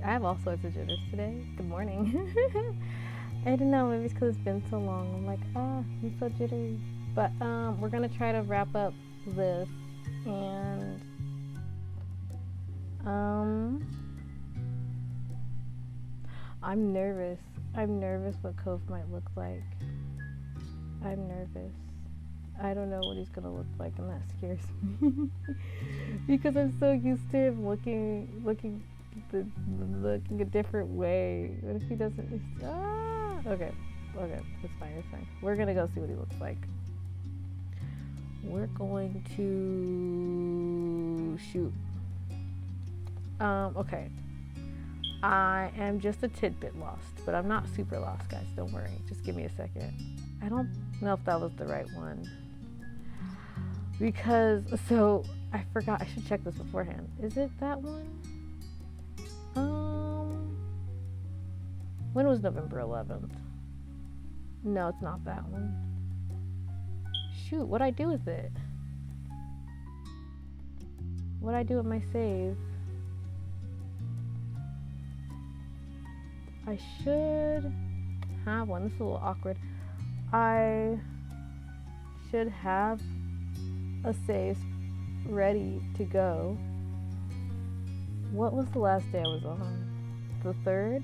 I have all sorts of jitters today. Good morning. I don't know, maybe it's because it's been so long. I'm like, I'm so jittery. But we're gonna try to wrap up this, and I'm nervous. I'm nervous what Cove might look like. I'm nervous. I don't know what he's gonna look like, and that scares me because I'm so used to him looking a different way. What if he doesn't? Okay, it's fine. We're gonna go see what he looks like. We're going to shoot. Okay. I am just a tidbit lost, but I'm not super lost, guys. Don't worry. Just give me a second. I don't know if that was the right one. Because, so, I forgot. I should check this beforehand. Is it that one? When was November 11th? No, it's not that one. Shoot, what'd I do with it? What'd I do with my save? I should have one. This is a little awkward. I should have a save ready to go. What was the last day I was on? The 3rd?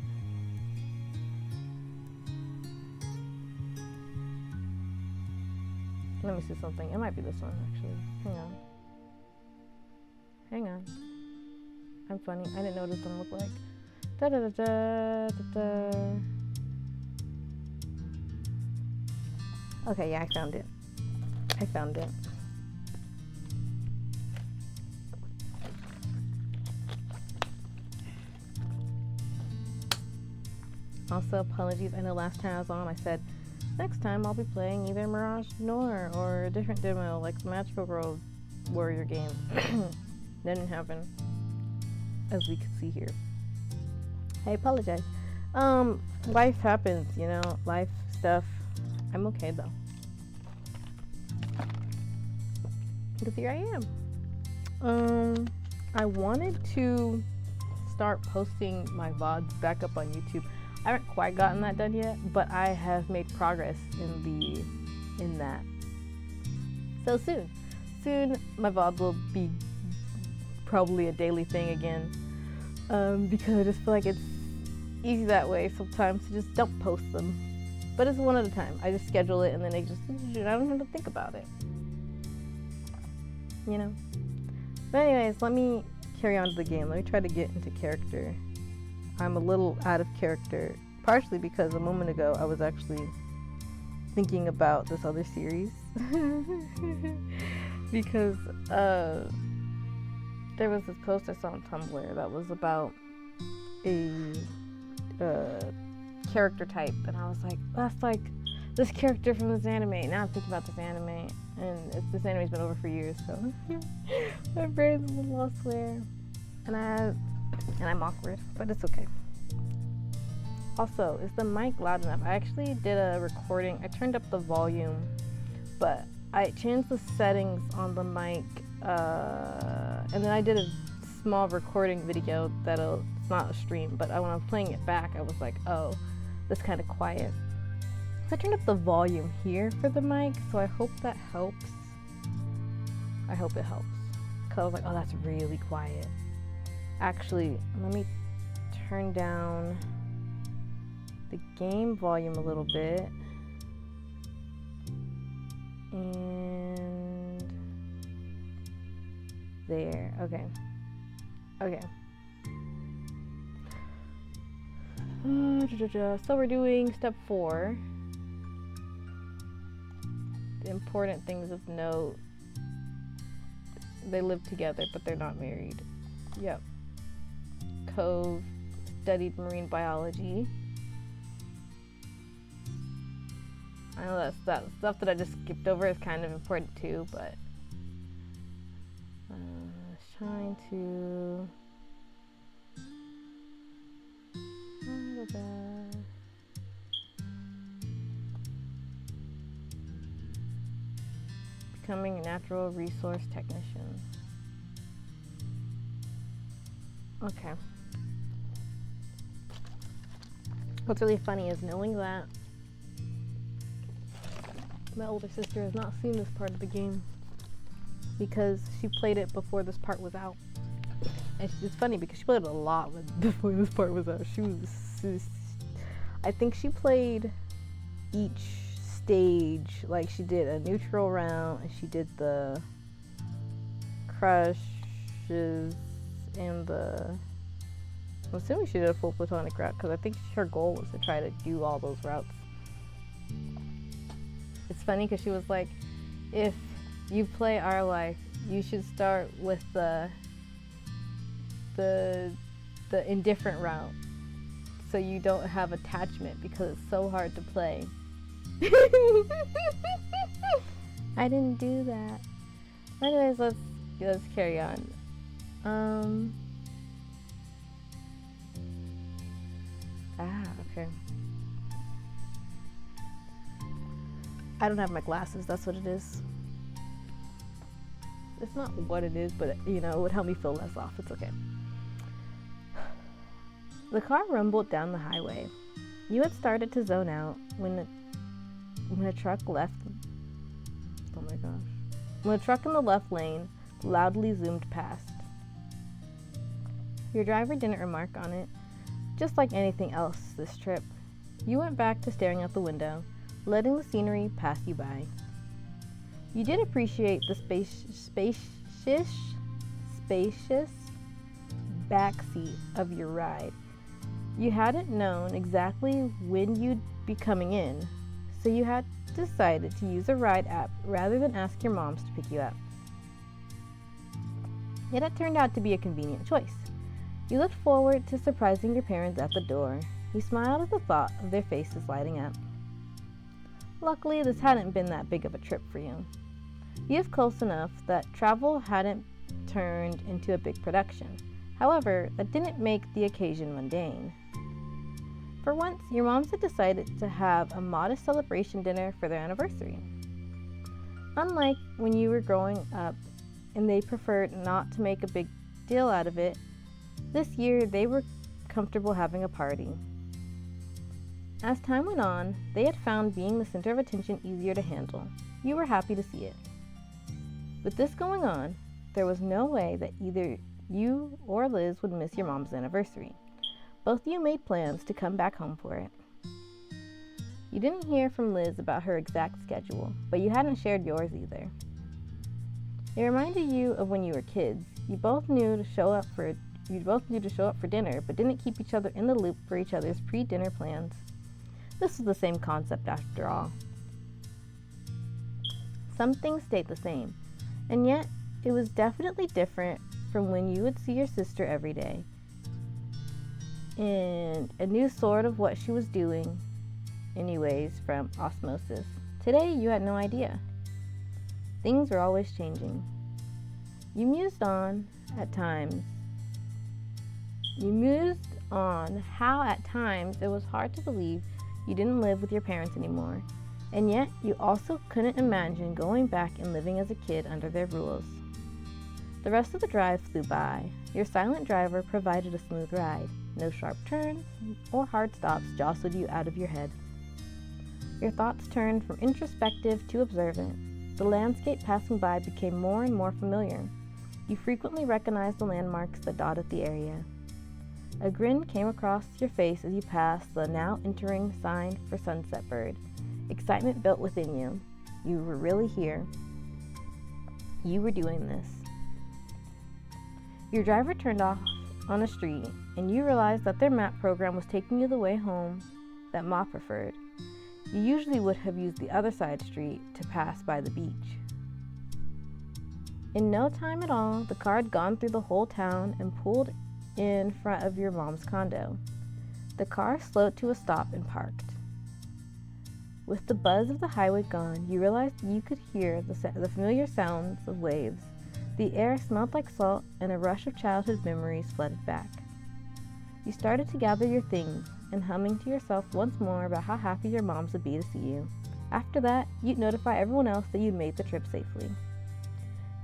Let me see something. It might be this one, actually. Hang on. I'm funny. I didn't know what this one looked like. Da da da da da da. Okay, yeah, I found it. Also, apologies. I know last time I was on, I said next time I'll be playing either Mirage Noir or a different demo like the Magical Girl Warrior game. Didn't happen, as we can see here. I apologize. Life happens, life stuff. I'm okay though. Because here I am. I wanted to start posting my VODs back up on YouTube. I haven't quite gotten that done yet, but I have made progress in that. So soon my VOD will be probably a daily thing again. Because I just feel like it's easy that way sometimes to just don't post them. But it's one at a time. I just schedule it and then I don't have to think about it. But anyways, let me carry on to the game. Let me try to get into character. I'm a little out of character, partially because a moment ago I was actually thinking about this other series. Because there was this post I saw on Tumblr that was about a character type, and I was like, that's like this character from this anime. Now I'm thinking about this anime, and this anime's been over for years, so my brain's a little elsewhere, and I'm awkward, but it's okay. Also, is the mic loud enough? I actually did a recording. I turned up the volume, but I changed the settings on the mic, and then I did a small recording video it's not a stream, but when I was playing it back, I was like, oh, that's kind of quiet. So I turned up the volume here for the mic, so I hope that helps. I hope it helps. Because I was like, oh, that's really quiet. Actually, let me turn down the game volume a little bit. And there. Okay. So we're doing step 4. The important things of note. They live together, but they're not married. Yep. Cove studied marine biology. I know that stuff that I just skipped over is kind of important too, but trying to becoming a natural resource technician. Okay. What's really funny is knowing that my older sister has not seen this part of the game because she played it before this part was out. And it's funny because she played it a lot before this part was out. I think she played each stage, like she did a neutral round and she did the crushes and I'm assuming she did a full platonic route because I think her goal was to try to do all those routes. It's funny because she was like, if you play our life, you should start with the indifferent route so you don't have attachment because it's so hard to play. I didn't do that. Anyways, let's carry on. Okay. I don't have my glasses, that's what it is. It's not what it is, but you know, it would help me feel less off. It's okay. The car rumbled down the highway. You had started to zone out when a truck left. Oh my gosh. When a truck in the left lane loudly zoomed past. Your driver didn't remark on it. Just like anything else this trip, you went back to staring out the window, letting the scenery pass you by. You did appreciate the spacious backseat of your ride. You hadn't known exactly when you'd be coming in, so you had decided to use a ride app rather than ask your moms to pick you up. It had turned out to be a convenient choice. You looked forward to surprising your parents at the door. You smiled at the thought of their faces lighting up. Luckily, this hadn't been that big of a trip for you. You lived close enough that travel hadn't turned into a big production. However, that didn't make the occasion mundane. For once, your moms had decided to have a modest celebration dinner for their anniversary. Unlike when you were growing up and they preferred not to make a big deal out of it, this year they were comfortable having a party. As time went on, they had found being the center of attention easier to handle. You were happy to see it. With this going on, there was no way that either you or Liz would miss your mom's anniversary. Both of you made plans to come back home for it. You didn't hear from Liz about her exact schedule, but you hadn't shared yours either. It reminded you of when you were kids. You both knew to show up for dinner, but didn't keep each other in the loop for each other's pre-dinner plans. This was the same concept after all. Some things stayed the same, and yet it was definitely different from when you would see your sister every day and knew sort of what she was doing anyways from osmosis. Today you had no idea. Things were always changing. You mused on how at times it was hard to believe you didn't live with your parents anymore, and yet you also couldn't imagine going back and living as a kid under their rules. The rest of the drive flew by. Your silent driver provided a smooth ride. No sharp turns or hard stops jostled you out of your head. Your thoughts turned from introspective to observant. The landscape passing by became more and more familiar. You frequently recognized the landmarks that dotted the area. A grin came across your face as you passed the now entering sign for Sunset Bird. Excitement built within you. You were really here. You were doing this. Your driver turned off on a street, and you realized that their map program was taking you the way home that Ma preferred. You usually would have used the other side street to pass by the beach. In no time at all, the car had gone through the whole town and pulled in front of your mom's condo. The car slowed to a stop and parked. With the buzz of the highway gone, you realized you could hear the familiar sounds of waves. The air smelled like salt, and a rush of childhood memories flooded back. You started to gather your things and humming to yourself once more about how happy your moms would be to see you. After that, you'd notify everyone else that you'd made the trip safely.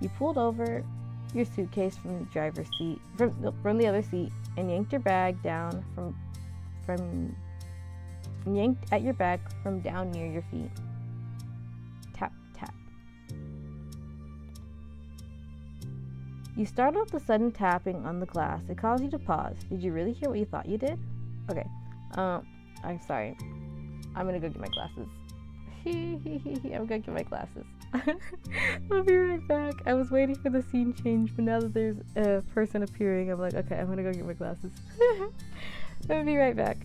You pulled over your suitcase from the driver's seat, from the other seat, and yanked your bag down from and yanked at your back from down near your feet. Tap, tap. You startled at the sudden tapping on the glass. It caused you to pause. Did you really hear what you thought you did? Okay. I'm sorry. I'm gonna go get my glasses. I'm gonna get my glasses. I'll be right back. I was waiting for the scene change, but now that there's a person appearing, I'm like, okay, I'm gonna go get my glasses. I'll be right back.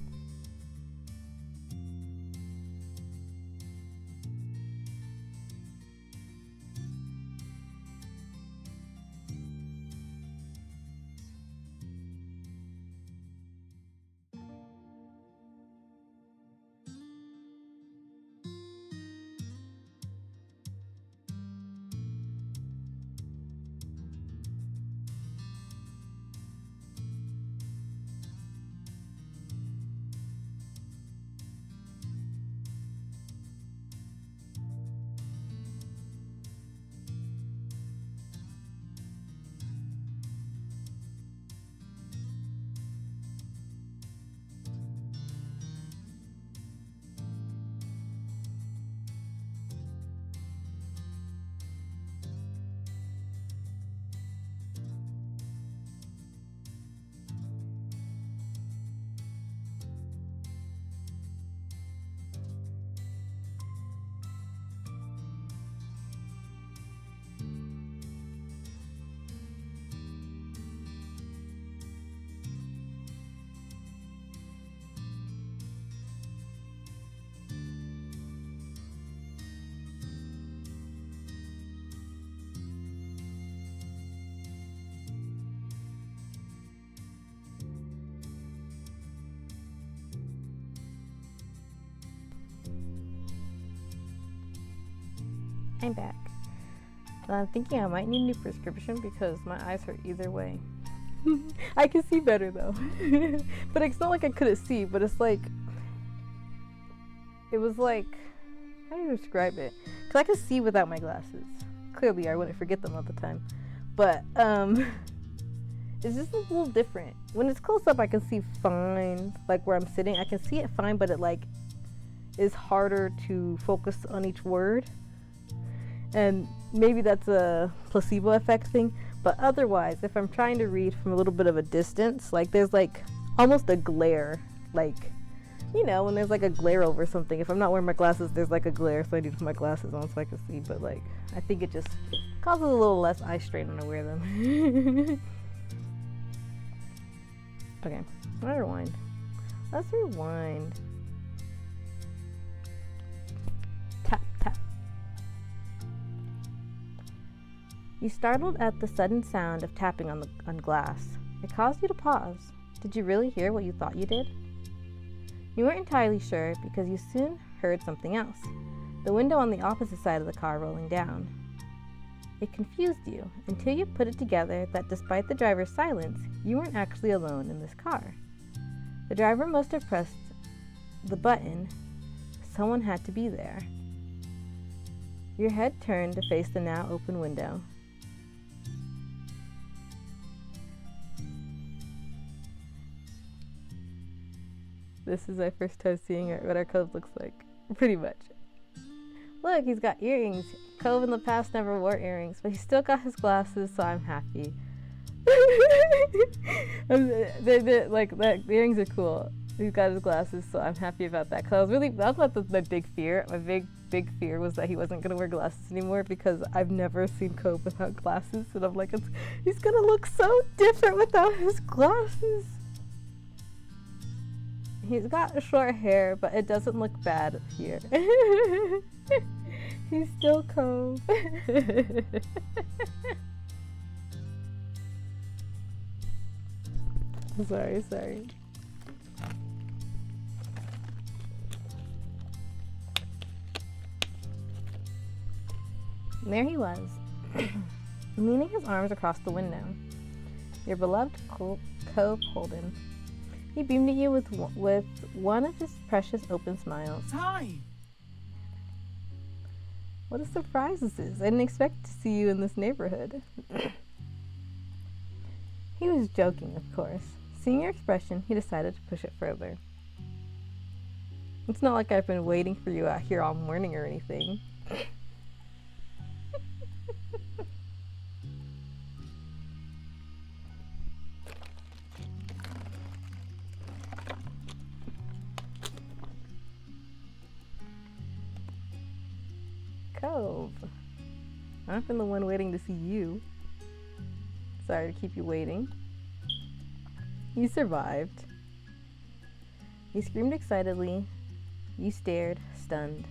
I'm back. I'm thinking I might need a new prescription because my eyes hurt either way. I can see better though. But it's not like I couldn't see, but it's like, it was like, how do you describe it? Because I could see without my glasses. Clearly I wouldn't forget them all the time. But it's just a little different. When it's close up I can see fine, like where I'm sitting, I can see it fine, but it like is harder to focus on each word. And maybe that's a placebo effect thing, but otherwise, if I'm trying to read from a little bit of a distance, like there's like almost a glare, like, you know, when there's like a glare over something. If I'm not wearing my glasses, there's like a glare, so I need to put my glasses on so I can see, but like, I think it just causes a little less eye strain when I wear them. Okay, let's rewind. Let's rewind. Tap, tap. You startled at the sudden sound of tapping on glass. It caused you to pause. Did you really hear what you thought you did? You weren't entirely sure because you soon heard something else. The window on the opposite side of the car rolling down. It confused you until you put it together that despite the driver's silence, you weren't actually alone in this car. The driver must have pressed the button. Someone had to be there. Your head turned to face the now open window. This is my first time seeing what our Cove looks like, pretty much. Look, he's got earrings. Cove in the past never wore earrings, but he still got his glasses, so I'm happy. The earrings are cool. He's got his glasses, so I'm happy about that. Cause that was my big fear. My big fear was that he wasn't gonna wear glasses anymore because I've never seen Cove without glasses, and I'm like, he's gonna look so different without his glasses. He's got short hair, but it doesn't look bad here. He's still Cove. Sorry. There he was, leaning his arms across the window. Your beloved Cove Holden. He beamed at you with one of his precious open smiles. Hi! What a surprise this is. I didn't expect to see you in this neighborhood. He was joking, of course. Seeing your expression, he decided to push it further. It's not like I've been waiting for you out here all morning or anything. Cove. I've been the one waiting to see you. Sorry to keep you waiting. You survived. He screamed excitedly. You stared, stunned.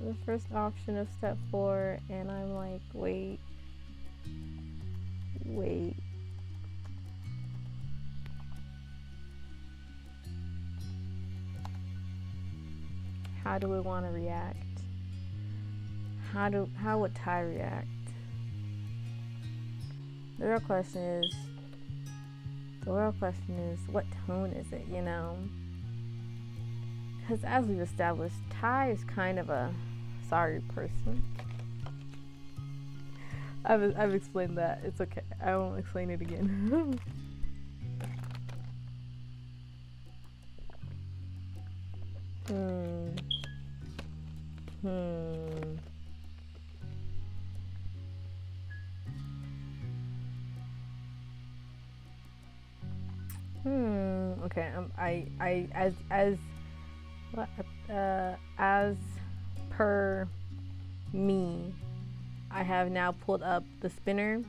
The first option of step 4, and I'm like, wait. How do we want to react? How would Ty react? The real question is, what tone is it, you know? Because as we've established, Ty is kind of a sorry person. I've explained that. It's okay. I won't explain it again. Okay. As per me, I have now pulled up the spinner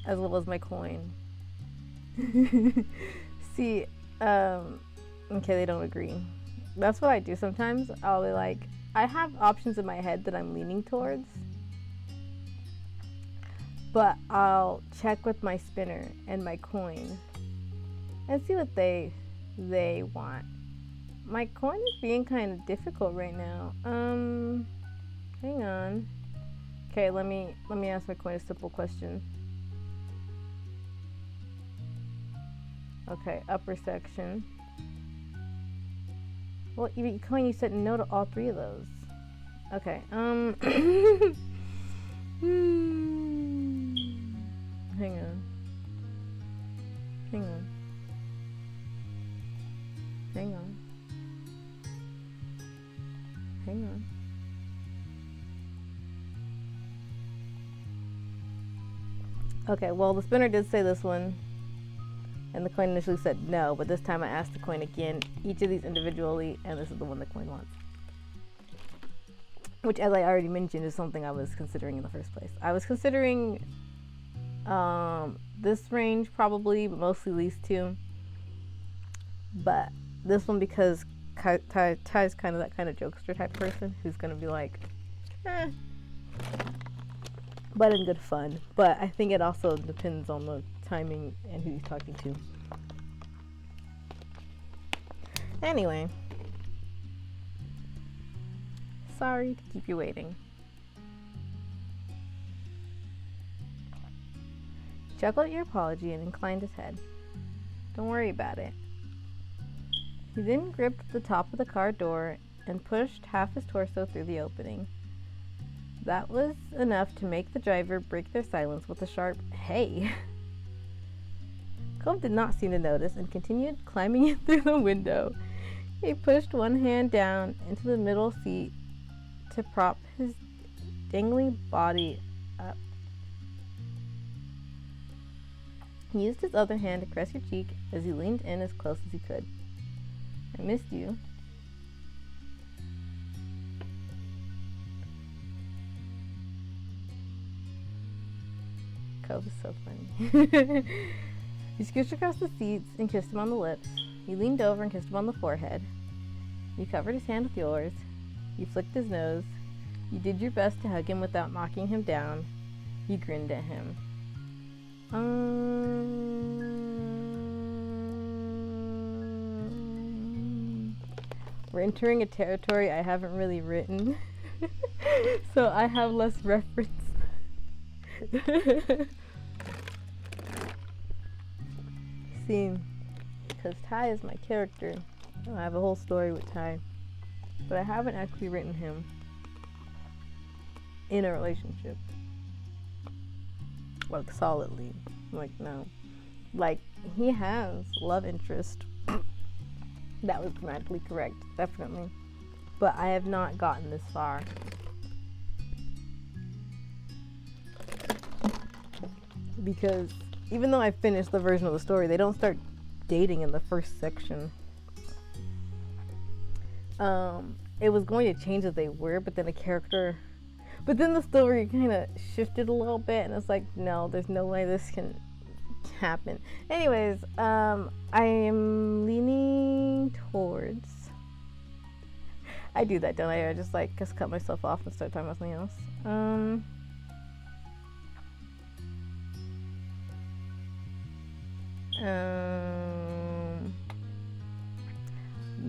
as well as my coin. See, okay, they don't agree. That's what I do sometimes. I'll be like, I have options in my head that I'm leaning towards, but I'll check with my spinner and my coin and see what they want. My coin is being kind of difficult right now. Hang on. Okay, let me ask my coin a simple question. Okay, upper section. Well, coin, you said no to all 3 of those. Okay, hang on. Okay, well, the spinner did say this one, and the coin initially said no, but this time I asked the coin again, each of these individually, and this is the one the coin wants. Which, as I already mentioned, is something I was considering in the first place. I was considering this range probably, but mostly these 2. But this one, because Ty's kind of that kind of jokester type person who's gonna be like, but in good fun. But I think it also depends on the timing and who he's talking to. Anyway, sorry to keep you waiting. He chuckled at your apology and inclined his head. Don't worry about it. He then gripped the top of the car door and pushed half his torso through the opening. That was enough to make the driver break their silence with a sharp, "Hey!" Cove did not seem to notice and continued climbing in through the window. He pushed one hand down into the middle seat to prop his dangling body up. He used his other hand to caress your cheek as he leaned in as close as he could. I missed you. Cove is so funny. You scooched across the seats and kissed him on the lips. You leaned over and kissed him on the forehead. You covered his hand with yours. You flicked his nose. You did your best to hug him without knocking him down. You grinned at him. We're entering a territory I haven't really written, so I have less reference. See, because Ty is my character, I have a whole story with Ty, but I haven't actually written him in a relationship. Like, solidly. Like, no. Like, he has love interest. That was grammatically correct, definitely. But I have not gotten this far. Because even though I finished the version of the story, they don't start dating in the first section. It was going to change as they were, but then the story kind of shifted a little bit, and it's like, no, there's no way this can happen. Anyways, I am leaning towards, I do that, don't I? I just cut myself off and start talking about something else.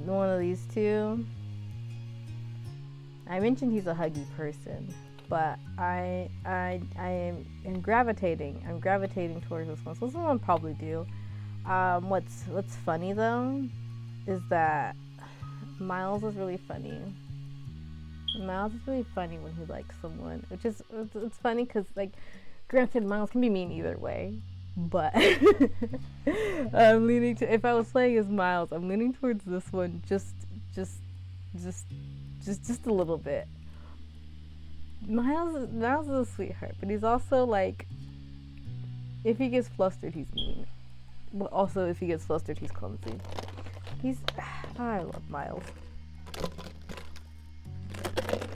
One of these two. I mentioned he's a huggy person, but I am gravitating. I'm gravitating towards this one. So this one I'll probably do. What's funny though is that Miles is really funny. Miles is really funny when he likes someone, which is it's funny because, like, granted, Miles can be mean either way, but I'm leaning to, if I was playing as Miles, I'm leaning towards this one just a little bit. Miles is a sweetheart, but he's also, like, if he gets flustered, he's mean. But also, if he gets flustered, he's clumsy. I love Miles.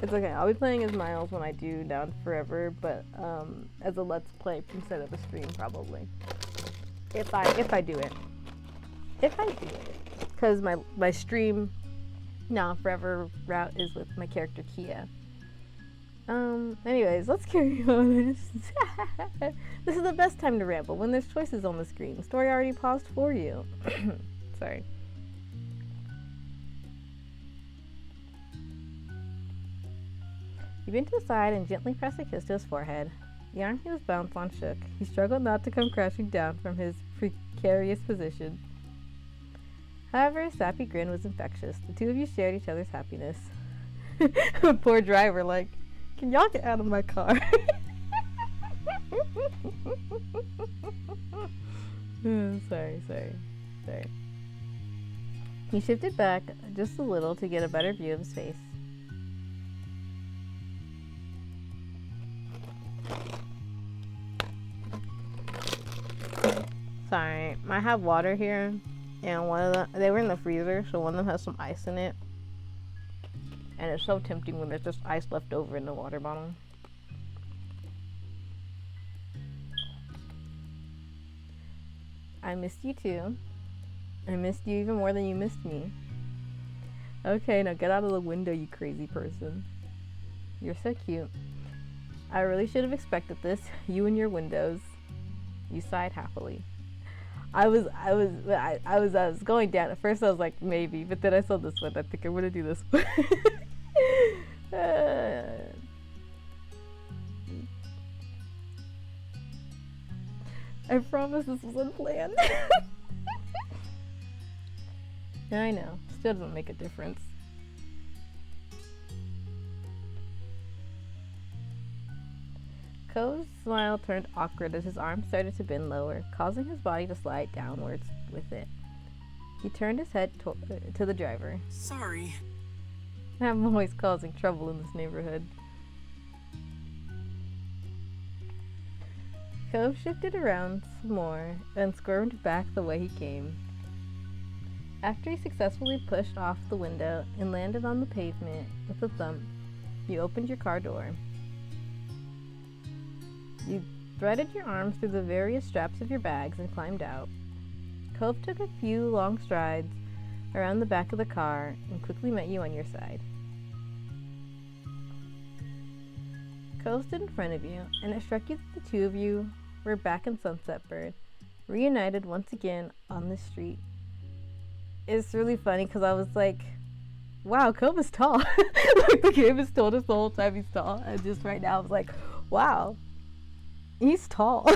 It's okay. I'll be playing as Miles when I do Down Forever, but as a Let's Play instead of a stream, probably. If I do it. Because my stream Down Forever route is with my character Kia. Anyways, let's carry on. This is the best time to ramble, when there's choices on the screen. The story already paused for you. Sorry. He bent to the side and gently pressed a kiss to his forehead. The arm he was bounced on shook. He struggled not to come crashing down from his precarious position. However, his sappy grin was infectious. The two of you shared each other's happiness. Poor driver, like, can y'all get out of my car? Sorry. He shifted back just a little to get a better view of his face. Sorry, I have water here, and one of them, they were in the freezer, so one of them has some ice in it. And it's so tempting when there's just ice left over in the water bottle. I missed you too. I missed you even more than you missed me. Okay, now get out of the window, you crazy person. You're so cute. I really should have expected this. You and your windows. You sighed happily. I was going down. At first I was like, maybe, but then I saw this one. I think I'm gonna do this one. I promise this was unplanned. I know. Still doesn't make a difference. Co's smile turned awkward as his arm started to bend lower, causing his body to slide downwards with it. He turned his head to the driver. Sorry. I'm always causing trouble in this neighborhood. Co shifted around some more and squirmed back the way he came. After he successfully pushed off the window and landed on the pavement with a thump, you opened your car door. You threaded your arms through the various straps of your bags and climbed out. Cove took a few long strides around the back of the car and quickly met you on your side. Cove stood in front of you, and it struck you that the two of you were back in Sunset Bird, reunited once again on the street. It's really funny because I was like, wow, Cove is tall. Like, the game has told us the whole time he's tall, and just right now I was like, wow, he's tall.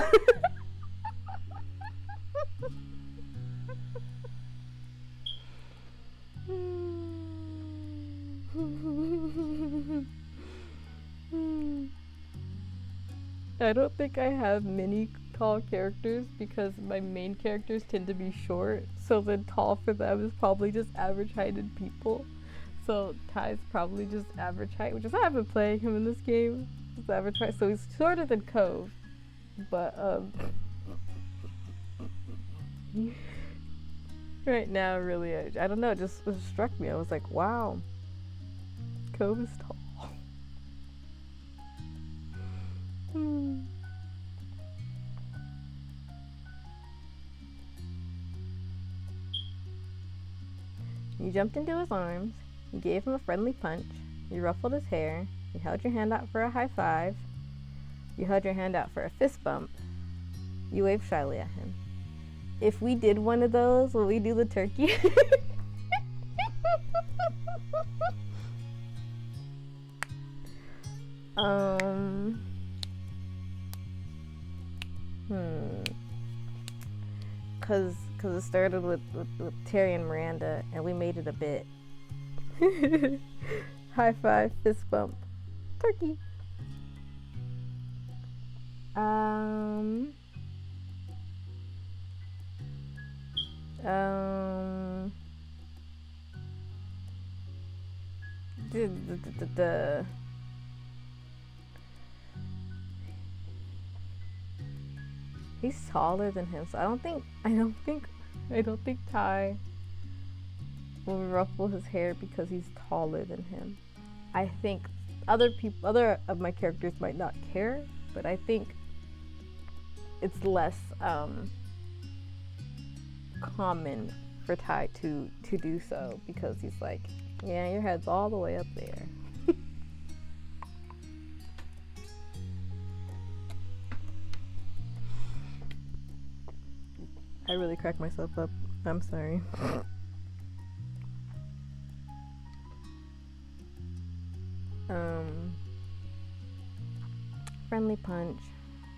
I don't think I have many tall characters because my main characters tend to be short, so then tall for them is probably just average heighted people. So Ty's probably just average height, which is how I've been playing him in this game. Just average height, so he's shorter than Cove, but right now really, I don't know, it just struck me. I was like, wow, Cove is tall. You jumped into his arms, you gave him a friendly punch, you ruffled his hair, you held your hand out for a high five, you held your hand out for a fist bump, you waved shyly at him. If we did one of those, will we do the turkey? Cause it started with Terry and Miranda, and we made it a bit. High five, fist bump, turkey. He's taller than him, so I don't think Ty will ruffle his hair because he's taller than him. I think other of my characters might not care, but I think it's less common for Ty to do so because he's like, yeah, your head's all the way up there. I really cracked myself up. I'm sorry. Friendly punch,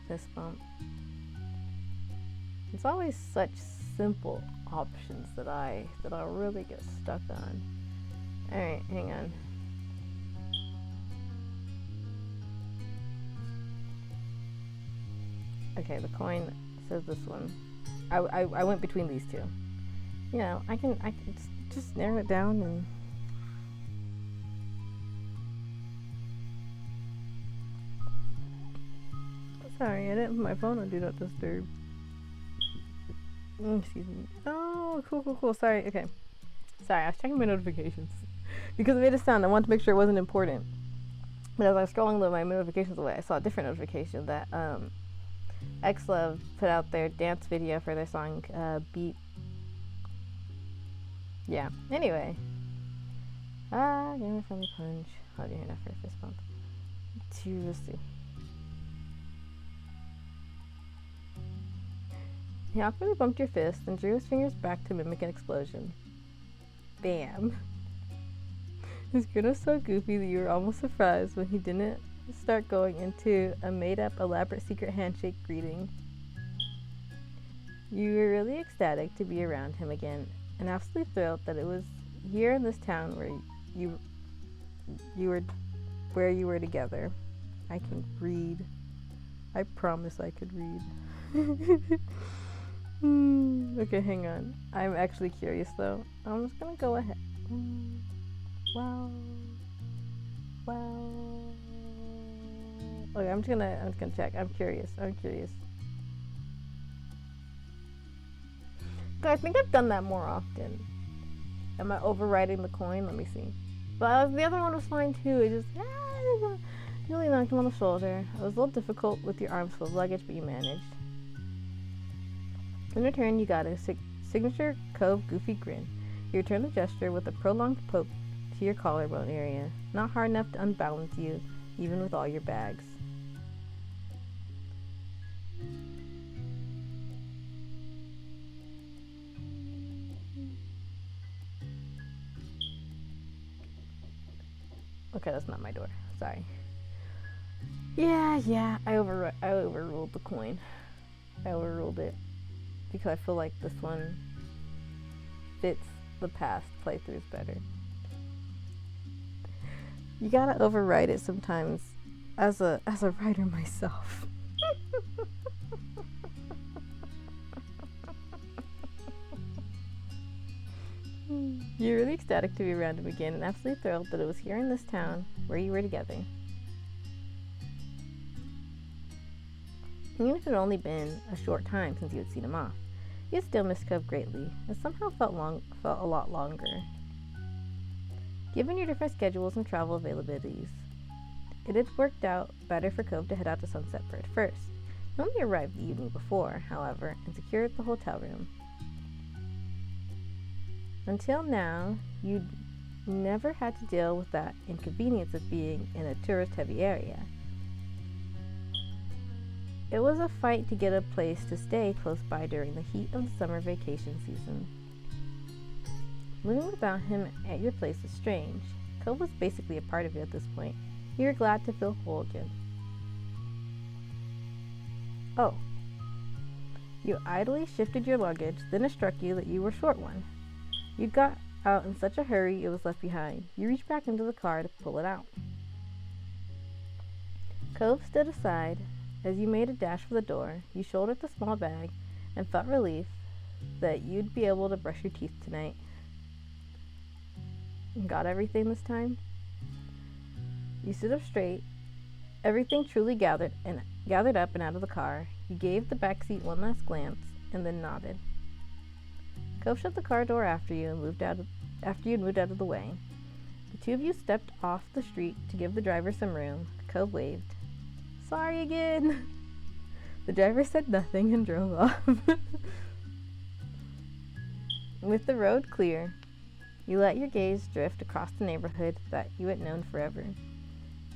fist bump. It's always such simple options that I really get stuck on. All right, hang on. Okay, the coin says this one. I went between these two. You know, I can just narrow it down and. Sorry, I didn't put my phone on Do Not Disturb. Excuse me. Oh, cool. Sorry, okay. Sorry, I was checking my notifications. Because it made a sound, I wanted to make sure it wasn't important. But as I was scrolling my notifications away, I saw a different notification that X-Love put out their dance video for their song, Beat. Yeah, anyway. Give me a friendly punch. Hold your hand out for a fist bump. Let's see. He awkwardly bumped your fist and drew his fingers back to mimic an explosion. Bam. His grin was so goofy that you were almost surprised when he didn't start going into a made-up, elaborate secret handshake greeting. You were really ecstatic to be around him again, and absolutely thrilled that it was here in this town where you were together. I can read. I promise I could read. Okay, hang on. I'm actually curious though. I'm just gonna go ahead. Wow. Okay, I'm just gonna check. I'm curious. I think I've done that more often. Am I overriding the coin? Let me see. But the other one was fine too. It just really knocked him on the shoulder. It was a little difficult with your arms full of luggage, but you managed. In return, you got a signature Cove goofy grin. You returned the gesture with a prolonged poke to your collarbone area, not hard enough to unbalance you, even with all your bags. Okay, that's not my door. Sorry. Yeah, I overruled the coin. I overruled it. Because I feel like this one fits the past playthroughs better. You gotta override it sometimes as a writer myself. You're really ecstatic to be around him again and absolutely thrilled that it was here in this town where you were together. Even if it had only been a short time since you had seen him off, you still missed Cove greatly. It somehow felt a lot longer. Given your different schedules and travel availabilities, it had worked out better for Cove to head out to Sunset at first. He only arrived the evening before, however, and secured the hotel room. Until now, you'd never had to deal with that inconvenience of being in a tourist-heavy area. It was a fight to get a place to stay close by during the heat of the summer vacation season. Living without him at your place was strange. Cove was basically a part of you at this point. You were glad to feel whole again. Oh. You idly shifted your luggage, then it struck you that you were short one. You got out in such a hurry it was left behind. You reached back into the car to pull it out. Cove stood aside. As you made a dash for the door, you shouldered the small bag and felt relief that you'd be able to brush your teeth tonight. Got everything this time? You stood up straight, everything truly gathered up and out of the car. You gave the back seat one last glance and then nodded. Cove shut the car door after you'd moved out of the way. The two of you stepped off the street to give the driver some room. Cove waved. Sorry again. The driver said nothing and drove off. With the road clear, you let your gaze drift across the neighborhood that you had known forever.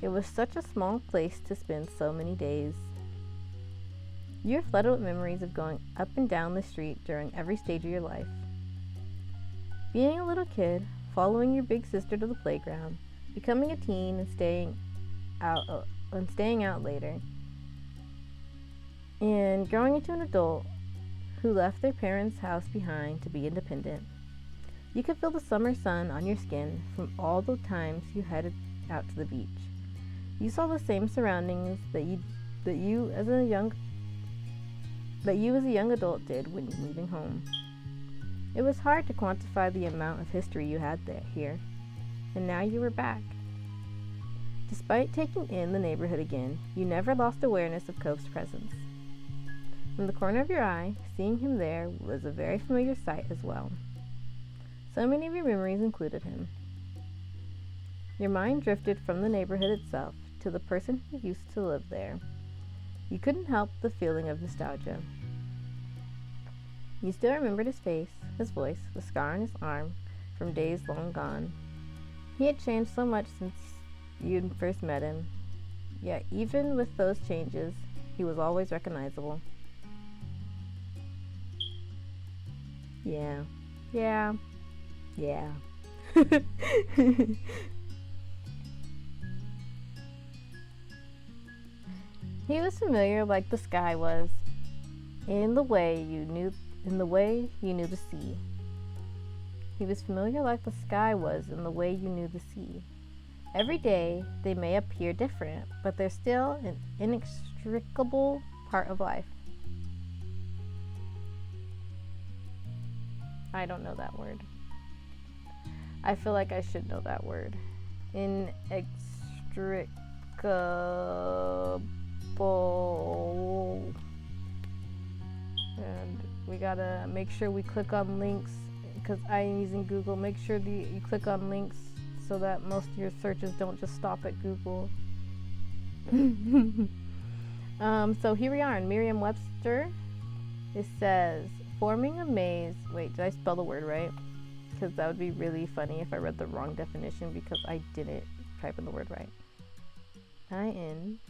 It was such a small place to spend so many days. You were flooded with memories of going up and down the street during every stage of your life. Being a little kid, following your big sister to the playground, becoming a teen and staying out later, and growing into an adult who left their parents' house behind to be independent. You could feel the summer sun on your skin from all the times you headed out to the beach. You saw the same surroundings that you as a young adult did when leaving home. It was hard to quantify the amount of history you had here, and now you were back. Despite taking in the neighborhood again, you never lost awareness of Cove's presence. From the corner of your eye, seeing him there was a very familiar sight as well. So many of your memories included him. Your mind drifted from the neighborhood itself to the person who used to live there. You couldn't help the feeling of nostalgia. You still remembered his face, his voice, the scar on his arm from days long gone. He had changed so much since you first met him, yet even with those changes, he was always recognizable. Yeah. He was familiar like the sky was, in the way you knew the sea. He was familiar like the sky was in the way you knew the sea. Every day they may appear different, but they're still an inextricable part of life. I don't know that word. I feel like I should know that word. Inextricable. And we gotta make sure we click on links, because I'm using Google. Make sure you click on links so that most of your searches don't just stop at Google. So here we are in Merriam-Webster. It says, forming a maze. Wait, did I spell the word right? Because that would be really funny if I read the wrong definition because I didn't type in the word right. I-N-E-X-T-R-I-C.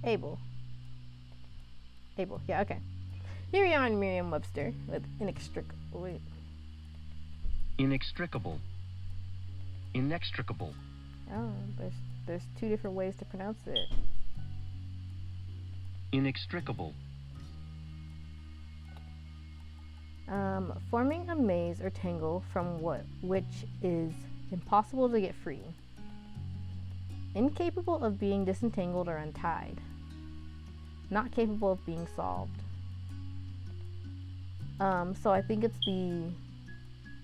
Able. Yeah, okay. Here we are in Merriam-Webster with inextricable. Inextricable. Oh, there's two different ways to pronounce it. Forming a maze or tangle from which is impossible to get free. Incapable of being disentangled or untied. Not capable of being solved. So I think it's the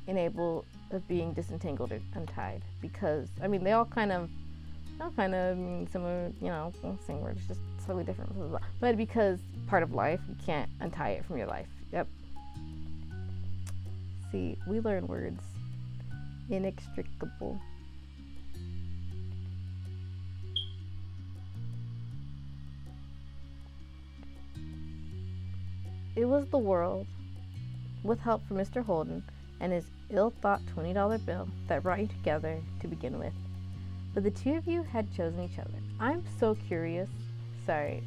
unable of being disentangled or untied, because I mean they all kind of mean similar, same word, it's just slightly different. Blah, blah, blah. But because part of life, you can't untie it from your life. Yep. See, we learn words. Inextricable. It was the world, with help from Mr. Holden and his ill-thought $20 bill, that brought you together to begin with. But the two of you had chosen each other. I'm so curious. Sorry.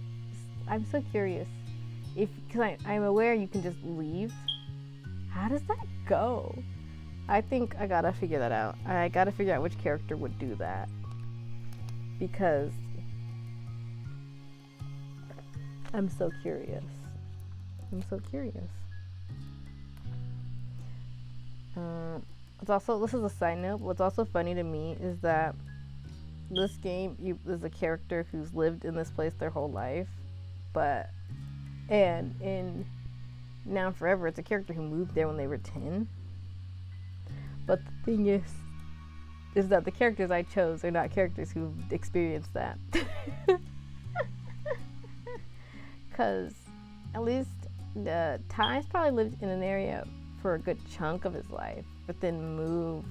I'm so curious. Because I'm aware you can just leave. How does that go? I think I gotta figure that out. I gotta figure out which character would do that. Because I'm so curious. This is a side note, but what's also funny to me is that this game, there's a character who's lived in this place their whole life, and in Now and Forever, it's a character who moved there when they were 10. But the thing is that the characters I chose are not characters who've experienced that. Because at least Ty's probably lived in an area for a good chunk of his life, but then moved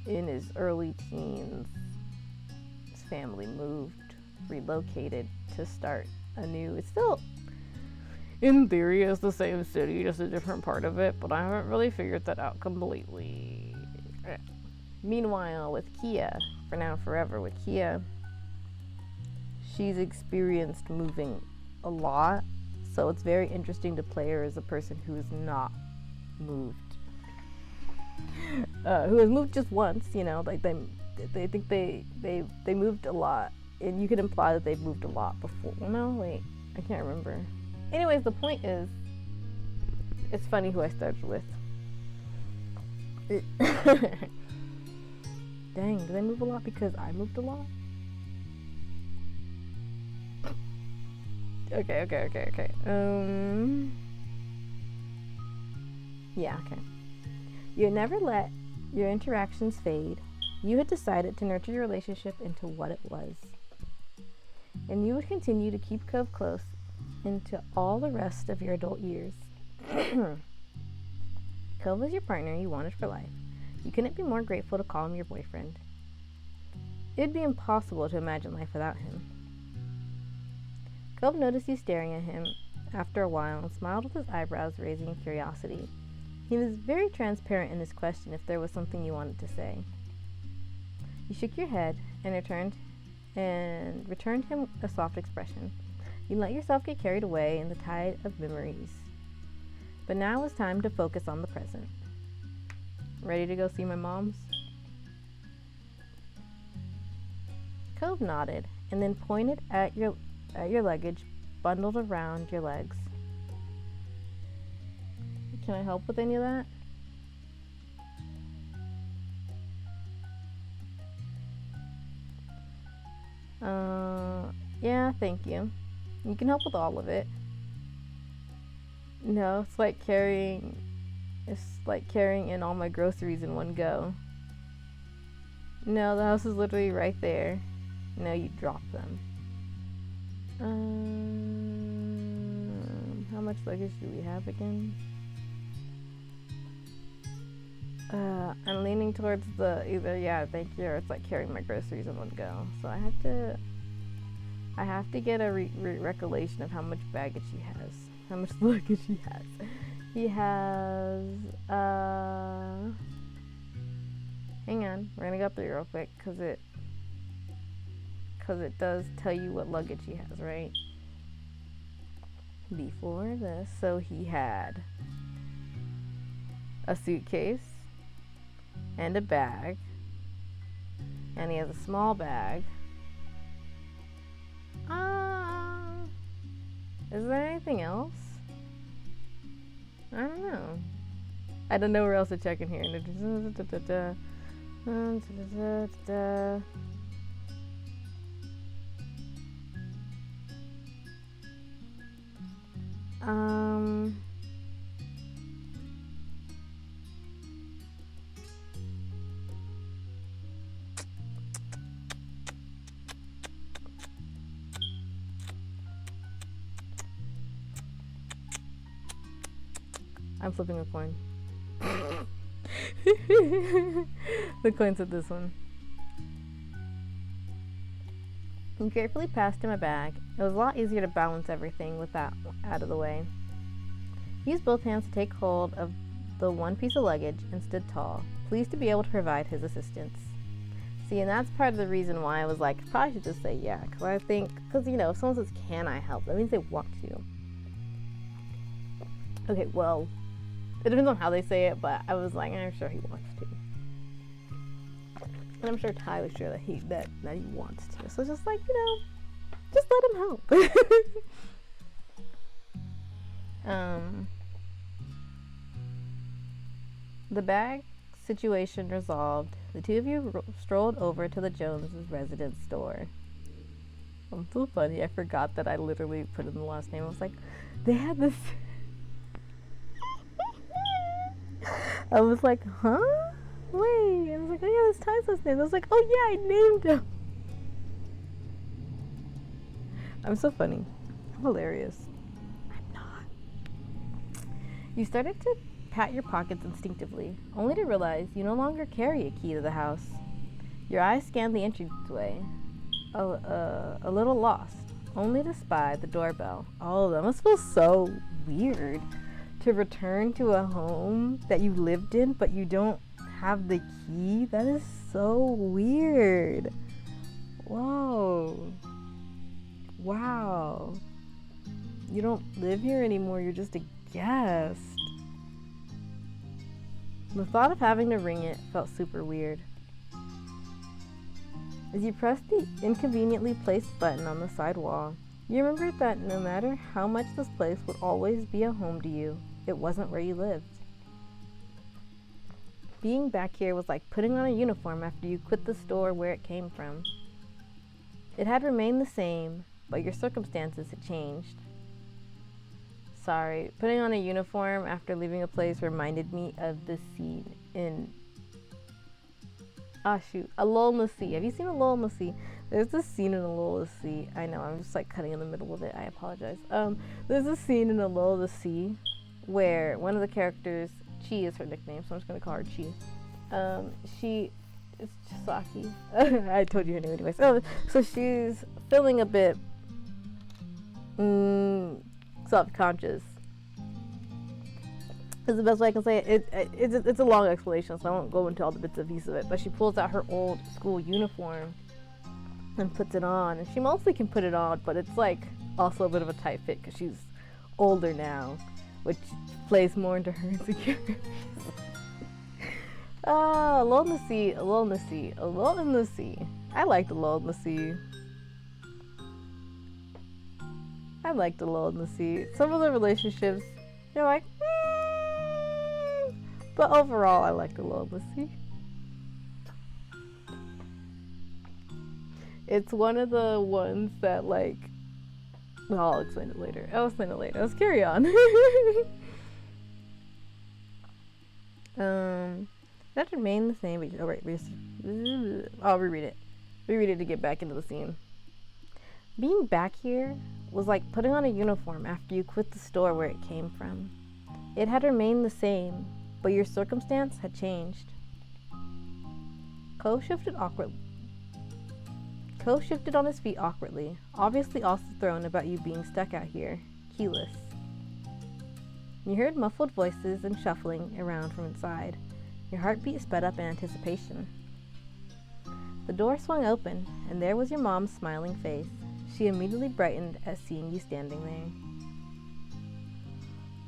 in his early teens. His family relocated to start anew. It's still, in theory, it's the same city, just a different part of it, but I haven't really figured that out completely. Meanwhile, with Kia, for Now and Forever, with Kia, she's experienced moving a lot, so it's very interesting to play her as a person who is not moved. Who has moved just once, like they think they moved a lot, and you could imply that they've moved a lot before. No, wait, I can't remember. Anyways, the point is, it's funny who I started with. Dang, do they move a lot because I moved a lot? Okay. Yeah, okay. You had never let your interactions fade. You had decided to nurture your relationship into what it was. And you would continue to keep Cove close into all the rest of your adult years. Cove was your partner you wanted for life. You couldn't be more grateful to call him your boyfriend. It'd be impossible to imagine life without him. Cove noticed you staring at him after a while and smiled with his eyebrows raising in curiosity. He was very transparent in his question if there was something you wanted to say. You shook your head and returned him a soft expression. You let yourself get carried away in the tide of memories. But now it was time to focus on the present. Ready to go see my mom's? Cove nodded and then pointed at your luggage bundled around your legs. Can I help with any of that? Yeah, thank you. You can help with all of it. No, it's like carrying in all my groceries in one go. No, the house is literally right there. No, you dropped them. How much luggage do we have again? I'm leaning towards thank you, or it's like carrying my groceries in one go. So I have to get a recollection of how much baggage he has. How much luggage he has. He has, hang on, we're gonna go through real quick, cause it does tell you what luggage he has, right? Before this, so he had a suitcase and a bag, and he has a small bag. Is there anything else? I don't know. I don't know where else to check in here. I'm flipping a coin. The coin said this one. I carefully passed in my bag. It was a lot easier to balance everything with that out of the way. He used both hands to take hold of the one piece of luggage and stood tall, pleased to be able to provide his assistance. See, and that's part of the reason why I was like, I probably should just say yeah, because I think, if someone says, can I help, that means they want to. Okay, well, it depends on how they say it, but I was like, I'm sure he wants to. And I'm sure Ty was sure that he wants to. So just like, just let him help. The bag situation resolved, the two of you strolled over to the Joneses' residence store. I'm so funny. I forgot that I literally put in the last name. I was like, they had this. I was like, huh? Wait. I was like, oh yeah, this Ty's last name. I was like, oh yeah, I named him. I'm so funny. I'm hilarious. I'm not. You started to pat your pockets instinctively, only to realize you no longer carry a key to the house. Your eyes scanned the entryway, a little lost, only to spy the doorbell. Oh, that must feel so weird. To return to a home that you lived in, but you don't have the key? That is so weird. Whoa. Wow. You don't live here anymore, you're just a guest. The thought of having to ring it felt super weird. As you pressed the inconveniently placed button on the side wall, you remembered that no matter how much this place would always be a home to you, it wasn't where you lived. Being back here was like putting on a uniform after you quit the store where it came from. It had remained the same, but your circumstances had changed. Sorry, putting on a uniform after leaving a place reminded me of the scene in... A Lull in the Sea. Have you seen A Lull in the Sea? There's this scene in A Lull in the Sea. I know, I'm just like cutting in the middle of it. I apologize. There's a scene in A Lull in the Sea where one of the characters, Chi is her nickname, so I'm just gonna call her Chi. It's Chisaki. I told you her name anyway. So she's feeling a bit self-conscious. Is the best way I can say it. It's a long explanation, so I won't go into all the bits and pieces of it. But she pulls out her old school uniform and puts it on, and she mostly can put it on, but it's like also a bit of a tight fit because she's older now, which plays more into her insecurities. A Lull in the Sea, A Lull in the Sea, A Lull in the Sea. I liked A Lull in the Sea. I liked A Lull in the Sea. Some of the relationships, you're like, but overall, I liked A Lull in the Sea. It's one of the ones that, like, well, I'll explain it later. Let's carry on. That remained the same, but I'll reread it. Reread it to get back into the scene. Being back here was like putting on a uniform after you quit the store where it came from. It had remained the same, but your circumstance had changed. Ko shifted on his feet awkwardly, obviously also thrown about you being stuck out here, keyless. You heard muffled voices and shuffling around from inside. Your heartbeat sped up in anticipation. The door swung open, and there was your mom's smiling face. She immediately brightened at seeing you standing there.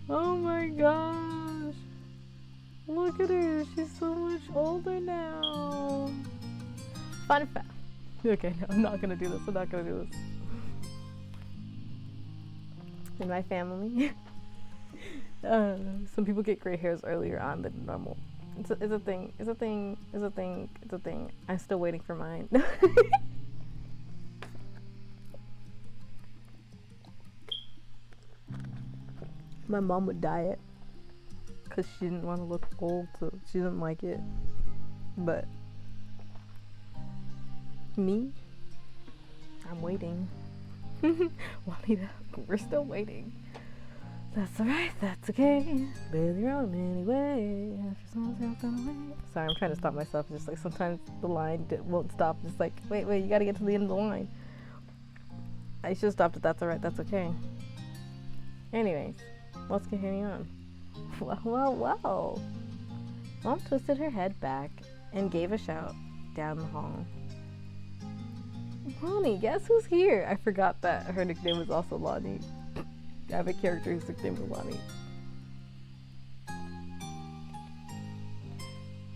Oh my gosh! Look at her, she's so much older now. Fun fact. Okay, no, I'm not gonna do this. In my family, Some people get gray hairs earlier on than normal. It's a thing. It's a thing. It's a thing. It's a thing. I'm still waiting for mine. My mom would dye it because she didn't want to look old, so she didn't like it. But me, I'm waiting. Juanita, we're still waiting. That's alright, that's okay. Live your own anyway. After someone's else gonna wait. Sorry, I'm trying to stop myself. Just like sometimes the line won't stop. Just like, wait, you gotta get to the end of the line. I should have stopped at that's alright, that's okay. Anyways, let's continue on. Well. Mom twisted her head back and gave a shout down the hall. Lonnie, guess who's here? I forgot that her nickname was also Lonnie. I have a character whose nickname is Lonnie.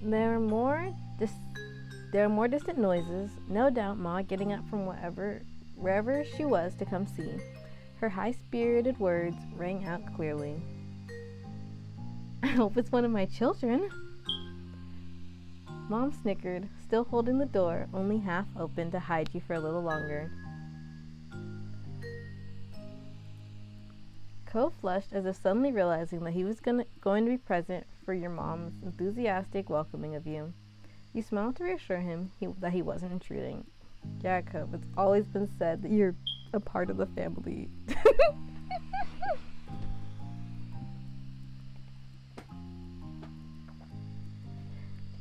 There are more distant noises. No doubt Ma getting up from wherever she was to come see. Her high-spirited words rang out clearly. I hope it's one of my children. Mom snickered, still holding the door only half open to hide you for a little longer. Cove flushed as if suddenly realizing that he was going to be present for your mom's enthusiastic welcoming of you. You smiled to reassure him that he wasn't intruding. Yeah, Cove, it's always been said that you're a part of the family.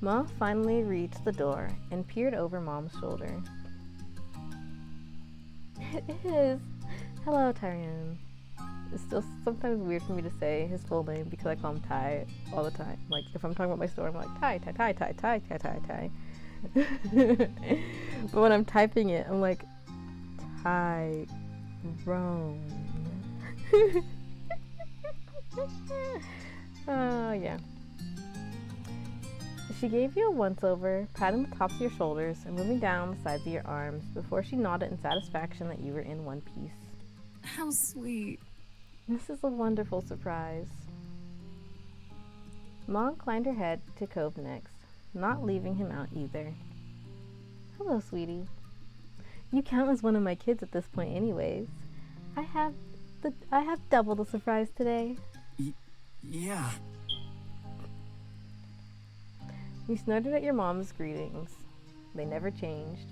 Ma finally reached the door and peered over Mom's shoulder. It is. Hello, Tyrion. It's still sometimes weird for me to say his full name because I call him Ty all the time. Like, if I'm talking about my store, I'm like, Ty. But when I'm typing it, I'm like, Tyrone. Oh, yeah. She gave you a once-over, patting the tops of your shoulders and moving down the sides of your arms before she nodded in satisfaction that you were in one piece. How sweet. This is a wonderful surprise. Ma inclined her head to Cove next, not leaving him out either. Hello, sweetie. You count as one of my kids at this point anyways. I have double the surprise today. Yeah. You snorted at your mom's greetings. They never changed.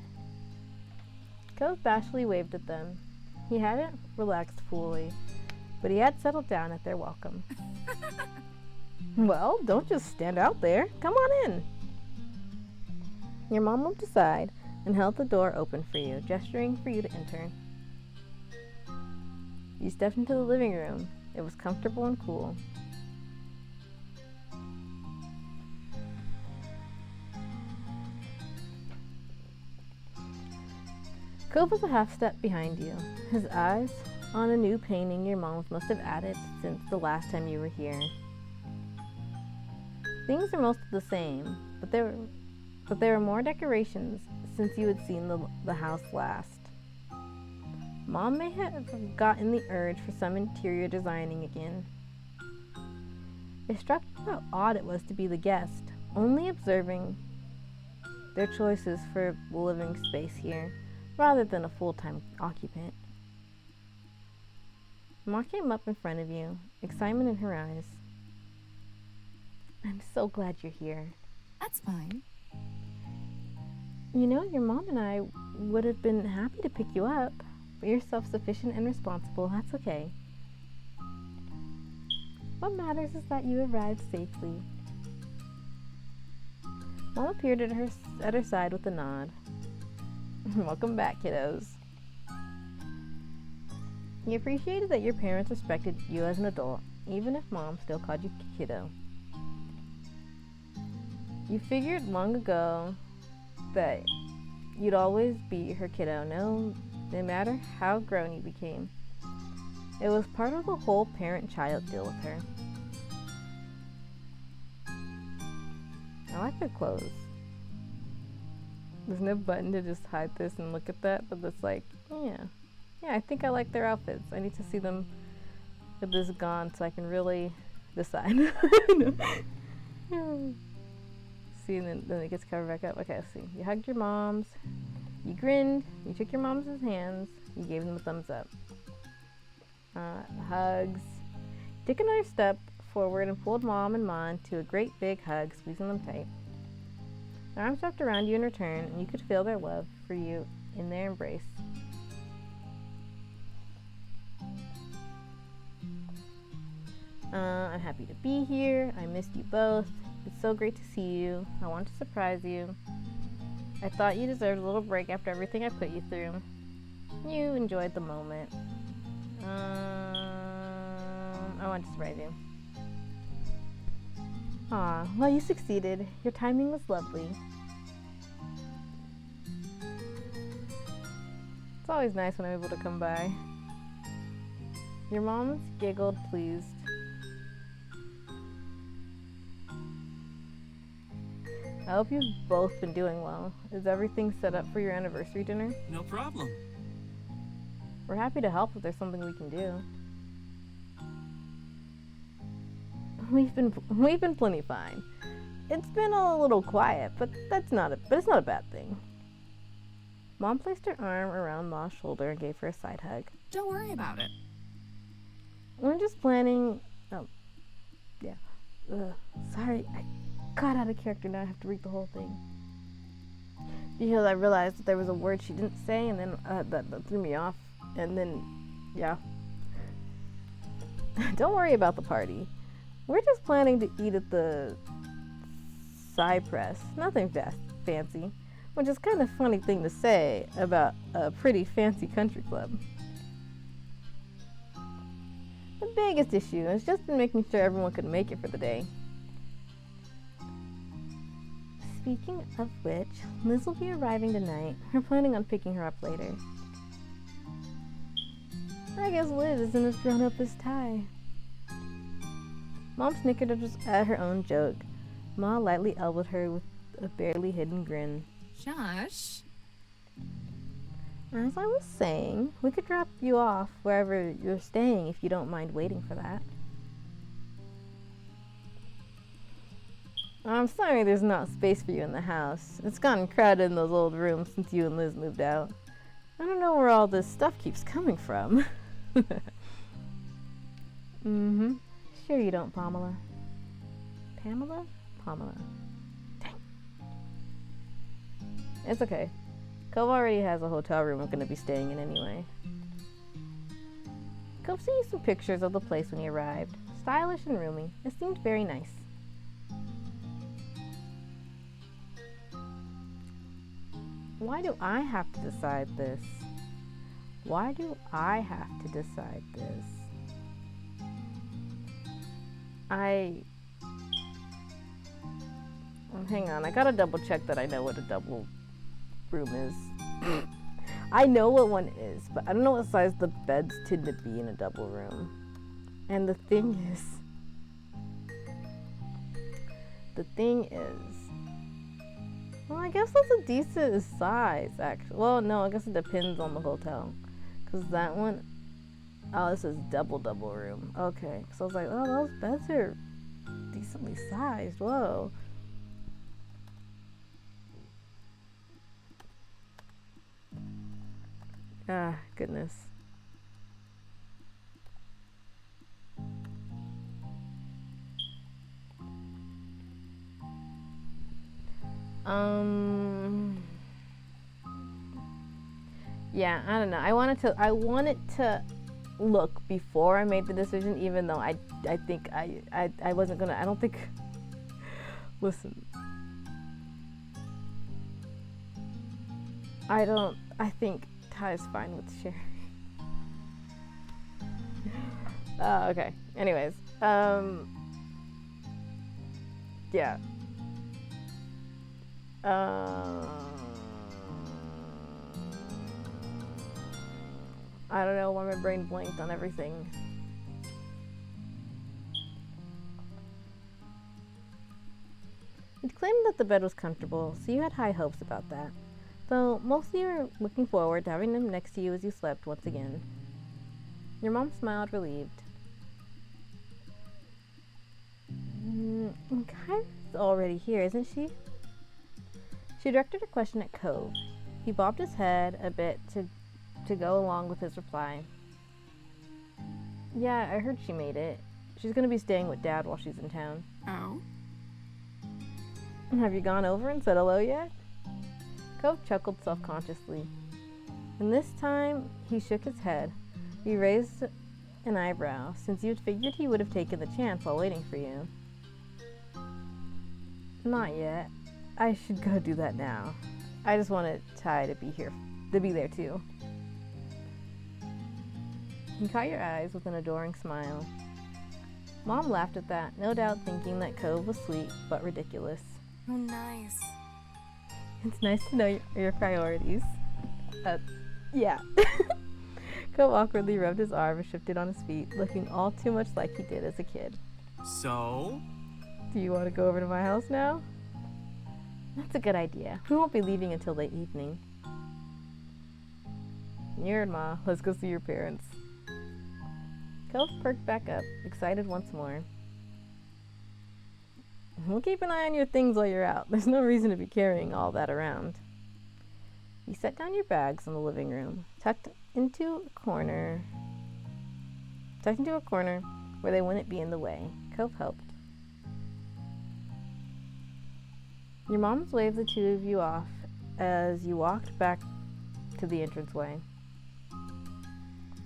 Cove bashfully waved at them. He hadn't relaxed fully, but he had settled down at their welcome. Well, don't just stand out there. Come on in. Your mom moved aside and held the door open for you, gesturing for you to enter. You stepped into the living room. It was comfortable and cool. Cove was a half step behind you, his eyes on a new painting your mom must have added since the last time you were here. Things are most the same, but there were more decorations since you had seen the house last. Mom may have gotten the urge for some interior designing again. It struck you how odd it was to be the guest, only observing their choices for living space here, rather than a full-time occupant. Ma came up in front of you, excitement in her eyes. I'm so glad you're here. That's fine. You know, your mom and I would have been happy to pick you up, but you're self-sufficient and responsible. That's okay. What matters is that you arrived safely. Mom appeared at her side with a nod. Welcome back, kiddos. You appreciated that your parents respected you as an adult, even if Mom still called you kiddo. You figured long ago that you'd always be her kiddo, no matter how grown you became. It was part of the whole parent-child deal with her. I like her clothes. There's no button to just hide this and look at that, but it's like, yeah, I think I like their outfits. I need to see them with this gone so I can really this side. See, and then it gets covered back up. Okay, let's see. You hugged your mom's. You grinned. You took your mom's hands. You gave them a thumbs up. Hugs. Took another step forward and pulled Mom and Ma into a great big hug, squeezing them tight. Their arms wrapped around you in return, and you could feel their love for you in their embrace. I'm happy to be here. I missed you both. It's so great to see you. I want to surprise you. I thought you deserved a little break after everything I put you through. You enjoyed the moment. I want to surprise you. Aw, well, you succeeded. Your timing was lovely. It's always nice when I'm able to come by. Your mom's giggled, pleased. I hope you've both been doing well. Is everything set up for your anniversary dinner? No problem. We're happy to help if there's something we can do. We've been plenty fine. It's been a little quiet, but it's not a bad thing. Mom placed her arm around Ma's shoulder and gave her a side hug. Don't worry about it. We're just planning. Oh, yeah. Sorry, I got out of character. Now I have to read the whole thing because I realized that there was a word she didn't say, and then that threw me off. And then, yeah. Don't worry about the party. We're just planning to eat at the Cypress. Nothing fancy, which is kind of a funny thing to say about a pretty fancy country club. The biggest issue has just been making sure everyone could make it for the day. Speaking of which, Liz will be arriving tonight. We're planning on picking her up later. I guess Liz isn't as grown up as Ty. Mom snickered at her own joke. Ma lightly elbowed her with a barely hidden grin. Josh? As I was saying, we could drop you off wherever you're staying if you don't mind waiting for that. I'm sorry there's not space for you in the house. It's gotten crowded in those old rooms since you and Liz moved out. I don't know where all this stuff keeps coming from. Mm-hmm. Sure you don't, Pamela. Pamela? Pamela. Dang. It's okay. Cove already has a hotel room I'm going to be staying in anyway. Cove sent you some pictures of the place when he arrived. Stylish and roomy. It seemed very nice. Why do I have to decide this? Why do I have to decide this? Hang on, I gotta double check that I know what a double room is. I know what one is, but I don't know what size the beds tend to be in a double room. And the thing is, well, I guess that's a decent size, actually. Well, no, I guess it depends on the hotel. Because that one, oh, this is double room. Okay, so I was like, oh, those beds are decently sized. Whoa. Ah, goodness. Yeah, I don't know. I wanted to look before I made the decision, even though I think I wasn't gonna. I don't think. Listen. I think Ty's fine with sharing. Okay. Anyways, yeah. I don't know why my brain blanked on everything. You'd claimed that the bed was comfortable, so you had high hopes about that. Though mostly you were looking forward to having them next to you as you slept once again. Your mom smiled, relieved. Kyra's already here, isn't she? She directed her question at Cove. He bobbed his head a bit to go along with his reply. Yeah, I heard she made it. She's gonna be staying with Dad while she's in town. Oh? Have you gone over and said hello yet? Cove chuckled self-consciously. And this time, he shook his head. He raised an eyebrow, since you'd figured he would have taken the chance while waiting for you. Not yet. I should go do that now. I just wanted Ty to be there too. He caught your eyes with an adoring smile. Mom laughed at that, no doubt thinking that Cove was sweet, but ridiculous. Oh, nice. It's nice to know your priorities. Yeah. Cove awkwardly rubbed his arm and shifted on his feet, looking all too much like he did as a kid. So? Do you want to go over to my house now? That's a good idea. We won't be leaving until late evening. You're and Ma, let's go see your parents. Cove perked back up, excited once more. We'll keep an eye on your things while you're out. There's no reason to be carrying all that around. You set down your bags in the living room, tucked into a corner where they wouldn't be in the way. Cove helped. Your moms waved the two of you off as you walked back to the entranceway.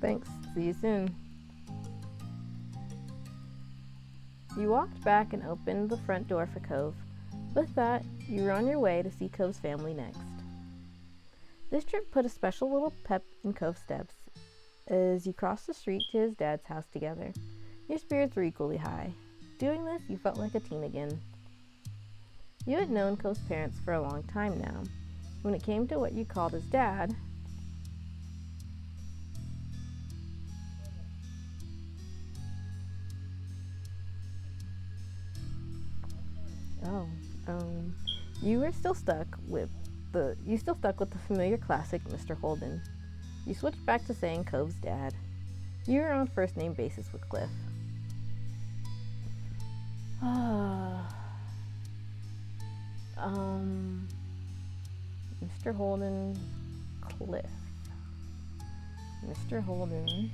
Thanks. See you soon. You walked back and opened the front door for Cove. With that, you were on your way to see Cove's family next. This trip put a special little pep in Cove's steps as you crossed the street to his dad's house together. Your spirits were equally high. Doing this, you felt like a teen again. You had known Cove's parents for a long time now. When it came to what you called his dad, you were still stuck with the familiar classic Mr. Holden. You switched back to saying Cove's dad. You were on first name basis with Cliff. Mr. Holden, Cliff. Mr. Holden,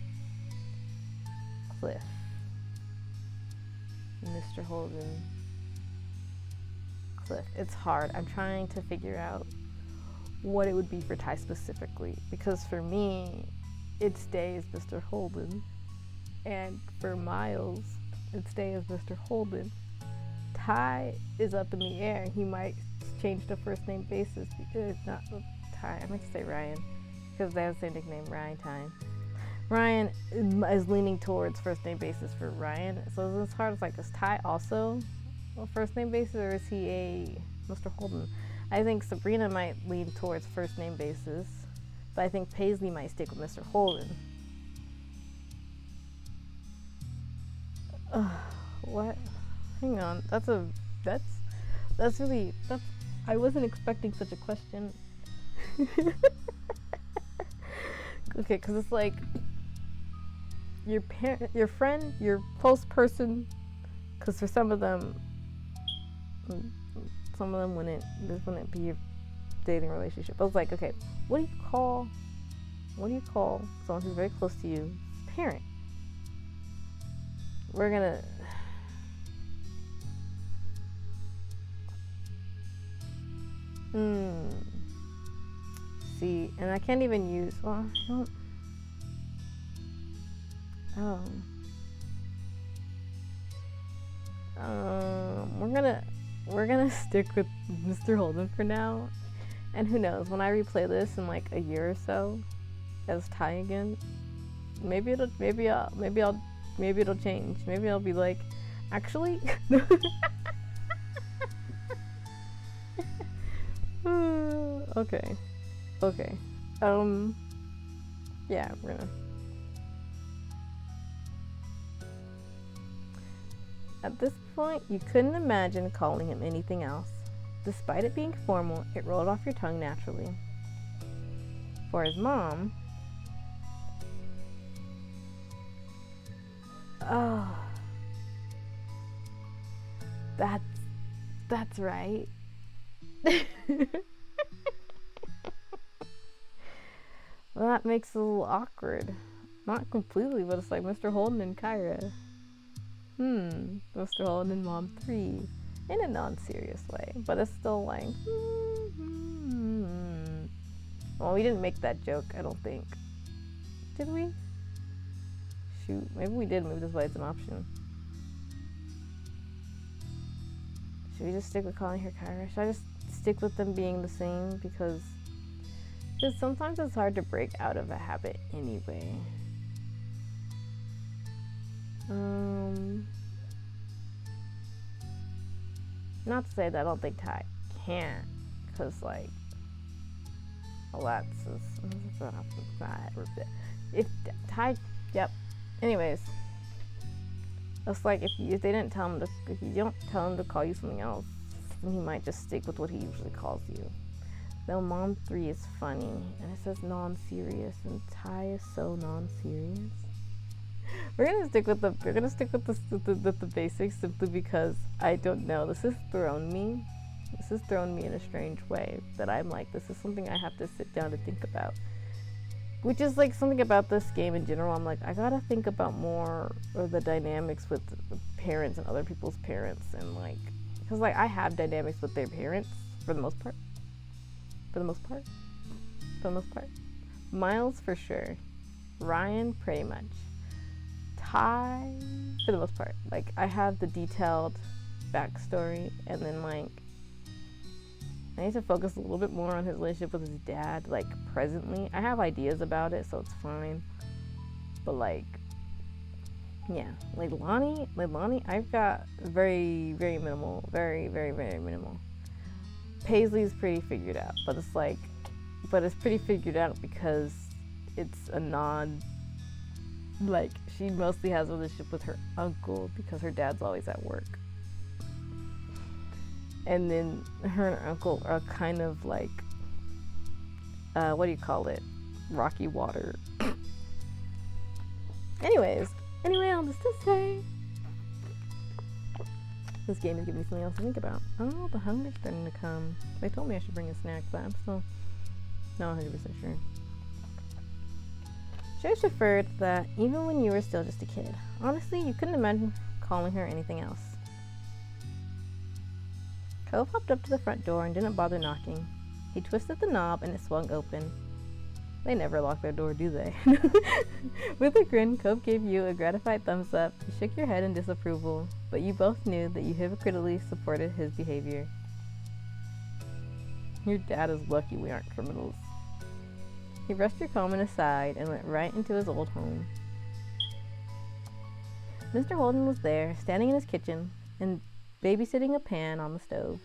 Cliff. Mr. Holden, Cliff. It's hard. I'm trying to figure out what it would be for Ty specifically, because for me, it stays Mr. Holden, and for Miles, it stays Mr. Holden. Ty is up in the air. He might change to first name basis because not Ty. I meant to say Ryan because they have the same nickname, Ryan Time. Ryan is leaning towards first name basis for Ryan, so it's hard. It's like, is Ty also a first name basis, or is he a Mr. Holden? I think Sabrina might lean towards first name basis, but I think Paisley might stick with Mr. Holden. What? Hang on. That's really. I wasn't expecting such a question. Okay, because it's like your friend, your close person. Because for some of them wouldn't be a dating relationship. I was like, okay, what do you call someone who's very close to you, parent? We're gonna. See, and I can't even use. Well, I don't. We're gonna stick with Mr. Holden for now, and who knows? When I replay this in like a year or so, as Ty again, maybe it'll change. Maybe I'll be like, actually. Okay. Yeah, we're gonna. At this point, you couldn't imagine calling him anything else. Despite it being formal, it rolled off your tongue naturally. For his mom, That's right. Well, that makes it a little awkward. Not completely, but it's like Mr. Holden and Kyra. Mr. Holden and Mom 3. In a non-serious way, but it's still like, Well, we didn't make that joke, I don't think. Did we? Shoot, maybe we did. Maybe that's why it's an option. Should we just stick with calling her Kyra? Should I just stick with them being the same? Because sometimes it's hard to break out of a habit anyway. Not to say that I don't think Ty can't, because like, if Ty, yep. Anyways, it's like if they didn't tell him if you don't tell him to call you something else, then he might just stick with what he usually calls you. Though Mom 3 is funny, and it says non-serious, and Ty is so non-serious. We're gonna stick with the basics simply because I don't know. This has thrown me in a strange way that I'm like, this is something I have to sit down and think about. Which is like something about this game in general. I'm like, I gotta think about more of the dynamics with the parents and other people's parents, and like, because like I have dynamics with their parents for the most part. Miles for sure. Ryan pretty much. Ty for the most part. Like I have the detailed backstory, and then like I need to focus a little bit more on his relationship with his dad, like presently. I have ideas about it, so it's fine. But like, yeah, Leilani, I've got very, very minimal, very, very, very minimal. Paisley's pretty figured out, but it's pretty figured out because it's a like, she mostly has a relationship with her uncle because her dad's always at work. And then her and her uncle are kind of like, what do you call it? Rocky water. Anyway, all this to say, this game is giving me something else to think about. Oh, the hunger's starting to come. They told me I should bring a snack, but I'm still not 100% sure. Joyce referred to that even when you were still just a kid. Honestly, you couldn't imagine calling her anything else. Cove hopped up to the front door and didn't bother knocking. He twisted the knob and it swung open. They never lock their door, do they? With a grin, Cove gave you a gratified thumbs up. You shook your head in disapproval, but you both knew that you hypocritically supported his behavior. Your dad is lucky we aren't criminals. He brushed your comment aside and went right into his old home. Mr. Holden was there, standing in his kitchen and babysitting a pan on the stove.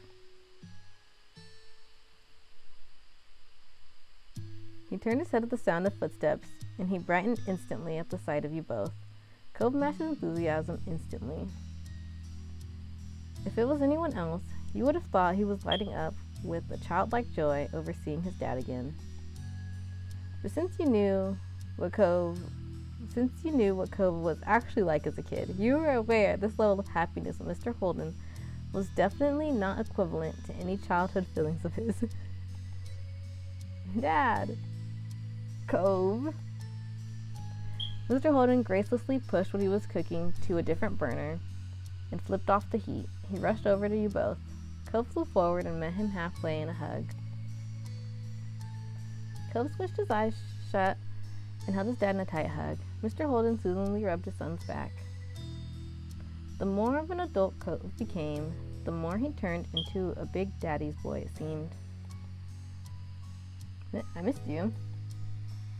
He turned his head at the sound of footsteps, and he brightened instantly at the sight of you both. Cove matched his enthusiasm instantly. If it was anyone else, you would have thought he was lighting up with a childlike joy over seeing his dad again. But since you knew what Cove was actually like as a kid, you were aware this level of happiness with Mr. Holden was definitely not equivalent to any childhood feelings of his. Dad! Cove! Mr. Holden gracelessly pushed what he was cooking to a different burner and flipped off the heat. He rushed over to you both. Cove flew forward and met him halfway in a hug. Cove squished his eyes shut and held his dad in a tight hug. Mr. Holden soothingly rubbed his son's back. The more of an adult Cove became, the more he turned into a big daddy's boy, it seemed. I missed you.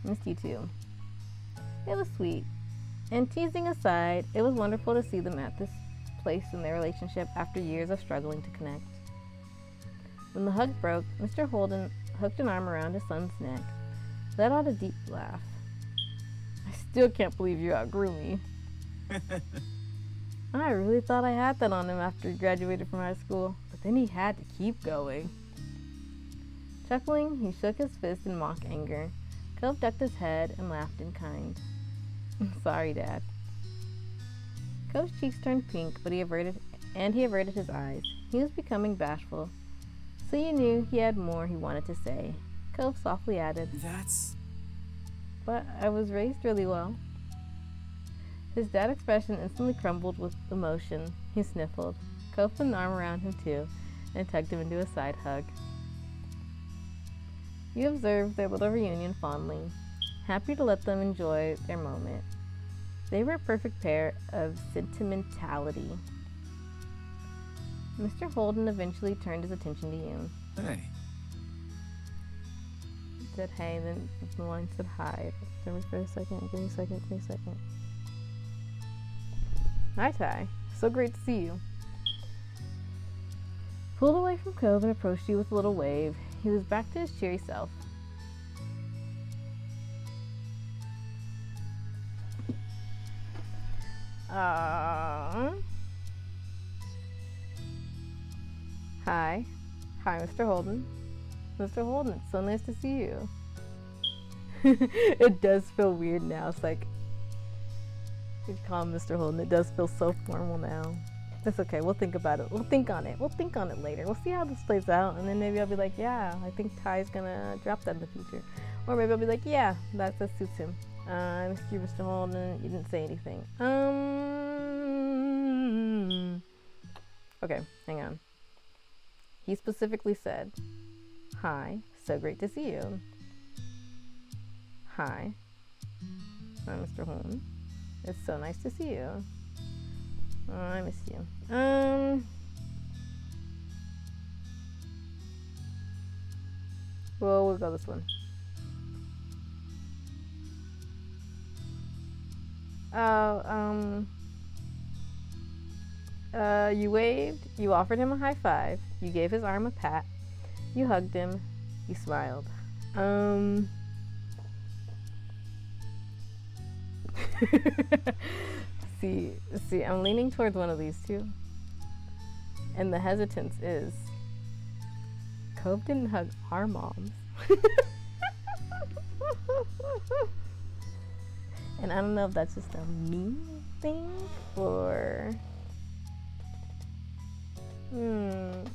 I missed you too. It was sweet. And teasing aside, it was wonderful to see them at this place in their relationship after years of struggling to connect. When the hug broke, Mr. Holden hooked an arm around his son's neck, let out a deep laugh. I still can't believe you outgrew me. I really thought I had that on him after he graduated from high school, but then he had to keep going. Chuckling, he shook his fist in mock anger. Cove ducked his head and laughed in kind. Sorry, Dad. Cove's cheeks turned pink, but he averted and he averted his eyes. He was becoming bashful. So you knew he had more he wanted to say. Cove softly added, That's... but I was raised really well. His dad expression instantly crumbled with emotion. He sniffled. Cove put an arm around him too and tugged him into a side hug. You observed their little reunion fondly, happy to let them enjoy their moment. They were a perfect pair of sentimentality. Mr. Holden eventually turned his attention to you. Hey. He said hey, then the line said hi. Give me for a second, give me a second, give me a second. Hi, Ty. So great to see you. Pulled away from Cove and approached you with a little wave. He was back to his cheery self. Hi. Hi, Mr. Holden. Mr. Holden, it's so nice to see you. It does feel weird now. It's like, you call him Mr. Holden. It does feel so formal now. That's okay. We'll think about it. We'll think on it. We'll think on it later. We'll see how this plays out. And then maybe I'll be like, yeah, I think Ty's going to drop that in the future. Or maybe I'll be like, yeah, that suits him. Excuse Mr. Holden. You didn't say anything. Okay, hang on. He specifically said, hi, so great to see you. Hi, I'm Mr. Holden. It's so nice to see you. Oh, I miss you. Well, we'll go this one. You waved, you offered him a high five, you gave his arm a pat, you hugged him, you smiled. See, I'm leaning towards one of these two. And the hesitance is, Cove didn't hug our moms. And I don't know if that's just a me thing or...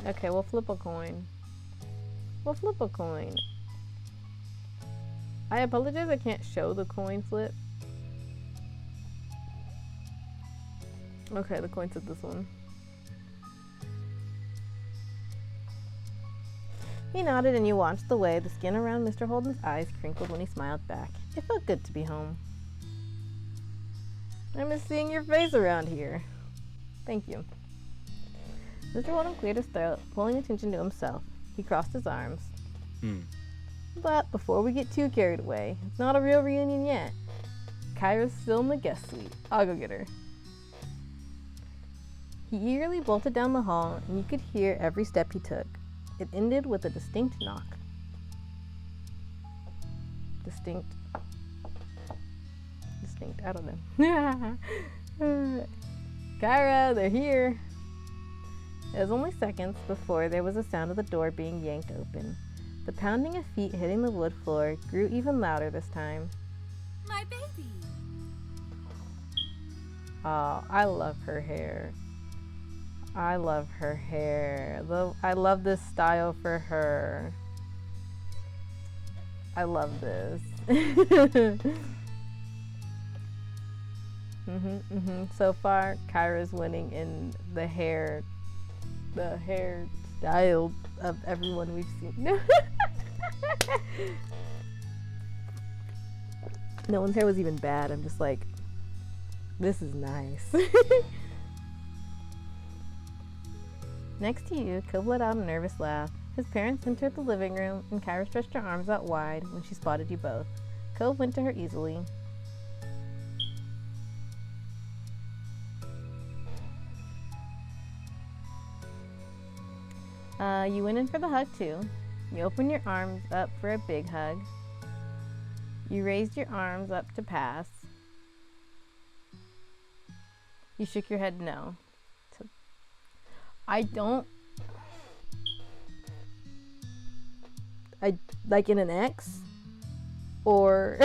Okay, we'll flip a coin. I apologize I can't show the coin flip. Okay, the coin said this one. He nodded and you watched the way the skin around Mr. Holden's eyes crinkled when he smiled back. It felt good to be home. I miss seeing your face around here. Thank you. Mr. Holden cleared his throat, pulling attention to himself. He crossed his arms. But before we get too carried away, it's not a real reunion yet. Kyra's still in the guest suite. I'll go get her. He eagerly bolted down the hall, and you could hear every step he took. It ended with a distinct knock. Distinct, I don't know. Kyra, they're here. It was only seconds before there was a sound of the door being yanked open. The pounding of feet hitting the wood floor grew even louder this time. My baby. Oh, I love her hair. I love her hair. I love this style for her. I love this. So far, Kyra's winning in the hair style of everyone we've seen. No one's hair was even bad. I'm just like, this is nice. Next to you, Cove let out a nervous laugh. His parents entered the living room, and Kyra stretched her arms out wide when she spotted you both. Cove went to her easily. You went in for the hug too. You opened your arms up for a big hug. You raised your arms up to pass. You shook your head no. I like in an X or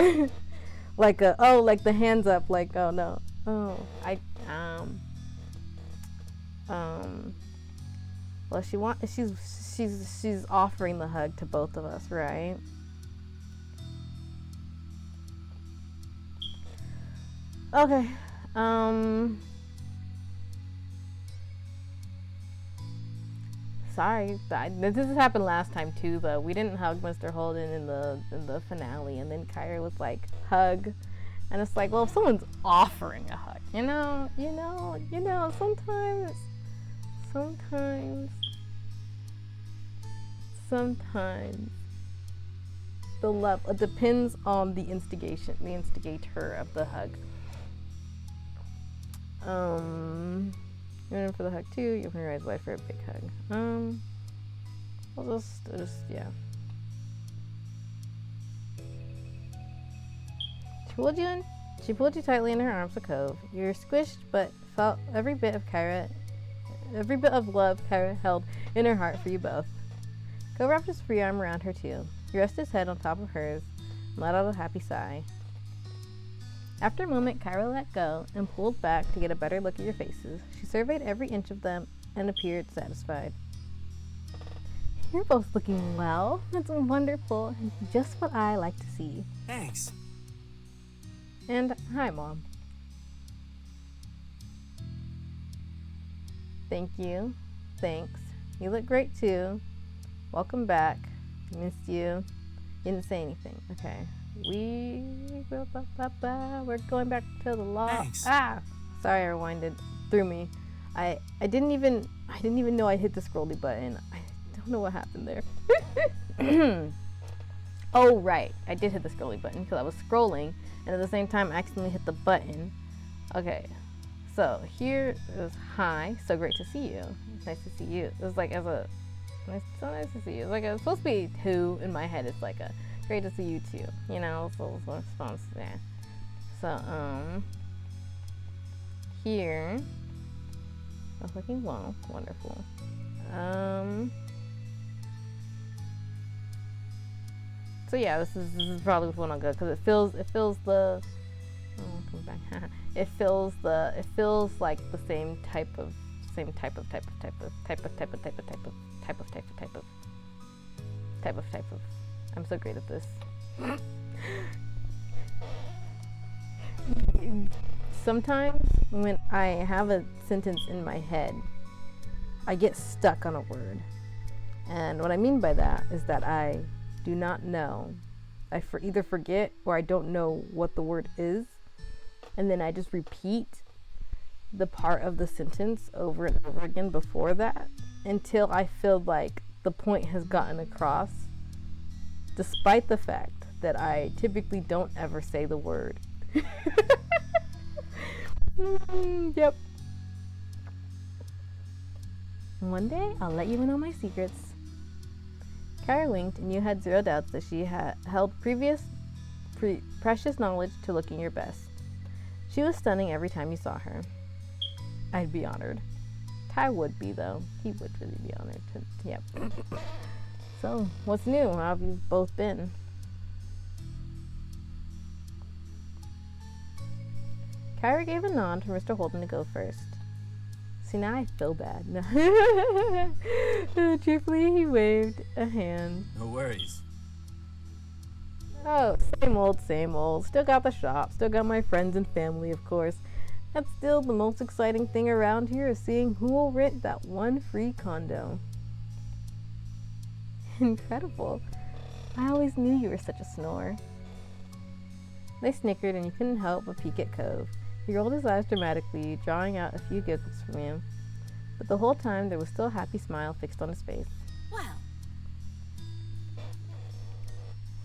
like like the hands up, like oh no. Oh, Well, she's offering the hug to both of us, right? Okay. Sorry, this has happened last time too. Though we didn't hug Mr. Holden in the finale, and then Kyra was like, hug, and it's like, well, if someone's offering a hug, sometimes the love, it depends on the instigator of the hug. You're in for the hug too. You're gonna raise wide for a big hug. I'll just yeah. She pulled you tightly in her arms, a cove. You were squished, but felt every bit of love Kyra held in her heart for you both. Cove wrapped his free arm around her too. He rested his head on top of hers and let out a happy sigh. After a moment, Kyra let go and pulled back to get a better look at your faces. She surveyed every inch of them and appeared satisfied. You're both looking well. That's wonderful. Just what I like to see. Thanks. And hi, Mom. Thank you. Thanks. You look great too. Welcome back. Missed you. You didn't say anything. Okay. We're going back to the law. Thanks. Sorry, I rewinded. Threw me. I didn't even know I hit the scrolly button. I don't know what happened there. Oh right, I did hit the scrolly button because I was scrolling, and at the same time I accidentally hit the button. Okay, so here is hi. So great to see you. It's nice to see you. It was like so nice to see you. It's like it's supposed to be who in my head. It's like a great to see you too, so response there. So, here, I was looking well, wonderful. So yeah, this is probably the one I'll go, because it feels the, come back, it feels like the same type of, I'm so great at this. Sometimes when I have a sentence in my head, I get stuck on a word. And what I mean by that is that I do not know. I either forget or I don't know what the word is. And then I just repeat the part of the sentence over and over again before that until I feel like the point has gotten across, despite the fact that I typically don't ever say the word. Yep. One day, I'll let you in on my secrets. Kyra winked, and you had zero doubts that she had held precious knowledge to looking your best. She was stunning every time you saw her. I'd be honored. Ty would be, though. He would really be honored. Yep. So, what's new? How have you both been? Kyra gave a nod for Mr. Holden to go first. See, now I feel bad. Cheerfully, he waved a hand. No worries. Oh, same old, same old. Still got the shop. Still got my friends and family, of course. That's still the most exciting thing around here is seeing who will rent that one free condo. Incredible. I always knew you were such a snore. They snickered and you couldn't help but peek at Cove. He rolled his eyes dramatically, drawing out a few giggles from you. But the whole time there was still a happy smile fixed on his face. Well.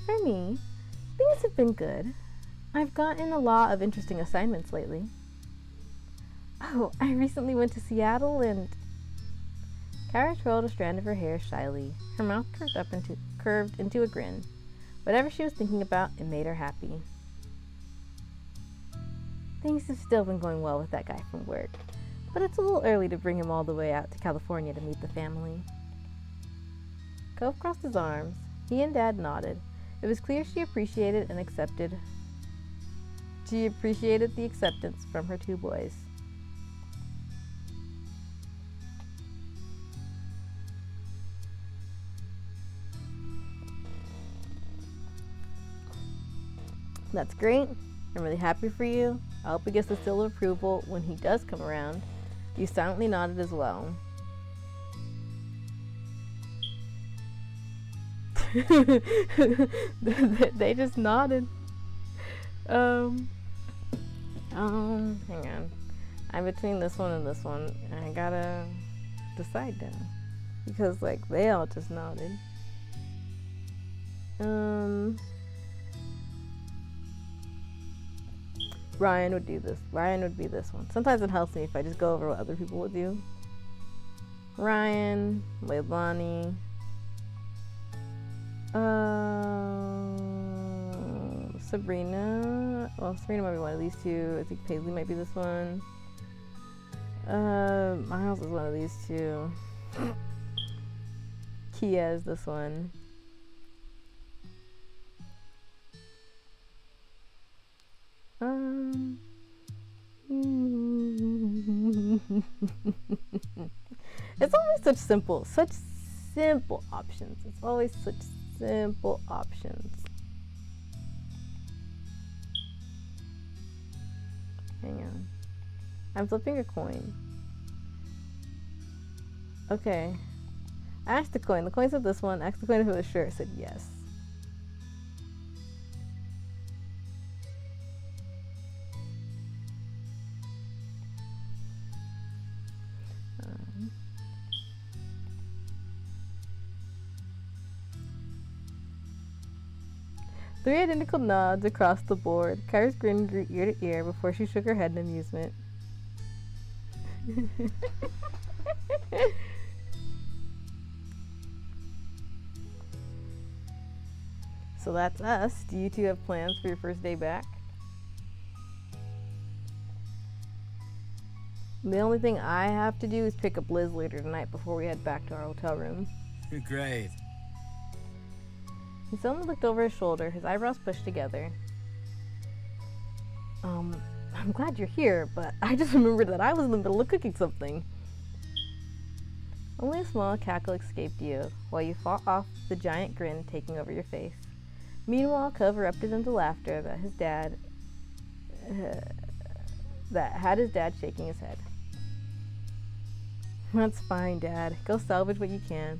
For me, things have been good. I've gotten a lot of interesting assignments lately. Oh, I recently went to Seattle and... Kyra twirled a strand of her hair shyly. Her mouth curved into a grin. Whatever she was thinking about, it made her happy. Things have still been going well with that guy from work, but it's a little early to bring him all the way out to California to meet the family. Cove crossed his arms. He and Dad nodded. It was clear she appreciated the acceptance from her two boys. That's great. I'm really happy for you. I hope he gets the seal of approval when he does come around. You silently nodded as well. They just nodded. Hang on. I'm between this one and this one. I gotta decide now. Because, like, they all just nodded. Ryan would do this. Ryan would be this one. Sometimes it helps me if I just go over what other people would do. Ryan, Leilani, Sabrina. Well, Sabrina might be one of these two. I think Paisley might be this one. Miles is one of these two. Kia is this one. It's always such simple options. It's always such simple options. Hang on. I'm flipping a coin. Okay. I asked the coin. The coin said this one. I asked the coin if it was sure. It said yes. Three identical nods across the board. Kyra's grin grew ear to ear before she shook her head in amusement. So that's us. Do you two have plans for your first day back? The only thing I have to do is pick up Liz later tonight before we head back to our hotel room. Great. He suddenly looked over his shoulder, his eyebrows pushed together. I'm glad you're here, but I just remembered that I was in the middle of cooking something. Only a small cackle escaped you, while you fought off the giant grin taking over your face. Meanwhile, Cove erupted into laughter that had his dad shaking his head. That's fine, Dad. Go salvage what you can.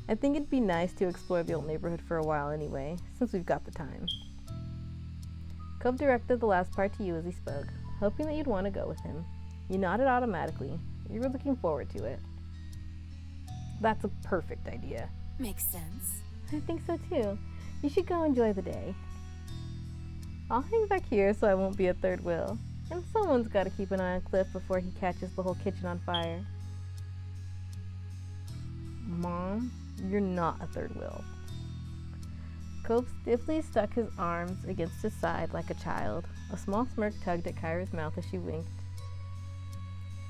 I think it'd be nice to explore the old neighborhood for a while anyway, since we've got the time. Cove directed the last part to you as he spoke, hoping that you'd want to go with him. You nodded automatically. You were looking forward to it. That's a perfect idea. Makes sense. I think so too. You should go enjoy the day. I'll hang back here so I won't be a third wheel. And someone's got to keep an eye on Cliff before he catches the whole kitchen on fire. Mom, you're not a third wheel. Cope stiffly stuck his arms against his side like a child. A small smirk tugged at Kyra's mouth as she winked.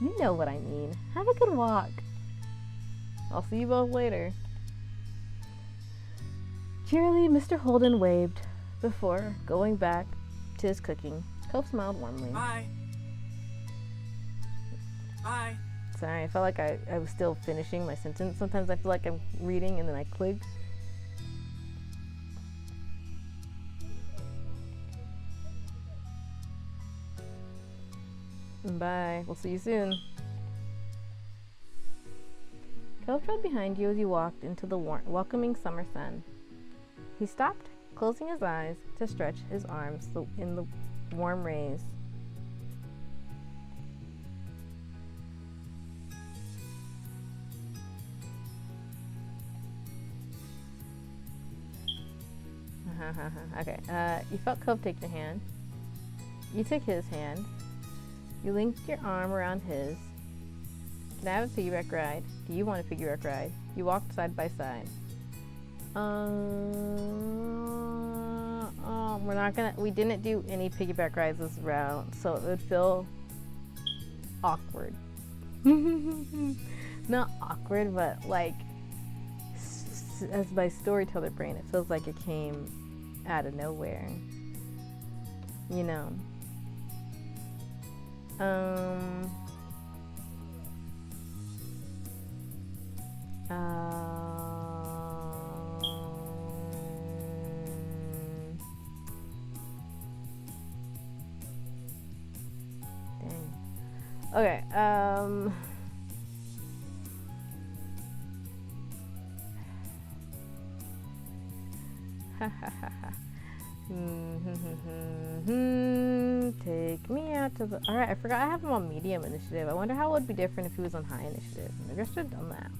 You know what I mean. Have a good walk. I'll see you both later. Cheerily, Mr. Holden waved before going back to his cooking. Cope smiled warmly. Bye. Bye. Sorry, I felt like I was still finishing my sentence. Sometimes I feel like I'm reading and then I click. Bye. We'll see you soon. Cope trod behind you as you walked into the welcoming summer sun. He stopped, closing his eyes to stretch his arms in the warm rays. Okay, you felt Cove take your hand. You took his hand. You linked your arm around his. Can I have a piggyback ride? Do you want a piggyback ride? You walked side by side. We didn't do any piggyback rides this round, so it would feel awkward. Not awkward, but like, as my storyteller brain, it feels like it came out of nowhere. You know. Okay, take me out to the. Alright, I forgot I have him on medium initiative. I wonder how it would be different if he was on high initiative. Maybe I should have done that.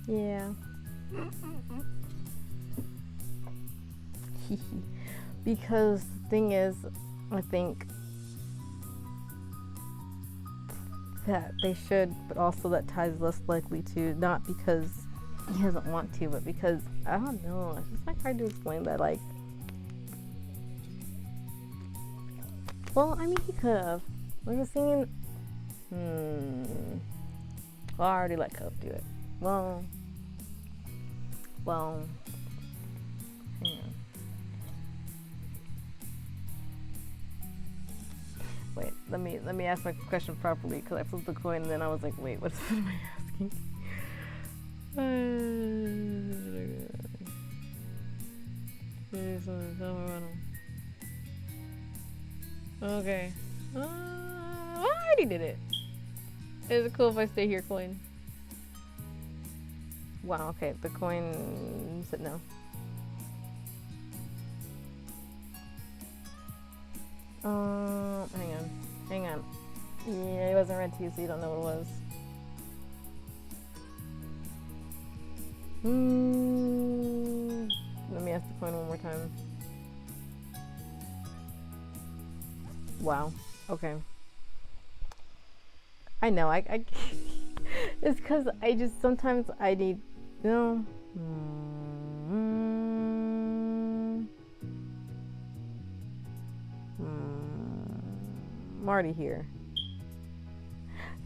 Yeah. Because the thing is, I think that they should, but also that Ty's less likely to, not because he doesn't want to, but because, I don't know, it's just like hard to explain that, like, well, I mean, he could have. I was thinking, well, I already let Cope do it. Well, hang on. Wait, let me ask my question properly, because I flipped the coin and then I was like, wait, what am I asking? Okay. I already did it. Is it cool if I stay here, coin? Wow, okay, the coin said no. Hang on. Yeah, it wasn't red too, so you don't know what it was. Let me ask the coin one more time. Wow. Okay. I know. I it's because I just sometimes I need no. I'm already here.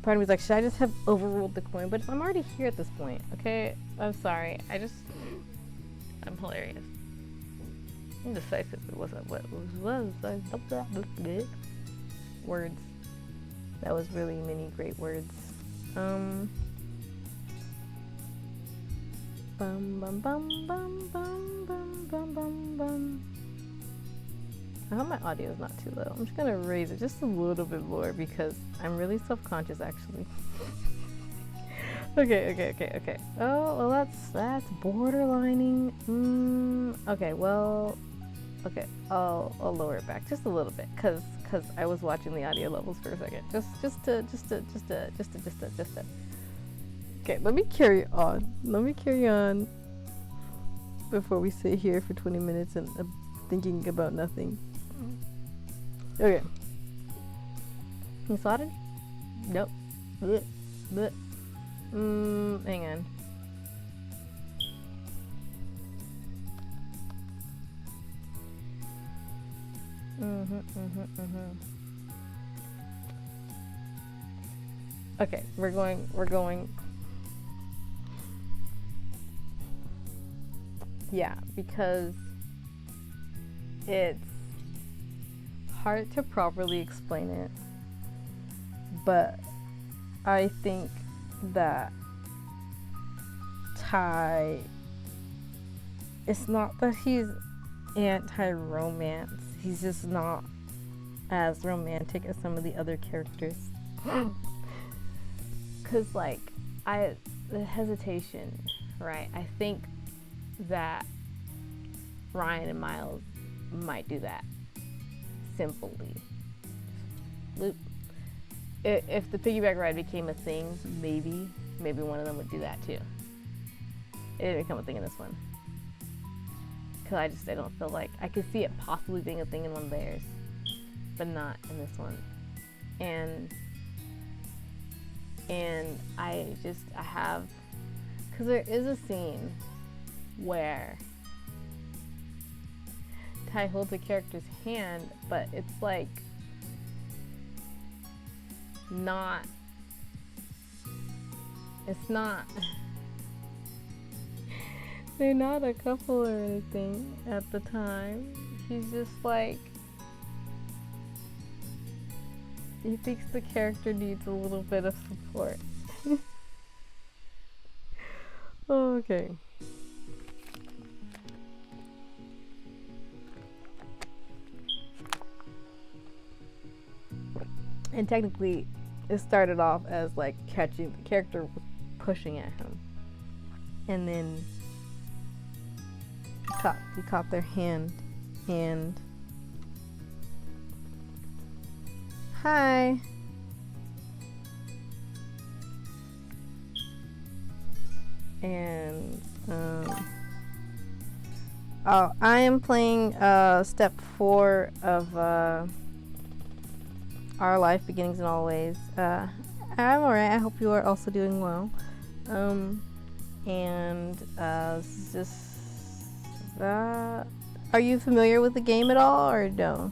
Part of me's like, should I just have overruled the coin? But I'm already here at this point. Okay, I'm sorry. I'm hilarious. Indecisive. What was words? That was really many great words. Bum bum bum bum bum bum bum bum bum. I hope my audio is not too low. I'm just gonna raise it just a little bit more because I'm really self-conscious actually. Okay. Oh, well that's borderlining. Okay, well, okay, I'll lower it back just a little bit because I was watching the audio levels for a second. Just to. Okay, let me carry on before we sit here for 20 minutes and thinking about nothing. Okay. You slotted? Nope. Hang on. Okay, we're going. Yeah, because it's hard to properly explain it, but I think that Ty, it's not that he's anti-romance, he's just not as romantic as some of the other characters. Cause like the hesitation, right? I think that Ryan and Miles might do that simply. If the piggyback ride became a thing, maybe one of them would do that too. It didn't become a thing in this one. Cause I don't feel like I could see it possibly being a thing in one of theirs, but not in this one. And I have, cause there is a scene where Ty holds a character's hand, but it's like they're not a couple or anything at the time. He's just like, he thinks the character needs a little bit of support. Okay. And technically, it started off as like catching the character was pushing at him, and then he caught their hand, and hi. And oh, I am playing step 4 of Our Life Beginnings and Always. I'm alright. I hope you are also doing well. This is just are you familiar with the game at all, or no?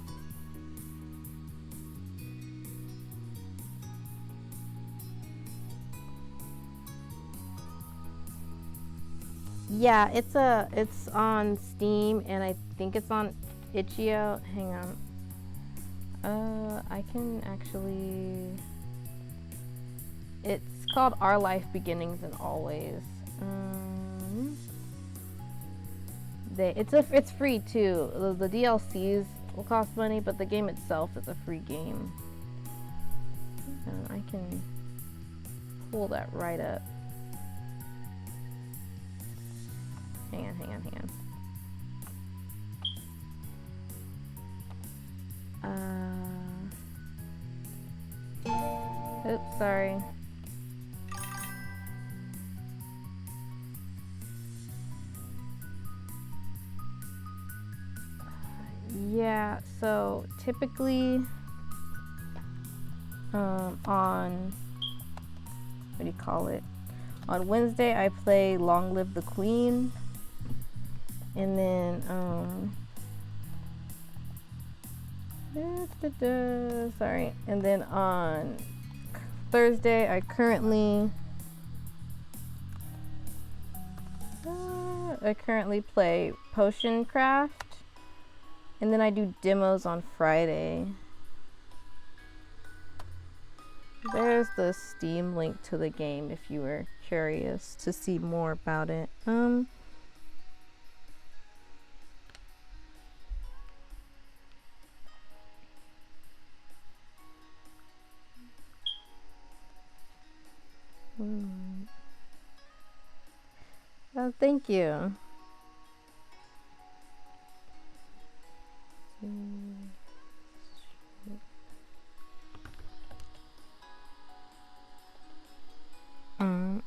Yeah, it's on Steam, and I think it's on itch.io. Hang on. I can actually. It's called Our Life Beginnings and Always. It's free too. The DLCs will cost money, but the game itself is a free game. I can pull that right up. Hang on. Oops, sorry. Yeah, so typically on what do you call it? On Wednesday I play Long Live the Queen. And then sorry. And then on Thursday I currently play Potion Craft. And then I do demos on Friday. There's the Steam link to the game if you were curious to see more about it. Oh, thank you.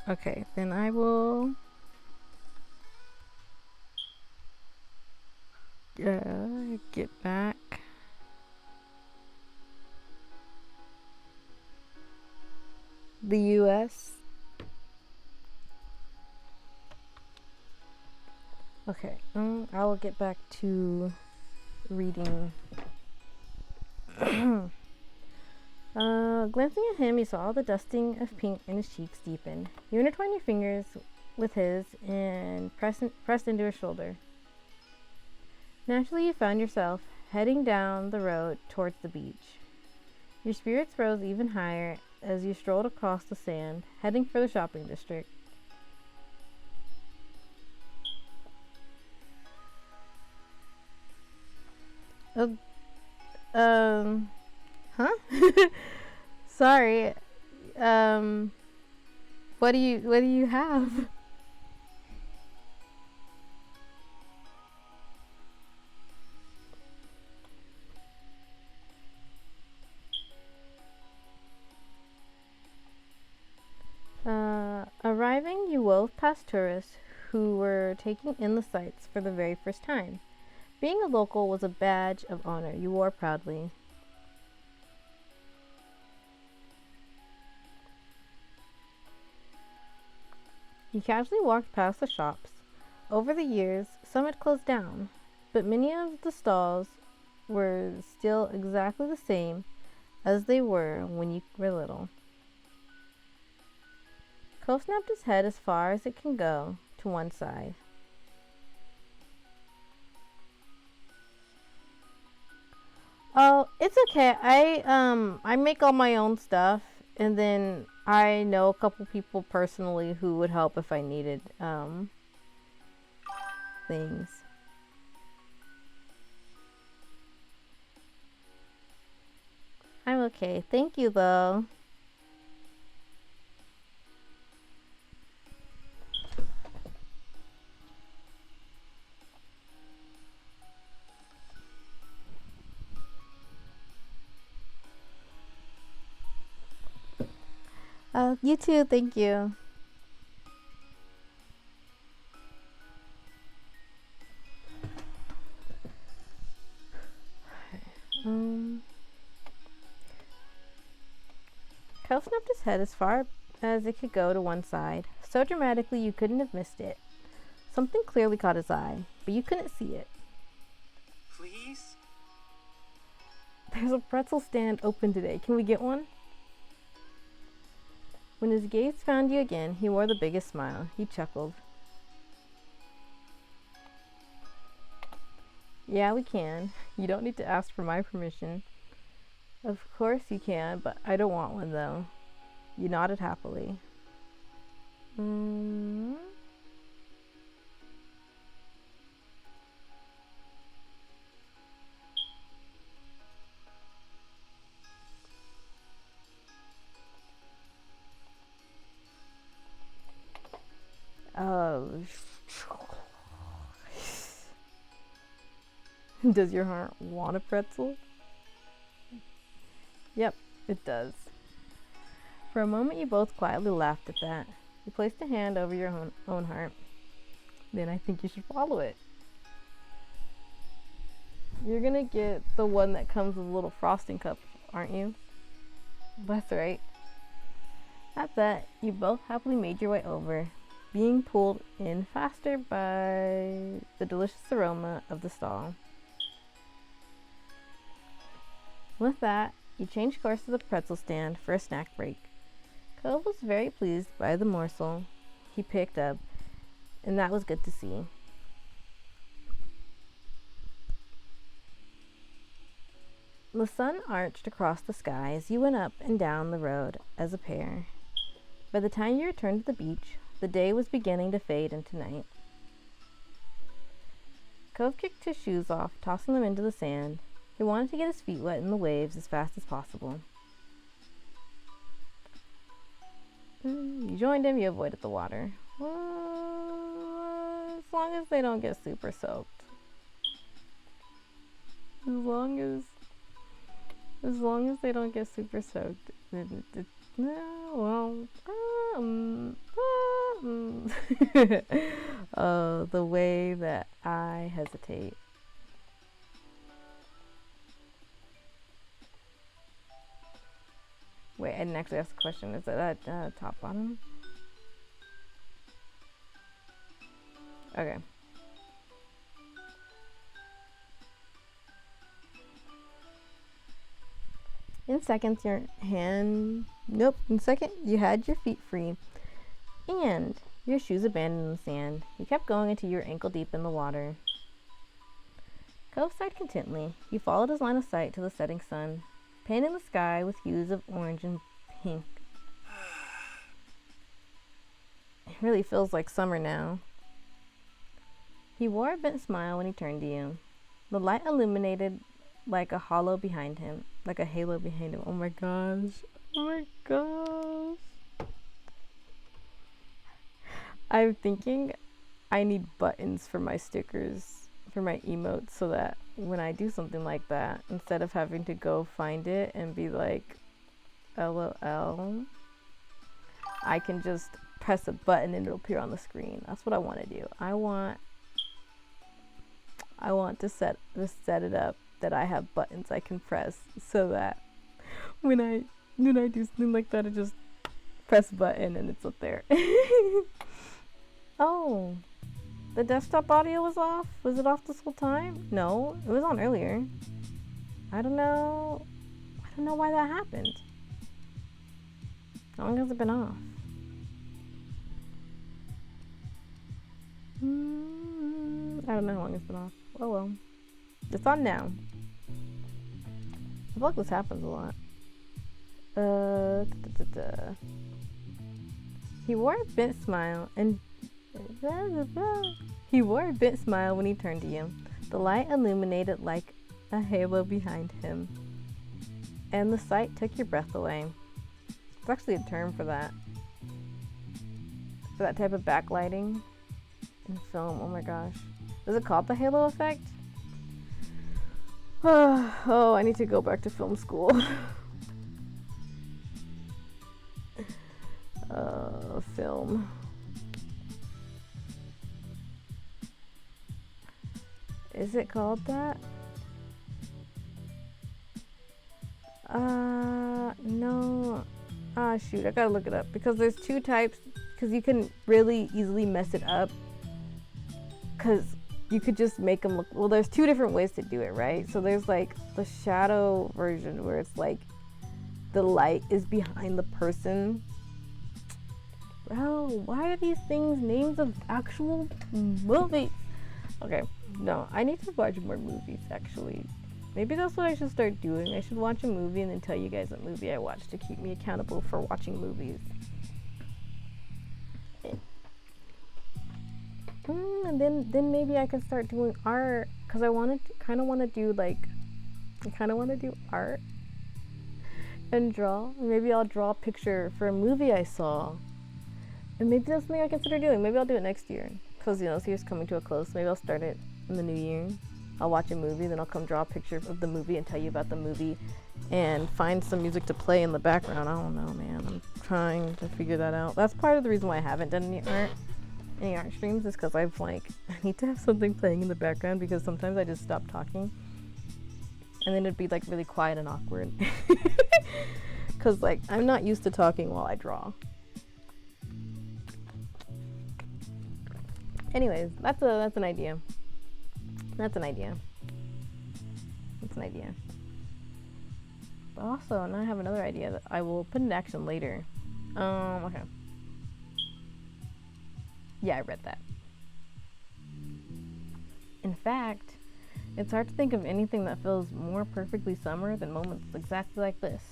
Okay, then I will get back. The US. Okay, I will get back to reading. Glancing at him, you saw the dusting of pink in his cheeks deepen. You intertwined your fingers with his and pressed into his shoulder. Naturally, you found yourself heading down the road towards the beach. Your spirits rose even higher as you strolled across the sand, heading for the shopping district. Huh? Sorry. What do you have? Arriving, you wove past tourists who were taking in the sights for the very first time. Being a local was a badge of honor you wore proudly. You casually walked past the shops. Over the years, some had closed down, but many of the stalls were still exactly the same as they were when you were little. Cole snapped his head as far as it can go to one side. Oh, it's okay. I make all my own stuff, and then I know a couple people personally who would help if I needed things. Hi, Okay, thank you though. You too, thank you. Kel snapped his head as far as it could go to one side, so dramatically you couldn't have missed it. Something clearly caught his eye, but you couldn't see it. Please? There's a pretzel stand open today. Can we get one? When his gaze found you again, he wore the biggest smile. He chuckled. Yeah, we can. You don't need to ask for my permission. Of course you can, but I don't want one though. You nodded happily. Oh. Does your heart want a pretzel? Yep, it does. For a moment, you both quietly laughed at that. You placed a hand over your own heart. Then I think you should follow it. You're gonna get the one that comes with a little frosting cup, aren't you? That's right. At that, you both happily made your way over, being pulled in faster by the delicious aroma of the stall. With that, you changed course to the pretzel stand for a snack break. Cove was very pleased by the morsel he picked up, and that was good to see. The sun arched across the sky as you went up and down the road as a pair. By the time you returned to the beach, the day was beginning to fade into night. Cove kicked his shoes off, tossing them into the sand. He wanted to get his feet wet in the waves as fast as possible. You joined him, you avoided the water. As long as they don't get super soaked. As long as they don't get super soaked. The way that I hesitate. Wait, I didn't actually ask the question. Is that top bottom? Okay. In seconds, in second, you had your feet free and your shoes abandoned in the sand. You kept going until you were ankle deep in the water. Cove sighed contently. You followed his line of sight to the setting sun, painting the sky with hues of orange and pink. It really feels like summer now. He wore a bent smile when he turned to you. The light illuminated like a halo behind him. Oh my gosh. Oh my gosh. I'm thinking I need buttons for my stickers, for my emotes, so that when I do something like that, instead of having to go find it and be like, LOL, I can just press a button and it'll appear on the screen. That's what I want to do. I want to set it up that I have buttons I can press, so that when I do something like that, I just press a button and it's up there. Oh, the desktop audio was off? Was it off this whole time? No, it was on earlier. I don't know why that happened. How long has it been off? I don't know how long it's been off. Oh well. It's on now. I feel like this happens a lot. He wore a bent smile when he turned to you. The light illuminated like a halo behind him. And the sight took your breath away. It's actually a term for that. For that type of backlighting in film. Oh my gosh. Is it called the halo effect? Oh, I need to go back to film school. Film. Is it called that? No. Shoot, I gotta look it up because there's two types, because you can really easily mess it up, because you could just make them look, well, there's two different ways to do it, right? So there's like the shadow version where it's like the light is behind the person. Bro, why are these things names of actual movies? Okay, no, I need to watch more movies actually. Maybe that's what I should start doing. I should watch a movie and then tell you guys what movie I watched to keep me accountable for watching movies. And then maybe I can start doing art, because I kind of want to do art and draw. Maybe I'll draw a picture for a movie I saw, and maybe that's something I can start doing. Maybe I'll do it next year, because you know, this year's coming to a close. Maybe I'll start it in the new year. I'll watch a movie, then I'll come draw a picture of the movie and tell you about the movie, and find some music to play in the background. I don't know, man. I'm trying to figure that out. That's part of the reason why I haven't done any art streams, is because I need to have something playing in the background, because sometimes I just stop talking and then it'd be like really quiet and awkward. Because like I'm not used to talking while I draw. Anyways, that's an idea. That's an idea. But also, now I have another idea that I will put into action later. Okay. Yeah, I read that. In fact, it's hard to think of anything that feels more perfectly summer than moments exactly like this.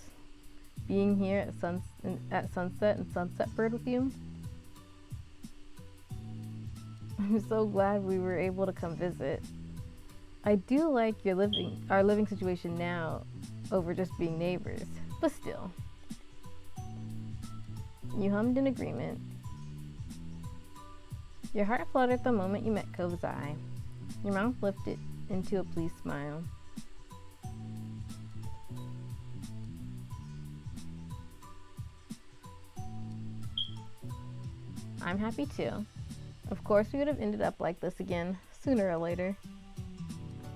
Being here at sunset and Sunset Bird with you. I'm so glad we were able to come visit. I do like our living situation now over just being neighbors, but still. You hummed in agreement. Your heart fluttered the moment you met Cove's eye. Your mouth lifted into a pleased smile. I'm happy too. Of course we would have ended up like this again, sooner or later.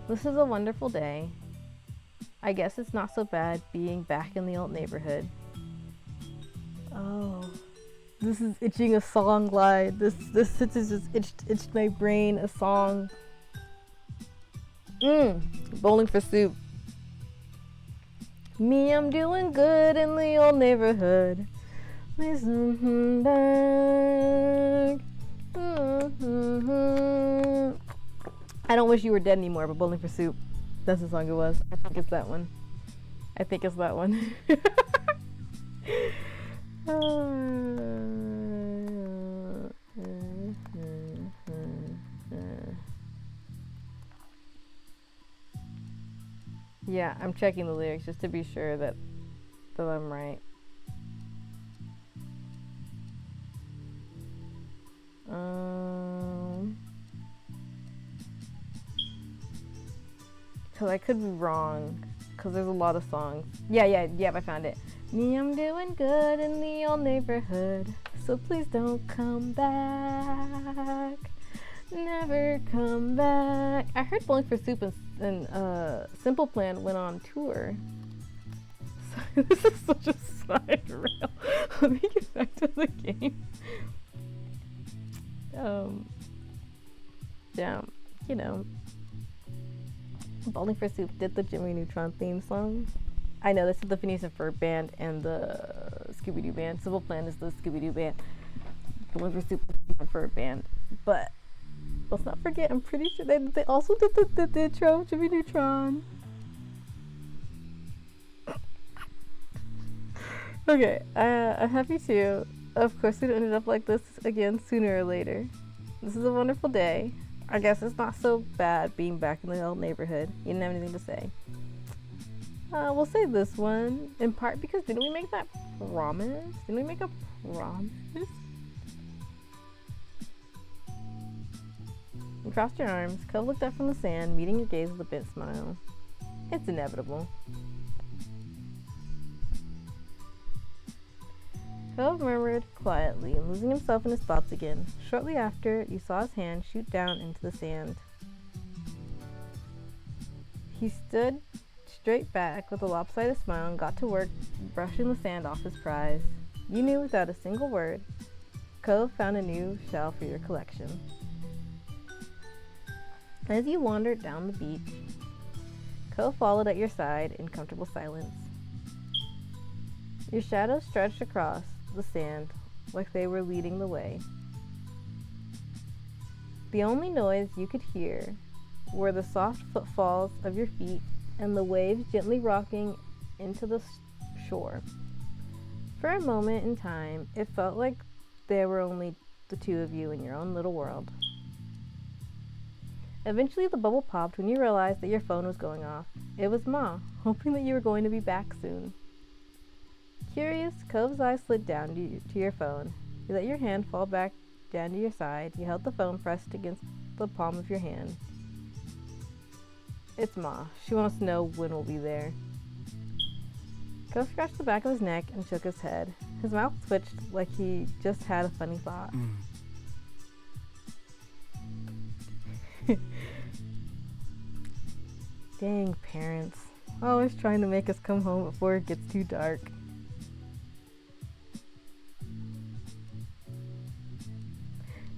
This is a wonderful day. I guess it's not so bad being back in the old neighborhood. Oh, this is itching a song line. This sentence just itched my brain a song. Bowling for soup. Me, I'm doing good in the old neighborhood. Listen back. I don't wish you were dead anymore, but Bowling for Soup. That's the song it was. I think it's that one. Yeah, I'm checking the lyrics just to be sure that I'm right. Cause I could be wrong, cause there's a lot of songs. Yeah, I found it. Me, I'm doing good in the old neighborhood, so please don't come back. Never come back. I heard Bowling for Soup and Simple Plan went on tour. So, this is such a side rail. Let me get back to the game. Yeah, you know. Bowling for Soup did the Jimmy Neutron theme song. I know this is the Phineas and Ferb band and the Scooby-Doo band. Simple Plan is the Scooby-Doo band. Bowling for Soup is the Phineas and Ferb band. But let's not forget, I'm pretty sure they also did the intro of Jimmy Neutron. Okay, I'm happy too. Of course, it ended up like this again sooner or later. This is a wonderful day. I guess it's not so bad being back in the old neighborhood. You didn't have anything to say. We'll say this one, in part because didn't we make that promise? Didn't we make a promise? You crossed your arms. Cove looked up from the sand, meeting your gaze with a bit smile. It's inevitable. Cove murmured quietly, losing himself in his thoughts again. Shortly after, you saw his hand shoot down into the sand. He stood straight back with a lopsided smile and got to work brushing the sand off his prize. You knew without a single word, Cove found a new shell for your collection. As you wandered down the beach, Cove followed at your side in comfortable silence. Your shadows stretched across the sand like they were leading the way. The only noise you could hear were the soft footfalls of your feet and the waves gently rocking into the shore. For a moment in time, it felt like there were only the two of you in your own little world. Eventually, the bubble popped when you realized that your phone was going off. It was Ma, hoping that you were going to be back soon. Curious, Cove's eyes slid down to your phone. You let your hand fall back down to your side. You held the phone pressed against the palm of your hand. It's Ma. She wants to know when we'll be there. Cove scratched the back of his neck and shook his head. His mouth twitched like he just had a funny thought. Dang parents. Always trying to make us come home before it gets too dark.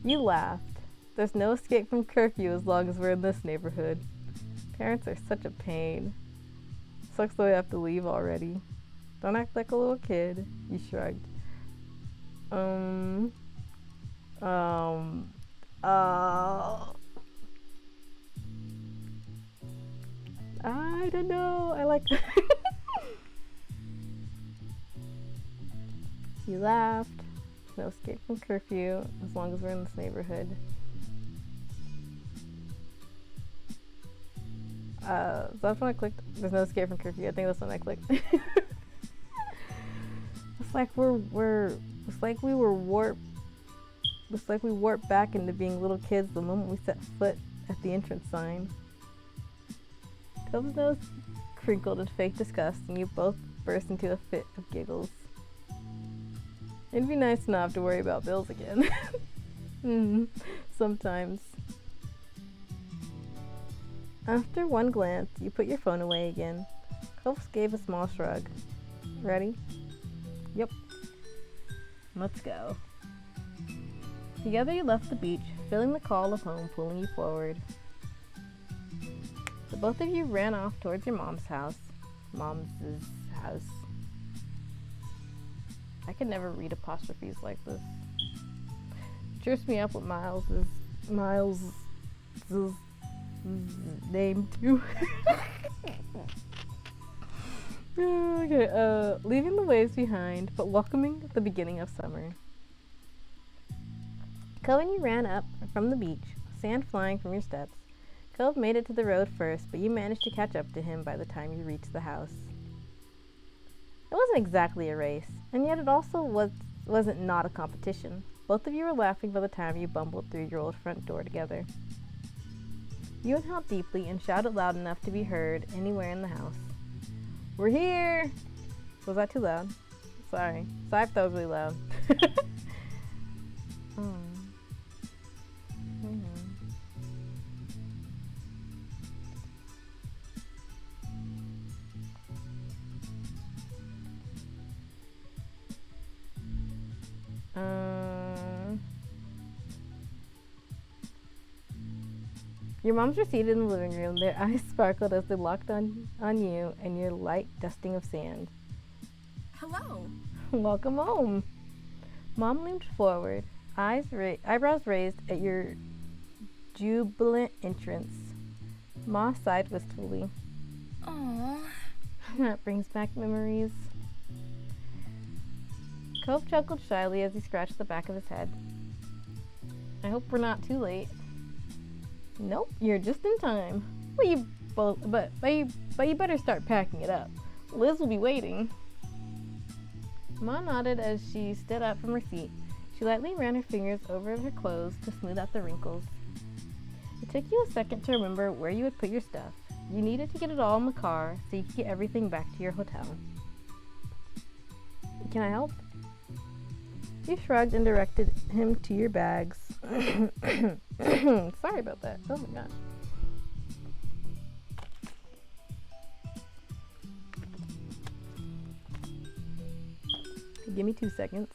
You laughed. There's no escape from curfew as long as we're in this neighborhood. Parents are such a pain. Sucks that we have to leave already. Don't act like a little kid. You shrugged. I don't know. I like that. You laughed. No escape from curfew as long as we're in this neighborhood. That's when I clicked. There's no escape from curfew. I think that's when I clicked. It's like it's like we warped back into being little kids the moment we set foot at the entrance sign. Cove's nose crinkled in fake disgust, and you both burst into a fit of giggles. It'd be nice to not have to worry about bills again. Sometimes. After one glance, you put your phone away again. Cove gave a small shrug. Ready? Yep. Let's go. Together you left the beach, feeling the call of home pulling you forward. The both of you ran off towards your mom's house. Mom's house. I could never read apostrophes like this. It cheers me up with Miles's name too. Okay, leaving the waves behind, but welcoming the beginning of summer. Cove and you ran up from the beach, sand flying from your steps. Cove made it to the road first, but you managed to catch up to him by the time you reached the house. It wasn't exactly a race, and yet it also wasn't not a competition. Both of you were laughing by the time you bumbled through your old front door together. You inhaled deeply and shouted loud enough to be heard anywhere in the house. We're here! Was that too loud? Sorry. Sorry if that was really loud. Your moms were seated in the living room. Their eyes sparkled as they locked on you and your light dusting of sand. Hello. Welcome home. Mom leaned forward, eyebrows raised at your jubilant entrance. Ma sighed wistfully. Aww. That brings back memories. Cove chuckled shyly as he scratched the back of his head. I hope we're not too late. Nope, you're just in time. Well, you you better start packing it up. Liz will be waiting. Ma nodded as she stood up from her seat. She lightly ran her fingers over her clothes to smooth out the wrinkles. It took you a second to remember where you would put your stuff. You needed to get it all in the car so you could get everything back to your hotel. Can I help? You shrugged and directed him to your bags. Sorry about that. Oh my gosh. Give me 2 seconds.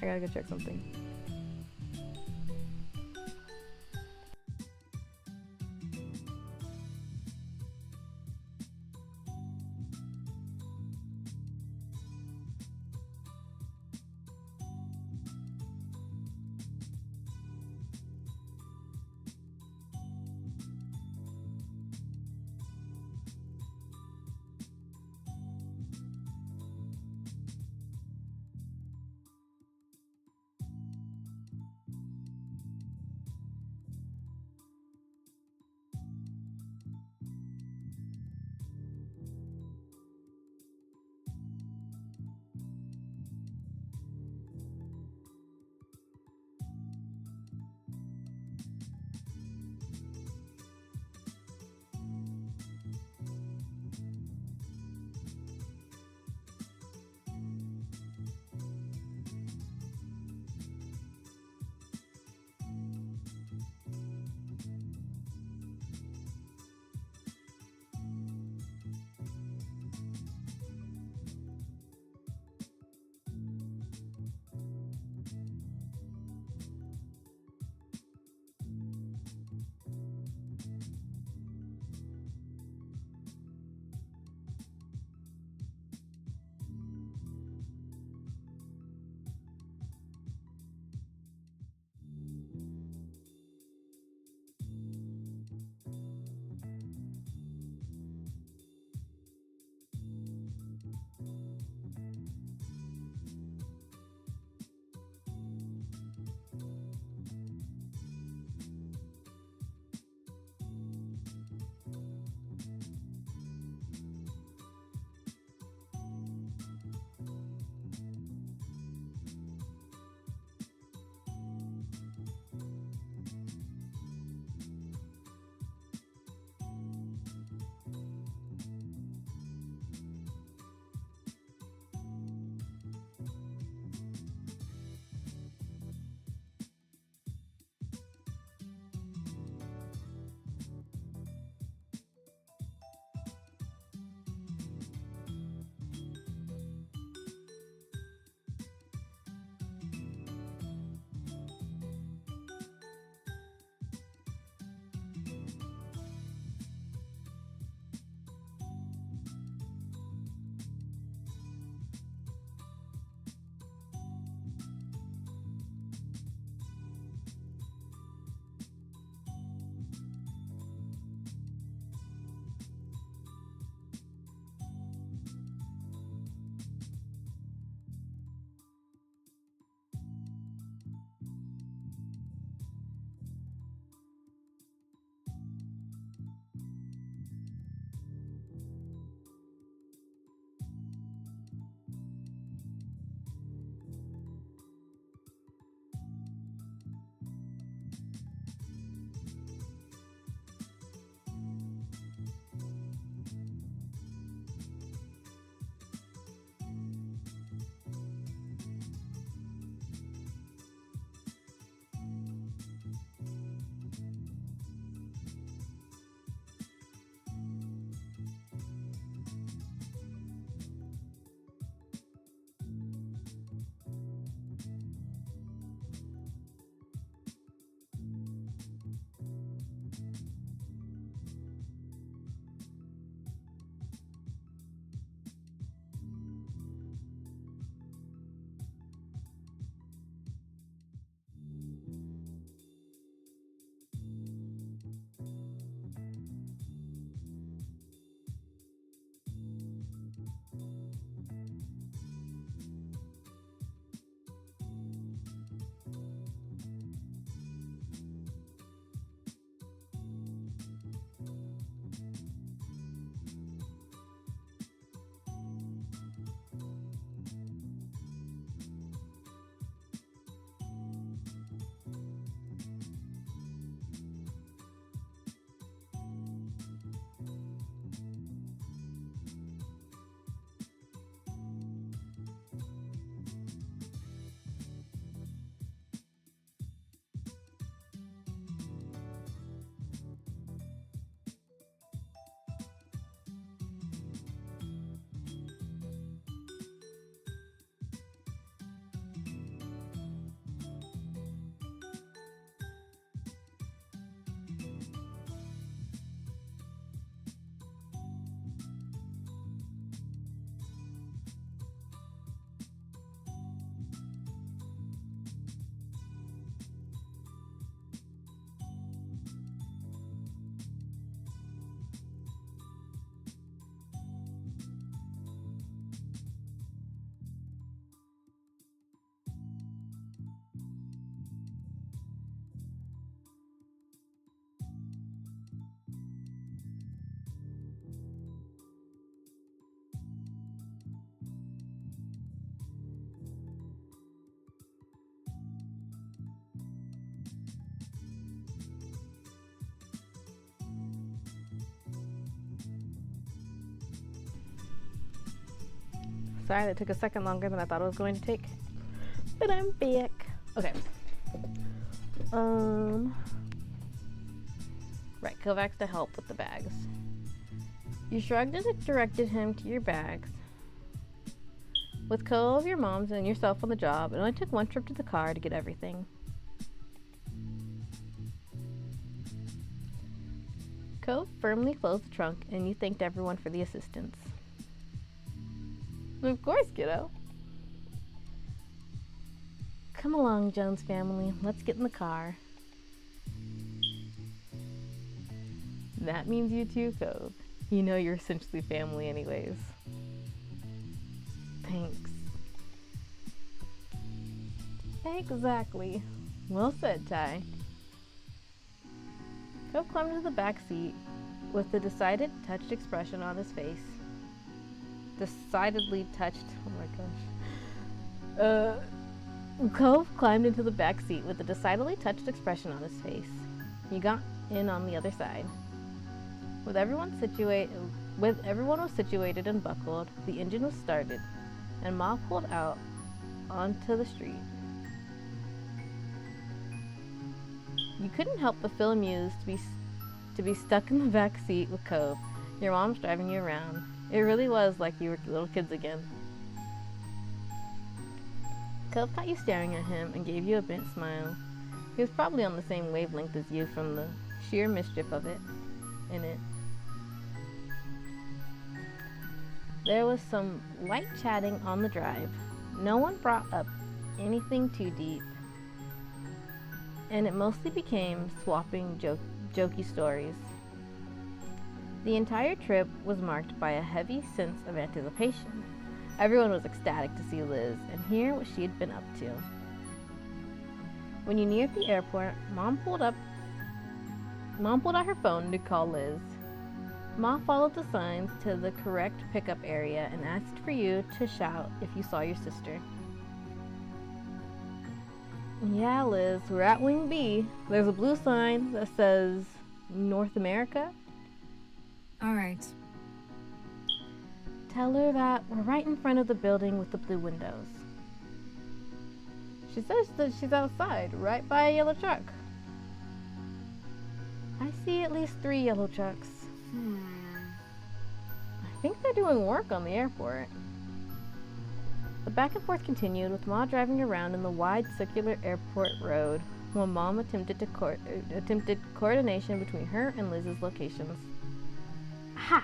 I gotta go check something. Sorry, that took a second longer than I thought it was going to take. But I'm back. Okay. Right, Kovacs to help with the bags. You shrugged and directed him to your bags. With Cove, your mom's, and yourself on the job, it only took one trip to the car to get everything. Cove firmly closed the trunk, and you thanked everyone for the assistance. Of course, kiddo. Come along, Jones family. Let's get in the car. That means you too, Cove. You know you're essentially family anyways. Thanks. Exactly. Well said, Ty. Cove climbed into the back seat with a decided, touched expression on his face. Decidedly touched. Oh my gosh. Cove climbed into the back seat with a decidedly touched expression on his face. You got in on the other side. With everyone was situated and buckled, the engine was started, and Ma pulled out onto the street. You couldn't help but feel amused to be stuck in the back seat with Cove. Your mom's driving you around. It really was like you were little kids again. Cove caught you staring at him and gave you a bent smile. He was probably on the same wavelength as you from the sheer mischief of it in it. There was some light chatting on the drive. No one brought up anything too deep, and it mostly became swapping jokey stories. The entire trip was marked by a heavy sense of anticipation. Everyone was ecstatic to see Liz and hear what she had been up to. When you neared the airport, Mom pulled out her phone to call Liz. Ma followed the signs to the correct pickup area and asked for you to shout if you saw your sister. Yeah, Liz, we're at Wing B. There's a blue sign that says North America. All right. Tell her that we're right in front of the building with the blue windows. She says that she's outside, right by a yellow truck. I see at least 3 yellow trucks. I think they're doing work on the airport. The back and forth continued, with Ma driving around in the wide circular airport road while Mom attempted coordination between her and Liz's locations. Aha!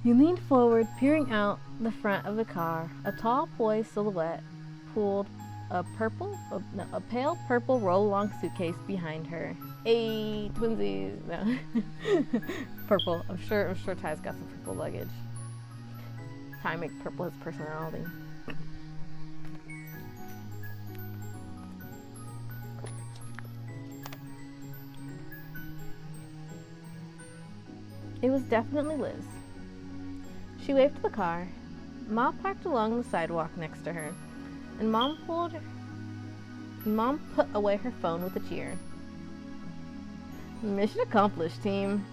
You leaned forward, peering out the front of the car. A tall, poised silhouette pulled a pale purple roll-along suitcase behind her. Hey, twinsies! No. Purple. I'm sure Ty's got some purple luggage. Ty makes purple his personality. It was definitely Liz. She waved to the car. Ma parked along the sidewalk next to her, and Mom put away her phone with a cheer. Mission accomplished, team.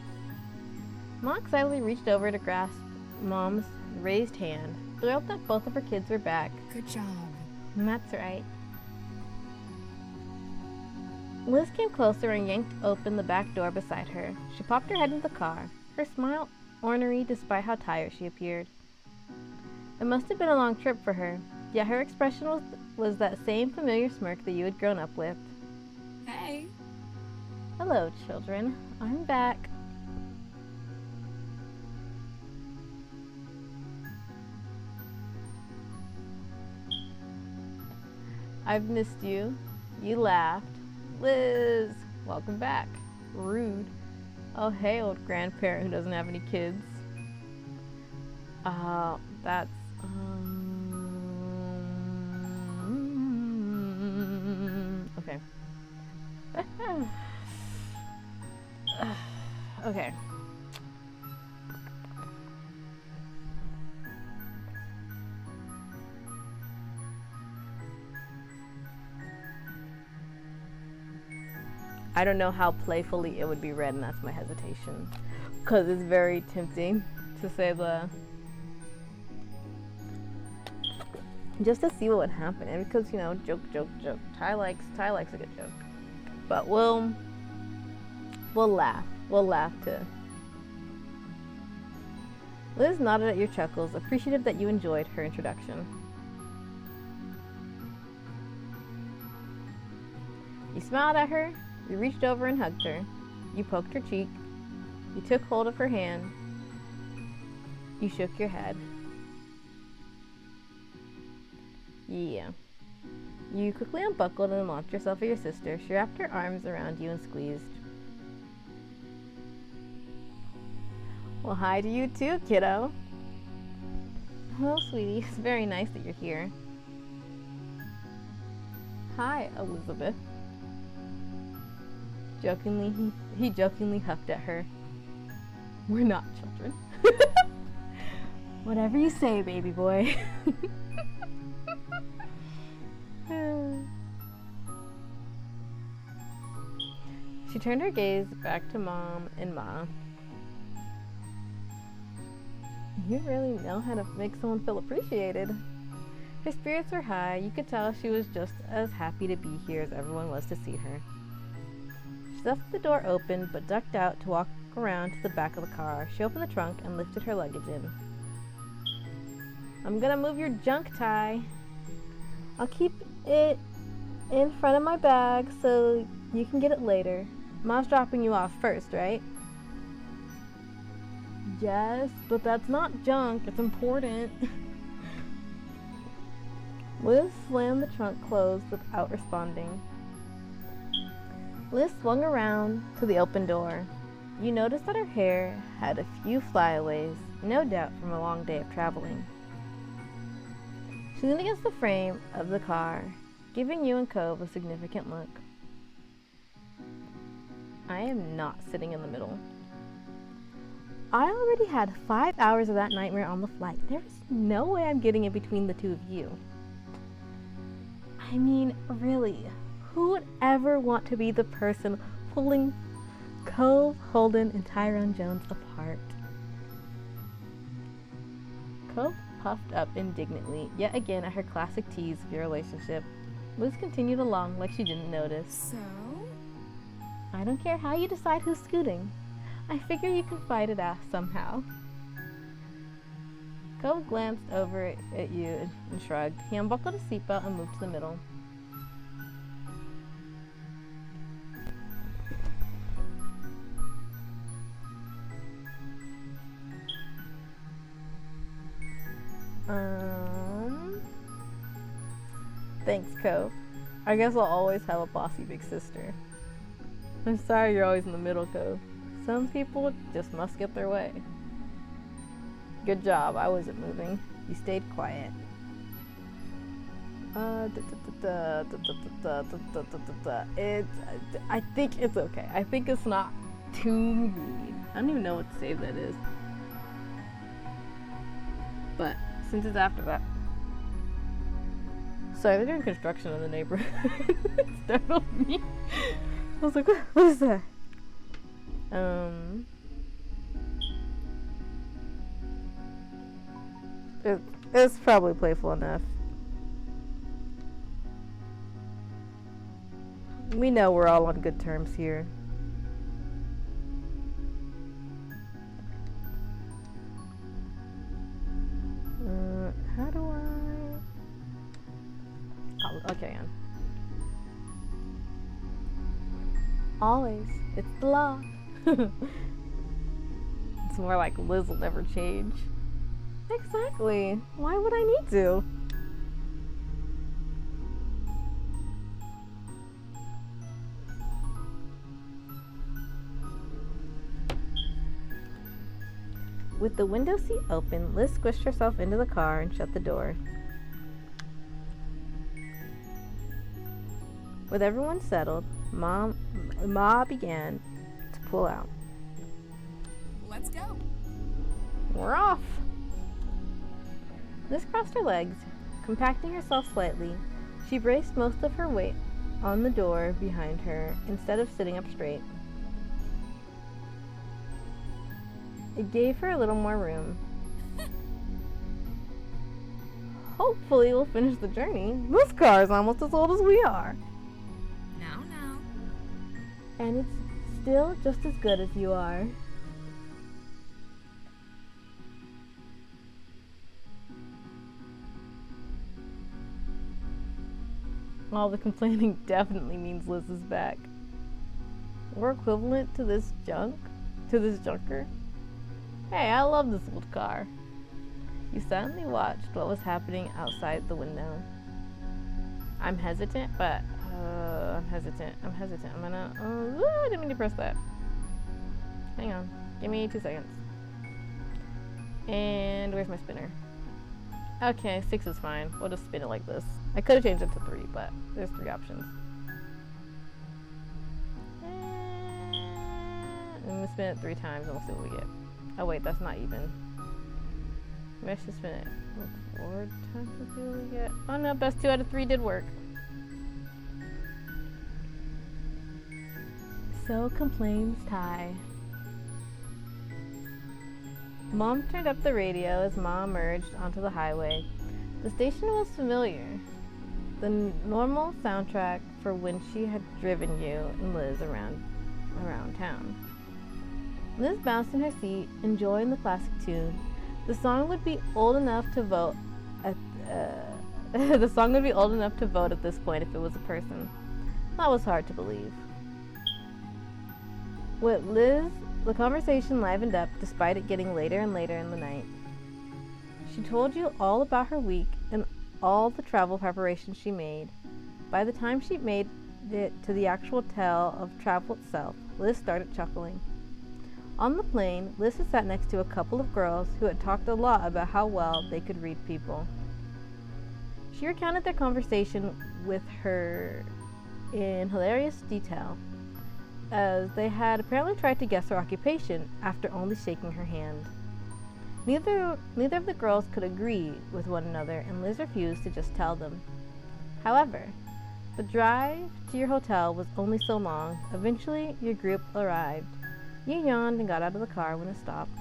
Ma excitedly reached over to grasp Mom's raised hand, thrilled that both of her kids were back. Good job. That's right. Liz came closer and yanked open the back door beside her. She popped her head into the car, her smile ornery despite how tired she appeared. It must have been a long trip for her, yet her expression was that same familiar smirk that you had grown up with. Hey. Hello, children. I'm back. I've missed you. You laughed. Liz, welcome back. Rude. Oh, hey, old grandparent who doesn't have any kids. That's, okay. Okay. I don't know how playfully it would be read, and that's my hesitation. Because it's very tempting to say the just to see what would happen. And because, you know, joke. Ty likes a good joke. But we'll laugh. We'll laugh too. Liz nodded at your chuckles, appreciative that you enjoyed her introduction. You smiled at her, you reached over and hugged her, you poked her cheek, you took hold of her hand, you shook your head. Yeah. You quickly unbuckled and unlocked yourself of your sister. She wrapped her arms around you and squeezed. Well, hi to you too, kiddo. Hello, sweetie. It's very nice that you're here. Hi, Elizabeth. He jokingly huffed at her. We're not children. Whatever you say, baby boy. She turned her gaze back to Mom and Ma. You really know how to make someone feel appreciated. Her spirits were high. You could tell she was just as happy to be here as everyone was to see her. She left the door open, but ducked out to walk around to the back of the car. She opened the trunk and lifted her luggage in. I'm gonna move your junk, Ty. I'll keep it in front of my bag so you can get it later. Mom's dropping you off first, right? Yes, but that's not junk. It's important. Liz slammed the trunk closed without responding. Liz swung around to the open door. You noticed that her hair had a few flyaways, no doubt from a long day of traveling. She leaned against the frame of the car, giving you and Cove a significant look. I am not sitting in the middle. I already had 5 hours of that nightmare on the flight. There's no way I'm getting in between the two of you. I mean, really, who would ever want to be the person pulling Cove, Holden, and Tyrone Jones apart? Cove puffed up indignantly, yet again at her classic tease of your relationship. Liz continued along like she didn't notice. So? I don't care how you decide who's scooting. I figure you can fight it out somehow. Cove glanced over at you and shrugged. He unbuckled his seatbelt and moved to the middle. Thanks, Cove. I guess I'll always have a bossy big sister. I'm sorry you're always in the middle, Cove. Some people just must get their way. Good job, I wasn't moving. You stayed quiet. I think it's okay. I think it's not too mean. I don't even know what save that is. But since it's after that. Sorry, they're doing construction in the neighborhood. It startled me. I was like, what is that? It's probably playful enough. We know we're all on good terms here. How do I? Oh, okay, Ann. Always. It's the law. It's more like Liz will never change. Exactly. Why would I need to? With the window seat open, Liz squished herself into the car and shut the door. With everyone settled, Ma began to pull out. Let's go. We're off! Liz crossed her legs, compacting herself slightly. She braced most of her weight on the door behind her instead of sitting up straight. It gave her a little more room. hopefully we'll finish the journey. This car is almost as old as we are. Now. And it's still just as good as you are. All the complaining definitely means Liz is back. We're equivalent to this junker. Hey, I love this old car. You suddenly watched what was happening outside the window. I'm hesitant. I'm hesitant. I'm gonna, I didn't mean to press that. Hang on, give me 2 seconds. And where's my spinner? Okay, 6 is fine. We'll just spin it like this. I could have changed it to 3, but there's 3 options. And I'm gonna spin it 3 times and we'll see what we get. Oh wait, that's not even. Maybe I should spin it 4 times and see what we get. Oh no, best 2 out of 3 did work. So complains Ty. Mom turned up the radio as Ma emerged onto the highway. The station was familiar. The normal soundtrack for when she had driven you and Liz around town. Liz bounced in her seat, enjoying the classic tune. The song would be old enough to vote at the song would be old enough to vote at this point if it was a person. That was hard to believe. With Liz, the conversation livened up despite it getting later and later in the night. She told you all about her week and all the travel preparations she made. By the time she made it to the actual tale of travel itself, Liz started chuckling. On the plane, Liz had sat next to a couple of girls who had talked a lot about how well they could read people. She recounted their conversation with her in hilarious detail, as they had apparently tried to guess her occupation after only shaking her hand. Neither of the girls could agree with one another, and Liz refused to just tell them. However, the drive to your hotel was only so long. Eventually, your group arrived. You yawned and got out of the car when it stopped.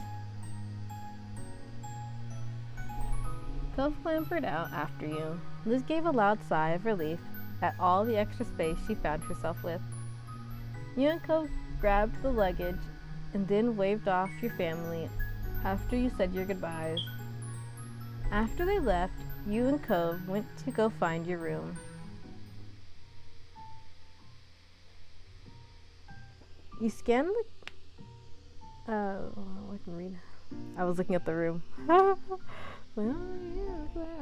Cove clambered out after you. Liz gave a loud sigh of relief at all the extra space she found herself with. You and Cove grabbed the luggage and then waved off your family after you said your goodbyes. After they left, you and Cove went to go find your room. You scanned the... I can read. I was looking at the room. Oh yeah,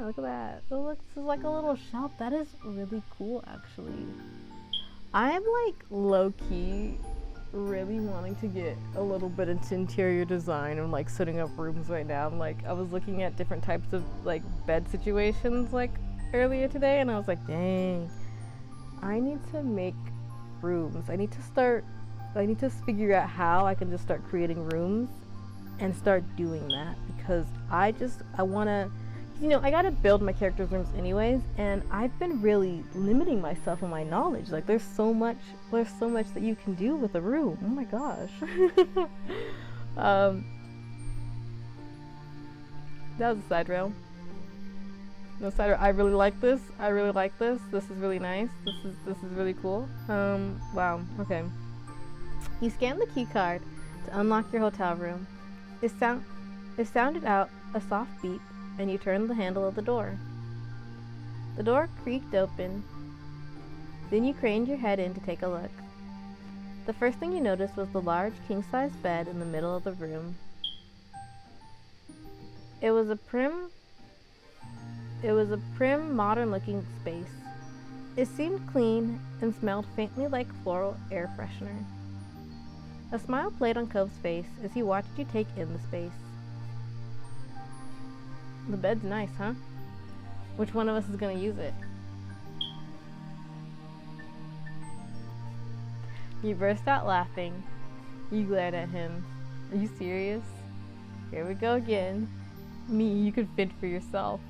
look at that. Oh look, this is like a little shop. That is really cool, actually. I'm like low-key really wanting to get a little bit into interior design and like setting up rooms right now. I'm like, I was looking at different types of like bed situations like earlier today, and I was like, dang, I need to make rooms. I need to figure out how I can just start creating rooms and start doing that, because I want to, I gotta build my characters' rooms anyways, and I've been really limiting myself in my knowledge. Like there's so much that you can do with a room. Oh my gosh. That was a side rail. No side rail. I really like this. This is really nice. This is really cool. Wow. Okay. You scanned the key card to unlock your hotel room. It sounded out a soft beep, and you turned the handle of the door. The door creaked open. Then you craned your head in to take a look. The first thing you noticed was the large king-size bed in the middle of the room. It was a prim, modern-looking space. It seemed clean and smelled faintly like floral air freshener. A smile played on Cove's face as he watched you take in the space. The bed's nice, huh? Which one of us is gonna use it? You burst out laughing. You glared at him. Are you serious? Here we go again. Me, you could fend for yourself.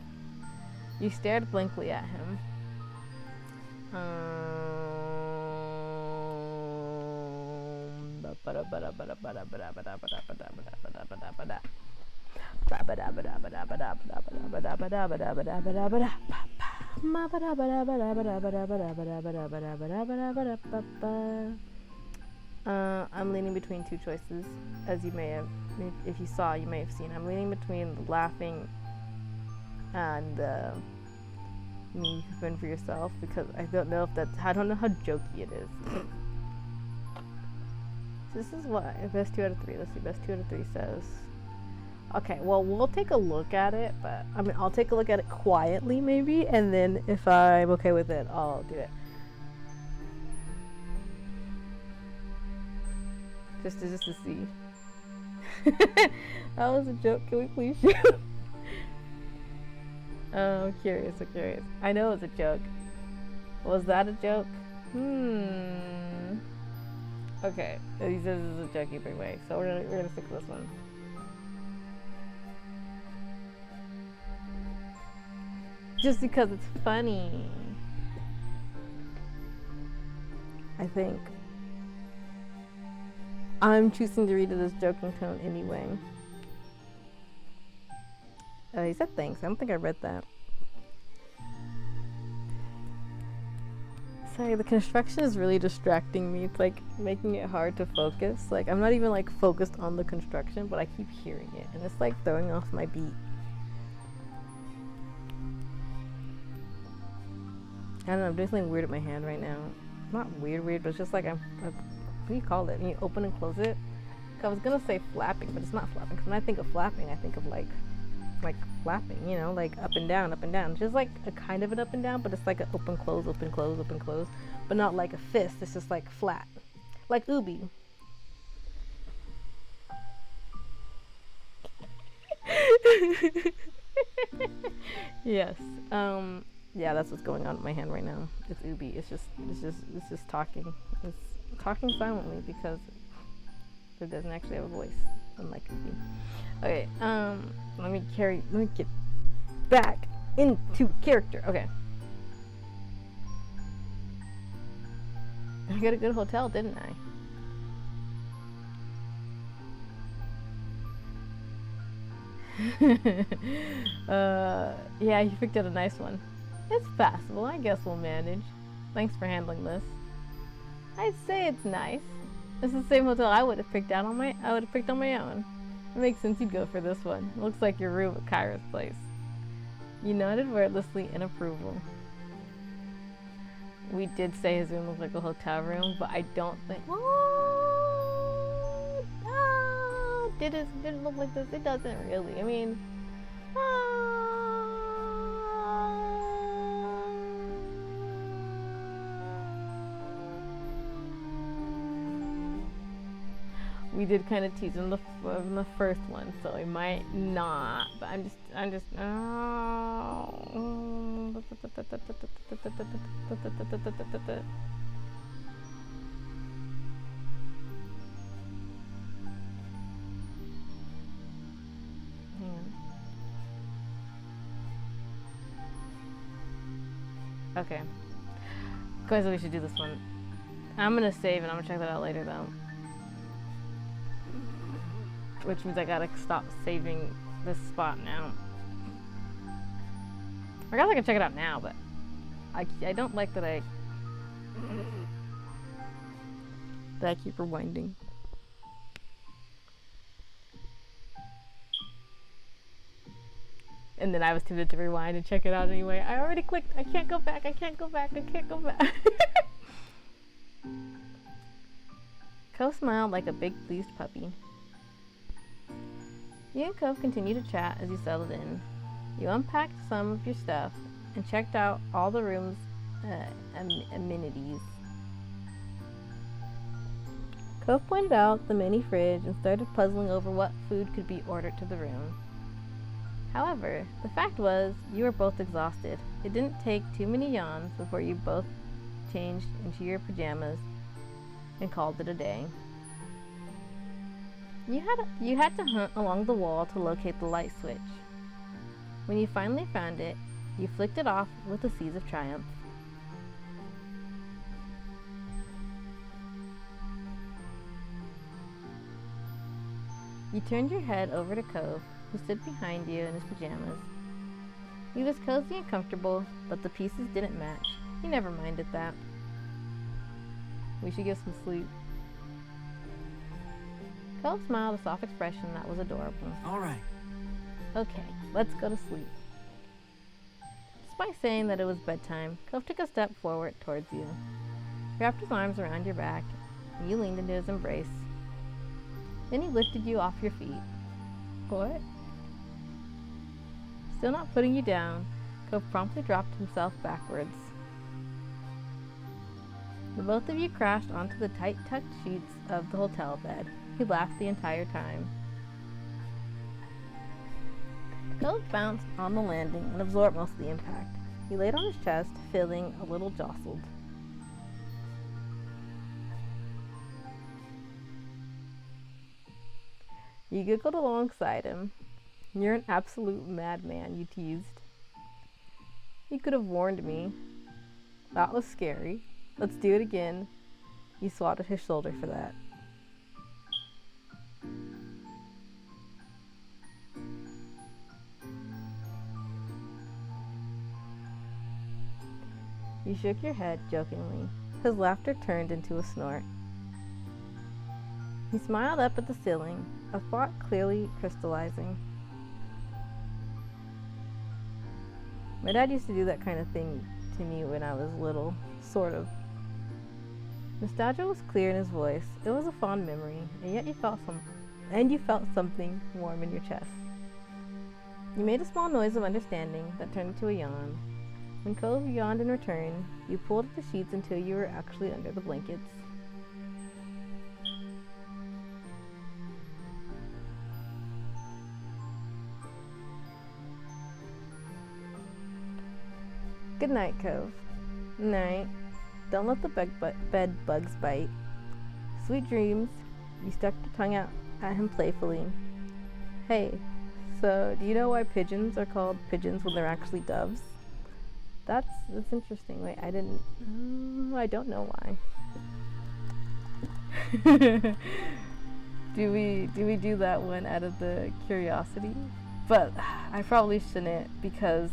You stared blankly at him. I'm leaning between two choices, as you may have, if you saw, you may have seen. I'm leaning between laughing and me fend for yourself, because I don't know how jokey it is. This is what best 2 out of 3. Let's see, best 2 out of 3 says. Okay, well, we'll take a look at it, but I mean, I'll take a look at it quietly maybe, and then if I'm okay with it, I'll do it. Just to see. That was a joke. Can we please shoot? Oh, I'm curious. I know it's a joke. Was that a joke? Okay, he says this is a joke either way, so we're gonna stick with this one. Just because it's funny, I think. I'm choosing to read it as joking tone anyway. He said thanks. I don't think I read that. Sorry, the construction is really distracting me. It's like making it hard to focus. Like, I'm not even like focused on the construction, but I keep hearing it, and it's like throwing off my beat. I don't know, I'm doing something weird with my hand right now. Not weird, but it's just like what do you call it? When you open and close it? I was gonna say flapping, but it's not flapping. Because when I think of flapping, I think of like flapping, you know, like up and down. Just like a kind of an up and down, but it's like an open, close, but not like a fist. It's just like flat, like Ubi. Yes. Yeah, that's what's going on with my hand right now. It's Ubi. It's just talking. It's talking silently because it doesn't actually have a voice, unlike Ubi. Okay, let me get back into character. Okay. I got a good hotel, didn't I? Yeah, you picked out a nice one. It's passable. I guess we'll manage. Thanks for handling this. I'd say it's nice. It's the same hotel I would have picked on my own. It makes sense you'd go for this one. It looks like your room at Kyra's place. You nodded wordlessly in approval. We did say his room looked like a hotel room, but I don't think. Oh, no, didn't look like this. It doesn't really. I mean, we did kind of tease in the first one, so it might not. But I'm just. Okay. Guys, we should do this one. I'm gonna save and I'm gonna check that out later though. Which means I gotta stop saving this spot now. I guess I can check it out now, but I don't like that I keep rewinding. And then I was tempted to rewind and check it out anyway. I already clicked. I can't go back. Cove smiled like a big pleased puppy. You and Cove continued to chat as you settled in. You unpacked some of your stuff and checked out all the room's amenities. Cove pointed out the mini fridge and started puzzling over what food could be ordered to the room. However, the fact was, you were both exhausted. It didn't take too many yawns before you both changed into your pajamas and called it a day. You had to hunt along the wall to locate the light switch. When you finally found it, you flicked it off with a seize of triumph. You turned your head over to Cove who stood behind you in his pajamas. He was cozy and comfortable, but the pieces didn't match. He never minded that. We should get some sleep. Cove smiled a soft expression that was adorable. All right. Okay, let's go to sleep. Despite saying that it was bedtime, Cove took a step forward towards you. He wrapped his arms around your back, and you leaned into his embrace. Then he lifted you off your feet. What? Still not putting you down, Cove promptly dropped himself backwards. The both of you crashed onto the tight-tucked sheets of the hotel bed. He laughed the entire time. Cove bounced on the landing and absorbed most of the impact. He laid on his chest, feeling a little jostled. You giggled alongside him. You're an absolute madman, you teased. You could have warned me. That was scary. Let's do it again. You swatted his shoulder for that. You shook your head jokingly. His laughter turned into a snort. He smiled up at the ceiling, a thought clearly crystallizing. My dad used to do that kind of thing to me when I was little, sort of. Nostalgia was clear in his voice. It was a fond memory, and yet you felt something warm in your chest. You made a small noise of understanding that turned into a yawn. When Cove yawned in return, you pulled at the sheets until you were actually under the blankets. Good night, Cove. Night. Don't let the bed bugs bite. Sweet dreams. You stuck your tongue out at him playfully. Hey, so do you know why pigeons are called pigeons when they're actually doves? That's interesting. Wait, I don't know why. do we do that one out of the curiosity? But I probably shouldn't because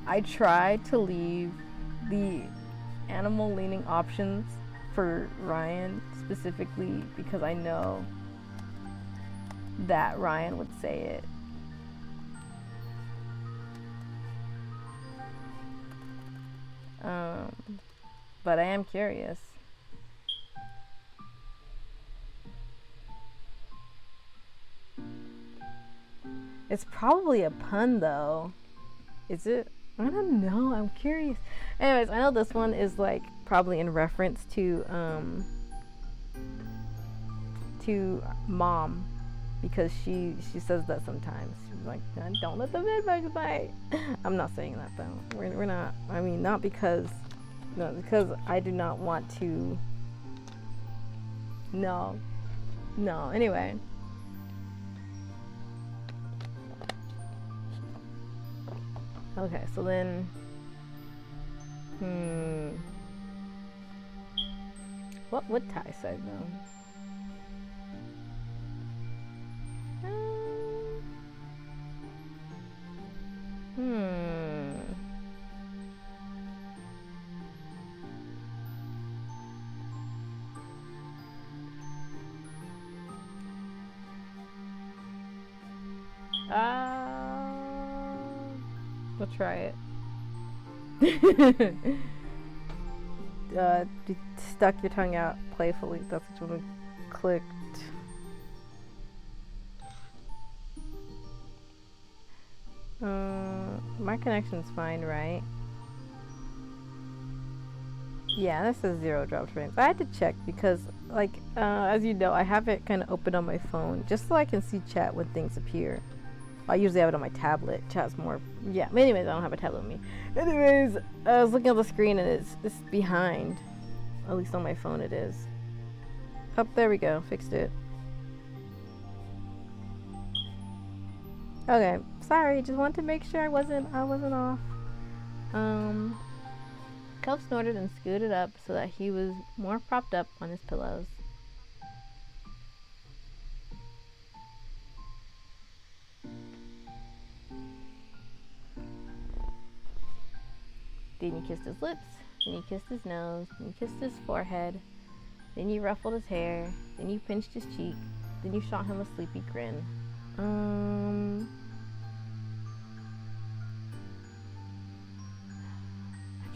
I try to leave the animal leaning options for Ryan specifically because I know that Ryan would say it. But I am curious. It's probably a pun though. Is it? I don't know. I'm curious. Anyways, I know this one is like probably in reference to mom because she says that sometimes. She's like, don't let the bed bugs bite. I'm not saying that though. We're not. I mean, not because I do not want to. No. Anyway. Okay, so then, what would Ty say though? We'll try it. Stuck your tongue out playfully. That's what we clicked. My connection's fine, right? Yeah, this says 0 dropped frames. I had to check because, like, as you know, I have it kind of open on my phone just so I can see chat when things appear. I usually have it on my tablet. Chat's more, yeah. But anyways, I don't have a tablet with me. Anyways, I was looking at the screen and it's behind. At least on my phone it is. Oh, there we go. Fixed it. Okay, sorry. Just wanted to make sure I wasn't off. Cove snorted and scooted up so that he was more propped up on his pillows. Then you kissed his lips, then you kissed his nose, then you kissed his forehead, then you ruffled his hair, then you pinched his cheek, then you shot him a sleepy grin.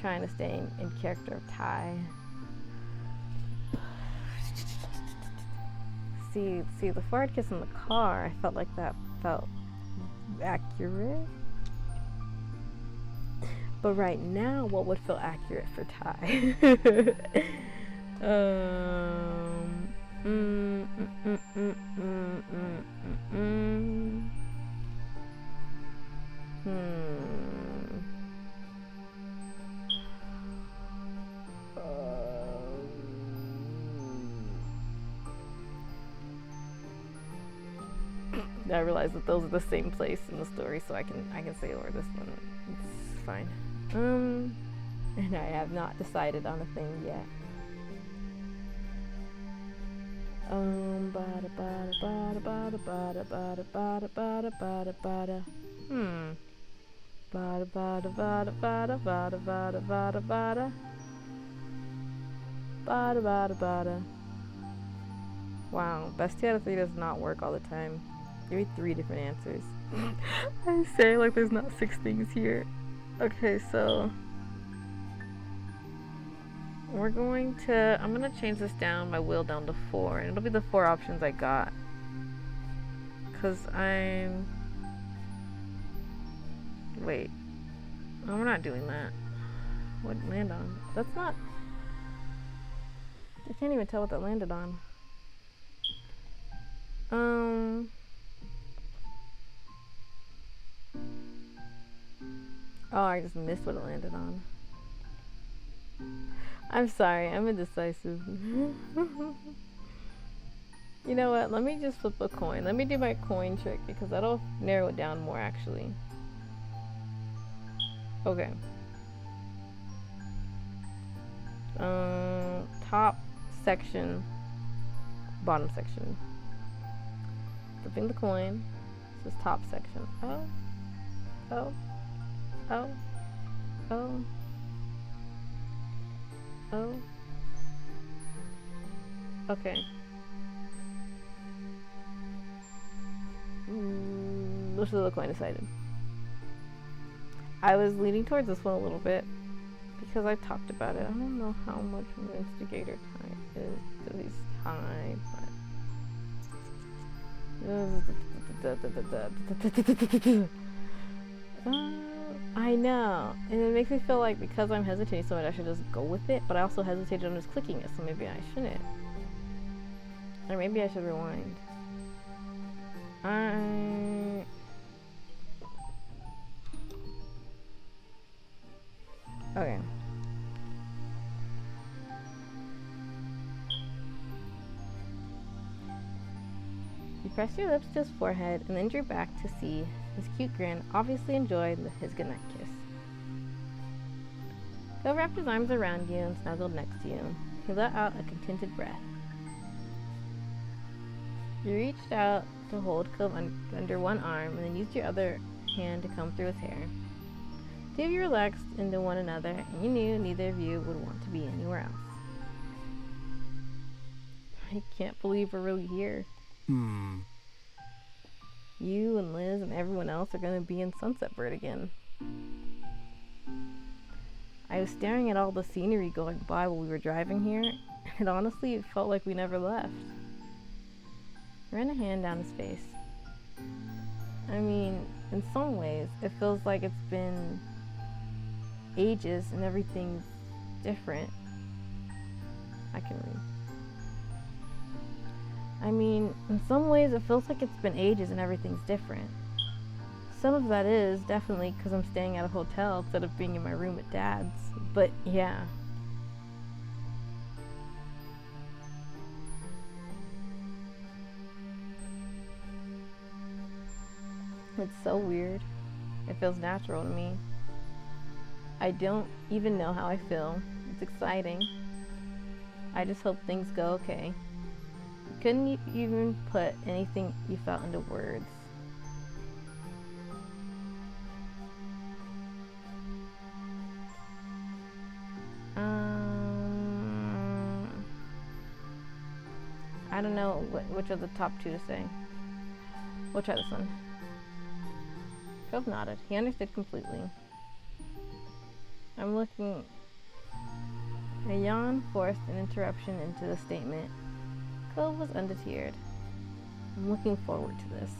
Trying to stay in character of Ty. See, the forehead kiss in the car, I felt like that felt accurate. But right now, what would feel accurate for Ty? I realize that those are the same place in the story, so I can say over this one. It's fine. And I have not decided on a thing yet. Bada bada bada bada bada bada bada bada bada bada. Bada bada bada bada bada bada bada bada. Bada bada bada. Wow, best 2 out of 3 does not work all the time. Give me 3 different answers. I say like there's not 6 things here. Okay, so I'm gonna change this down, my wheel down to 4, and it'll be the 4 options I got. Wait. No, we're not doing that. What did it land on? That's not... I can't even tell what that landed on. Oh, I just missed what it landed on. I'm sorry, I'm indecisive. You know what, let me just flip a coin. Let me do my coin trick because that'll narrow it down more actually. Okay. Top section, bottom section. Flipping the coin. This is top section. Oh. Oh. Oh. Oh. Oh. Okay. Which is the coin decided? I was leaning towards this one a little bit because I talked about it. I don't know how much of an instigator Ty is because he's Ty, but I know, and it makes me feel like because I'm hesitating so much I should just go with it, but I also hesitated on just clicking it, so maybe I shouldn't. Or maybe I should rewind. Okay. You pressed your lips to his forehead and then drew back to see his cute grin, obviously enjoyed his goodnight kiss. Phil wrapped his arms around you and snuggled next to you. He let out a contented breath. You reached out to hold Cove under one arm and then used your other hand to comb through his hair. 2 of you relaxed into one another, and you knew neither of you would want to be anywhere else. I can't believe we're really here. You and Liz and everyone else are going to be in Sunset Bird again. I was staring at all the scenery going by while we were driving here, and honestly, it felt like we never left. I ran a hand down his face. I mean, in some ways, it feels like it's been ages and everything's different. I can read. I mean, in some ways it feels like it's been ages and everything's different. Some of that is definitely because I'm staying at a hotel instead of being in my room at Dad's, but yeah. It's so weird. It feels natural to me. I don't even know how I feel. It's exciting. I just hope things go okay. You couldn't even put anything you felt into words. I don't know which of the top two to say. We'll try this one. Cove nodded. He understood completely. I'm looking. A yawn forced an interruption into the statement. Cove was undeterred. I'm looking forward to this.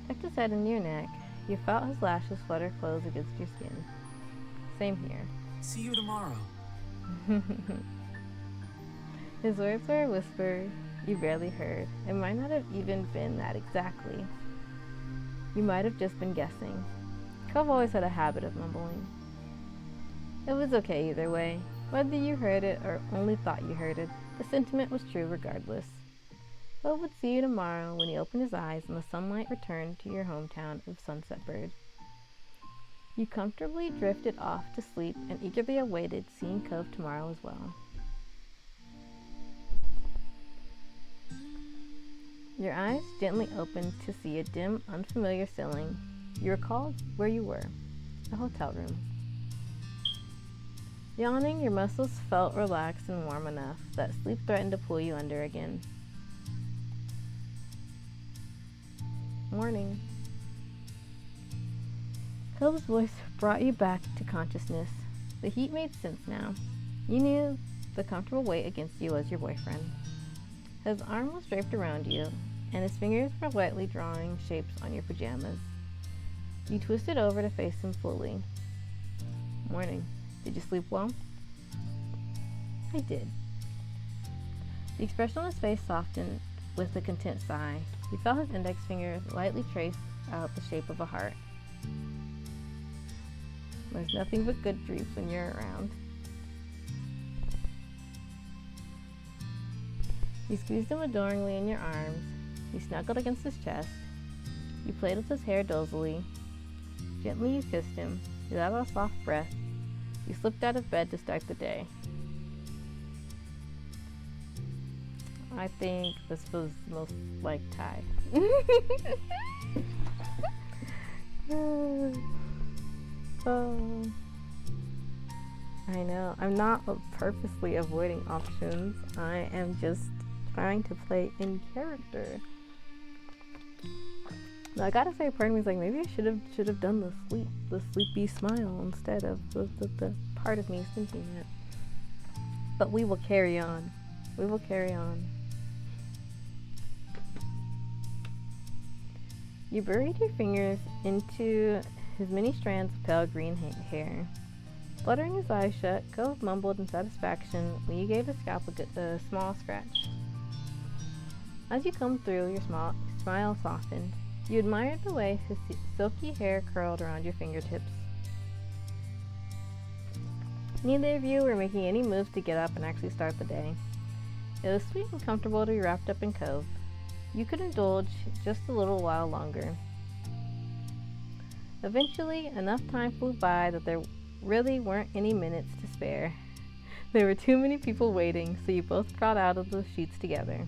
Tucked his head into your neck. You felt his lashes flutter close against your skin. Same here. See you tomorrow. His words were a whisper you barely heard. It might not have even been that exactly. You might have just been guessing. Cove always had a habit of mumbling. It was okay either way. Whether you heard it or only thought you heard it, the sentiment was true regardless. Cove would see you tomorrow when he opened his eyes and the sunlight returned to your hometown of Sunset Bird. You comfortably drifted off to sleep and eagerly awaited seeing Cove tomorrow as well. Your eyes gently opened to see a dim, unfamiliar ceiling. You recalled where you were, a hotel room. Yawning, your muscles felt relaxed and warm enough that sleep threatened to pull you under again. Morning. Cove's voice brought you back to consciousness. The heat made sense now. You knew the comfortable weight against you was your boyfriend. His arm was draped around you, and his fingers were lightly drawing shapes on your pajamas. You twisted over to face him fully. Morning. Did you sleep well? I did. The expression on his face softened with a content sigh. You felt his index fingers lightly trace out the shape of a heart. There's nothing but good dreams when you're around. You squeezed him adoringly in your arms. You snuggled against his chest. You played with his hair dozily. Gently you kissed him. You let out a soft breath. You slipped out of bed to start the day. I think this was most like Ty. I know. I'm not purposely avoiding options. I am just trying to play in character. Now I gotta say, part of me is like, maybe I should have done the sleepy smile instead of the part of me is thinking that. But we will carry on. We will carry on. You buried your fingers into his many strands of pale green hair. Fluttering his eyes shut, Cove mumbled in satisfaction when you gave his scalp a small scratch. As you combed through, your smile softened. You admired the way his silky hair curled around your fingertips. Neither of you were making any moves to get up and actually start the day. It was sweet and comfortable to be wrapped up in Cove. You could indulge just a little while longer. Eventually, enough time flew by that there really weren't any minutes to spare. There were too many people waiting, so you both crawled out of the sheets together.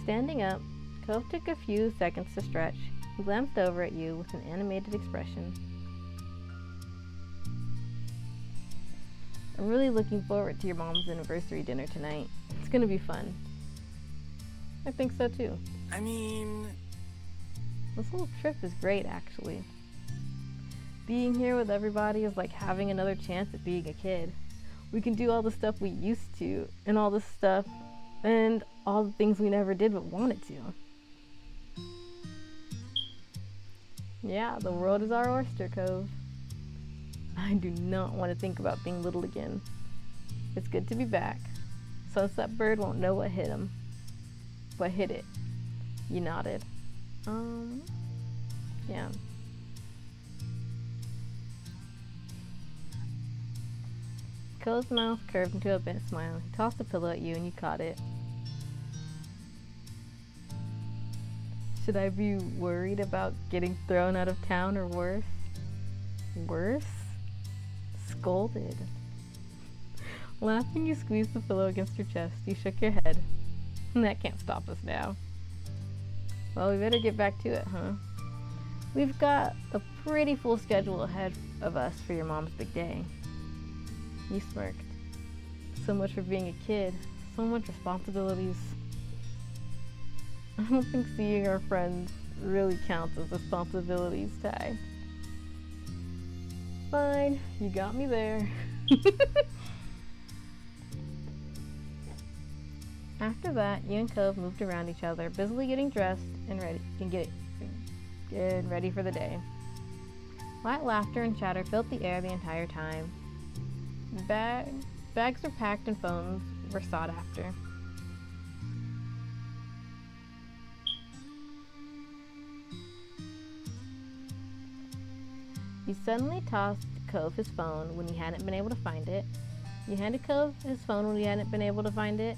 Standing up, Cove took a few seconds to stretch. He glanced over at you with an animated expression. I'm really looking forward to your mom's anniversary dinner tonight. It's gonna be fun. I think so too. I mean... This whole trip is great, actually. Being here with everybody is like having another chance at being a kid. We can do all the stuff we used to, and all the stuff, and all the things we never did but wanted to. Yeah, the world is our oyster, Cove. I do not want to think about being little again. It's good to be back. Sunset Bird won't know what hit him. What hit it? You nodded. Yeah. Cove's mouth curved into a bent smile. He tossed a pillow at you and you caught it. Should I be worried about getting thrown out of town or worse? Worse? Scolded. Laughing, you squeezed the pillow against your chest. You shook your head. That can't stop us now. Well, we better get back to it, huh? We've got a pretty full schedule ahead of us for your mom's big day. You smirked. So much for being a kid. So much responsibilities. I don't think seeing our friends really counts as responsibilities, Ty. Fine, you got me there. After that, you and Cove moved around each other, busily getting dressed and ready for the day. Light laughter and chatter filled the air the entire time. Bags were packed and phones were sought after. You suddenly tossed Cove his phone when he hadn't been able to find it. You handed Cove his phone when he hadn't been able to find it.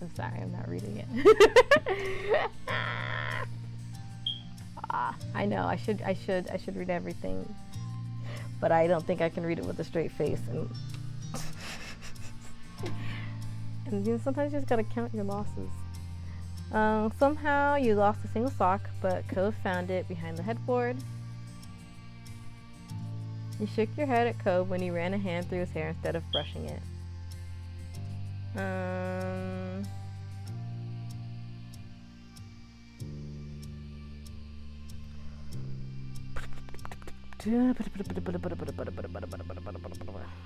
I'm sorry, I'm not reading it. I know, I should read everything, but I don't think I can read it with a straight face. And you know, sometimes you just gotta count your losses. Somehow you lost a single sock, but Cove found it behind the headboard. You shook your head at Cove when he ran a hand through his hair instead of brushing it.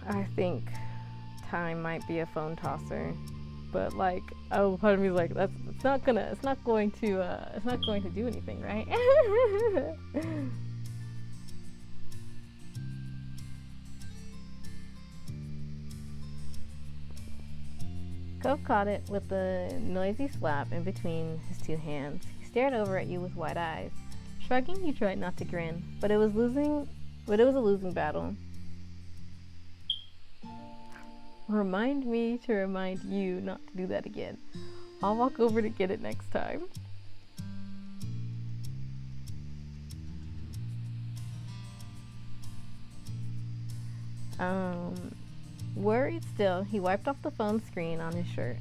I think time might be a phone tosser, but like, oh, part of me is like, it's not going to do anything, right? Cove caught it with a noisy slap in between his two hands. He stared over at you with wide eyes. Shrugging, you tried not to grin, but it was a losing battle. Remind me to remind you not to do that again. I'll walk over to get it next time. Worried still, he wiped off the phone screen on his shirt.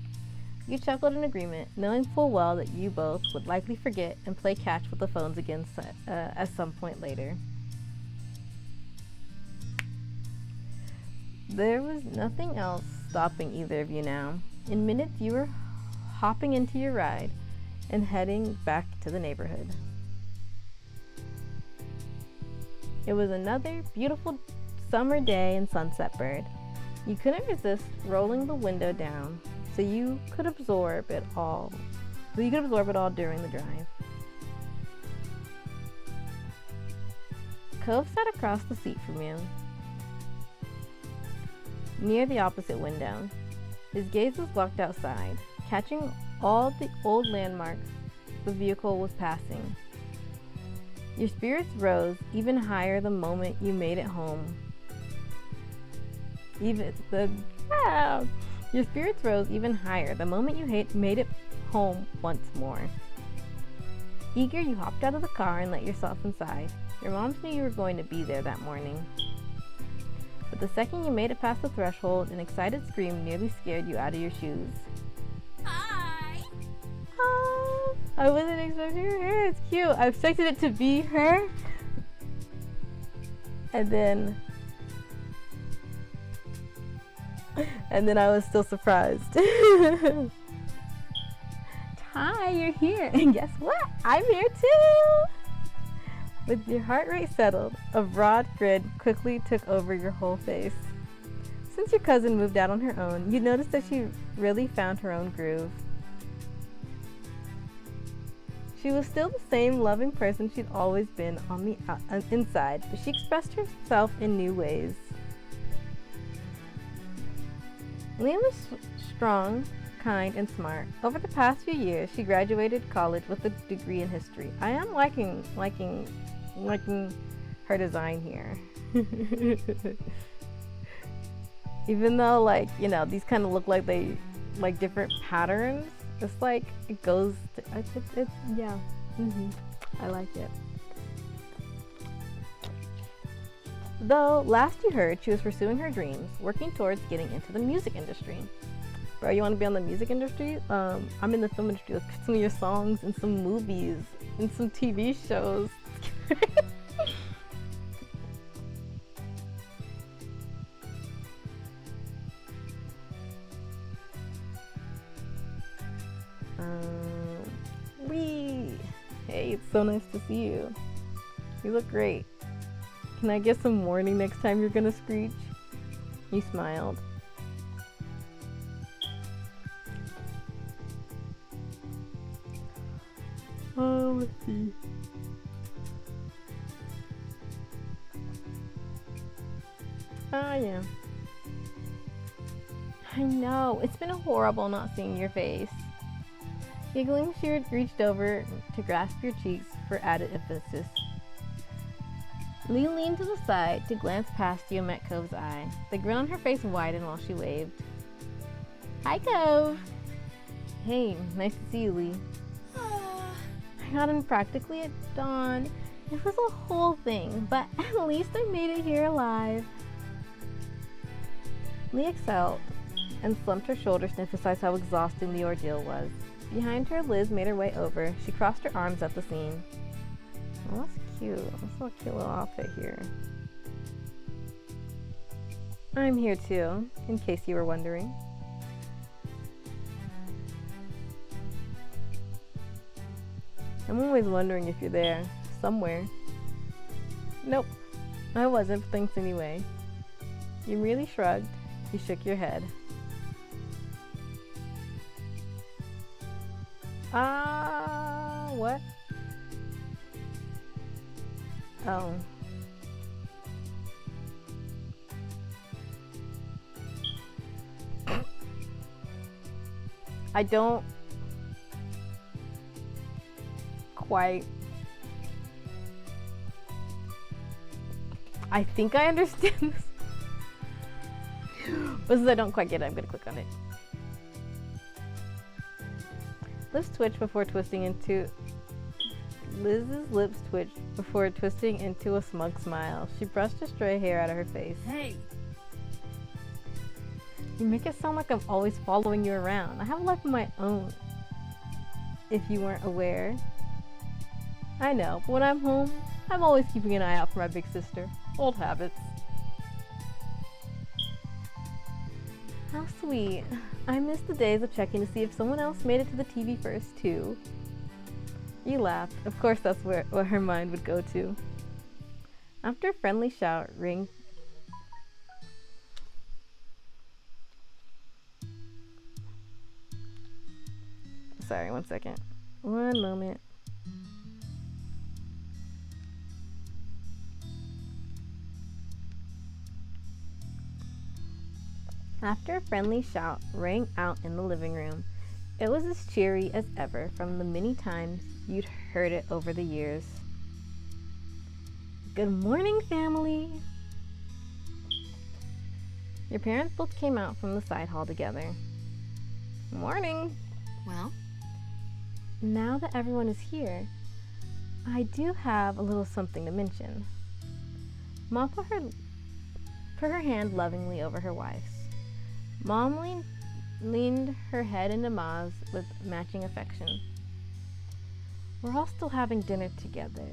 You chuckled in agreement, knowing full well that you both would likely forget and play catch with the phones again at some point later. There was nothing else stopping either of you now. In minutes, you were hopping into your ride and heading back to the neighborhood. It was another beautiful summer day in Sunset Bird. You couldn't resist rolling the window down so you could absorb it all during the drive. Cove sat across the seat from you, near the opposite window. His gaze was locked outside, catching all the old landmarks the vehicle was passing. Your spirits rose even higher the moment you made it home. Your spirits rose even higher the moment you made it home once more. Eager, you hopped out of the car and let yourself inside. Your moms knew you were going to be there that morning. But the second you made it past the threshold, an excited scream nearly scared you out of your shoes. Hi! Oh, I wasn't expecting her hair. It's cute. I expected it to be her. And then I was still surprised. Hi, you're here. And guess what? I'm here too. With your heart rate settled, a broad grin quickly took over your whole face. Since your cousin moved out on her own, you noticed that she really found her own groove. She was still the same loving person she'd always been on the inside, but she expressed herself in new ways. Liam was strong, kind, and smart. Over the past few years, she graduated college with a degree in history. I am liking her design here. Even though, like, you know, these kind of look like different patterns. It's like it goes. It's yeah. I like it. Though last you heard, she was pursuing her dreams, working towards getting into the music industry. Bro, you want to be on the music industry? I'm in the film industry. Let's get some of your songs in some movies, in some TV shows. Hey, it's so nice to see you. You look great. Can I get some warning next time you're gonna screech? You smiled. Oh, let's see. Ah, yeah. I know, it's been horrible not seeing your face. Giggling, she reached over to grasp your cheeks for added emphasis. Lee leaned to the side to glance past you and met Cove's eye. The grin on her face widened while she waved. Hi, Cove! Hey, nice to see you, Lee. I got in practically at dawn. It was a whole thing, but at least I made it here alive. Lee exhaled and slumped her shoulders to emphasize how exhausting the ordeal was. Behind her, Liz made her way over. She crossed her arms at the scene. Oh, that's cute. That's a cute little outfit here. I'm here too, in case you were wondering. I'm always wondering if you're there, somewhere. Nope, I wasn't, but thanks anyway. You merely shrugged. You shook your head. What? Oh. I don't quite. I think I understand this. But since I don't quite get it, I'm gonna click on it. Lips twitched before twisting into. Liz's lips twitched before twisting into a smug smile. She brushed a stray hair out of her face. Hey! You make it sound like I'm always following you around. I have a life of my own. If you weren't aware. I know, but when I'm home, I'm always keeping an eye out for my big sister. Old habits. How sweet. I miss the days of checking to see if someone else made it to the TV first, too. You laughed. Of course that's what her mind would go to. After a friendly shout ring. Sorry, one second. One moment. After a friendly shout rang out in the living room, it was as cheery as ever from the many times you'd heard it over the years. Good morning, family! Your parents both came out from the side hall together. Morning! Well? Now that everyone is here, I do have a little something to mention. Mom put her hand lovingly over her wife's. Mom leaned her head into Ma's with matching affection. We're all still having dinner together,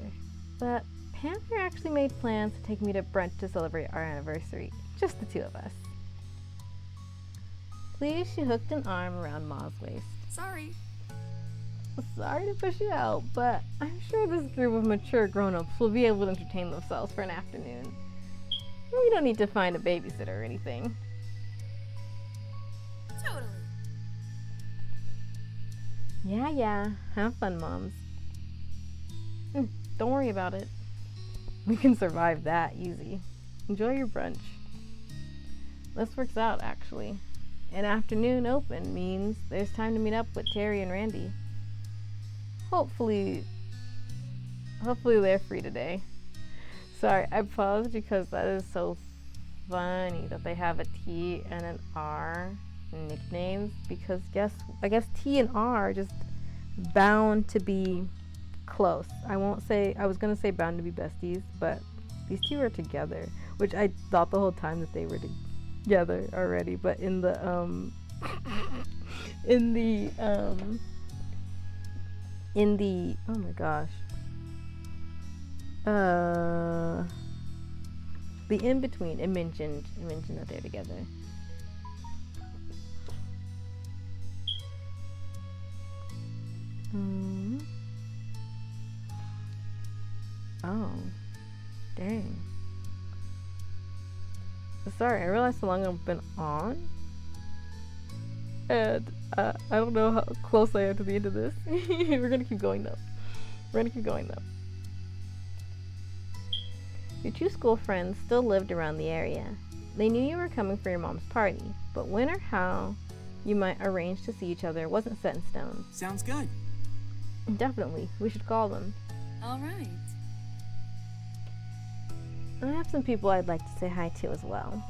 but Panther actually made plans to take me to brunch to celebrate our anniversary, just the two of us. Please, she hooked an arm around Ma's waist. Sorry. Sorry to push you out, but I'm sure this group of mature grown-ups will be able to entertain themselves for an afternoon. We don't need to find a babysitter or anything. Totally. Yeah. Have fun, moms. Don't worry about it. We can survive that easy. Enjoy your brunch. This works out, actually. An afternoon open means there's time to meet up with Terry and Randy. Hopefully they're free today. Sorry, I paused because that is so funny that they have a T and an R nicknames because I guess T and R are just bound to be close. I was gonna say bound to be besties, but these two are together, which I thought the whole time that they were together already, but in the oh my gosh, the in between, it mentioned that they're together. Oh, dang. Sorry, I realized how long I've been on, and I don't know how close I am to the end of this. We're gonna keep going though. Your two school friends still lived around the area. They knew you were coming for your mom's party, but when or how you might arrange to see each other wasn't set in stone. Sounds good. Definitely, we should call them. All right. I have some people I'd like to say hi to as well.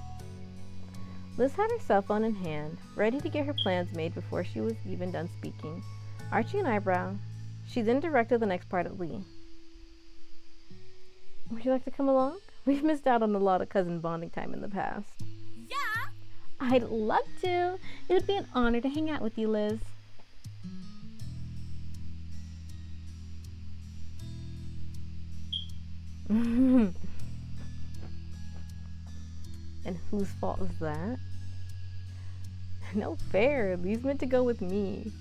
Liz had her cell phone in hand, ready to get her plans made before she was even done speaking. Arching an eyebrow, she then directed the next part at Lee. Would you like to come along? We've missed out on a lot of cousin bonding time in the past. Yeah. I'd love to. It would be an honor to hang out with you, Liz. And whose fault is that? No fair. Lee's meant to go with me.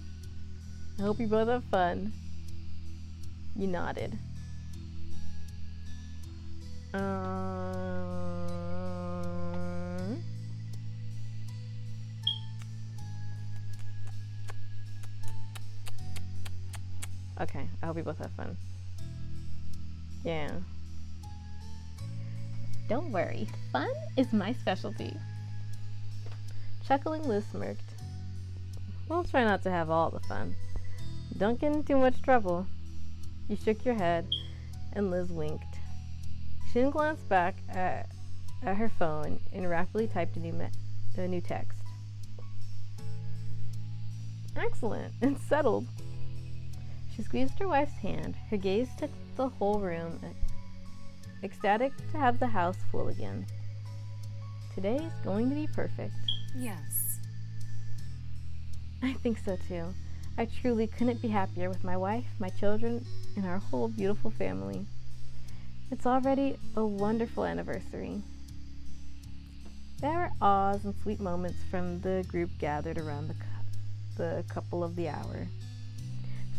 I hope you both have fun. You nodded. Okay, I hope you both have fun. Yeah. Don't worry, fun is my specialty. Chuckling, Liz smirked. We'll try not to have all the fun. Don't get in too much trouble. You shook your head, and Liz winked. She then glanced back at her phone and rapidly typed a new text. Excellent, and settled. She squeezed her wife's hand. Her gaze took the whole room, ecstatic to have the house full again. Today's going to be perfect. Yes. I think so too. I truly couldn't be happier with my wife, my children, and our whole beautiful family. It's already a wonderful anniversary. There were awes and sweet moments from the group gathered around the couple of the hour.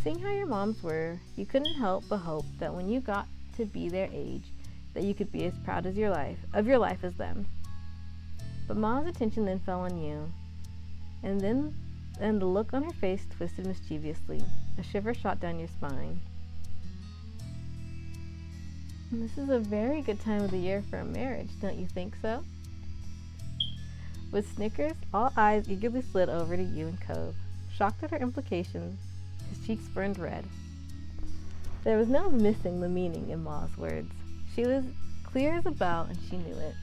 Seeing how your moms were, you couldn't help but hope that when you got to be their age, that you could be as proud of your life as them. But Ma's attention then fell on you, and the look on her face twisted mischievously. A shiver shot down your spine. This is a very good time of the year for a marriage, don't you think so? With snickers, all eyes eagerly slid over to you and Cove. Shocked at her implications, his cheeks burned red. There was no missing the meaning in Ma's words. She was clear as a bell, and she knew it.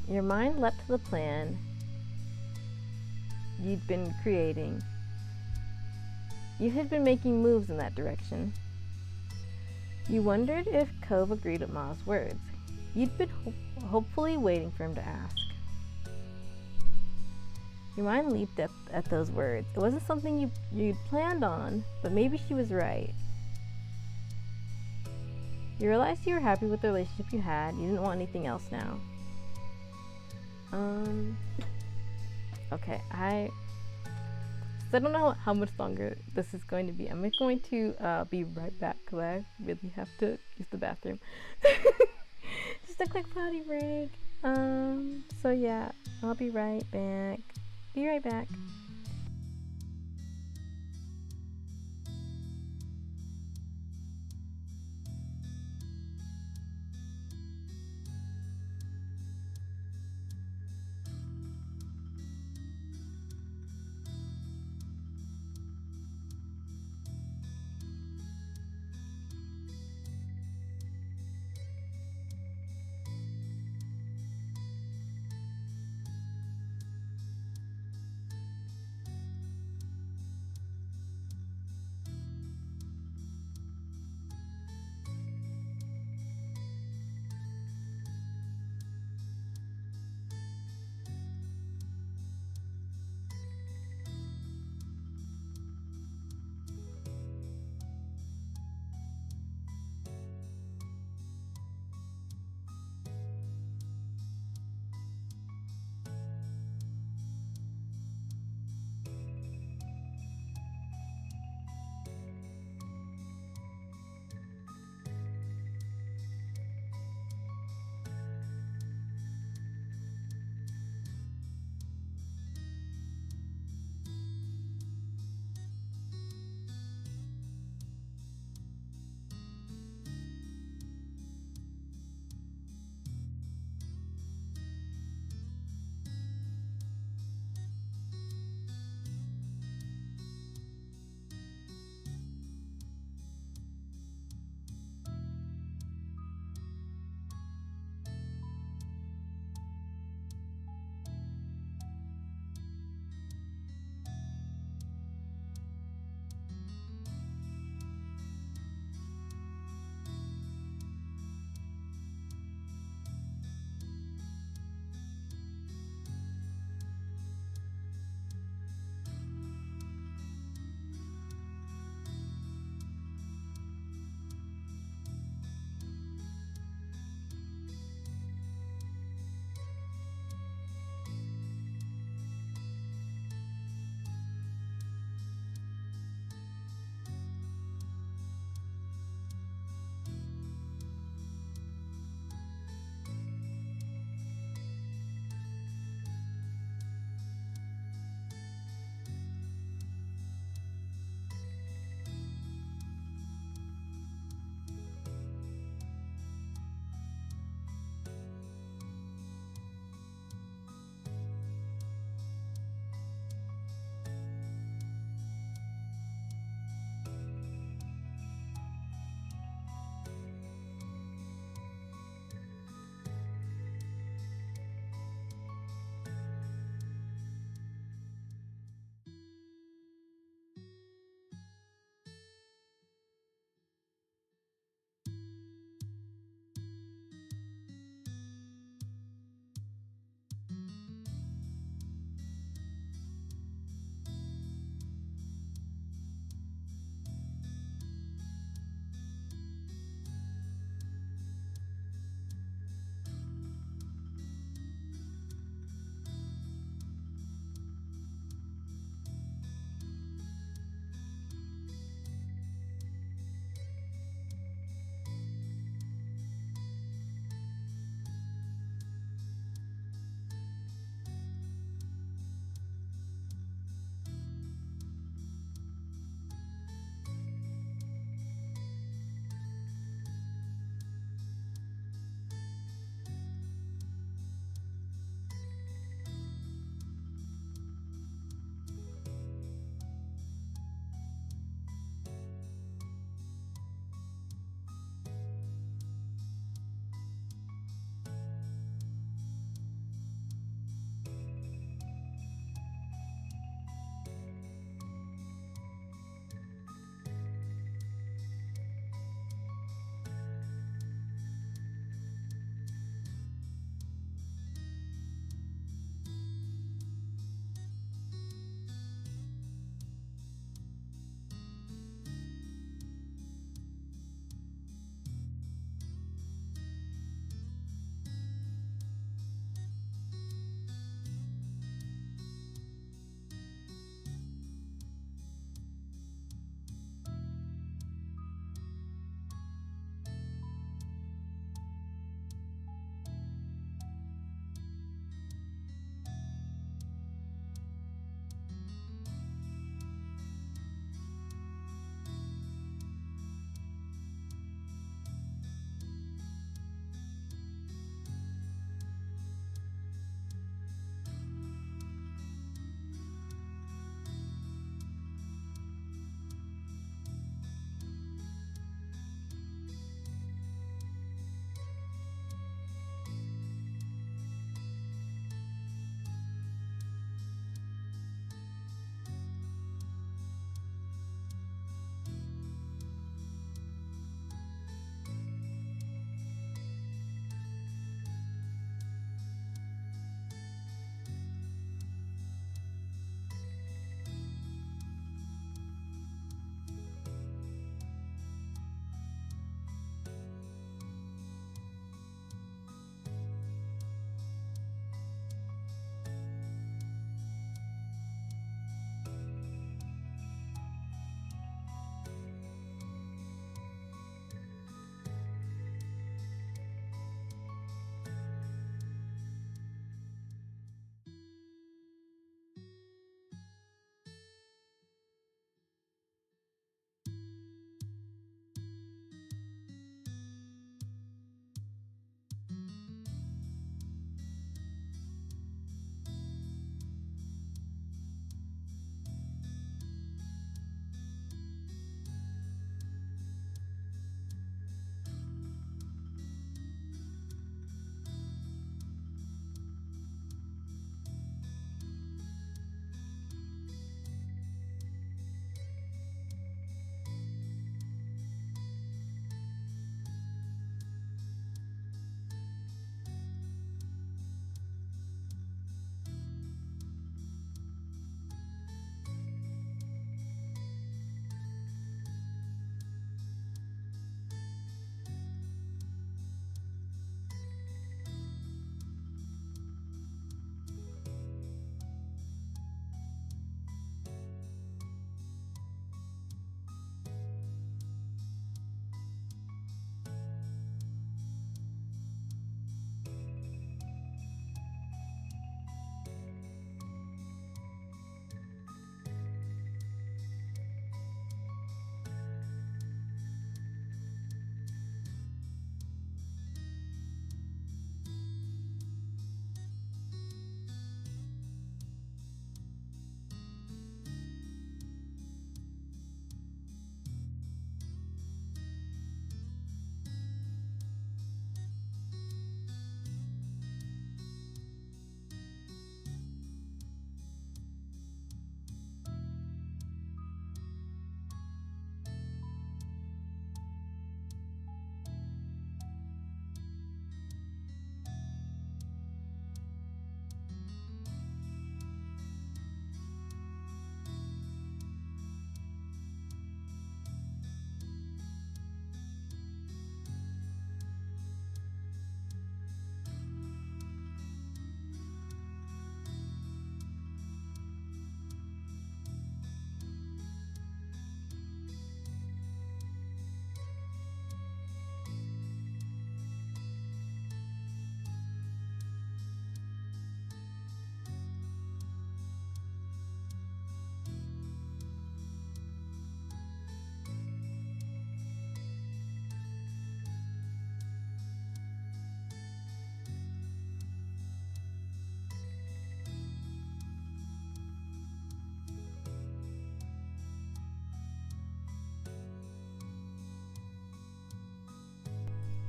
Your mind leapt to the plan you'd been creating. You had been making moves in that direction. You wondered if Cove agreed with Ma's words. You'd been hopefully waiting for him to ask. Your mind leaped at those words. It wasn't something you'd planned on, but maybe she was right. You realized you were happy with the relationship you had. You didn't want anything else now. Okay, I don't know how much longer this is going to be. I'm going to be right back because I really have to use the bathroom. Just a quick potty break. So yeah, I'll be right back. Be right back.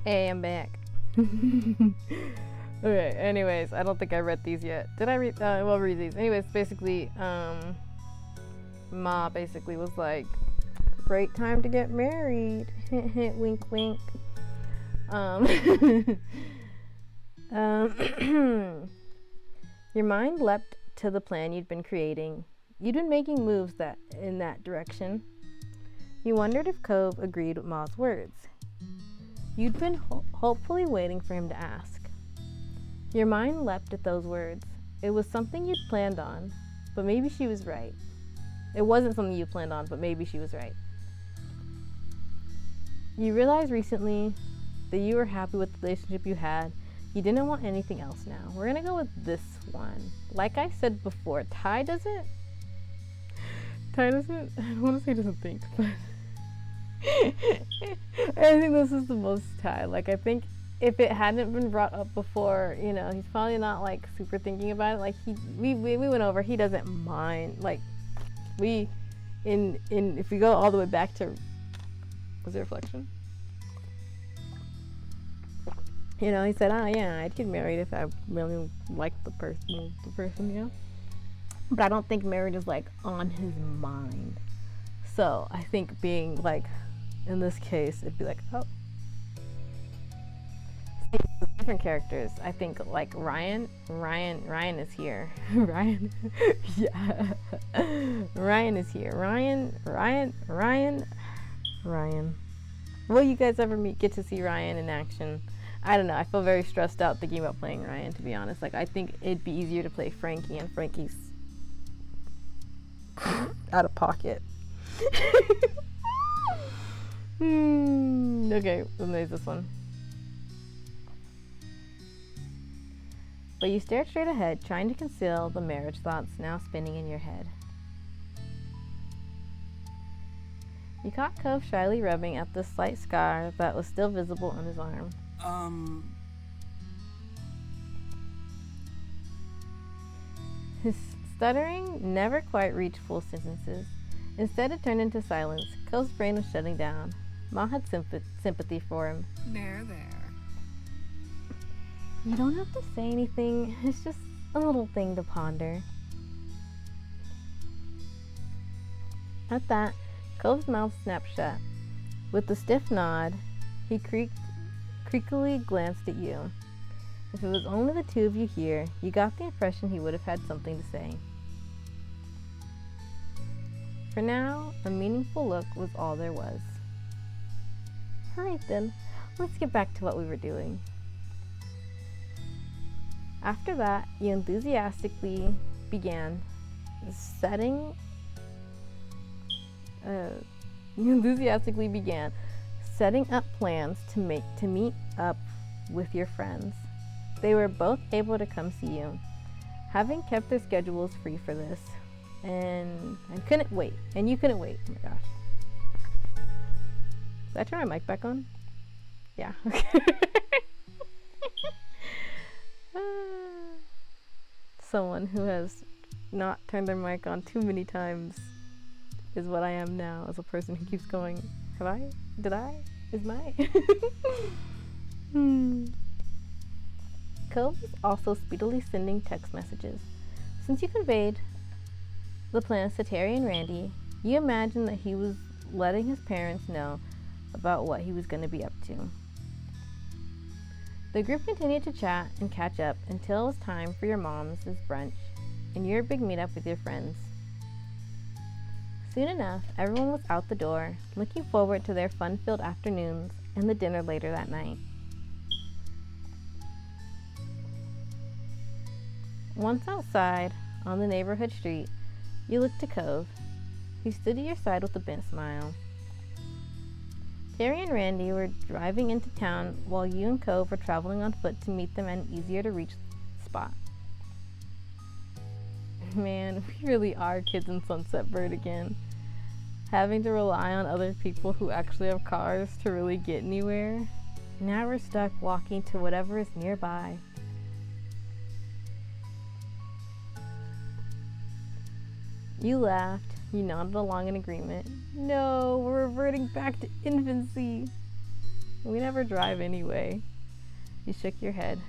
Hey, I'm back. Okay, anyways, I don't think I read these yet. Did I read? We'll read these. Anyways, basically, Ma basically was like, great time to get married. Hint, hint, wink, wink. Your mind leapt to the plan you'd been creating. You'd been making moves in that direction. You wondered if Cove agreed with Ma's words. You'd been hopefully waiting for him to ask. Your mind leapt at those words. It was something you'd planned on, but maybe she was right. It wasn't something you planned on, but maybe she was right. You realized recently that you were happy with the relationship you had. You didn't want anything else now. We're gonna go with this one. Like I said before, Ty doesn't, I don't want to say doesn't think, but I think this is the most Ty. Like, I think if it hadn't been brought up before, you know, he's probably not like super thinking about it. Like we went over, he doesn't mind. Like if we go all the way back to, was it Reflection? You know, he said, oh yeah, I'd get married if I really liked the person, you know? But I don't think marriage is like on his mind. So I think being like, in this case, it'd be like, oh. Different characters. I think like Ryan is here. Ryan, yeah. Ryan is here. Ryan. Will you guys ever get to see Ryan in action? I don't know. I feel very stressed out thinking about playing Ryan, to be honest. Like, I think it'd be easier to play Frankie, and Frankie's out of pocket. Okay, then there's this one. But you stared straight ahead, trying to conceal the marriage thoughts now spinning in your head. You caught Cove shyly rubbing at the slight scar that was still visible on his arm. His stuttering never quite reached full sentences. Instead, it turned into silence. Cove's brain was shutting down. Ma had sympathy for him. There. You don't have to say anything. It's just a little thing to ponder. At that, Cove's mouth snapped shut. With a stiff nod, he creakily glanced at you. If it was only the two of you here, you got the impression he would have had something to say. For now, a meaningful look was all there was. Alright then, let's get back to what we were doing. After that, you enthusiastically began setting up plans to meet up with your friends. They were both able to come see you, having kept their schedules free for this, and couldn't wait. And you couldn't wait. Oh my gosh. Did I turn my mic back on? Yeah. Someone who has not turned their mic on too many times is what I am now, as a person who keeps going, have I? Did I? Is my? Cove was also speedily sending text messages. Since you conveyed the plans to Terry and Randy, you imagined that he was letting his parents know about what he was going to be up to. The group continued to chat and catch up until it was time for your mom's brunch and your big meetup with your friends. Soon enough, everyone was out the door, looking forward to their fun-filled afternoons and the dinner later that night. Once outside, on the neighborhood street, you looked to Cove, who stood at your side with a bent smile. Terry and Randy were driving into town while you and Cove were traveling on foot to meet them at an easier-to-reach spot. Man, we really are kids in Sunset Bird again. Having to rely on other people who actually have cars to really get anywhere. Now we're stuck walking to whatever is nearby. You laughed. You nodded along in agreement. No, we're reverting back to infancy. We never drive anyway. You shook your head.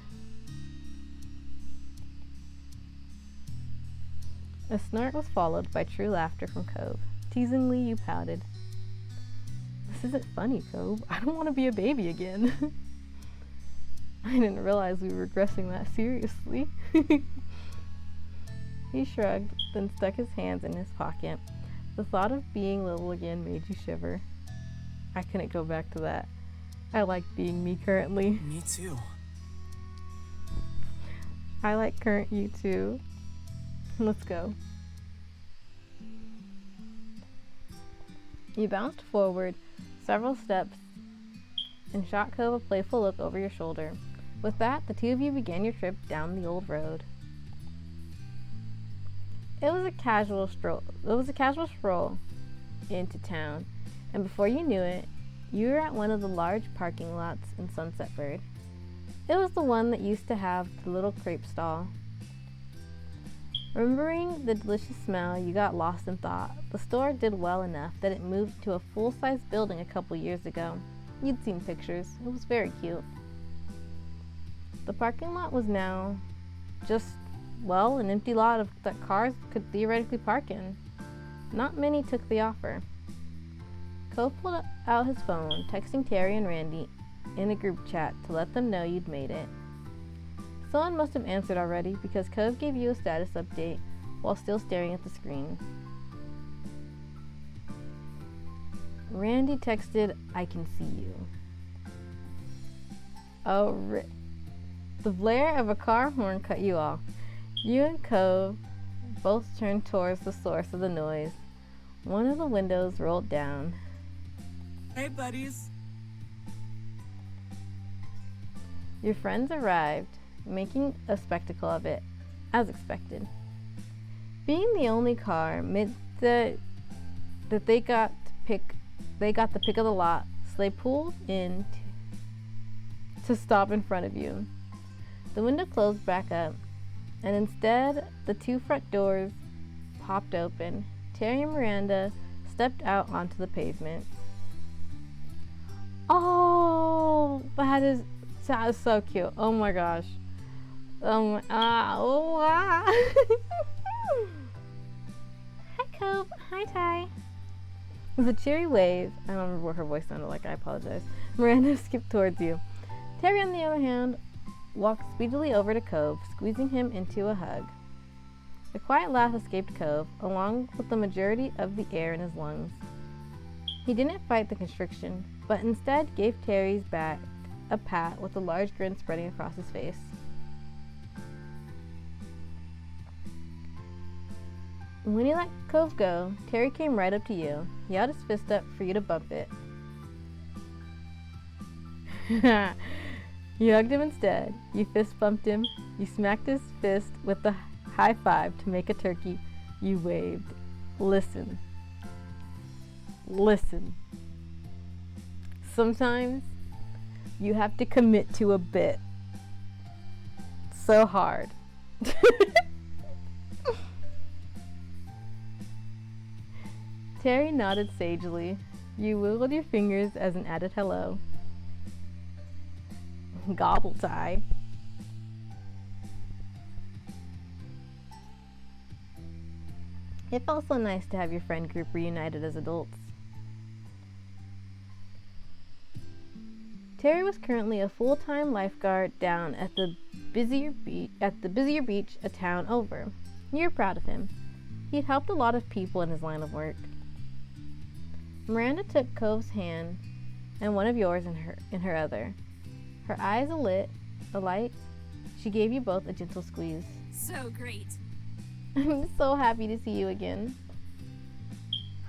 A snort was followed by true laughter from Cove. Teasingly, you pouted. This isn't funny, Cove. I don't want to be a baby again. I didn't realize we were regressing that seriously. He shrugged, then stuck his hands in his pocket. The thought of being little again made you shiver. I couldn't go back to that. I like being me currently. Me too. I like current you too. Let's go. You bounced forward several steps and shot Cove a playful look over your shoulder. With that, the two of you began your trip down the old road. It was a casual stroll into town, and before you knew it, you were at one of the large parking lots in Sunsetburg. It was the one that used to have the little crepe stall. Remembering the delicious smell, you got lost in thought. The store did well enough that it moved to a full-size building a couple years ago. You'd seen pictures. It was very cute. The parking lot was now just, well, an empty lot that cars could theoretically park in. Not many took the offer. Cove pulled out his phone, texting Terry and Randy in a group chat to let them know you'd made it. Someone must have answered already because Cove gave you a status update while still staring at the screen. Randy texted, "I can see you." Oh, the blare of a car horn cut you off. You and Cove both turned towards the source of the noise. One of the windows rolled down. Hey, buddies. Your friends arrived, making a spectacle of it, as expected. Being the only car meant that they got the pick of the lot, so they pulled in to stop in front of you. The window closed back up, and instead, the two front doors popped open. Terry and Miranda stepped out onto the pavement. Oh, that is so cute. Oh my gosh. Hi, Cove. Hi, Ty. With a cheery wave, I don't remember what her voice sounded like, I apologize. Miranda skipped towards you. Terry, on the other hand, walked speedily over to Cove, squeezing him into a hug. A quiet laugh escaped Cove, along with the majority of the air in his lungs. He didn't fight the constriction, but instead gave Terry's back a pat with a large grin spreading across his face. When he let Cove go, Terry came right up to you. He held his fist up for you to bump it. You hugged him instead. You fist bumped him. You smacked his fist with the high five to make a turkey. You waved. Listen. Sometimes you have to commit to a bit. So hard. Terry nodded sagely. You wiggled your fingers as an added hello. Gobble tie. It felt so nice to have your friend group reunited as adults. Terry was currently a full-time lifeguard down at the busier beach a town over. You're proud of him. He'd helped a lot of people in his line of work. Miranda took Cove's hand and one of yours in her other. Her eyes alight, she gave you both a gentle squeeze. So great. I'm so happy to see you again.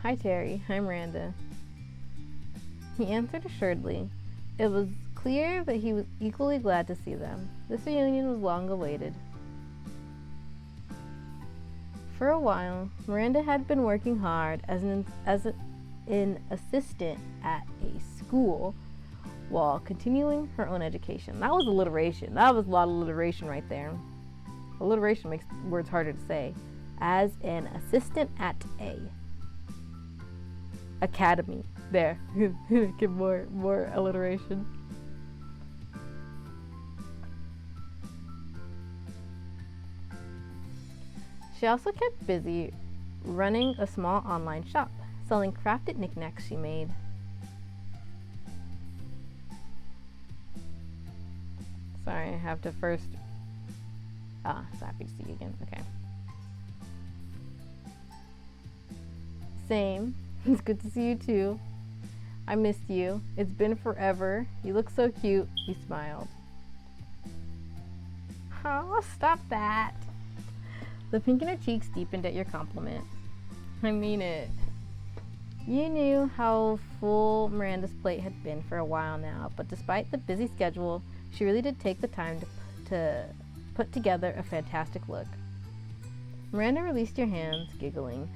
Hi, Terry. Hi, Miranda. He answered assuredly. It was clear that he was equally glad to see them. This reunion was long awaited. For a while, Miranda had been working hard as an assistant at a school while continuing her own education. That was alliteration. That was a lot of alliteration right there. Alliteration makes words harder to say. As an assistant at a academy. There. Get more alliteration. She also kept busy running a small online shop, selling crafted knickknacks she made. Sorry, I have to first... so happy to see you again. Okay. Same. It's good to see you too. I missed you. It's been forever. You look so cute. He smiled. Oh, stop that. The pink in her cheeks deepened at your compliment. I mean it. You knew how full Miranda's plate had been for a while now, but despite the busy schedule, she really did take the time to put together a fantastic look. Miranda released your hands, giggling.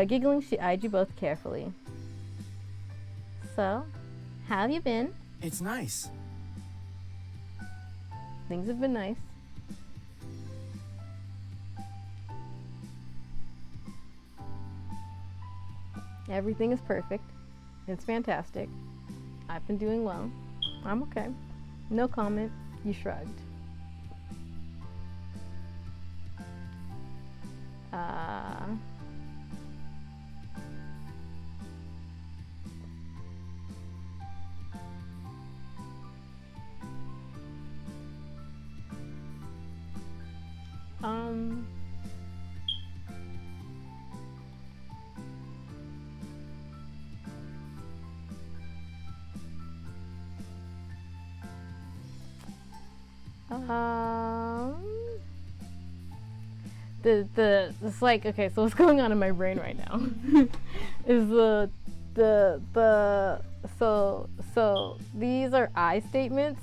Giggling, she eyed you both carefully. So, how have you been? It's nice. Things have been nice. Everything is perfect. It's fantastic. I've been doing well. I'm okay. No comment. You shrugged. It's like, okay, so what's going on in my brain right now is so these are I statements,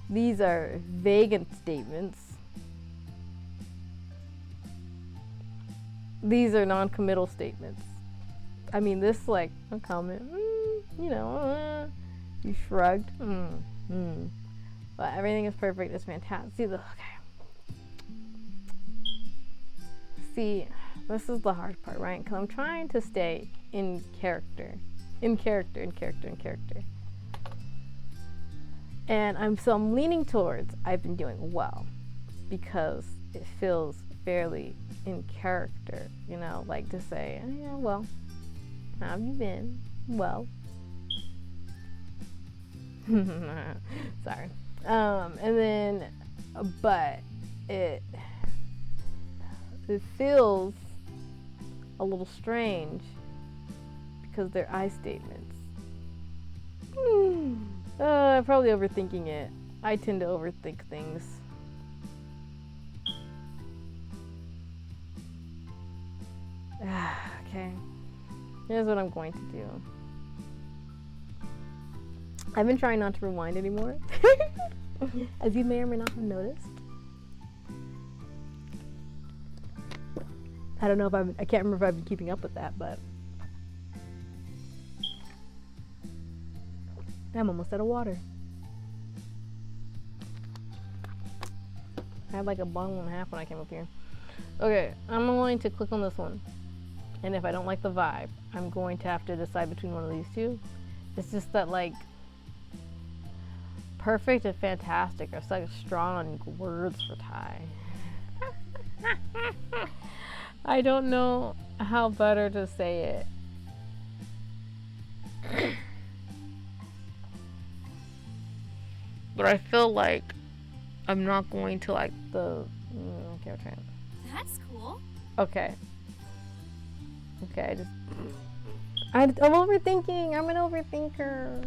these are vague statements, these are non-committal statements. I mean, this like a comment, you know, you shrugged, but everything is perfect. It's fantastic. See, See, this is the hard part, right? Because I'm trying to stay in character. And I'm leaning towards I've been doing well because it feels fairly in character, you know, like to say, oh, yeah, well, how have you been? Well. Sorry. And then, but it feels a little strange because they're I statements. I'm probably overthinking it. I tend to overthink things. Okay. Here's what I'm going to do. I've been trying not to rewind anymore, as you may or may not have noticed. I don't know if I can't remember if I've been keeping up with that, but I'm almost out of water. I had like a bottle and a half when I came up here. Okay, I'm going to click on this one. And if I don't like the vibe, I'm going to have to decide between one of these two. It's just that like perfect and fantastic are such strong words for Thai. I don't know how better to say it. But I feel like I'm not going to like the... okay, I'll try it. That's cool. Okay. Okay, I'm overthinking. I'm an overthinker.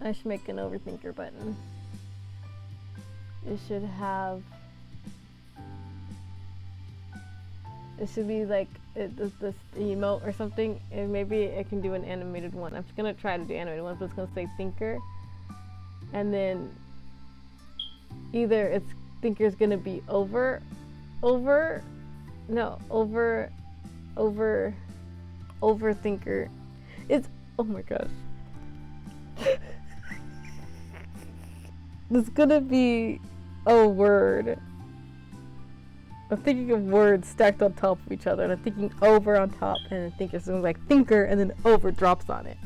I should make an overthinker button. It should have... It should be like this emote or something, and maybe I can do an animated one. I'm just gonna try to do animated ones, but it's gonna say thinker, and then either it's thinker's gonna be overthinker. It's, oh my gosh. It's gonna be a word. I'm thinking of words stacked on top of each other, and I'm thinking over on top, and I think it's something like thinker, and then over drops on it.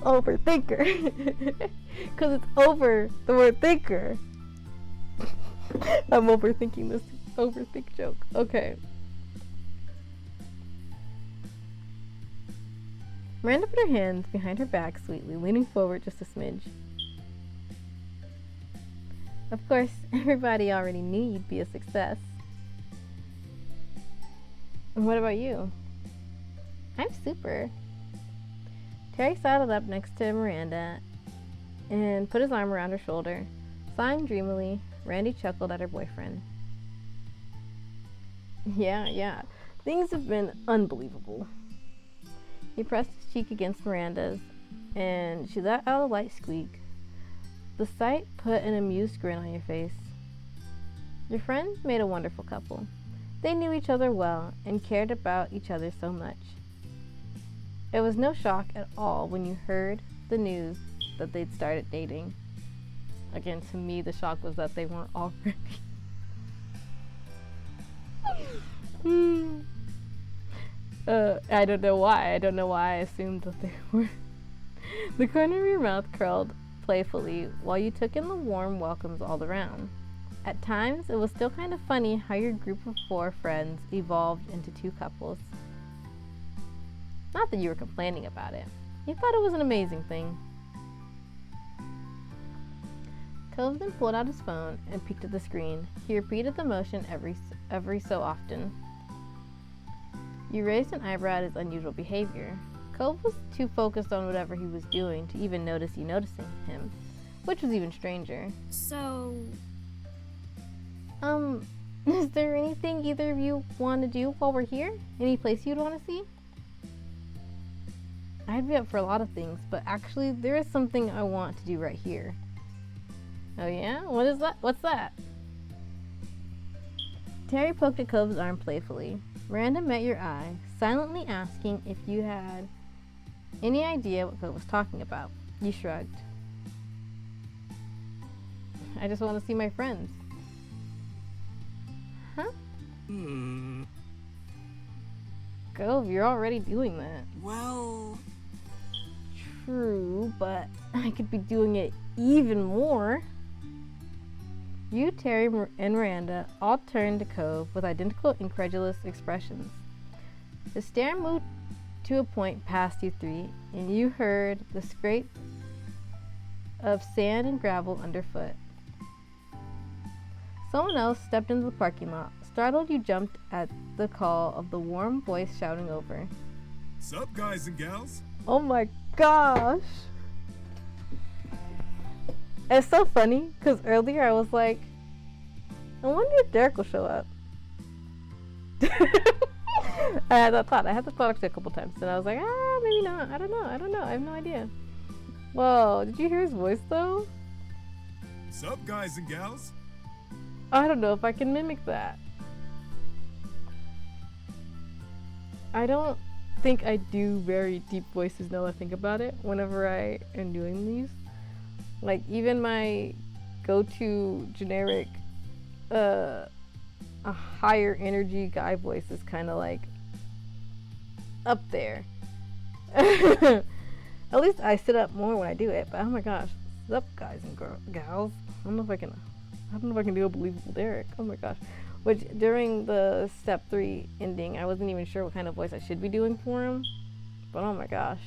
Overthinker. Because it's over the word thinker. I'm overthinking this overthink joke. Okay. Miranda put her hands behind her back sweetly, leaning forward just a smidge. Of course, everybody already knew you'd be a success. And what about you? I'm super. Terry sidled up next to Miranda and put his arm around her shoulder. Sighing dreamily, Randy chuckled at her boyfriend. Yeah. Things have been unbelievable. He pressed his cheek against Miranda's, and she let out a light squeak. The sight put an amused grin on your face. Your friends made a wonderful couple. They knew each other well and cared about each other so much. It was no shock at all when you heard the news that they'd started dating. Again, to me, the shock was that they weren't already. I don't know why. I assumed that they were. The corner of your mouth curled playfully while you took in the warm welcomes all around. At times, it was still kind of funny how your group of 4 friends evolved into 2 couples. Not that you were complaining about it. You thought it was an amazing thing. Cove then pulled out his phone and peeked at the screen. He repeated the motion every so often. You raised an eyebrow at his unusual behavior. Cove was too focused on whatever he was doing to even notice you noticing him, which was even stranger. So... Is there anything either of you want to do while we're here? Any place you'd want to see? I'd be up for a lot of things, but actually there is something I want to do right here. Oh yeah? What is that? What's that? Terry poked at Cove's arm playfully. Miranda met your eye, silently asking if you had any idea what Cove was talking about. You shrugged. I just want to see my friends. Huh? Cove, you're already doing that. Well... True, but I could be doing it even more. You, Terry, and Miranda all turned to Cove with identical incredulous expressions. The stair moved to a point past you 3, and you heard the scrape of sand and gravel underfoot. Someone else stepped into the parking lot. Startled, you jumped at the call of the warm voice shouting over. Sup, guys and gals? Oh my gosh! It's so funny, because earlier I was like, I wonder if Derek will show up. I had that thought actually a couple times, and I was like, maybe not. I don't know. I have no idea. Whoa, did you hear his voice though? Sup, guys and gals? I don't know if I can mimic that. I don't think I do very deep voices now that I think about it whenever I am doing these. Like, even my go-to generic, a higher energy guy voice is kind of like up there. At least I sit up more when I do it, but oh my gosh, sup guys and gals. I don't know if I can do a believable Derek. Oh my gosh. Which, during the step 3 ending, I wasn't even sure what kind of voice I should be doing for him. But oh my gosh.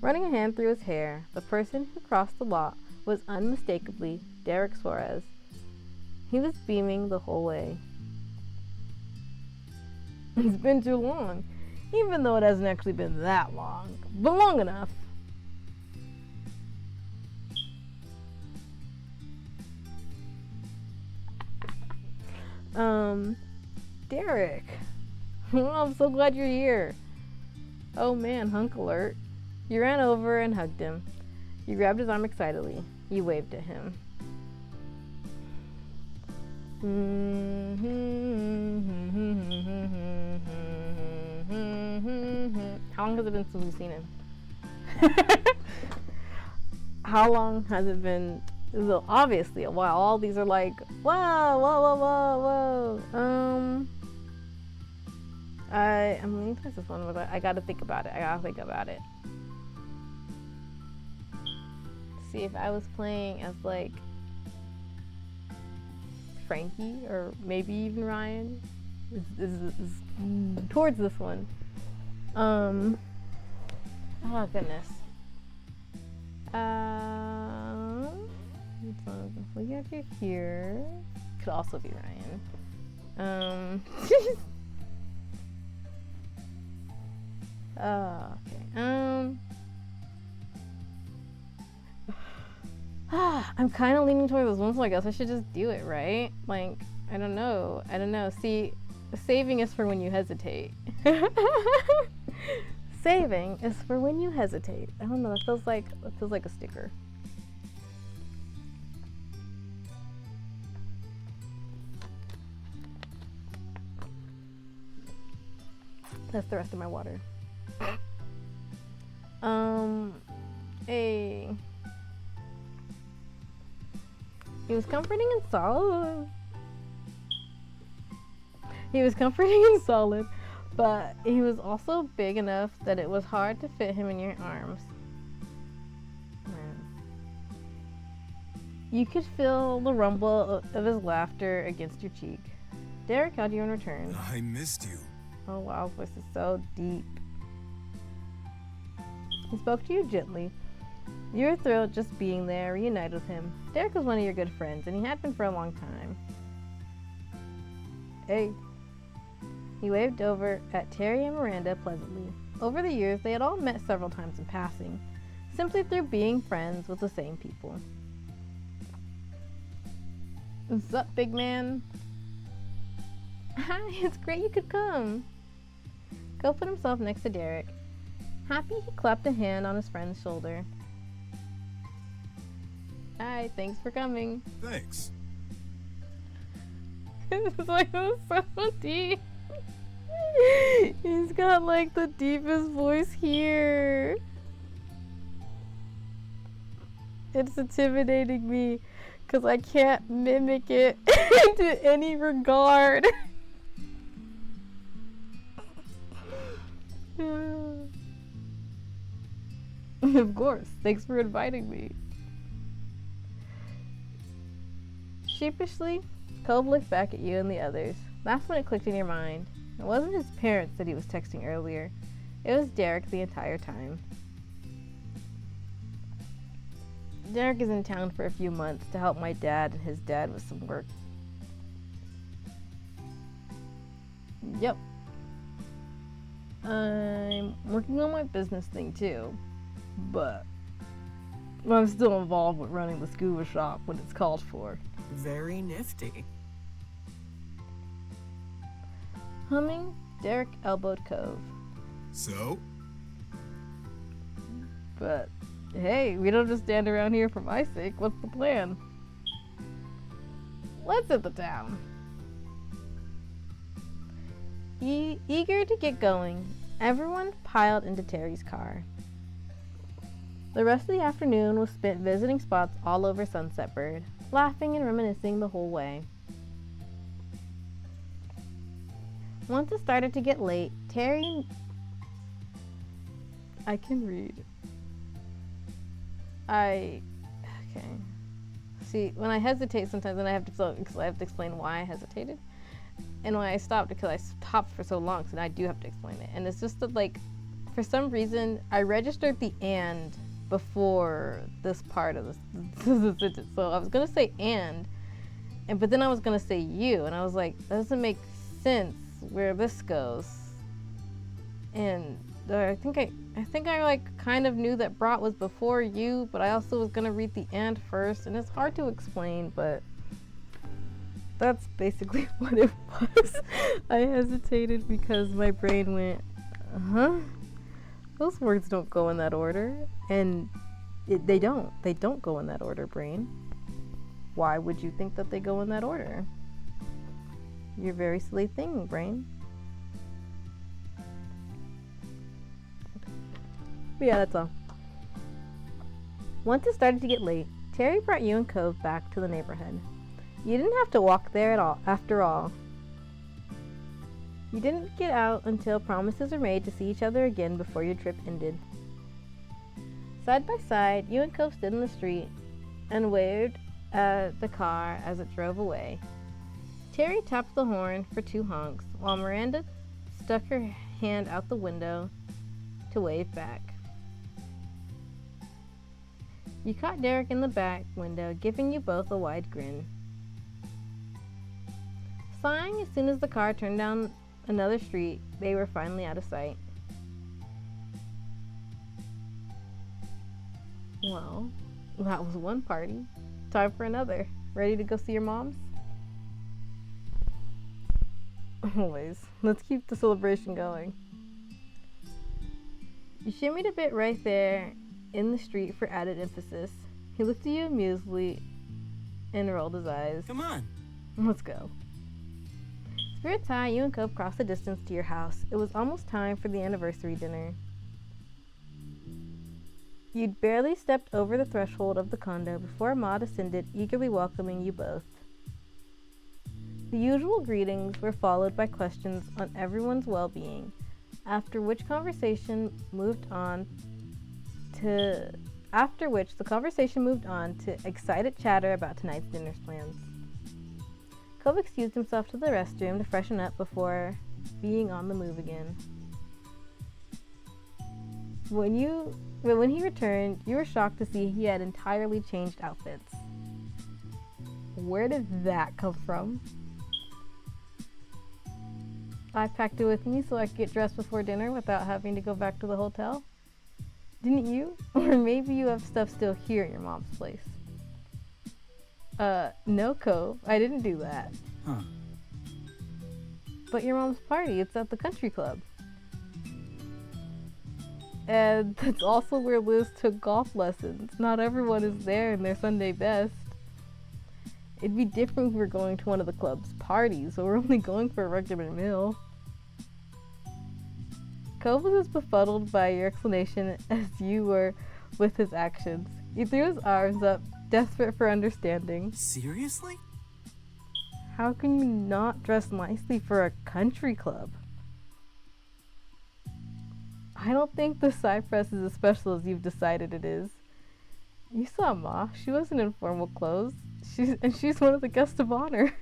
Running a hand through his hair, the person who crossed the lot was unmistakably Derek Suarez. He was beaming the whole way. It's been too long, even though it hasn't actually been that long, but long enough. Derek. Well, I'm so glad you're here. Oh man, hunk alert. You ran over and hugged him. You grabbed his arm excitedly. You waved at him. How long has it been since we've seen him? How long has it been So obviously a while. All these are like, whoa, whoa, whoa, whoa, whoa. I'm leaning towards this one, but I gotta think about it. See, if I was playing as like Frankie or maybe even Ryan, is towards this one. Oh goodness. Looking at you here. Could also be Ryan. Okay. I'm kind of leaning toward this one, so I guess I should just do it, right? Like, I don't know. See, saving is for when you hesitate. Saving is for when you hesitate. I don't know. That feels like a sticker. That's the rest of my water. Hey. He was comforting and solid, but he was also big enough that it was hard to fit him in your arms. Man. You could feel the rumble of his laughter against your cheek. Derek held you in return. I missed you. Oh wow, his voice is so deep. He spoke to you gently. You were thrilled just being there, reunited with him. Derek was one of your good friends, and he had been for a long time. Hey. He waved over at Terry and Miranda pleasantly. Over the years, they had all met several times in passing, simply through being friends with the same people. What's up, big man? Hi, it's great you could come. Go put himself next to Derek. Happy, he clapped a hand on his friend's shoulder. Hi, thanks for coming. Thanks. It's like so deep. He's got like the deepest voice here. It's intimidating me because I can't mimic it to any regard. Of course. Thanks for inviting me. Sheepishly, Cove looked back at you and the others. That's when it clicked in your mind. It wasn't his parents that he was texting earlier. It was Derek the entire time. Derek is in town for a few months to help my dad and his dad with some work. Yep. I'm working on my business thing too, but I'm still involved with running the scuba shop when it's called for. Very nifty. Humming, Derek elbowed Cove. So? But hey, we don't just stand around here for my sake. What's the plan? Let's hit the town. Eager to get going, everyone piled into Terry's car. The rest of the afternoon was spent visiting spots all over Sunset Bird, laughing and reminiscing the whole way. Once it started to get late, Terry... I can read. Okay. See, when I hesitate sometimes, then I have to explain why I hesitated. And why I stopped, because I stopped for so long, so now I do have to explain it. And it's just that, like, for some reason, I registered the and before this part of the sentence. So I was going to say but then I was going to say you, and I was like, that doesn't make sense where this goes. And I think I like kind of knew that brought was before you, but I also was going to read the and first, and it's hard to explain, but that's basically what it was. I hesitated because my brain went, those words don't go in that order. And they don't go in that order, brain. Why would you think that they go in that order? You're a very silly thing, brain. But yeah, that's all. Once it started to get late, Terry brought you and Cove back to the neighborhood. You didn't have to walk there at all, after all. You didn't get out until promises were made to see each other again before your trip ended. Side by side, you and Cove stood in the street and waved at the car as it drove away. Terry tapped the horn for 2 honks, while Miranda stuck her hand out the window to wave back. You caught Derek in the back window, giving you both a wide grin. Sighing as soon as the car turned down another street, they were finally out of sight. Well, that was one party. Time for another. Ready to go see your moms? Always. Let's keep the celebration going. You shimmied a bit right there in the street for added emphasis. He looked at you amusedly and rolled his eyes. Come on. Let's go. Spirits high, you and Cove crossed the distance to your house. It was almost time for the anniversary dinner. You'd barely stepped over the threshold of the condo before Ma descended, eagerly welcoming you both. The usual greetings were followed by questions on everyone's well-being, after which the conversation moved on to excited chatter about tonight's dinner plans. Cove excused himself to the restroom to freshen up before being on the move again. When he returned, you were shocked to see he had entirely changed outfits. Where did that come from? I packed it with me so I could get dressed before dinner without having to go back to the hotel. Didn't you? Or maybe you have stuff still here at your mom's place. No, Cove, I didn't do that. Huh. But your mom's party, it's at the country club. And that's also where Liz took golf lessons. Not everyone is there in their Sunday best. It'd be different if we were going to one of the club's parties, so we're only going for a regular meal. Cove was as befuddled by your explanation as you were with his actions. He threw his arms up, desperate for understanding. Seriously? How can you not dress nicely for a country club? I don't think the Cypress is as special as you've decided it is. You saw Ma. She wasn't in formal clothes. She's one of the guests of honor.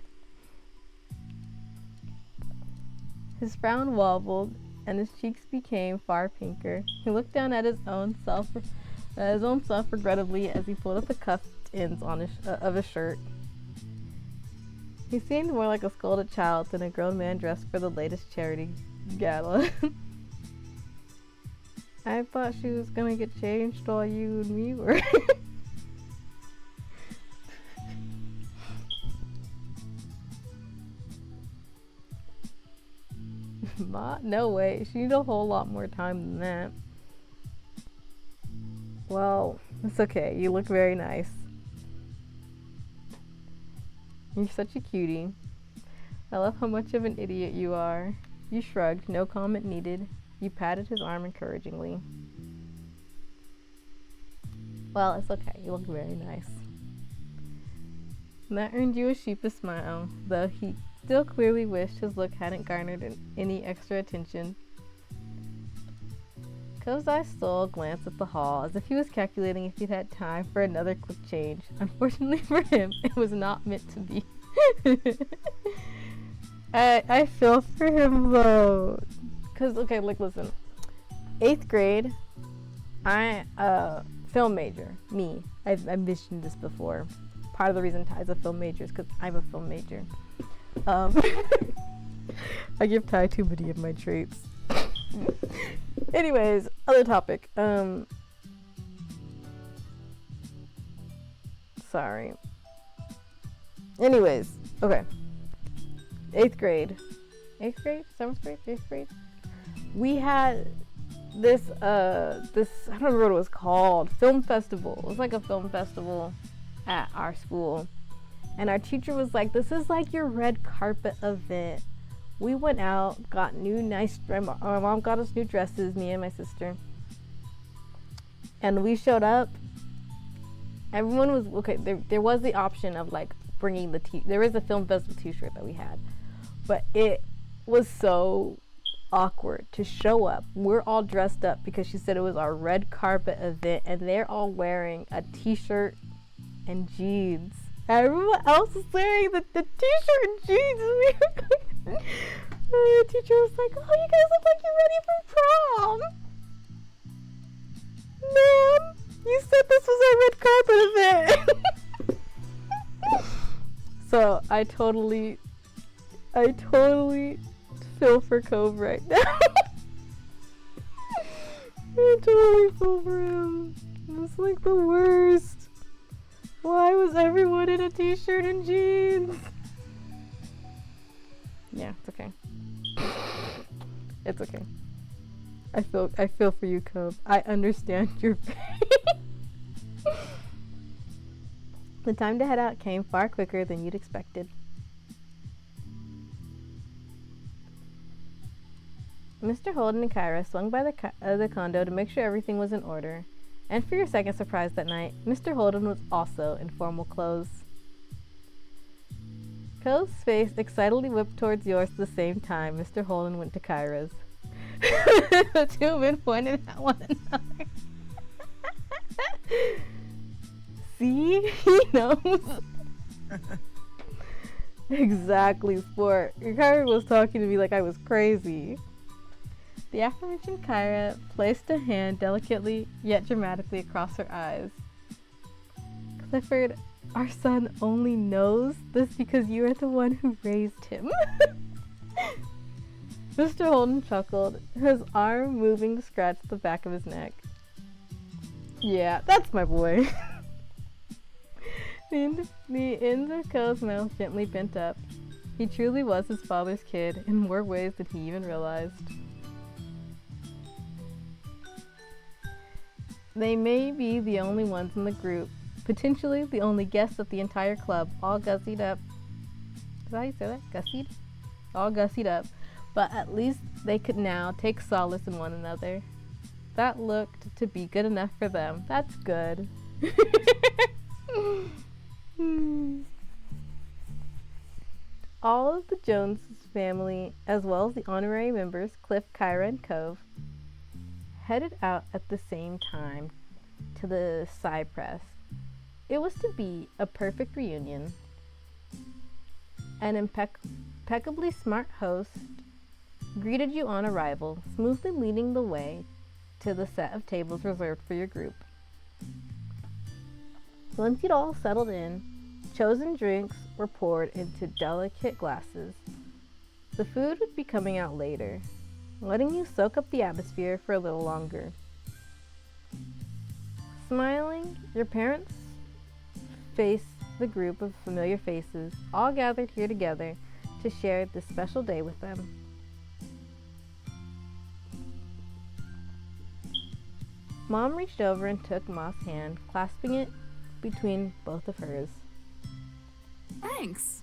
His frown wobbled, and his cheeks became far pinker. He looked down at his own self regrettably as he pulled up the cuffed ends of his shirt. He seemed more like a scolded child than a grown man dressed for the latest charity gala. I thought she was gonna get changed while you and me were. Ma? No way. She needs a whole lot more time than that. Well, it's okay. You look very nice. You're such a cutie. I love how much of an idiot you are. You shrugged. No comment needed. You patted his arm encouragingly. Well, it's okay. You look very nice. And that earned you a sheepish smile, though he still clearly wished his look hadn't garnered any extra attention. Cove's eyes stole a glance at the hall, as if he was calculating if he'd had time for another quick change. Unfortunately for him, it was not meant to be. I feel for him though. Cause okay, like listen. 8th grade, I film major. Me. I've mentioned this before. Part of the reason Ty's a film major is because I'm a film major. I give Ty too many of my traits. Anyways, other topic. Sorry. Anyways, okay. 8th grade. 8th grade? 7th grade? 8th grade? We had this, I don't remember what it was called, film festival. It was like a film festival at our school. And our teacher was like, this is like your red carpet event. We went out, got my mom got us new dresses, me and my sister. And we showed up, Everyone was okay. There was the option of like bringing there is a film festival t-shirt that we had, but it was so awkward to show up. We're all dressed up because she said it was our red carpet event, and they're all wearing a t-shirt and jeans. Everyone else is wearing the t-shirt and jeans. The teacher was like, "Oh, you guys look like you're ready for prom." Ma'am, you said this was our red carpet event. So I totally feel for Cove right now. I totally feel for him. It was like the worst. Why was everyone in a t-shirt and jeans? Yeah, it's okay. It's okay. I feel for you, Cove. I understand your pain. The time to head out came far quicker than you'd expected. Mr. Holden and Kyra swung by the condo to make sure everything was in order. And for your second surprise that night, Mr. Holden was also in formal clothes. Cove's face excitedly whipped towards yours at the same time Mr. Holden went to Kyra's. The two men pointed at one another. See? He knows. Exactly, sport. Kyra was talking to me like I was crazy. The aforementioned Kyra placed a hand delicately yet dramatically across her eyes. Clifford, our son only knows this because you are the one who raised him. Mr. Holden chuckled, his arm moving to scratch the back of his neck. Yeah, that's my boy. The end of Cole's mouth gently bent up. He truly was his father's kid in more ways than he even realized. They may be the only ones in the group, potentially the only guests of the entire club, all gussied up. Is that how you say that? Gussied? All gussied up. But at least they could now take solace in one another. That looked to be good enough for them. That's good. All of the Jones family, as well as the honorary members, Cliff, Kyra, and Cove, headed out at the same time to the Cypress. It was to be a perfect reunion. An impeccably smart host greeted you on arrival, smoothly leading the way to the set of tables reserved for your group. Once you'd all settled in, chosen drinks were poured into delicate glasses. The food would be coming out later, letting you soak up the atmosphere for a little longer. Smiling, your parents faced the group of familiar faces, all gathered here together to share this special day with them. Mom reached over and took Ma's hand, clasping it between both of hers. Thanks.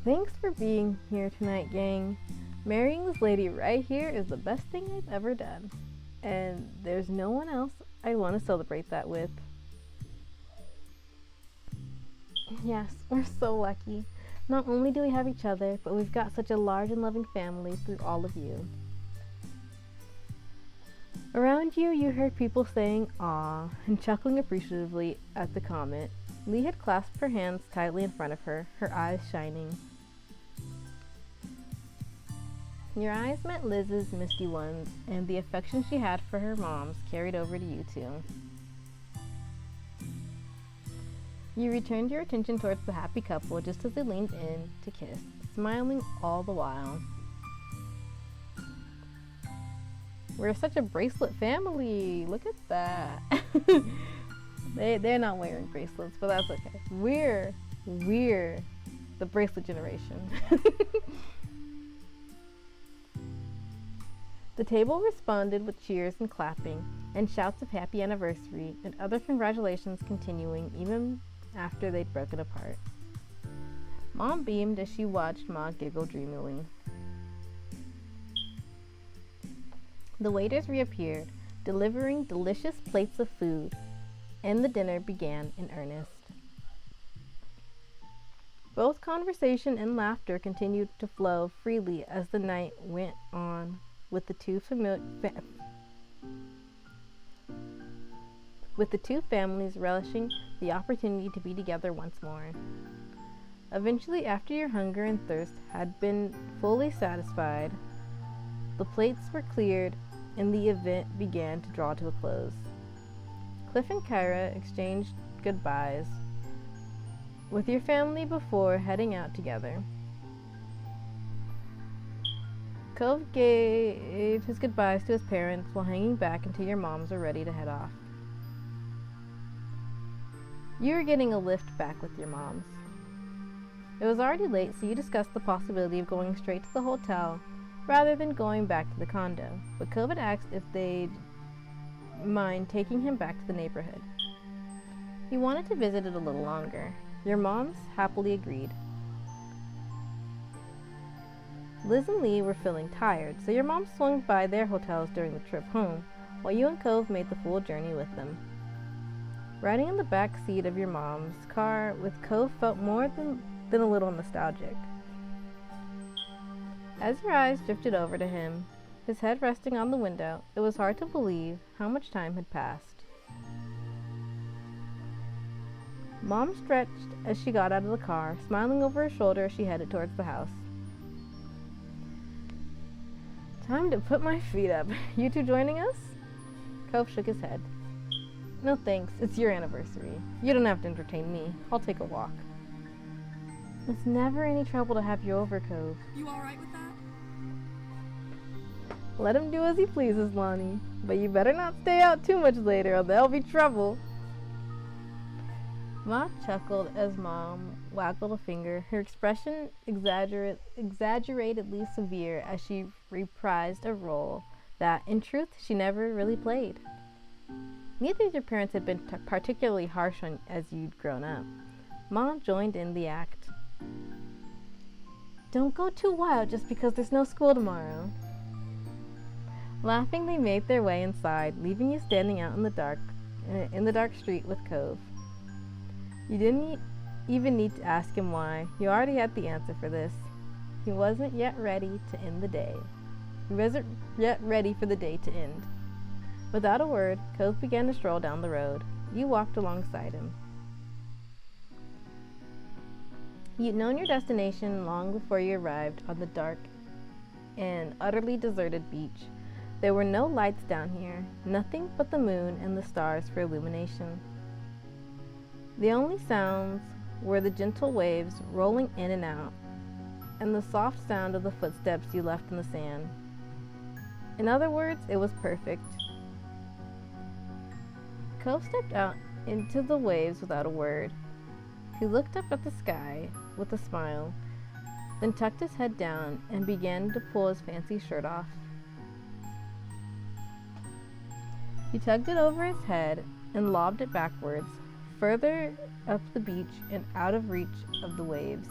Thanks for being here tonight, gang. Marrying this lady right here is the best thing I've ever done. And there's no one else I want to celebrate that with. Yes, we're so lucky. Not only do we have each other, but we've got such a large and loving family through all of you. Around you, you heard people saying "aw" and chuckling appreciatively at the comment. Lee had clasped her hands tightly in front of her, her eyes shining. Your eyes met Liz's misty ones, and the affection she had for her moms carried over to you two. You returned your attention towards the happy couple just as they leaned in to kiss, smiling all the while. We're such a bracelet family. Look at that. They're not wearing bracelets, but that's okay. We're the bracelet generation. The table responded with cheers and clapping, and shouts of happy anniversary, and other congratulations continuing even after they'd broken apart. Mom beamed as she watched Ma giggle dreamily. The waiters reappeared, delivering delicious plates of food. and the dinner began in earnest. Both conversation and laughter continued to flow freely as the night went on, with the two families relishing the opportunity to be together once more. Eventually, after your hunger and thirst had been fully satisfied, the plates were cleared and the event began to draw to a close. Cliff and Kyra exchanged goodbyes with your family before heading out together. Cove gave his goodbyes to his parents while hanging back until your moms were ready to head off. You were getting a lift back with your moms. It was already late, so you discussed the possibility of going straight to the hotel rather than going back to the condo, but Cove had asked if they'd mind taking him back to the neighborhood. He wanted to visit it a little longer. Your moms happily agreed. Liz and Lee were feeling tired, so your moms swung by their hotels during the trip home, while you and Cove made the full journey with them. Riding in the back seat of your mom's car with Cove felt more than a little nostalgic. As your eyes drifted over to him, his head resting on the window, it was hard to believe how much time had passed. Mom stretched as she got out of the car, smiling over her shoulder as she headed towards the house. Time to put my feet up. You two joining us? Cove shook his head. No thanks, it's your anniversary. You don't have to entertain me. I'll take a walk. It's never any trouble to have you over, Cove. You alright with that? Let him do as he pleases, Lonnie. But you better not stay out too much later or there'll be trouble. Ma chuckled as Mom waggled a finger, her expression exaggeratedly severe as she reprised a role that, in truth, she never really played. Neither of your parents had been particularly harsh on as you'd grown up. Ma joined in the act. Don't go too wild just because there's no school tomorrow. Laughing, they made their way inside, leaving you standing out in the dark street with Cove. You didn't even need to ask him why. You already had the answer for this. He wasn't yet ready to end the day. He wasn't yet ready for the day to end. Without a word, Cove began to stroll down the road. You walked alongside him. You'd known your destination long before you arrived on the dark and utterly deserted beach. There were no lights down here, nothing but the moon and the stars for illumination. The only sounds were the gentle waves rolling in and out, and the soft sound of the footsteps you left in the sand. In other words, it was perfect. Cove stepped out into the waves without a word. He looked up at the sky with a smile, then tucked his head down and began to pull his fancy shirt off. He tugged it over his head and lobbed it backwards, further up the beach and out of reach of the waves.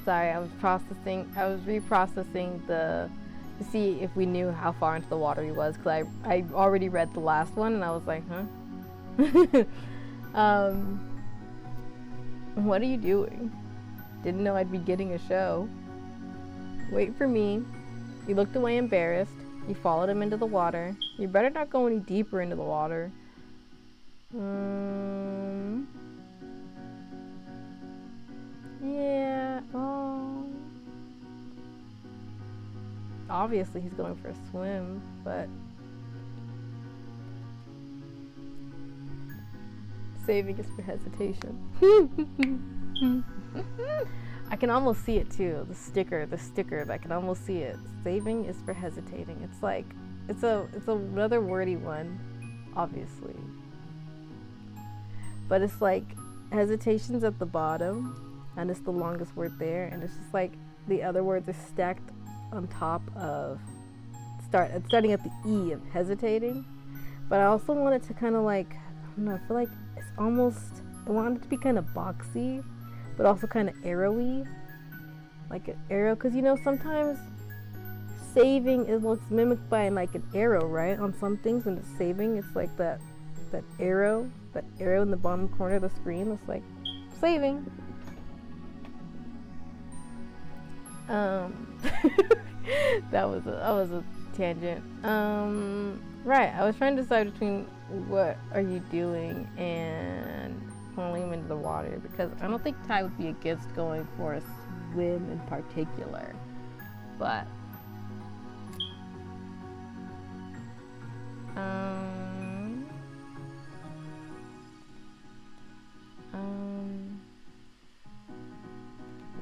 Sorry, I was reprocessing to see if we knew how far into the water he was, because I already read the last one and I was like, huh? What are you doing? Didn't know I'd be getting a show. Wait for me. He looked away embarrassed. You followed him into the water. You better not go any deeper into the water. Yeah, obviously he's going for a swim, but saving is for hesitation. I can almost see it too. The sticker, I can almost see it. Saving is for hesitating. It's like, it's another wordy one, obviously. But it's like, hesitation's at the bottom, and it's the longest word there, and it's just like, the other words are stacked on top of starting at the E of hesitating, but I also want it to kind of like, I don't know, I feel like it's almost, I want it to be kind of boxy, but also kind of arrowy, like an arrow, because you know sometimes saving it looks mimicked by like an arrow, right? On some things when it's saving, it's like that arrow in the bottom corner of the screen. It's like saving. That was a tangent. Right, I was trying to decide between what are you doing and pulling him into the water, because I don't think Ty would be against going for a swim in particular, but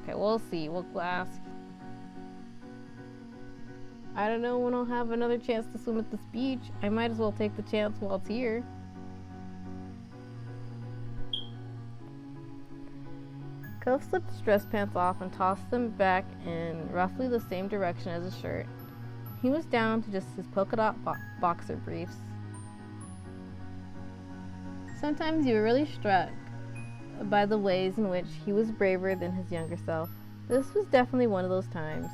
okay, we'll see. We'll ask. I don't know when I'll have another chance to swim at this beach. I might as well take the chance while it's here. Cove slipped his dress pants off and tossed them back in roughly the same direction as his shirt. He was down to just his polka dot boxer briefs. Sometimes you were really struck by the ways in which he was braver than his younger self. This was definitely one of those times.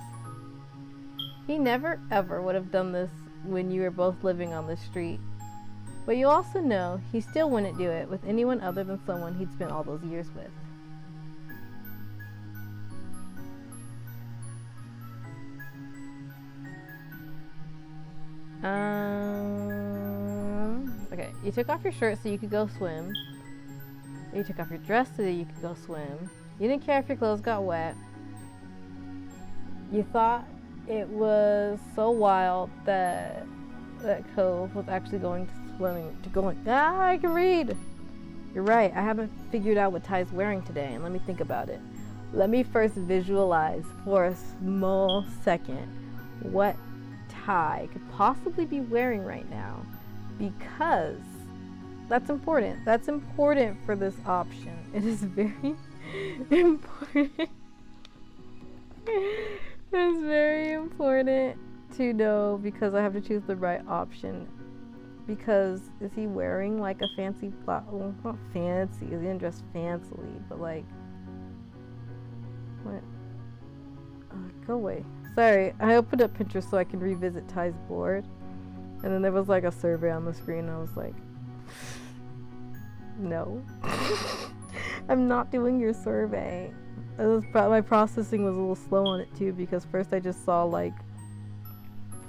He never ever would have done this when you were both living on the street. But you also know he still wouldn't do it with anyone other than someone he'd spent all those years with. Okay, you took off your shirt so you could go swim. You took off your dress so that you could go swim. You didn't care if your clothes got wet. You thought it was so wild that Cove was actually going to I can read! You're right, I haven't figured out what Ty's wearing today, and let me think about it. Let me first visualize for a small second what Ty could possibly be wearing right now, because that's important. That's important for this option. It is very important. It's very important to know, because I have to choose the right option. Because is he wearing like a fancy well, not fancy, he didn't dress fancily, but like, what? Go away. Sorry, I opened up Pinterest so I can revisit Ty's board, and then there was like a survey on the screen, and I was like, no. I'm not doing your survey. My processing was a little slow on it too, because first I just saw like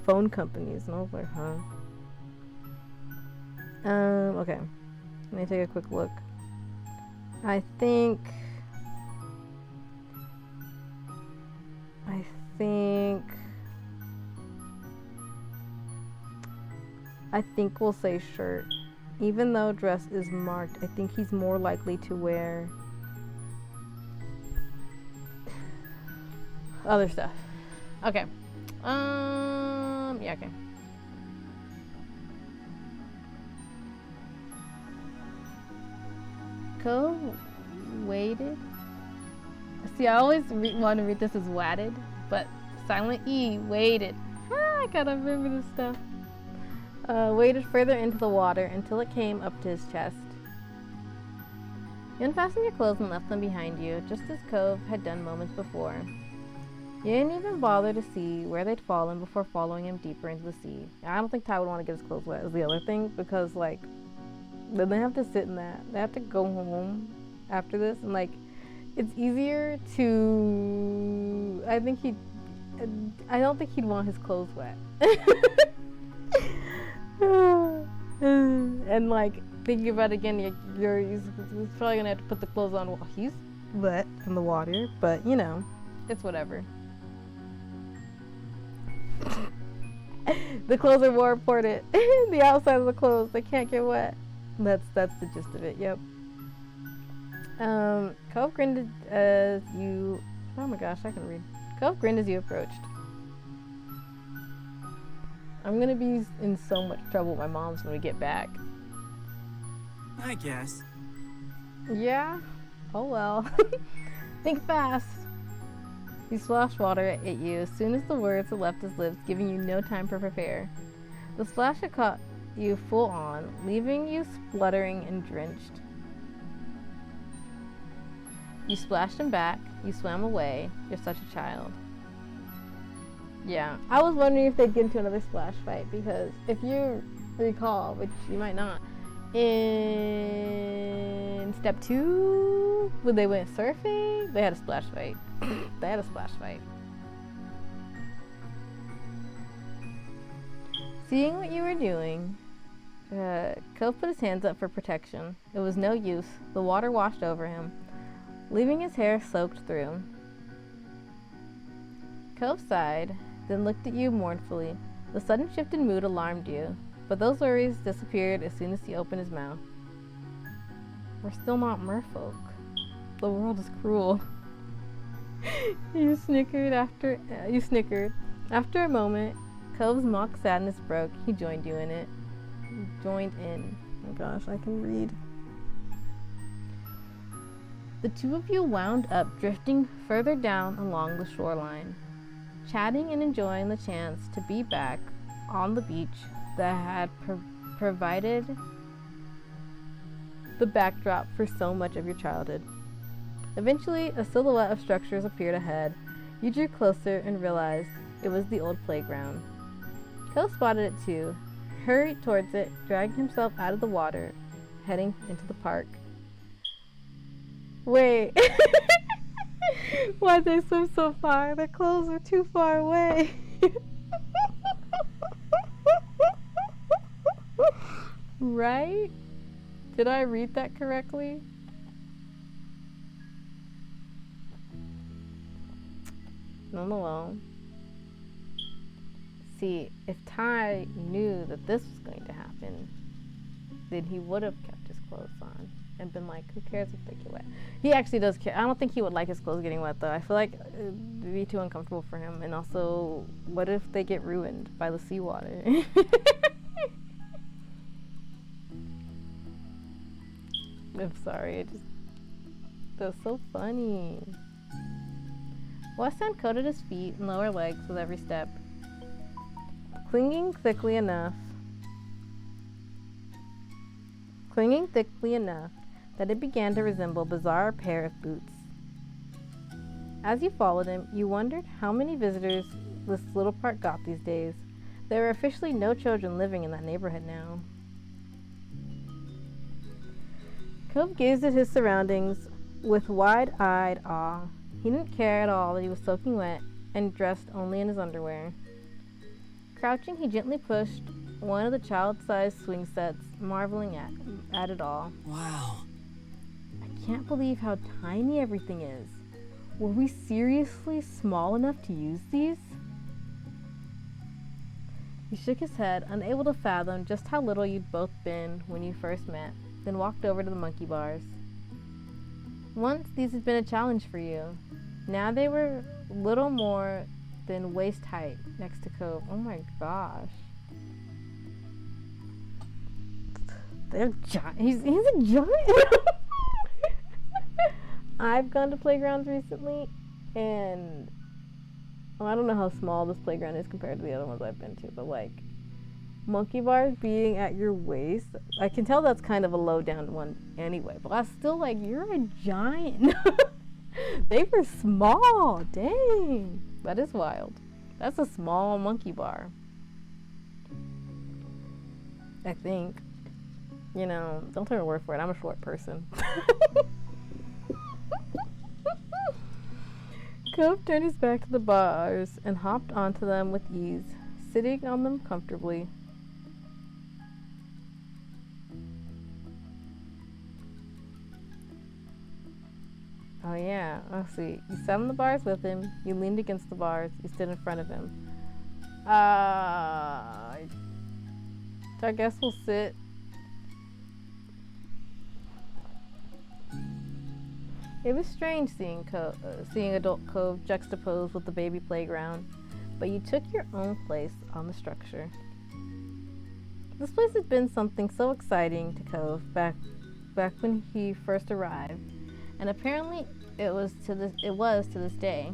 phone companies, and I was like, huh. Okay. Let me take a quick look. I think we'll say shirt. Even though dress is marked, I think he's more likely to wear other stuff. Okay. Yeah, okay. Cove waited. See, I always want to read this as watted, but silent E, waited. I gotta remember this stuff. Waded further into the water until it came up to his chest. You unfastened your clothes and left them behind you, just as Cove had done moments before. You didn't even bother to see where they'd fallen before following him deeper into the sea. I don't think Ty would want to get his clothes wet, is the other thing, because like, then they have to sit in that. They have to go home after this, and like, it's easier to, I don't think he'd want his clothes wet. And like, thinking about it again, he's probably gonna have to put the clothes on while he's wet in the water, but you know, it's whatever. The clothes are more important. The outside of the clothes, they can't get wet. That's the gist of it, yep. Cove grinned as you, oh my gosh, I can read. Cove grinned as you approached. I'm gonna be in so much trouble with my mom's when we get back. I guess. Yeah? Oh well. Think fast. He splashed water at you as soon as the words had left his lips, giving you no time to prepare. The splash had caught you full on, leaving you spluttering and drenched. You splashed him back, you swam away. You're such a child. Yeah, I was wondering if they'd get into another splash fight, because if you recall, which you might not, in step 2, when they went surfing, they had a splash fight. They had a splash fight. Seeing what you were doing, Cove put his hands up for protection. It was no use. The water washed over him, leaving his hair soaked through. Cove sighed, then looked at you mournfully. The sudden shift in mood alarmed you, but those worries disappeared as soon as he opened his mouth. We're still not merfolk. The world is cruel. You snickered. After a moment, Cove's mock sadness broke. He joined you in it. Joined in. Oh my gosh, I can read. The two of you wound up drifting further down along the shoreline, chatting and enjoying the chance to be back on the beach that had provided the backdrop for so much of your childhood. Eventually, a silhouette of structures appeared ahead. You drew closer and realized it was the old playground. Cole spotted it too, hurried towards it, dragged himself out of the water, heading into the park. Wait. Why'd they swim so far? Their clothes were too far away. Right? Did I read that correctly? Nonetheless. See, if Ty knew that this was going to happen, then he would have kept his clothes on and been like, who cares if they get wet? He actually does care. I don't think he would like his clothes getting wet, though. I feel like it'd be too uncomfortable for him. And also, what if they get ruined by the seawater? I'm sorry, that was so funny. Weston coated his feet and lower legs with every step, clinging thickly enough that it began to resemble a bizarre pair of boots. As you followed him, you wondered how many visitors this little park got these days. There are officially no children living in that neighborhood now. Cove gazed at his surroundings with wide-eyed awe. He didn't care at all that he was soaking wet and dressed only in his underwear. Crouching, he gently pushed one of the child-sized swing sets, marveling at it all. Wow. I can't believe how tiny everything is. Were we seriously small enough to use these? He shook his head, unable to fathom just how little you'd both been when you first met, then walked over to the monkey bars. Once these had been a challenge for you. Now they were little more than waist height next to Cove. Oh my gosh. They're giant. He's a giant. I've gone to playgrounds recently, and I don't know how small this playground is compared to the other ones I've been to, but like monkey bars being at your waist, I can tell that's kind of a low down one anyway, but I was still like, you're a giant. They were small. Dang. That is wild. That's a small monkey bar, I think. You know, don't take my word for it. I'm a short person. Cove turned his back to the bars and hopped onto them with ease, sitting on them comfortably. Oh yeah, let's see. You sat on the bars with him, you leaned against the bars, you stood in front of him. So I guess we'll sit. It was strange seeing adult Cove juxtaposed with the baby playground, but you took your own place on the structure. This place had been something so exciting to Cove back when he first arrived, and apparently it was to this day.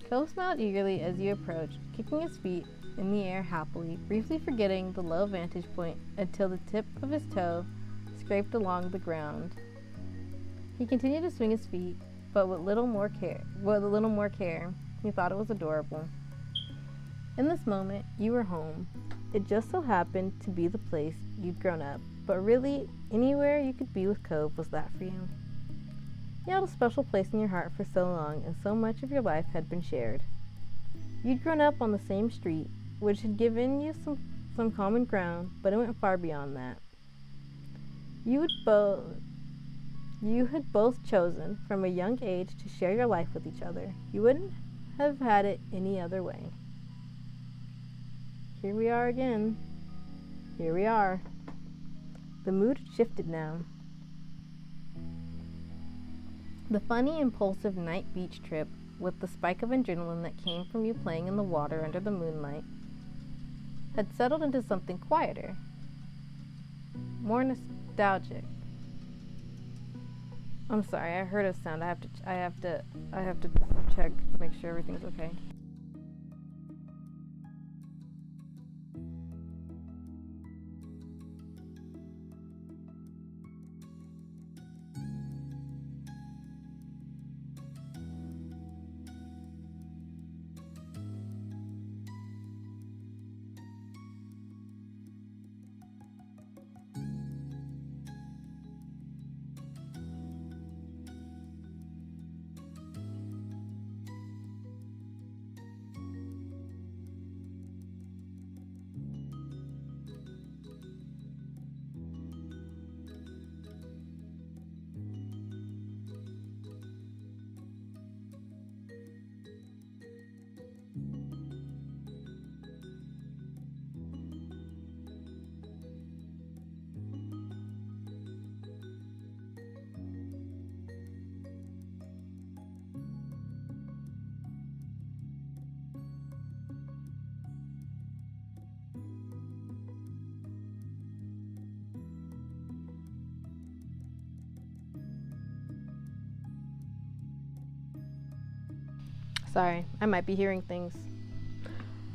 Cove smiled eagerly as you approached, kicking his feet in the air happily, briefly forgetting the low vantage point until the tip of his toe scraped along the ground. He continued to swing his feet, but with a little more care. He thought it was adorable. In this moment, you were home. It just so happened to be the place you'd grown up, but really, anywhere you could be with Cove was that for you. You held a special place in your heart for so long, and so much of your life had been shared. You'd grown up on the same street, which had given you some common ground, but it went far beyond that. You had both chosen from a young age to share your life with each other. You wouldn't have had it any other way. Here we are again. Here we are. The mood had shifted now. The funny, impulsive night beach trip with the spike of adrenaline that came from you playing in the water under the moonlight had settled into something quieter, more nostalgic. I'm sorry, I heard a sound. I have to check to make sure everything's okay. Sorry, I might be hearing things.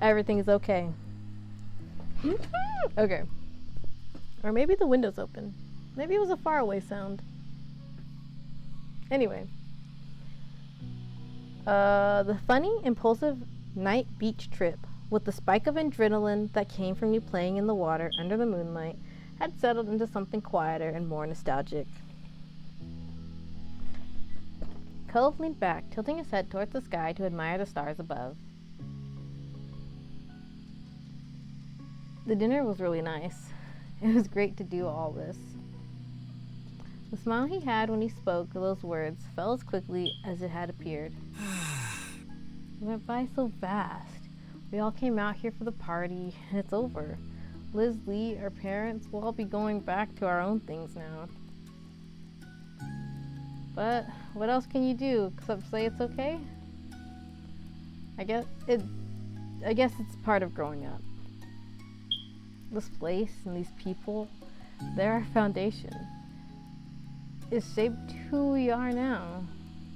Everything is okay. Okay. Or maybe the window's open. Maybe it was a faraway sound. Anyway. The funny, impulsive night beach trip with the spike of adrenaline that came from you playing in the water under the moonlight had settled into something quieter and more nostalgic. Cove leaned back, tilting his head towards the sky to admire the stars above. The dinner was really nice. It was great to do all this. The smile he had when he spoke those words fell as quickly as it had appeared. It went by so fast. We all came out here for the party, and it's over. Liz, Lee, our parents, will all be going back to our own things now. But what else can you do except say it's okay? I guess it's part of growing up. This place and these people, they're our foundation. It's shaped who we are now,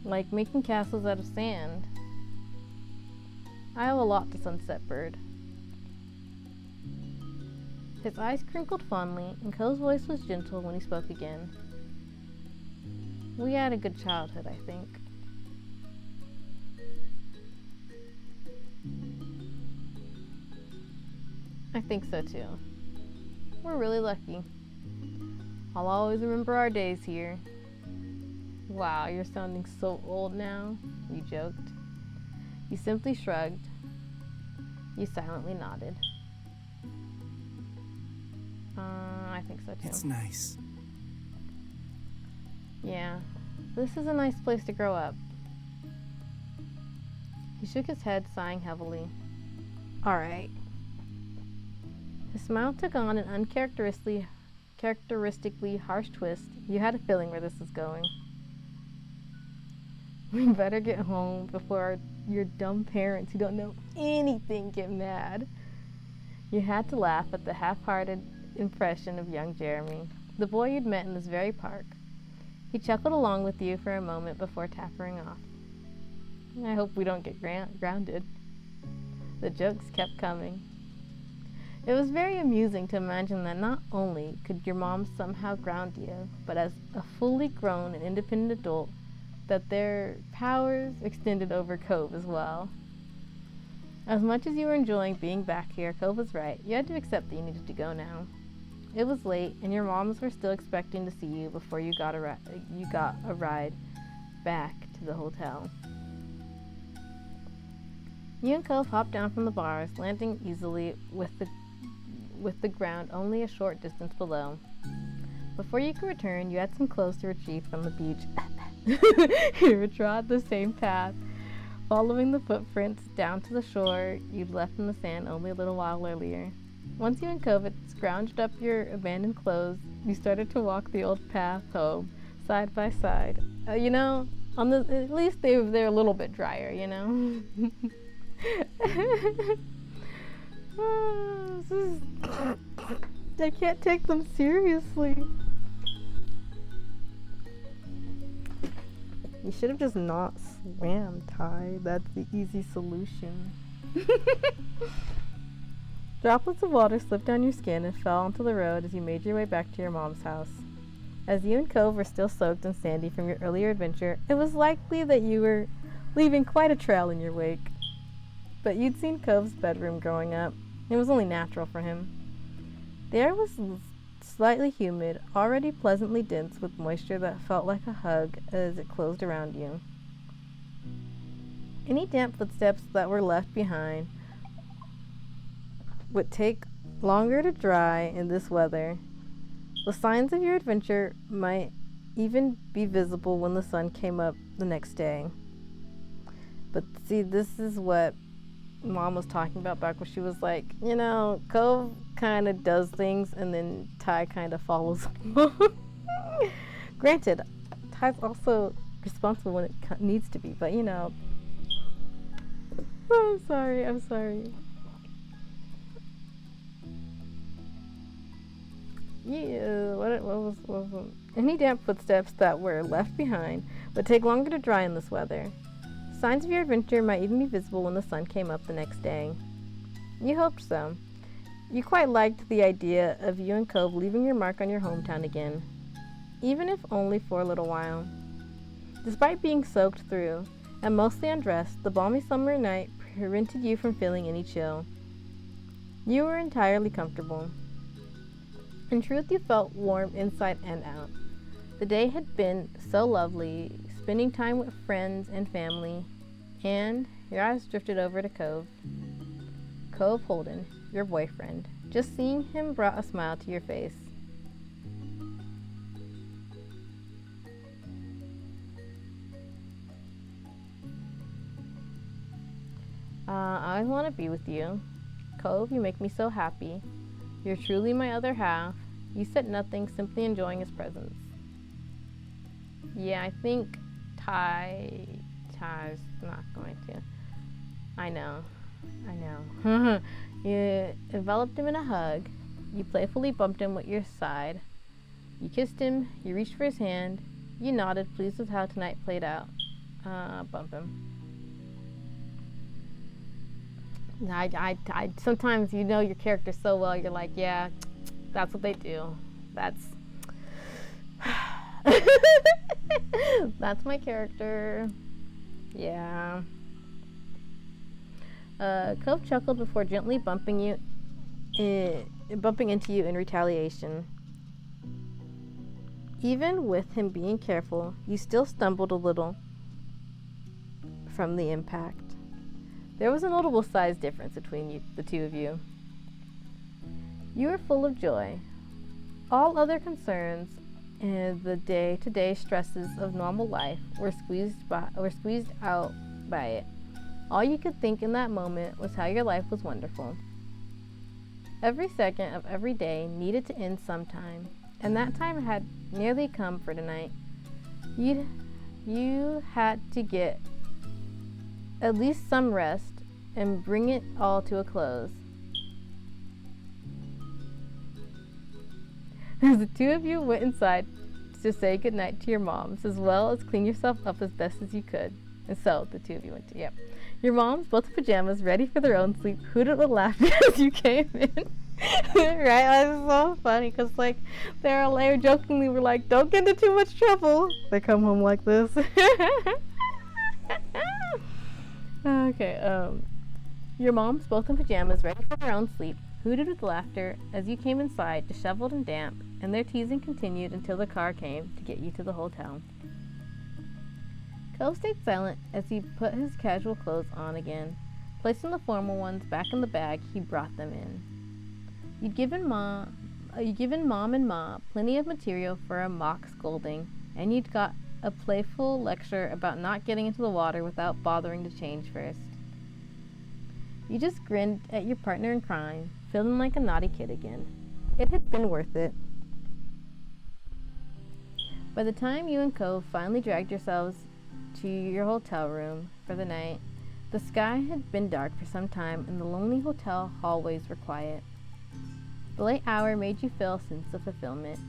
like making castles out of sand. I owe a lot to Sunset Bird. His eyes crinkled fondly, and Co's voice was gentle when he spoke again. We had a good childhood, I think. I think so too. We're really lucky. I'll always remember our days here. Wow, you're sounding so old now, you joked. You simply shrugged. You silently nodded. I think so too. It's nice. Yeah, this is a nice place to grow up. He shook his head, sighing heavily. Alright. His smile took on an uncharacteristically harsh twist. You had a feeling where this was going. We better get home before your dumb parents who don't know anything get mad. You had to laugh at the half-hearted impression of young Jeremy, the boy you'd met in this very park. He chuckled along with you for a moment before tappering off. I hope we don't get grounded. The jokes kept coming. It was very amusing to imagine that not only could your mom somehow ground you, but as a fully grown and independent adult, that their powers extended over Cove as well. As much as you were enjoying being back here, Cove was right. You had to accept that you needed to go now. It was late, and your moms were still expecting to see you before you got a ride back to the hotel. You and Cove hopped down from the bars, landing easily with the ground only a short distance below. Before you could return, you had some clothes to retrieve from the beach. You trod the same path, following the footprints down to the shore you'd left in the sand only a little while earlier. Once you and Cove had scrounged up your abandoned clothes, you started to walk the old path home, side by side. At least they're a little bit drier, I can't take them seriously. You should have just not swam, Ty. That's the easy solution. Droplets of water slipped down your skin and fell onto the road as you made your way back to your mom's house. As you and Cove were still soaked and sandy from your earlier adventure, it was likely that you were leaving quite a trail in your wake. But you'd seen Cove's bedroom growing up. It was only natural for him. The air was slightly humid, already pleasantly dense with moisture that felt like a hug as it closed around you. Any damp footsteps that were left behind would take longer to dry in this weather. The signs of your adventure might even be visible when the sun came up the next day. But see, this is what Mom was talking about back when she was like, Cove kind of does things and then Ty kind of follows along. Granted, Ty's also responsible when it needs to be, but I'm sorry. Yeah, what was any damp footsteps that were left behind would take longer to dry in this weather. Signs of your adventure might even be visible when the sun came up the next day. You hoped so. You quite liked the idea of you and Cove leaving your mark on your hometown again, even if only for a little while. Despite being soaked through and mostly undressed, the balmy summer night prevented you from feeling any chill. You were entirely comfortable. In truth, you felt warm inside and out. The day had been so lovely, spending time with friends and family, and your eyes drifted over to Cove. Cove Holden, your boyfriend. Just seeing him brought a smile to your face. I always want to be with you. Cove, you make me so happy. You're truly my other half. You said nothing, simply enjoying his presence. Yeah, I think Ty's not going to. I know. You enveloped him in a hug. You playfully bumped him with your side. You kissed him. You reached for his hand. You nodded, pleased with how tonight played out. Bump him. I sometimes you know your character so well, you're like, yeah, that's what they do. That's my character. Yeah. Cove chuckled before gently bumping into you in retaliation. Even with him being careful, you still stumbled a little from the impact. There was a notable size difference between the two of you. You were full of joy. All other concerns and the day-to-day stresses of normal life were squeezed out by it. All you could think in that moment was how your life was wonderful. Every second of every day needed to end sometime, and that time had nearly come for tonight. You had to get at least some rest and bring it all to a close. As the two of you went inside to say goodnight to your moms, as well as clean yourself up as best as you could, And so the two of you went to, yep. Your moms, both in pajamas, ready for their own sleep, hooted with laughter as you came in. Right? That was so funny because, like, they jokingly were like, don't get into too much trouble. They come home like this. Okay, your moms, both in pajamas, ready for their own sleep, hooted with laughter as you came inside, disheveled and damp, and their teasing continued until the car came to get you to the hotel. Cove stayed silent as he put his casual clothes on again. Placing the formal ones back in the bag, he brought them in. You'd given Mom and Ma plenty of material for a mock scolding, and you'd got a playful lecture about not getting into the water without bothering to change first. You just grinned at your partner in crime, feeling like a naughty kid again. It had been worth it. By the time you and Cove finally dragged yourselves to your hotel room for the night, the sky had been dark for some time and the lonely hotel hallways were quiet. The late hour made you feel a sense of fulfillment.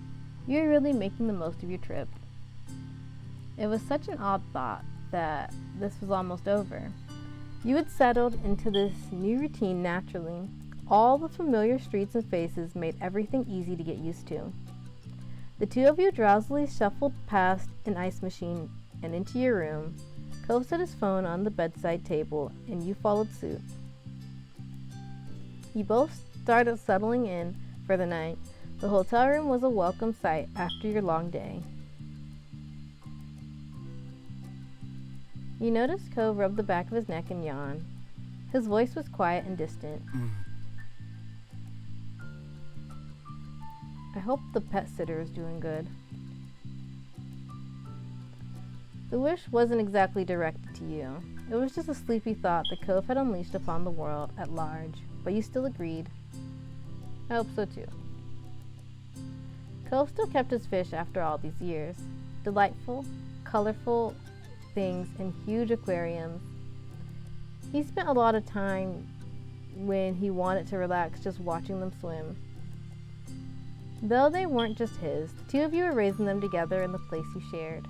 You were really making the most of your trip. It was such an odd thought that this was almost over. You had settled into this new routine naturally. All the familiar streets and faces made everything easy to get used to. The two of you drowsily shuffled past an ice machine and into your room. Cove set his phone on the bedside table, and you followed suit. You both started settling in for the night. The hotel room was a welcome sight after your long day. You noticed Cove rub the back of his neck and yawn. His voice was quiet and distant. I hope the pet sitter is doing good. The wish wasn't exactly directed to you. It was just a sleepy thought that Cove had unleashed upon the world at large, but you still agreed. I hope so too. Cove still kept his fish after all these years. Delightful, colorful things in huge aquariums. He spent a lot of time when he wanted to relax just watching them swim. Though they weren't just his, the two of you were raising them together in the place you shared.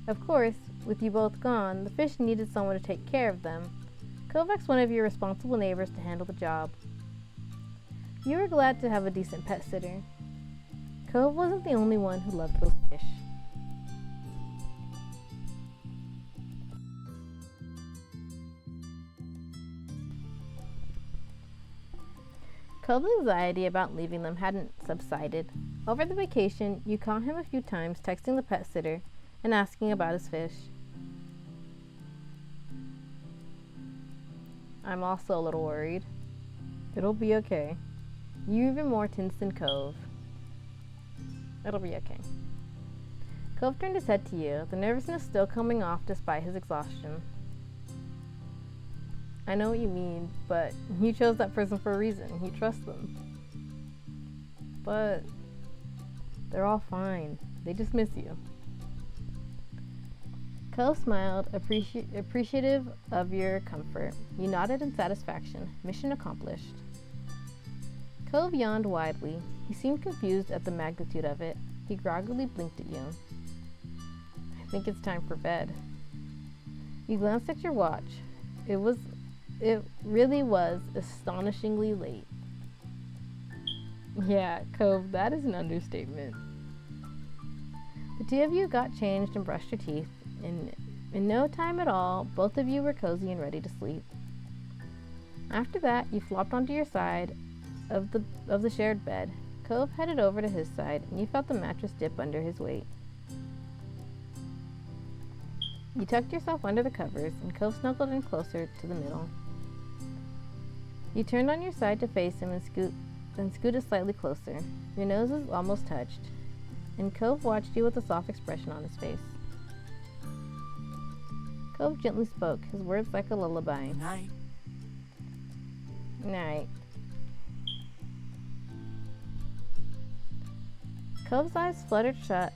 Of course, with you both gone, the fish needed someone to take care of them. Cove asked one of your responsible neighbors to handle the job. You were glad to have a decent pet sitter. Cove wasn't the only one who loved those fish. Cove's anxiety about leaving them hadn't subsided. Over the vacation, you caught him a few times texting the pet sitter and asking about his fish. I'm also a little worried. It'll be okay. You're even more tense than Cove. It'll be okay. Cove turned his head to you, the nervousness still coming off despite his exhaustion. I know what you mean, but you chose that person for a reason. You trust them. But they're all fine. They just miss you. Cove smiled, appreciative of your comfort. You nodded in satisfaction. Mission accomplished. Cove yawned widely. He seemed confused at the magnitude of it. He groggily blinked at you. I think it's time for bed. You glanced at your watch. It really was astonishingly late. Yeah, Cove, that is an understatement. The two of you got changed and brushed your teeth. In no time at all, both of you were cozy and ready to sleep. After that, you flopped onto your side of the shared bed. Cove headed over to his side, and you felt the mattress dip under his weight. You tucked yourself under the covers, and Cove snuggled in closer to the middle. You turned on your side to face him and scooted slightly closer. Your noses almost touched, and Cove watched you with a soft expression on his face. Cove gently spoke, his words like a lullaby. Good night. Night. Cove's eyes fluttered shut,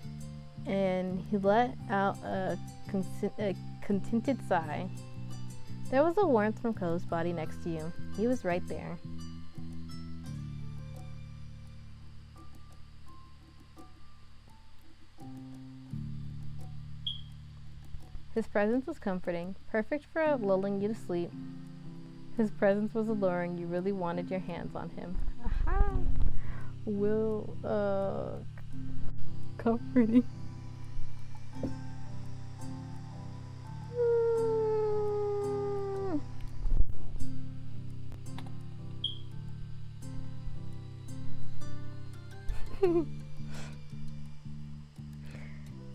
and he let out a contented sigh. There was a warmth from Cove's body next to you. He was right there. His presence was comforting, perfect for lulling you to sleep. His presence was alluring, you really wanted your hands on him. Aha! Comforting.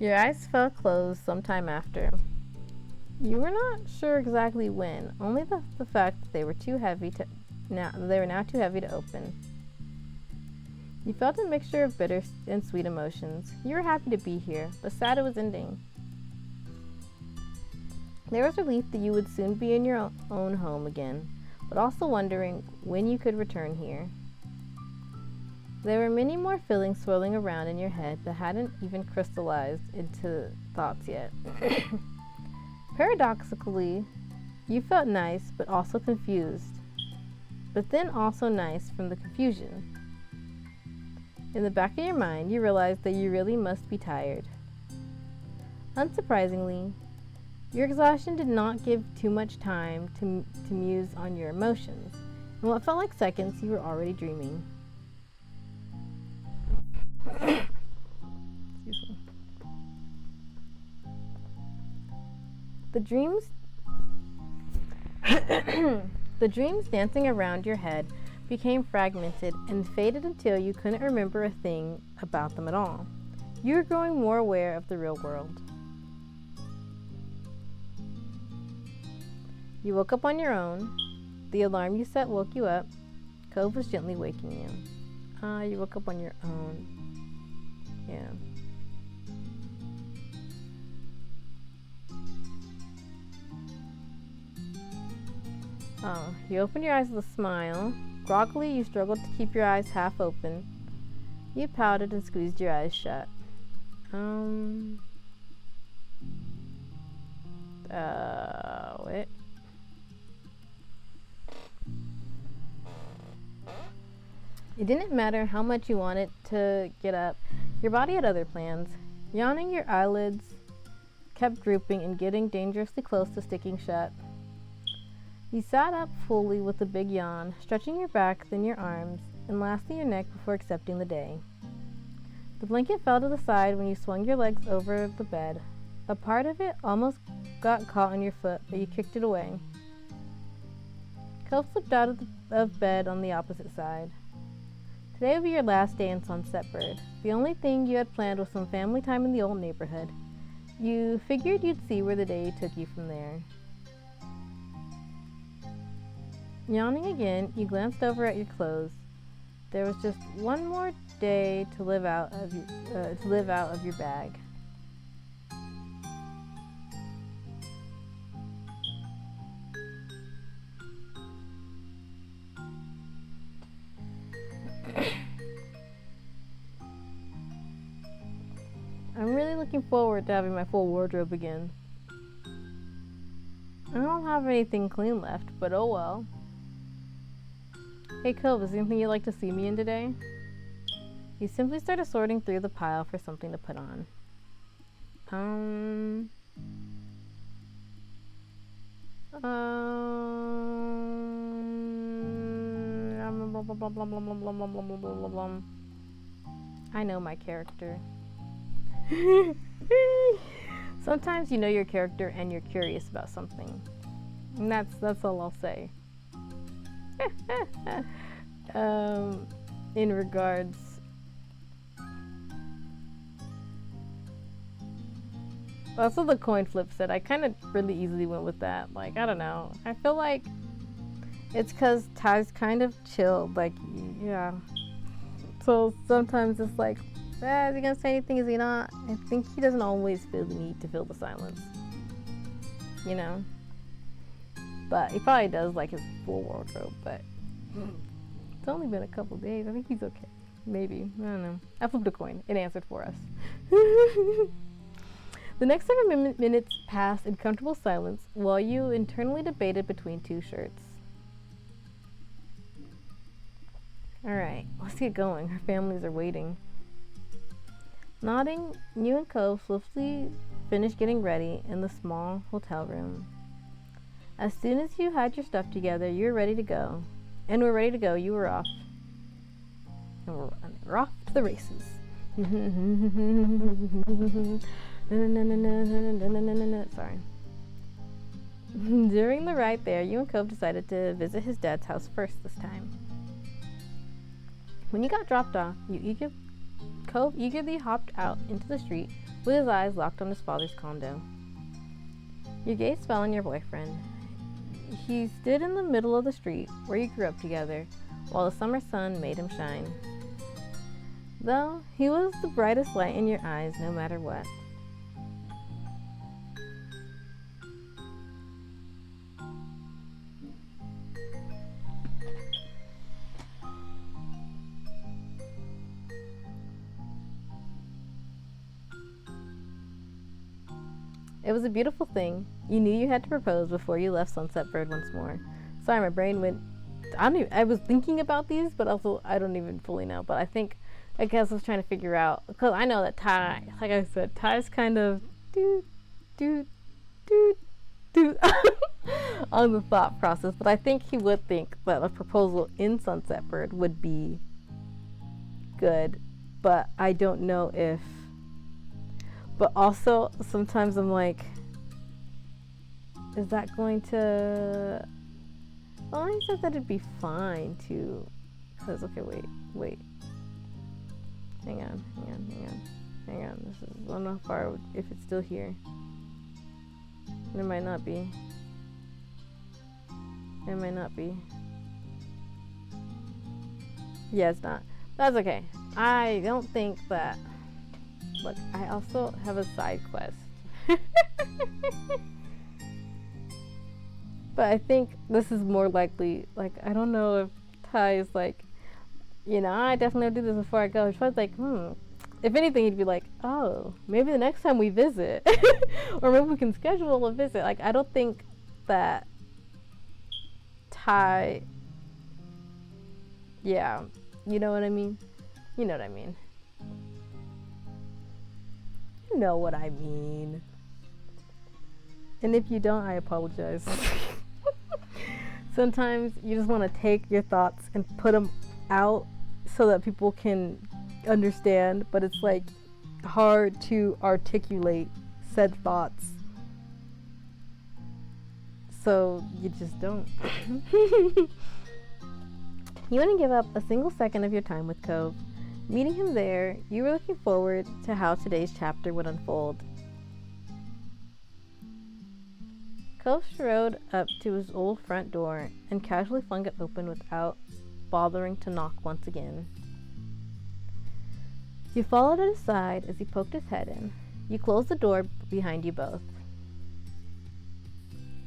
Your eyes fell closed sometime after. You were not sure exactly when, only the fact that they were now too heavy to open. You felt a mixture of bitter and sweet emotions. You were happy to be here, but sad it was ending. There was relief that you would soon be in your own home again, but also wondering when you could return here. There were many more feelings swirling around in your head that hadn't even crystallized into thoughts yet. Paradoxically, you felt nice but also confused, but then also nice from the confusion. In the back of your mind, you realized that you really must be tired. Unsurprisingly, your exhaustion did not give too much time to muse on your emotions. In what felt like seconds, you were already dreaming. Excuse me. The dreams dancing around your head became fragmented and faded until you couldn't remember a thing about them at all. You were growing more aware of the real world. You woke up on your own. The alarm you set woke you up. Cove was gently waking you. You woke up on your own. Yeah. Oh, you opened your eyes with a smile. Groggily, you struggled to keep your eyes half open. You pouted and squeezed your eyes shut. Wait. It didn't matter how much you wanted to get up. Your body had other plans. Yawning, your eyelids kept drooping and getting dangerously close to sticking shut. You sat up fully with a big yawn, stretching your back, then your arms, and lastly your neck before accepting the day. The blanket fell to the side when you swung your legs over the bed. A part of it almost got caught on your foot, but you kicked it away. Cove slipped out of bed on the opposite side. Today would be your last day in Sunset Bird. The only thing you had planned was some family time in the old neighborhood. You figured you'd see where the day took you from there. Yawning again, you glanced over at your clothes. There was just one more day to live out of your bag. I'm really looking forward to having my full wardrobe again. I don't have anything clean left, but oh well. Hey Cove, is there anything you'd like to see me in today? You simply started sorting through the pile for something to put on. I know my character. Sometimes you know your character and you're curious about something. And that's all I'll say. In regards, also the coin flip said, I kind of really easily went with that. Like, I don't know. I feel like it's because Ty's kind of chilled. Like, yeah. So sometimes it's like, is he gonna say anything? Is he not? I think he doesn't always feel the need to fill the silence. You know? But he probably does like his full wardrobe, but it's only been a couple days. I think he's okay. Maybe. I don't know. I flipped a coin. It answered for us. The next 7 minutes passed in comfortable silence while you internally debated between two shirts. Alright, let's get going. Our families are waiting. Nodding, you and Cove swiftly finished getting ready in the small hotel room. As soon as you had your stuff together, you were ready to go. And we're ready to go. You were off. And we're off to the races. Sorry. During the ride there, you and Cove decided to visit his dad's house first this time. When you got dropped off, Cove eagerly hopped out into the street with his eyes locked on his father's condo. Your gaze fell on your boyfriend. He stood in the middle of the street where you grew up together, while the summer sun made him shine. Though he was the brightest light in your eyes no matter what. It was a beautiful thing. You knew you had to propose before you left Sunset Bird once more. Sorry, my brain went... I was thinking about these, but also I don't even fully know. But I guess I was trying to figure out... Because I know that Ty, like I said, Ty's kind of... on the thought process. But I think he would think that a proposal in Sunset Bird would be good. But I don't know if... But also, sometimes I'm like, is that going to... Well, he said that it'd be fine too. Because, okay, wait. Hang on. This is, I don't know how far, if it's still here. It might not be. Yeah, it's not. That's okay. I don't think that... Look, I also have a side quest. But I think this is more likely, like, I don't know if Ty is like, I definitely have to do this before I go. He's probably like, If anything, he'd be like, oh, maybe the next time we visit. Or maybe we can schedule a visit. Like, I don't think that Ty, yeah, you know what I mean? You know what I mean. You know what I mean. And if you don't, I apologize. Sometimes you just want to take your thoughts and put them out so that people can understand, but it's like hard to articulate said thoughts. So you just don't. You wouldn't give up a single second of your time with Cove. Meeting him there, you were looking forward to how today's chapter would unfold. Cove strode up to his old front door and casually flung it open without bothering to knock once again. You followed at his side as he poked his head in. You closed the door behind you both.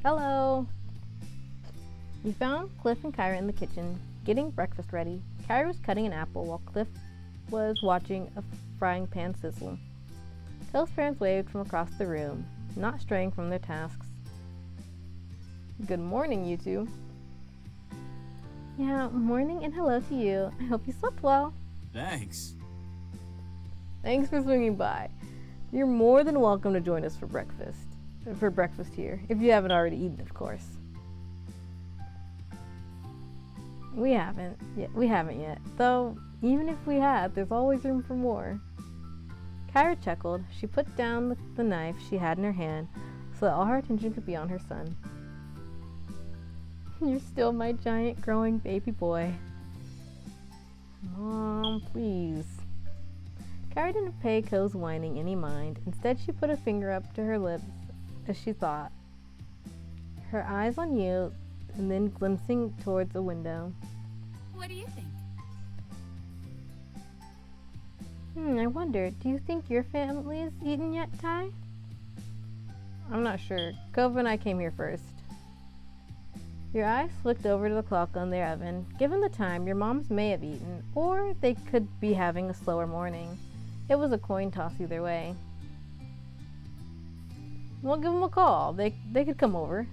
Hello! You found Cliff and Kyra in the kitchen, getting breakfast ready. Kyra was cutting an apple while Cliff was watching a frying pan sizzle. Cove's parents waved from across the room, not straying from their tasks. Good morning, you two. Yeah, morning and hello to you. I hope you slept well. Thanks. Thanks for swinging by. You're more than welcome to join us for breakfast. For breakfast here, if you haven't already eaten, of course. We haven't yet. Though, even if we had, there's always room for more. Kyra chuckled. She put down the knife she had in her hand so that all her attention could be on her son. You're still my giant growing baby boy. Mom, please. Kyra didn't pay Co's whining any mind. Instead, she put a finger up to her lips as she thought. Her eyes on you and then glimpsing towards a window. What do you think? I wonder, do you think your family's eaten yet, Ty? I'm not sure. Cove and I came here first. Your eyes flicked over to the clock on their oven. Given the time, your moms may have eaten, or they could be having a slower morning. It was a coin toss either way. We'll give them a call. They could come over.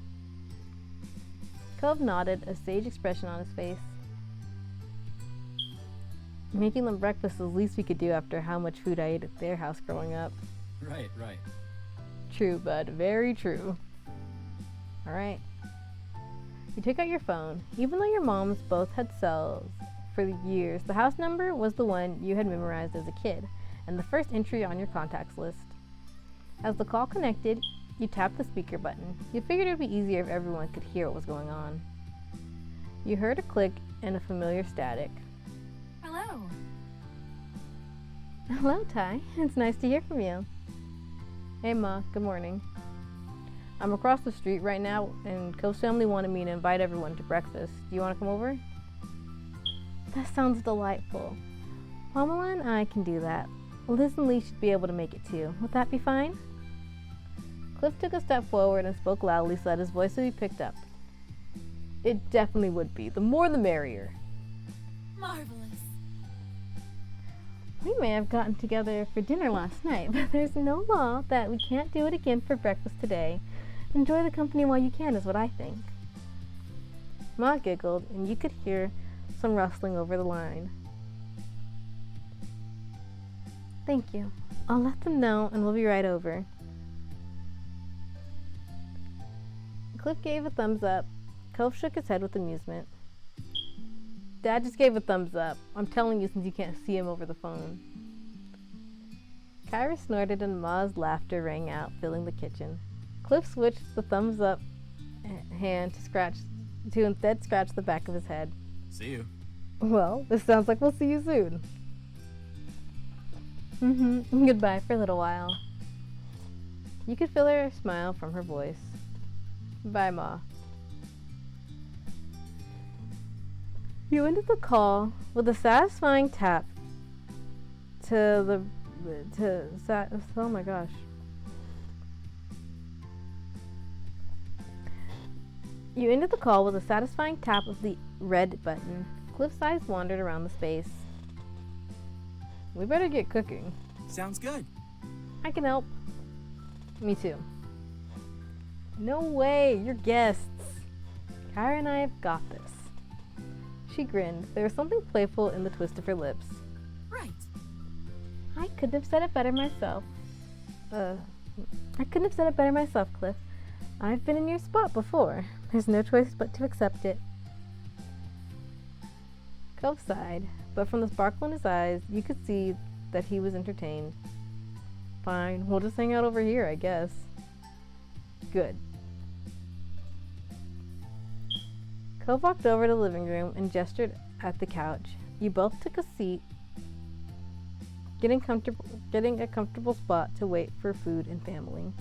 Cove nodded, a sage expression on his face. Making them breakfast is the least we could do after how much food I ate at their house growing up. Right. true, bud. Very true. Alright. You took out your phone. Even though your moms both had cells for years, the house number was the one you had memorized as a kid, and the first entry on your contacts list. As the call connected, you tapped the speaker button. You figured it would be easier if everyone could hear what was going on. You heard a click and a familiar static. Hello. Hello, Ty. It's nice to hear from you. Hey, Ma. Good morning. I'm across the street right now, and Co's family wanted me to invite everyone to breakfast. Do you want to come over? That sounds delightful. Pamela and I can do that. Liz and Lee should be able to make it too. Would that be fine? Cliff took a step forward and spoke loudly so that his voice would be picked up. It definitely would be. The more the merrier. Marvelous. We may have gotten together for dinner last night, but there's no law that we can't do it again for breakfast today. Enjoy the company while you can is what I think. Ma giggled, and you could hear some rustling over the line. Thank you. I'll let them know, and we'll be right over. Cliff gave a thumbs up. Cove shook his head with amusement. Dad just gave a thumbs up. I'm telling you since you can't see him over the phone. Kyra snorted and Ma's laughter rang out, filling the kitchen. Cliff switched the thumbs up hand to instead scratch the back of his head. See you. Well, this sounds like we'll see you soon. Goodbye for a little while. You could feel her smile from her voice. Bye, Ma. You ended the call with a satisfying tap oh my gosh. You ended the call with a satisfying tap of the red button. Cliff's eyes wandered around the space. We better get cooking. Sounds good. I can help. Me too. No way, you're guests. Kyra and I have got this. She grinned. There was something playful in the twist of her lips. Right. I couldn't have said it better myself. Cliff. I've been in your spot before. There's no choice but to accept it. Cove sighed, but from the sparkle in his eyes, you could see that he was entertained. Fine, we'll just hang out over here, I guess. Good. Cove walked over to the living room and gestured at the couch. You both took a seat, getting a comfortable spot to wait for food and family.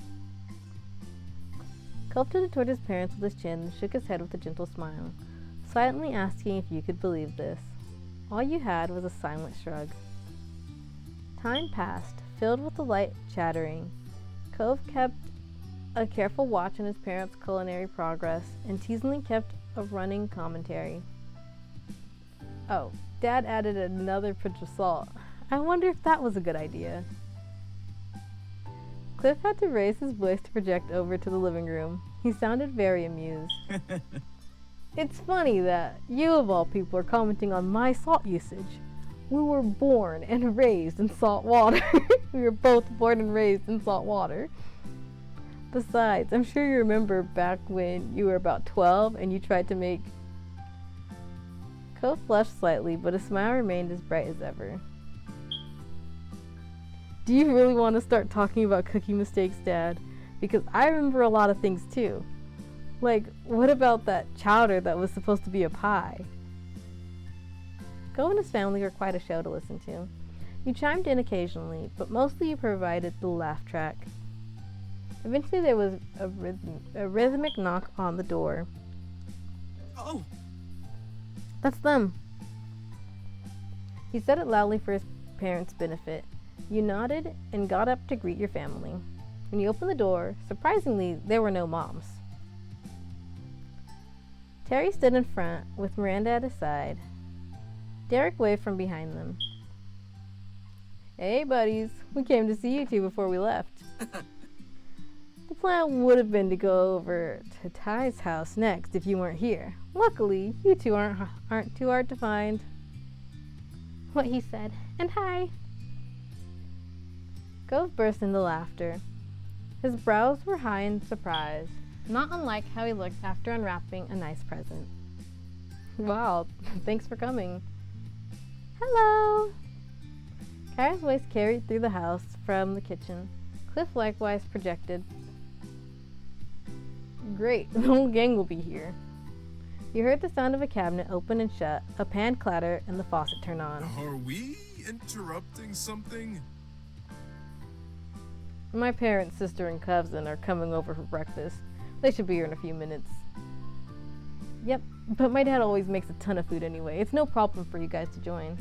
Cove tilted toward his parents with his chin and shook his head with a gentle smile, silently asking if you could believe this. All you had was a silent shrug. Time passed, filled with the light chattering. Cove kept a careful watch on his parents' culinary progress and teasingly kept a running commentary. Oh, Dad added another pinch of salt. I wonder if that was a good idea. Cliff had to raise his voice to project over to the living room. He sounded very amused. It's funny that you of all people are commenting on my salt usage. We were born and raised in salt water. We were both born and raised in salt water. Besides, I'm sure you remember back when you were about 12 and you tried to make... Cove flushed slightly, but his smile remained as bright as ever. Do you really want to start talking about cookie mistakes, Dad? Because I remember a lot of things too. Like, what about that chowder that was supposed to be a pie? Cove and his family were quite a show to listen to. You chimed in occasionally, but mostly you provided the laugh track. Eventually there was a rhythmic knock on the door. Oh! That's them. He said it loudly for his parents' benefit. You nodded and got up to greet your family. When you opened the door, surprisingly, there were no moms. Terry stood in front with Miranda at his side. Derek waved from behind them. Hey, buddies. We came to see you two before we left. The plan would have been to go over to Ty's house next if you weren't here. Luckily, you two aren't too hard to find. What he said. And hi. Cove burst into laughter. His brows were high in surprise, not unlike how he looked after unwrapping a nice present. Wow, thanks for coming. Hello! Kyra's voice carried through the house from the kitchen. Cliff likewise projected. Great, the whole gang will be here. You heard the sound of a cabinet open and shut, a pan clatter, and the faucet turn on. Are we interrupting something? My parents, sister, and cousin are coming over for breakfast. They should be here in a few minutes. Yep, but my dad always makes a ton of food anyway. It's no problem for you guys to join.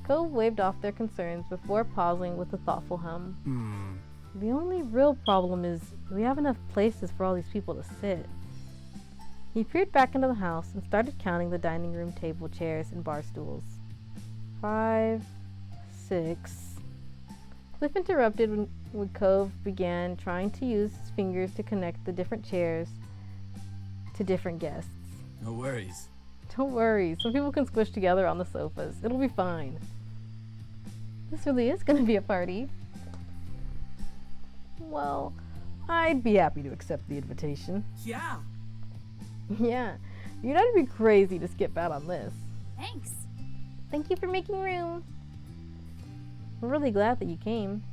Cove waved off their concerns before pausing with a thoughtful hum. The only real problem is we have enough places for all these people to sit. He peered back into the house and started counting the dining room table, chairs, and bar stools. 5, 6. Cliff interrupted when Cove began trying to use his fingers to connect the different chairs to different guests. No worries. Don't worry, some people can squish together on the sofas. It'll be fine. This really is going to be a party. Well, I'd be happy to accept the invitation. Yeah. Yeah, you'd have to be crazy to skip out on this. Thanks. Thank you for making room. I'm really glad that you came.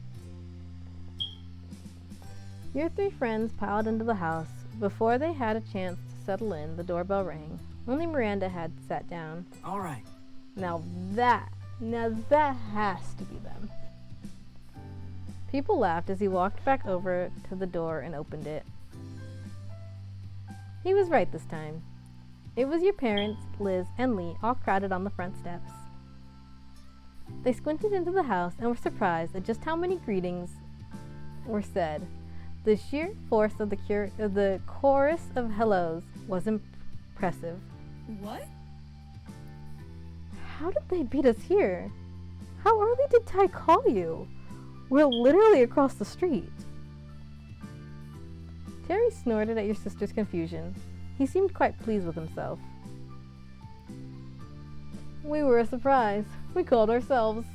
Your 3 friends piled into the house. Before they had a chance to settle in, the doorbell rang. Only Miranda had sat down. All right. Now that has to be them. People laughed as he walked back over to the door and opened it. He was right this time. It was your parents, Liz, and Lee, all crowded on the front steps. They squinted into the house and were surprised at just how many greetings were said. The sheer force of the chorus of hellos was impressive. What? How did they beat us here? How early did Ty call you? We're literally across the street. Terry snorted at your sister's confusion. He seemed quite pleased with himself. We were a surprise. We called ourselves.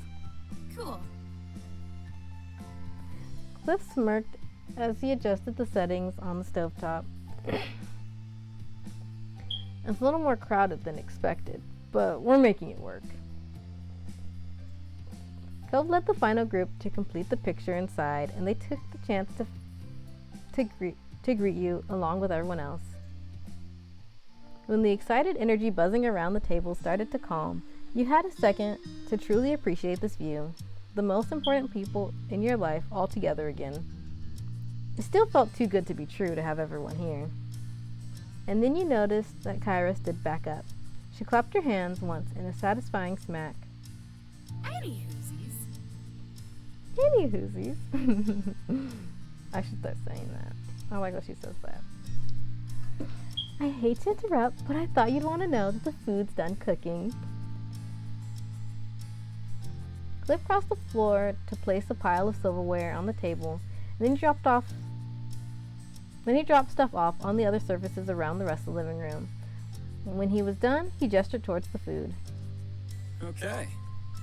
Cool. Cliff smirked as he adjusted the settings on the stovetop. It's a little more crowded than expected, but we're making it work. Cove led the final group to complete the picture inside, and they took the chance to greet you along with everyone else. When the excited energy buzzing around the table started to calm, you had a second to truly appreciate this view, the most important people in your life all together again. It still felt too good to be true to have everyone here. And then you noticed that Kyra stood back up. She clapped her hands once in a satisfying smack. Anywhoosies. Anywhoosies. I should start saying that. I like that she says that. I hate to interrupt, but I thought you'd want to know that the food's done cooking. Cliff crossed the floor to place a pile of silverware on the table, and then he dropped stuff off on the other surfaces around the rest of the living room. When he was done, he gestured towards the food. Okay.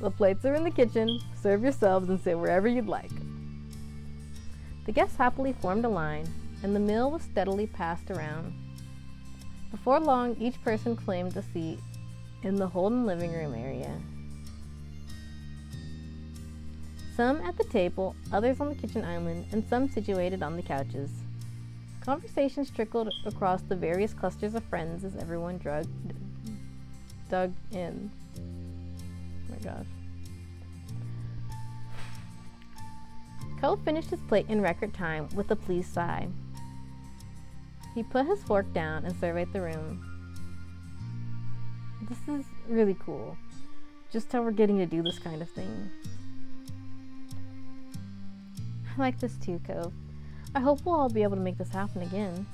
The plates are in the kitchen. Serve yourselves and sit wherever you'd like. The guests happily formed a line, and the meal was steadily passed around. Before long, each person claimed a seat in the Holden living room area. Some at the table, others on the kitchen island, and some situated on the couches. Conversations trickled across the various clusters of friends as everyone dug in. Oh my gosh. Cole finished his plate in record time with a pleased sigh. He put his fork down and surveyed the room. This is really cool. Just how we're getting to do this kind of thing. I like this too, Cove. I hope we'll all be able to make this happen again.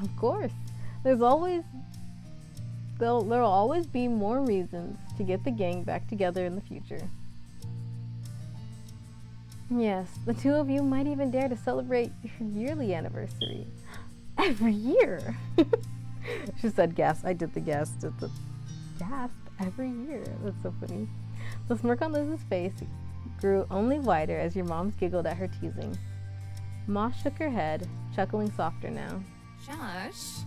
Of course. There'll always be more reasons to get the gang back together in the future. Yes, the two of you might even dare to celebrate your yearly anniversary. Every year! She said gasp. I did the gasp. It's a gasp every year. That's so funny. The smirk on Liz's face grew only wider as your moms giggled at her teasing. Ma shook her head, chuckling softer now. Josh.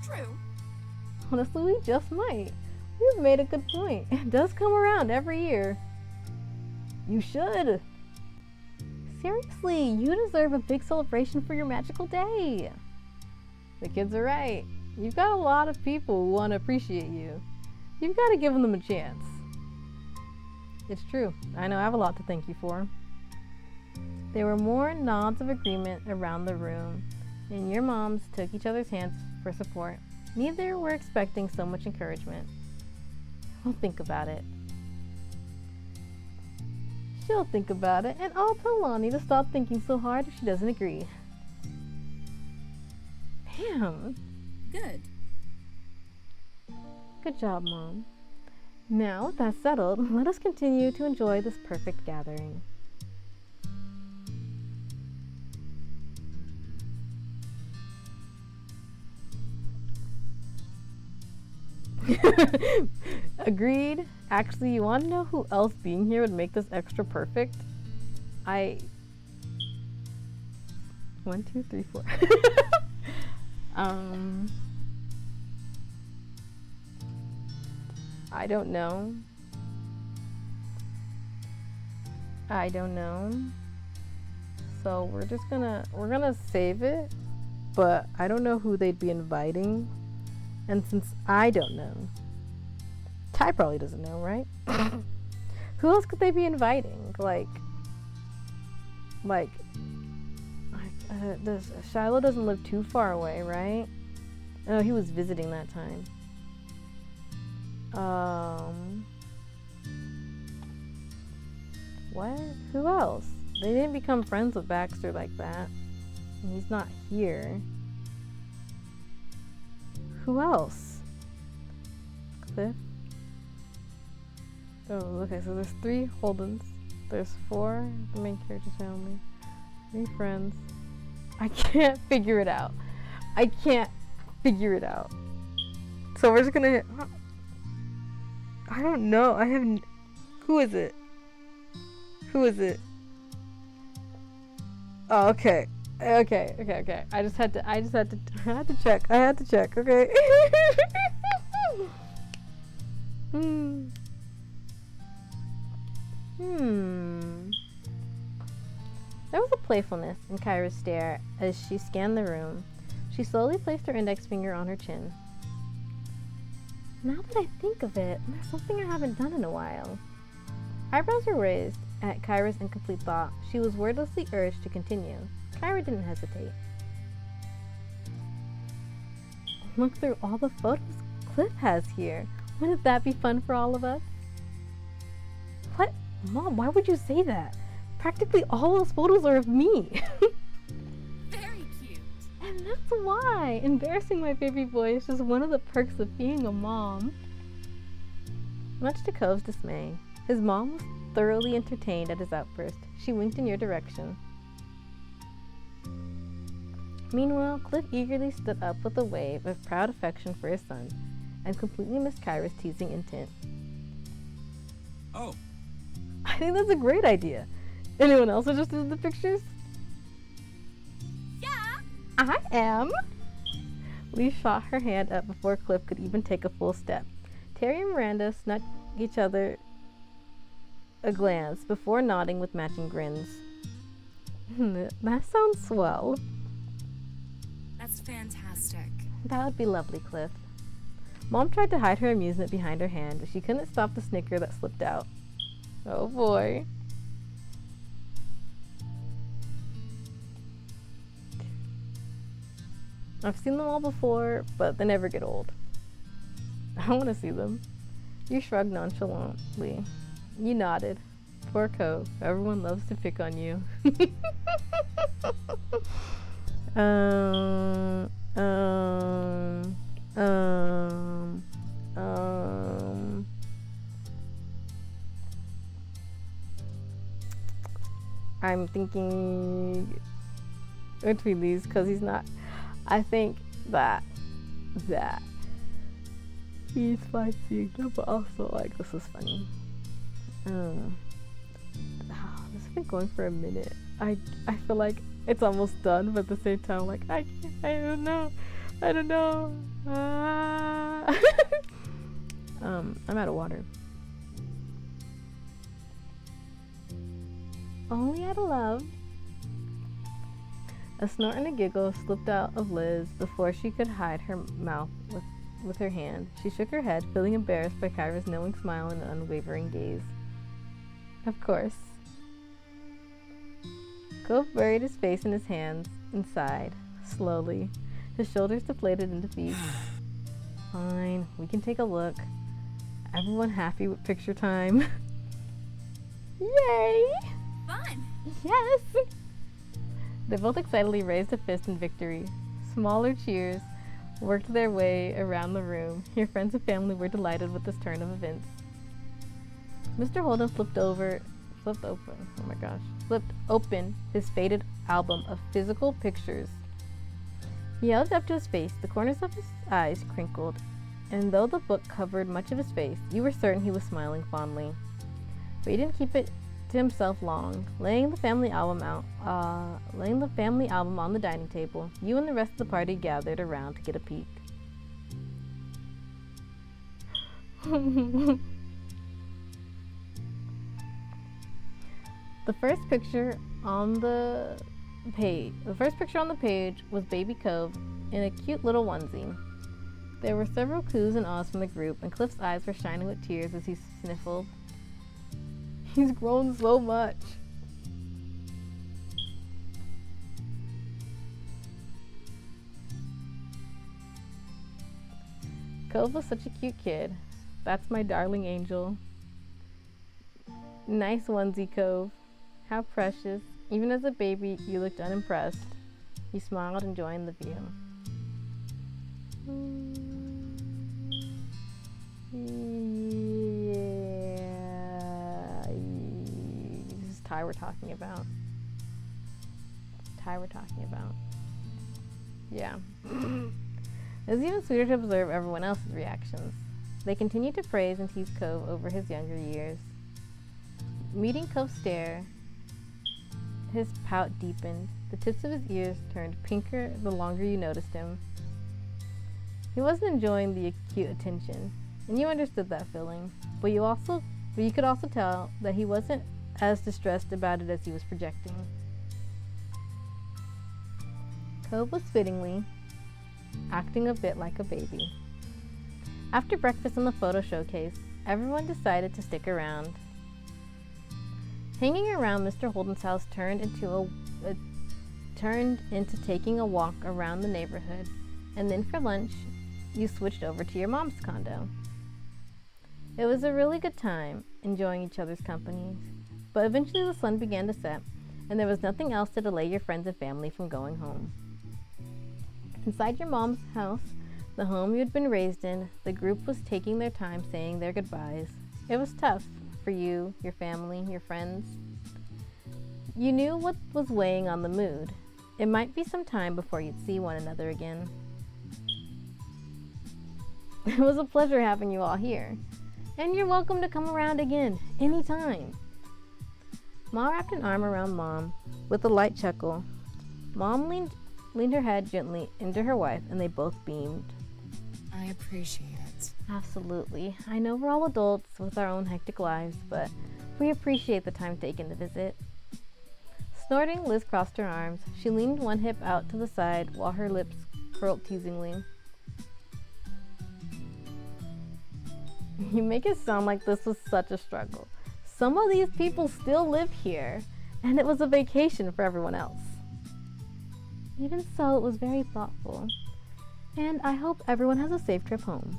True. Honestly, we just might. You've made a good point. It does come around every year. You should. Seriously, you deserve a big celebration for your magical day. The kids are right. You've got a lot of people who want to appreciate you. You've got to give them a chance. It's true. I know I have a lot to thank you for. There were more nods of agreement around the room, and your moms took each other's hands for support. Neither were expecting so much encouragement. I'll think about it. She'll think about it, and I'll tell Lonnie to stop thinking so hard if she doesn't agree. Damn. Good. Good job, Mom. Now, with that settled, let us continue to enjoy this perfect gathering. Agreed. Actually, you want to know who else being here would make this extra perfect? I 1, 2, 3, 4. I don't know. So we're gonna save it, but I don't know who they'd be inviting. And since I don't know, Ty probably doesn't know, right? Who else could they be inviting? Shiloh doesn't live too far away, right? Oh, he was visiting that time. What? Who else? They didn't become friends with Baxter like that. And he's not here. Who else? Cliff? Oh, okay, so there's 3 Holdens. There's 4 the main character's family. 3 friends. I can't figure it out. So we're just gonna... I don't know. Who is it? Oh, okay. Okay. I had to check, okay? There was a playfulness in Kyra's stare as she scanned the room. She slowly placed her index finger on her chin. Now that I think of it, there's something I haven't done in a while. Eyebrows were raised at Kyra's incomplete thought. She was wordlessly urged to continue. Kyra didn't hesitate. Look through all the photos Cliff has here. Wouldn't that be fun for all of us? What? Mom, why would you say that? Practically all those photos are of me. Very cute. And that's why embarrassing my baby boy is just one of the perks of being a mom. Much to Cove's dismay, his mom was thoroughly entertained at his outburst. She winked in your direction. Meanwhile, Cliff eagerly stood up with a wave of proud affection for his son, and completely missed Kyra's teasing intent. Oh, I think that's a great idea. Anyone else interested in the pictures? Yeah. I am. Lee shot her hand up before Cliff could even take a full step. Terry and Miranda snuck each other a glance before nodding with matching grins. That sounds swell. That's fantastic. That would be lovely, Cliff. Mom tried to hide her amusement behind her hand, but she couldn't stop the snicker that slipped out. Oh boy. I've seen them all before, but they never get old. I want to see them. You shrugged nonchalantly. You nodded. Poor Cove. Everyone loves to pick on you. I'm thinking between these because he's not. I think that he's fine seeing them, but also like this is funny. This has been going for a minute. I feel like it's almost done, but at the same time, like, I don't know. I'm out of water. Only out of love. A snort and a giggle slipped out of Liz before she could hide her mouth with her hand. She shook her head, feeling embarrassed by Kyra's knowing smile and unwavering gaze. Of course. Cove buried his face in his hands and sighed, slowly. His shoulders deflated into feet. Fine, we can take a look. Everyone happy with picture time. Yay! Fun. Yes! They both excitedly raised a fist in victory. Smaller cheers worked their way around the room. Your friends and family were delighted with this turn of events. Mr. Holden flipped open his faded album of physical pictures. He held it up to his face. The corners of his eyes crinkled, and though the book covered much of his face, you were certain he was smiling fondly. But he didn't keep it to himself long. Laying the family album on the dining table, you and the rest of the party gathered around to get a peek. The first picture on the page was baby Cove in a cute little onesie. There were several coos and ahs from the group, and Cliff's eyes were shining with tears as he sniffled. He's grown so much. Cove was such a cute kid. That's my darling angel. Nice onesie, Cove. How precious. Even as a baby, you looked unimpressed. He smiled, enjoying the view. Yeah. This is Ty we're talking about. Yeah. It was even sweeter to observe everyone else's reactions. They continued to praise and tease Cove over his younger years. Meeting Cove's stare, his pout deepened. The tips of his ears turned pinker the longer you noticed him. He wasn't enjoying the acute attention, and you understood that feeling. But you could also tell that he wasn't as distressed about it as he was projecting. Cove was fittingly acting a bit like a baby. After breakfast in the photo showcase, everyone decided to stick around. Hanging around Mr. Holden's house turned into taking a walk around the neighborhood, and then for lunch, you switched over to your mom's condo. It was a really good time, enjoying each other's company, but eventually the sun began to set, and there was nothing else to delay your friends and family from going home. Inside your mom's house, the home you had been raised in, the group was taking their time saying their goodbyes. It was tough for you, your family, your friends. You knew what was weighing on the mood. It might be some time before you'd see one another again. It was a pleasure having you all here, and you're welcome to come around again, anytime. Ma wrapped an arm around Mom with a light chuckle. Mom leaned her head gently into her wife, and they both beamed. I appreciate it. Absolutely. I know we're all adults with our own hectic lives, but we appreciate the time taken to visit. Snorting, Liz crossed her arms. She leaned one hip out to the side while her lips curled teasingly. You make it sound like this was such a struggle. Some of these people still live here, and it was a vacation for everyone else. Even so, it was very thoughtful. And I hope everyone has a safe trip home.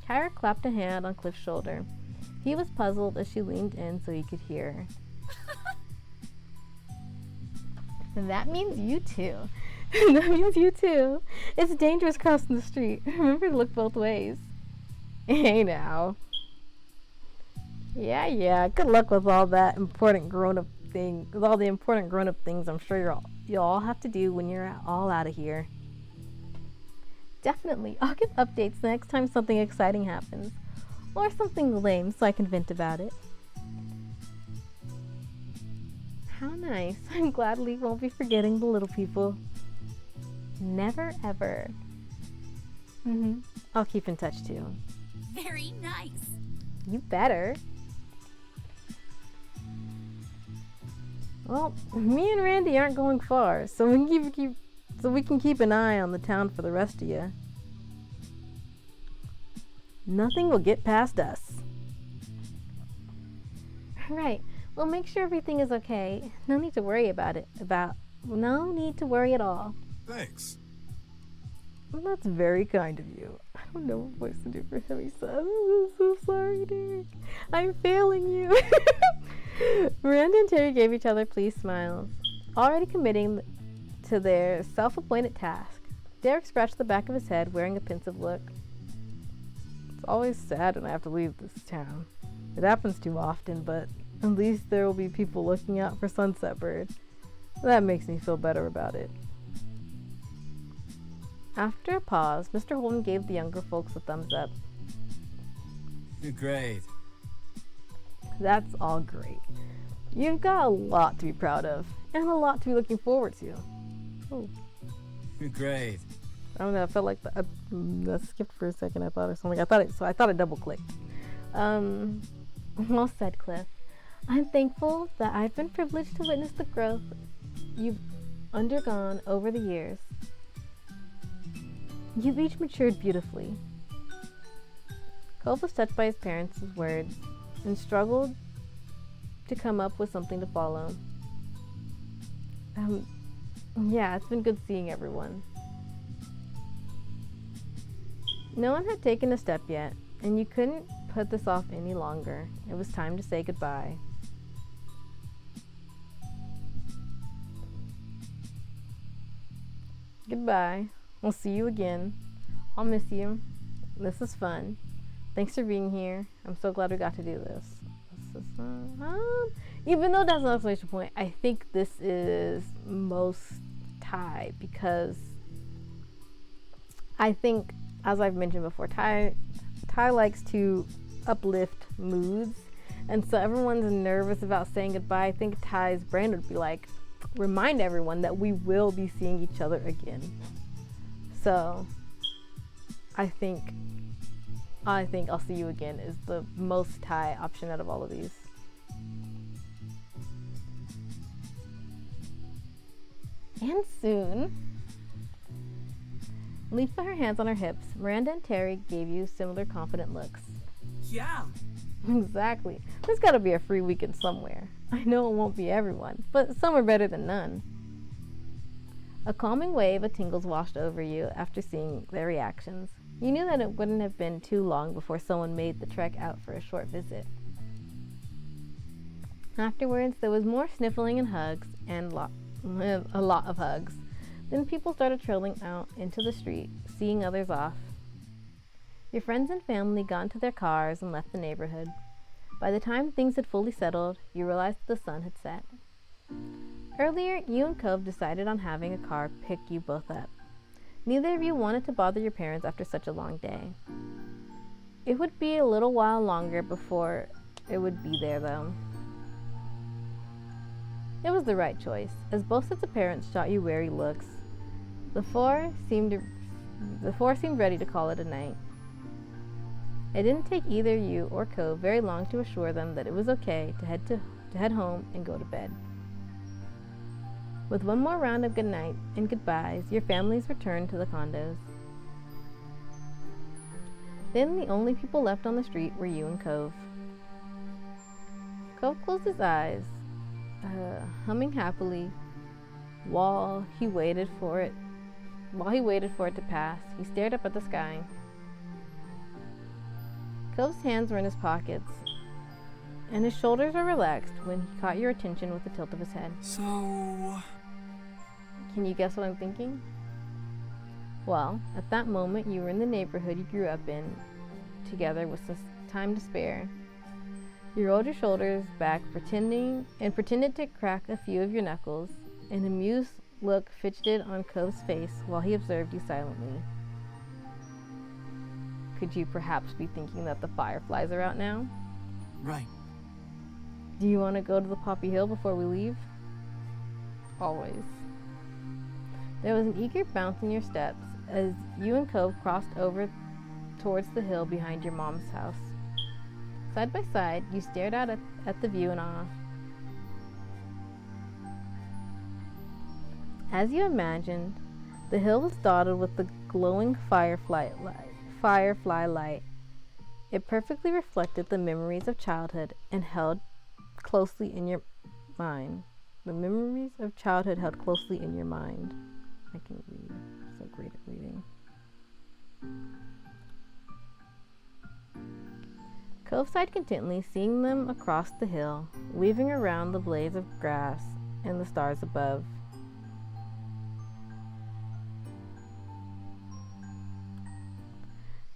Kyra clapped a hand on Cliff's shoulder. He was puzzled as she leaned in so he could hear her. That means you too. That means you too. It's dangerous crossing the street. Remember to look both ways. Hey now. Yeah. Good luck with all that important grown-up thing. With all the important grown-up things I'm sure you all have to do when you're all out of here. Definitely. I'll give updates the next time something exciting happens. Or something lame so I can vent about it. How nice. I'm glad Lee won't be forgetting the little people. Never ever. I'll keep in touch too. Very nice. You better. Well, me and Randy aren't going far, so we can keep an eye on the town for the rest of you. Nothing will get past us. Right. Well, make sure everything is okay. No need to worry about it. No need to worry at all. Thanks. Well, that's very kind of you. I don't know what voice to do for him. He says, I'm so sorry, Derek. I'm failing you. Miranda and Terry gave each other pleased smiles, already committing to their self-appointed task. Derek scratched the back of his head, wearing a pensive look. It's always sad when I have to leave this town. It happens too often, but at least there will be people looking out for Sunset Bird. That makes me feel better about it. After a pause, Mr. Holden gave the younger folks a thumbs up. Great. That's all great. You've got a lot to be proud of, and a lot to be looking forward to. Oh, Great. I don't know. I felt like I skipped for a second. I thought or something. I thought it double clicked. Well said, Cliff. I'm thankful that I've been privileged to witness the growth you've undergone over the years. You've each matured beautifully. Cove was touched by his parents' words and struggled to come up with something to follow. Yeah, it's been good seeing everyone. No one had taken a step yet, and you couldn't put this off any longer. It was time to say goodbye. Goodbye. We'll see you again. I'll miss you. This is fun. Thanks for being here. I'm so glad we got to do this. Even though that's an exclamation point, I think this is most Ty, because I think, as I've mentioned before, Ty likes to uplift moods, and so everyone's nervous about saying goodbye. I think Ty's brain would be like, remind everyone that we will be seeing each other again. So I think I'll see you again is the most Ty option out of all of these. And soon, Lee put her hands on her hips. Miranda and Terry gave you similar confident looks. Yeah. Exactly. There's got to be a free weekend somewhere. I know it won't be everyone, but some are better than none. A calming wave of tingles washed over you after seeing their reactions. You knew that it wouldn't have been too long before someone made the trek out for a short visit. Afterwards, there was more sniffling and hugs, and a lot of hugs. Then people started trailing out into the street, seeing others off. Your friends and family got into their cars and left the neighborhood. By the time things had fully settled, you realized the sun had set. Earlier, you and Cove decided on having a car pick you both up. Neither of you wanted to bother your parents after such a long day. It would be a little while longer before it would be there, though. It was the right choice, as both sets of parents shot you wary looks. The four seemed ready to call it a night. It didn't take either you or Cove very long to assure them that it was okay to head home and go to bed. With one more round of goodnight and goodbyes, your families returned to the condos. Then the only people left on the street were you and Cove. Cove closed his eyes, humming happily, while he waited for it to pass. He stared up at the sky. Cove's hands were in his pockets, and his shoulders were relaxed when he caught your attention with a tilt of his head. So... Can you guess what I'm thinking? Well, at that moment, you were in the neighborhood you grew up in, together with some time to spare. You rolled your shoulders back, pretended to crack a few of your knuckles. An amused look fidgeted on Cove's face while he observed you silently. Could you perhaps be thinking that the fireflies are out now? Right. Do you want to go to the Poppy Hill before we leave? always. There was an eager bounce in your steps as you and Cove crossed over towards the hill behind your mom's house. Side by side, you stared out at the view in awe. As you imagined, the hill was dotted with the glowing firefly light. It perfectly reflected the memories of childhood and held closely in your mind. The memories of childhood held closely in your mind. I can read. I'm so great at reading. Cove sighed contently, seeing them across the hill, weaving around the blades of grass and the stars above.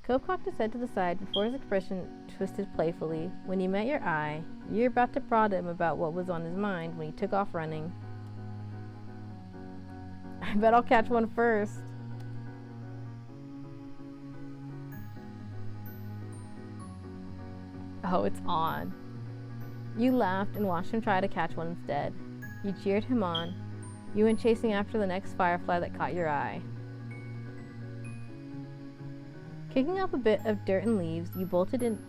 Cove cocked his head to the side before his expression twisted playfully. When he met your eye, you were about to prod him about what was on his mind when he took off running. I bet I'll catch one first. Oh, it's on. You laughed and watched him try to catch one instead. You cheered him on. You went chasing after the next firefly that caught your eye. Kicking up a bit of dirt and leaves, you bolted in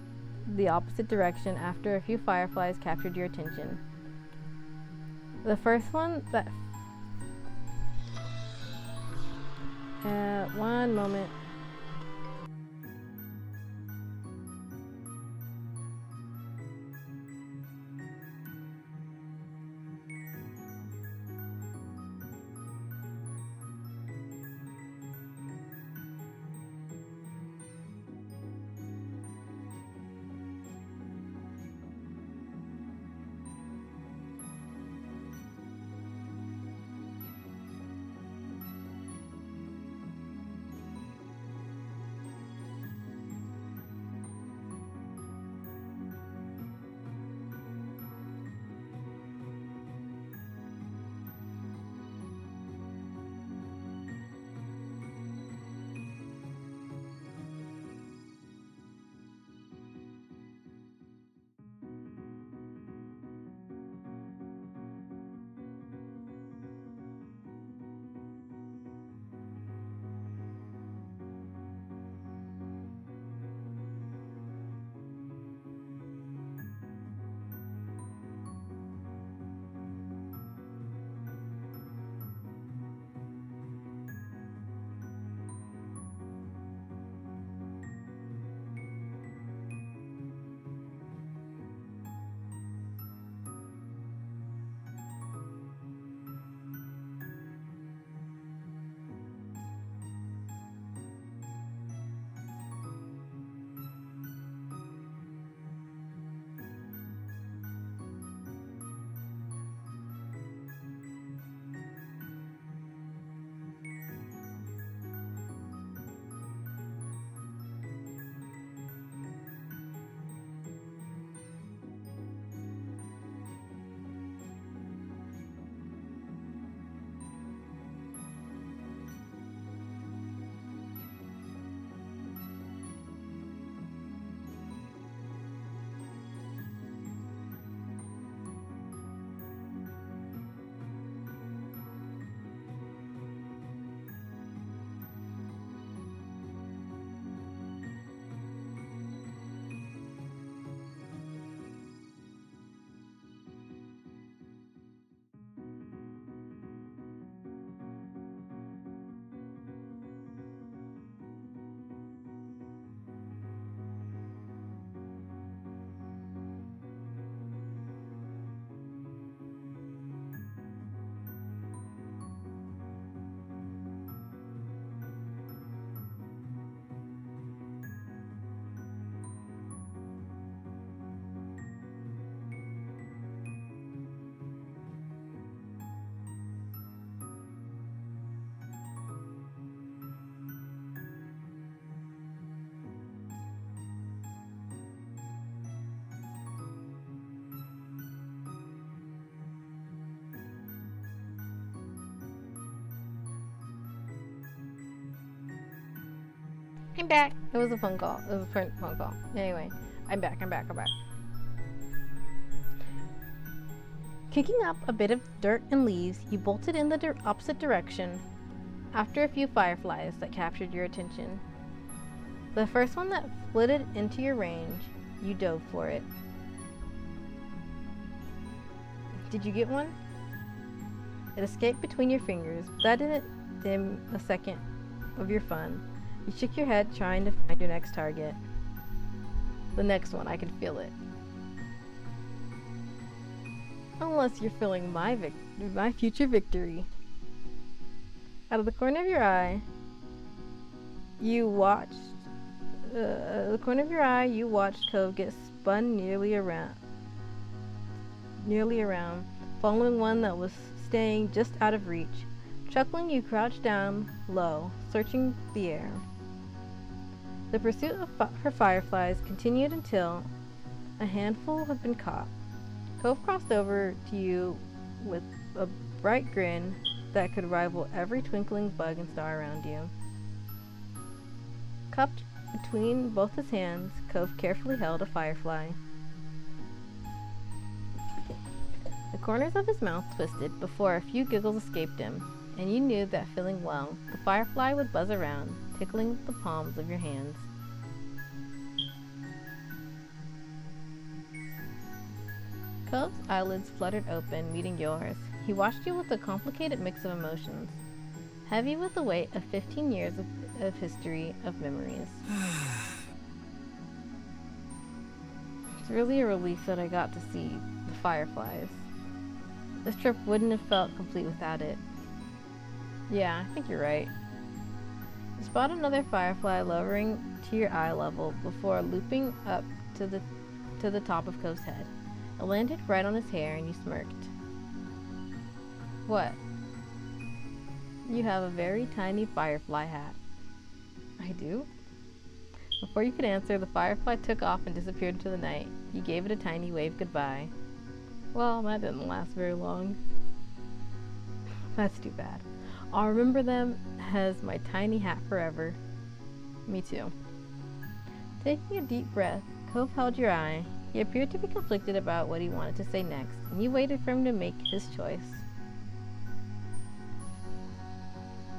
the opposite direction after a few fireflies captured your attention. The first one that... one moment. I'm back. It was a phone call. It was a phone call. Anyway, I'm back. Kicking up a bit of dirt and leaves, you bolted in the opposite direction after a few fireflies that captured your attention. The first one that flitted into your range, you dove for it. Did you get one? It escaped between your fingers, but that didn't dim a second of your fun. You shook your head trying to find your next target. The next one, I could feel it. Unless you're feeling my future victory. Out of the corner of your eye, you watched Cove get spun nearly around, following one that was staying just out of reach. Chuckling, you crouched down low, searching the air. The pursuit for fireflies continued until a handful had been caught. Cove crossed over to you with a bright grin that could rival every twinkling bug and star around you. Cupped between both his hands, Cove carefully held a firefly. The corners of his mouth twisted before a few giggles escaped him, and you knew that feeling well, the firefly would buzz around, tickling the palms of your hands. Cove's eyelids fluttered open, meeting yours. He watched you with a complicated mix of emotions, heavy with the weight of 15 years of history of memories. It's really a relief that I got to see the fireflies. This trip wouldn't have felt complete without it. Yeah, I think you're right. You spot another firefly lowering to your eye level before looping up to the top of Cove's head. It landed right on his hair and you smirked. What? You have a very tiny firefly hat. I do? Before you could answer, the firefly took off and disappeared into the night. You gave it a tiny wave goodbye. Well, that didn't last very long. That's too bad. I'll remember them as my tiny hat forever. Me too. Taking a deep breath, Cove held your eye. He appeared to be conflicted about what he wanted to say next, and you waited for him to make his choice.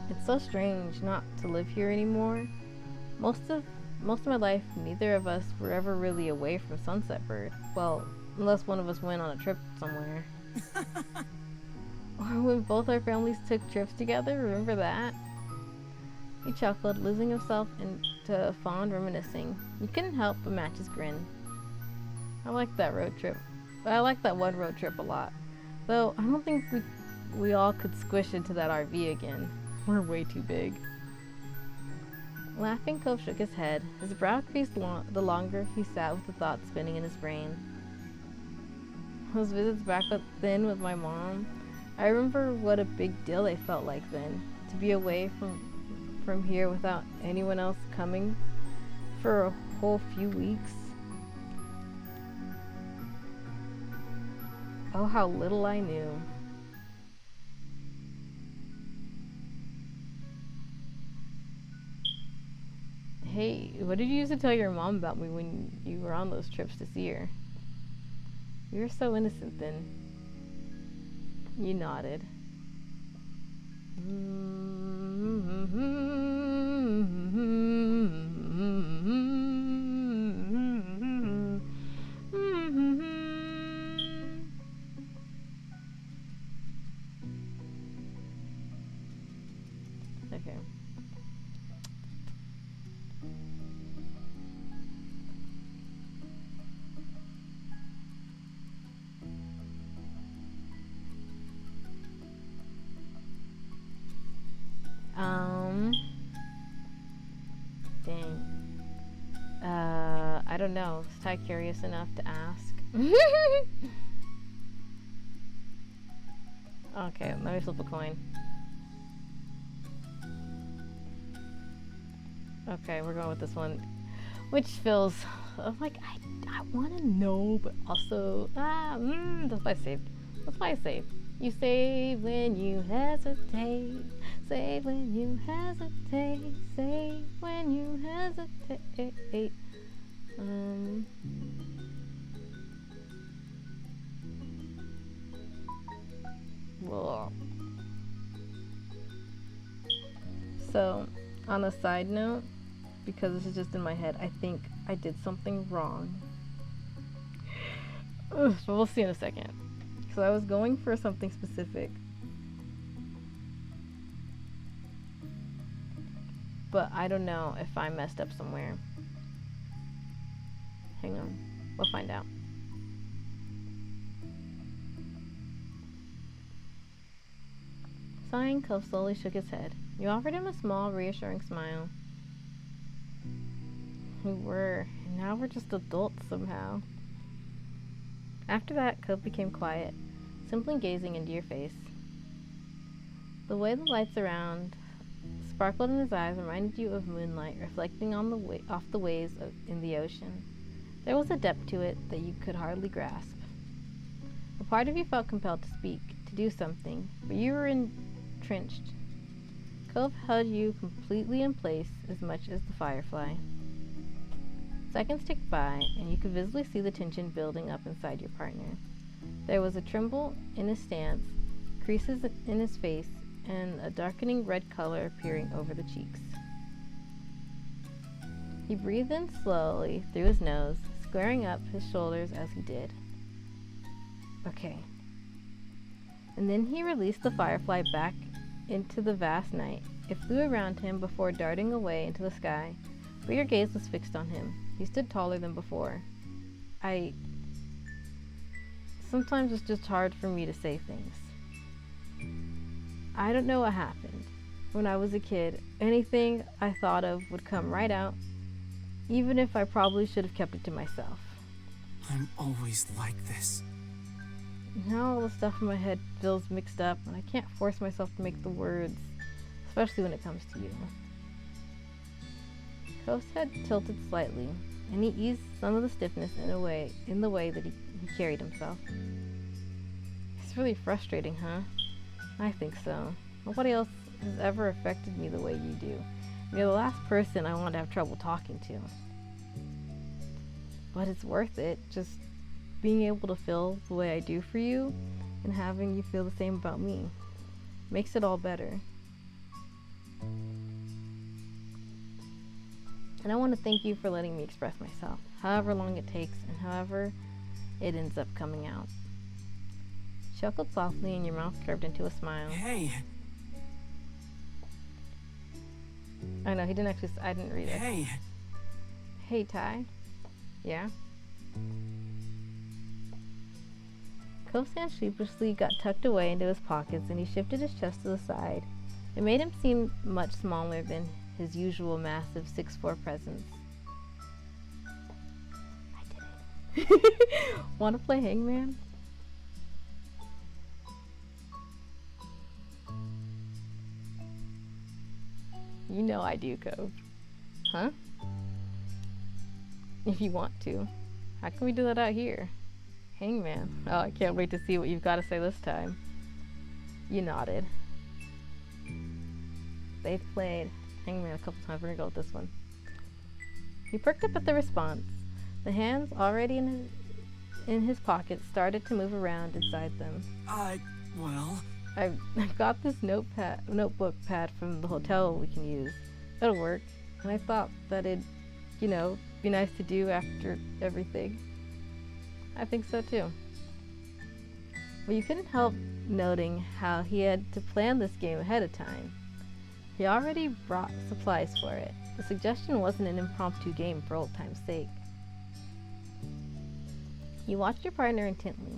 It's so strange not to live here anymore. Most of my life, neither of us were ever really away from Sunset Bird. Well, unless one of us went on a trip somewhere. Or when both our families took trips together, remember that? He chuckled, losing himself into a fond reminiscing. You couldn't help but match his grin. I like that road trip. I like that one road trip a lot. Though, I don't think we all could squish into that RV again. We're way too big. Laughing, Cove shook his head. His brow creased the longer he sat with the thoughts spinning in his brain. Those visits back then with my mom, I remember what a big deal they felt like then. To be away from here without anyone else coming for a whole few weeks. Oh, how little I knew. Hey, what did you used to tell your mom about me when you were on those trips to see her? You were so innocent then. You nodded. Okay. Dang. I don't know. Is Ty curious enough to ask? Okay, let me flip a coin. Okay, we're going with this one. Which feels like I want to know, but also, that's why I saved. That's why I saved. You save when you hesitate. Save when you hesitate. Save when you hesitate. Ugh. So, on a side note, because this is just in my head, I think I did something wrong. Ugh, but we'll see in a second. So I was going for something specific, but I don't know if I messed up somewhere. Hang on, we'll find out. Sighing, Cove slowly shook his head. You offered him a small, reassuring smile. We were, and now we're just adults somehow. After that, Cove became quiet, simply gazing into your face. The way the lights around sparkled in his eyes reminded you of moonlight reflecting on off the waves in the ocean. There was a depth to it that you could hardly grasp. A part of you felt compelled to speak, to do something, but you were entrenched. Cove held you completely in place as much as the firefly. Seconds ticked by, and you could visibly see the tension building up inside your partner. There was a tremble in his stance, creases in his face, and a darkening red color appearing over the cheeks. He breathed in slowly through his nose, squaring up his shoulders as he did. Okay. And then he released the firefly back into the vast night. It flew around him before darting away into the sky, but your gaze was fixed on him. He stood taller than before. Sometimes it's just hard for me to say things. I don't know what happened. When I was a kid, anything I thought of would come right out, even if I probably should have kept it to myself. I'm always like this. Now all the stuff in my head feels mixed up, and I can't force myself to make the words, especially when it comes to you. Cove's head tilted slightly, and he eased some of the stiffness in the way that he carried himself. It's really frustrating, huh? I think so. Nobody else has ever affected me the way you do. You're the last person I want to have trouble talking to. But it's worth it, just being able to feel the way I do for you, and having you feel the same about me. Makes it all better. And I want to thank you for letting me express myself, however long it takes and however it ends up coming out. She chuckled softly and your mouth curved into a smile. Hey, I know, I didn't read it. hey. Hey, Ty. Yeah? Cove's hand sheepishly got tucked away into his pockets and he shifted his chest to the side. It made him seem much smaller than his usual massive 6'4" presence. I did it. Want to play hangman? You know I do, Cove. Huh? If you want to. How can we do that out here? Hangman. Oh, I can't wait to see what you've got to say this time. You nodded. They've played Hangman a couple times. We're gonna go with this one. He perked up at the response. The hands already in his pockets started to move around inside them. Well... I've got this notebook pad from the hotel we can use. It'll work. And I thought that it'd, be nice to do after everything. I think so too. But you couldn't help noting how he had to plan this game ahead of time. He already brought supplies for it. The suggestion wasn't an impromptu game for old time's sake. You watched your partner intently.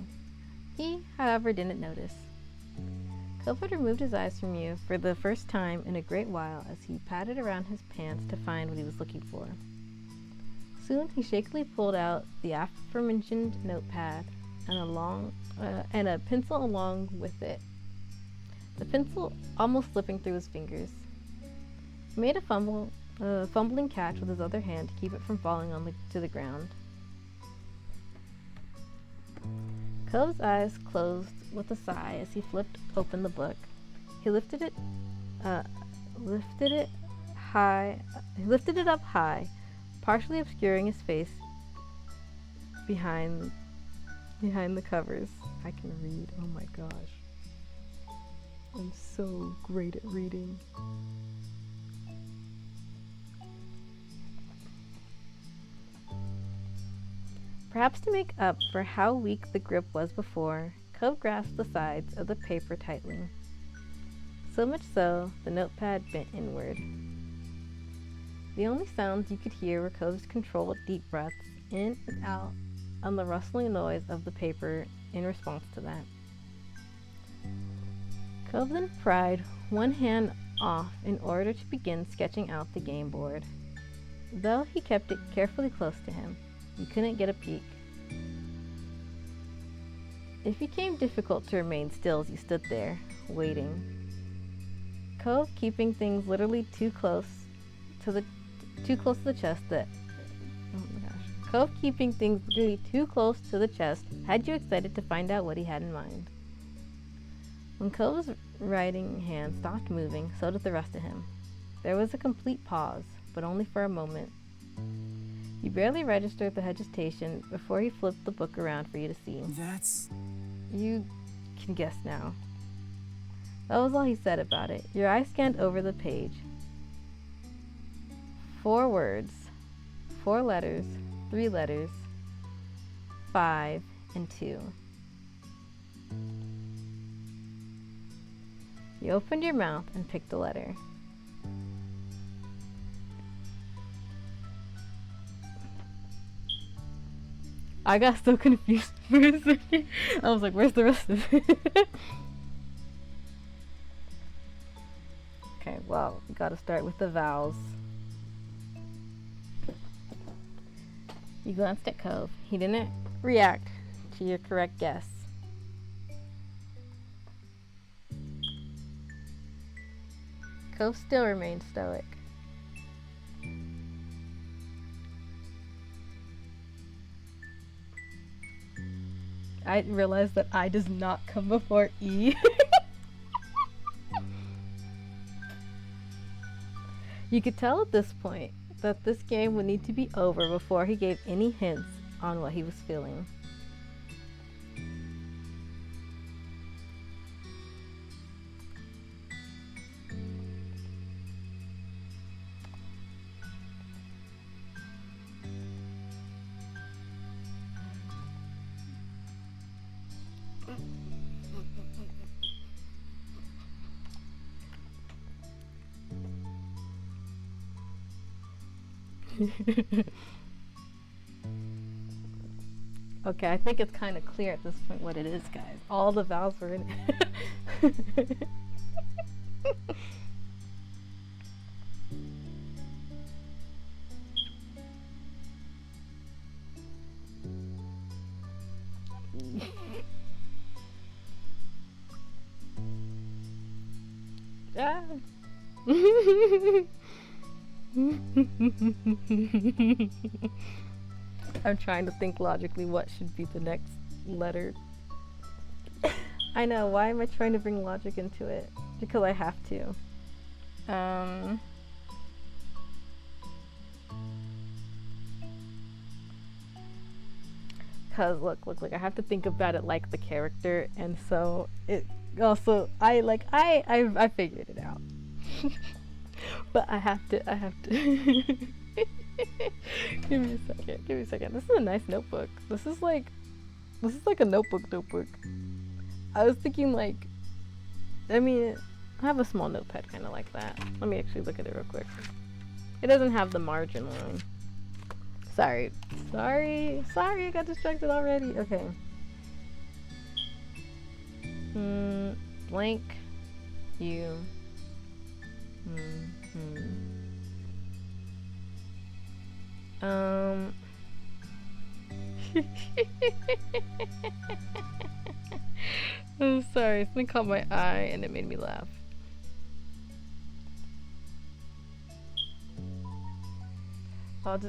He, however, didn't notice. Cove had removed his eyes from you for the first time in a great while as he patted around his pants to find what he was looking for. Soon he shakily pulled out the aforementioned notepad and a pencil along with it. The pencil almost slipping through his fingers. He made a fumbling catch with his other hand to keep it from falling to the ground. Cove's eyes closed with a sigh as he flipped open the book. He lifted it up high, partially obscuring his face behind the covers. I can read. Oh my gosh. I'm so great at reading. Perhaps to make up for how weak the grip was before, Cove grasped the sides of the paper tightly. So much so, the notepad bent inward. The only sounds you could hear were Cove's controlled deep breaths in and out and the rustling noise of the paper in response to that. Cove then pried one hand off in order to begin sketching out the game board. Though he kept it carefully close to him, you couldn't get a peek. It became difficult to remain still as you stood there, waiting. Cove keeping things literally too close to the chest that Cove keeping things literally too close to the chest had you excited to find out what he had in mind. When Cove's writing hand stopped moving, so did the rest of him. There was a complete pause, but only for a moment. You barely registered the hesitation before he flipped the book around for you to see. That's... You can guess now. That was all he said about it. Your eye scanned over the page. 4 words, 4 letters, 3 letters, 5 and 2. You opened your mouth and picked a letter. I got so confused for a second. I was like, where's the rest of it? Okay, well, we gotta start with the vowels. You glanced at Cove. He didn't react to your correct guess. Cove still remained stoic. I realized that I does not come before E. You could tell at this point that this game would need to be over before he gave any hints on what he was feeling. Okay, I think it's kind of clear at this point what it is, guys. All the vowels were in it. Ah. I'm trying to think logically what should be the next letter. I know, why am I trying to bring logic into it? Because I have to. Cause look, I have to think about it like the character, and so it also, I figured it out. But I have to. Give me a second. This is a nice notebook. This is like a notebook. I was thinking I have a small notepad kind of like that. Let me actually look at it real quick. It doesn't have the margin line. Sorry, I got distracted already. Okay. Blank. You. I'm sorry, something caught my eye and it made me laugh. That's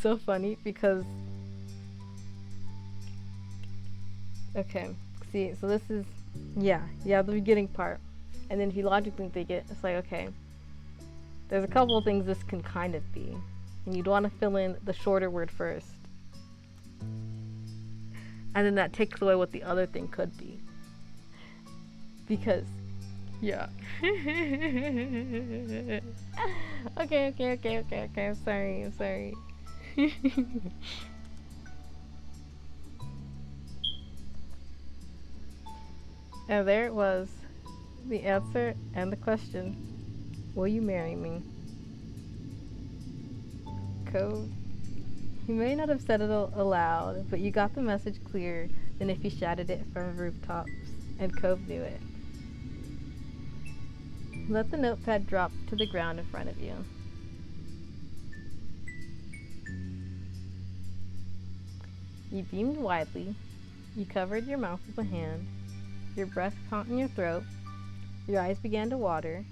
so funny because okay, see, so this is yeah, the beginning part. And then if you logically think it, it's like, okay, there's a couple of things this can kind of be. And you'd want to fill in the shorter word first. And then that takes away what the other thing could be. Because, yeah. Okay. I'm sorry. And there it was, the answer and the question. Will you marry me? Cove. You may not have said it aloud, but you got the message clearer than if you shouted it from rooftops, and Cove knew it. Let the notepad drop to the ground in front of you. You beamed widely. You covered your mouth with a hand. Your breath caught in your throat. Your eyes began to water.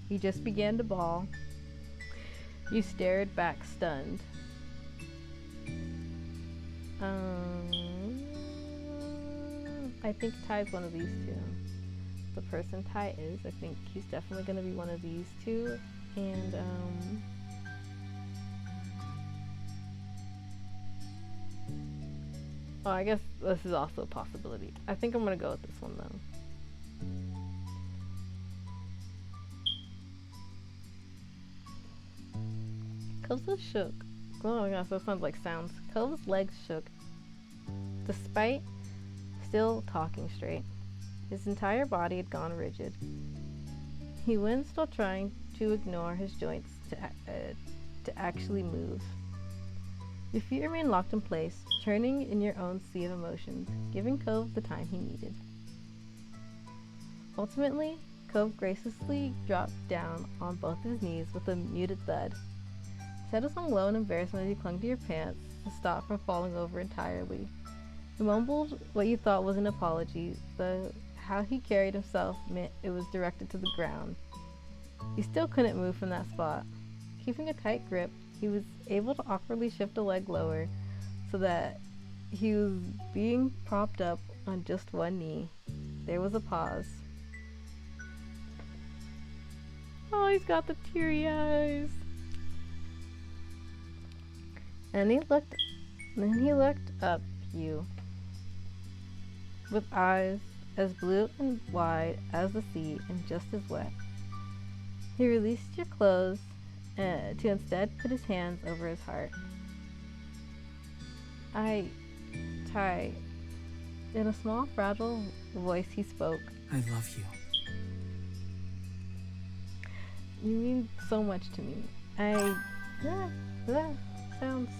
You just began to bawl. You stared back stunned. I think Ty's one of these two. The person Ty is, I think he's definitely going to be one of these two. And, oh, I guess this is also a possibility. I think I'm going to go with this one, though. Cove's so shook. Oh my gosh, that sounds like sounds. Cove's legs shook. Despite still talking straight, his entire body had gone rigid. He winced while trying to ignore his joints to actually move. Your feet remained locked in place, churning in your own sea of emotions, giving Cove the time he needed. Ultimately, Cove graciously dropped down on both his knees with a muted thud. His head was hung low in embarrassment as he clung to your pants to stop from falling over entirely. He mumbled what you thought was an apology, though how he carried himself meant it was directed to the ground. He still couldn't move from that spot. Keeping a tight grip, he was able to awkwardly shift a leg lower so that he was being propped up on just one knee. There was a pause. Oh, he's got the teary eyes. And he looked up at you with eyes as blue and wide as the sea and just as wet. He released your clothes to instead put his hands over his heart. Ty, in a small, fragile voice he spoke. I love you. You mean so much to me. That sounds...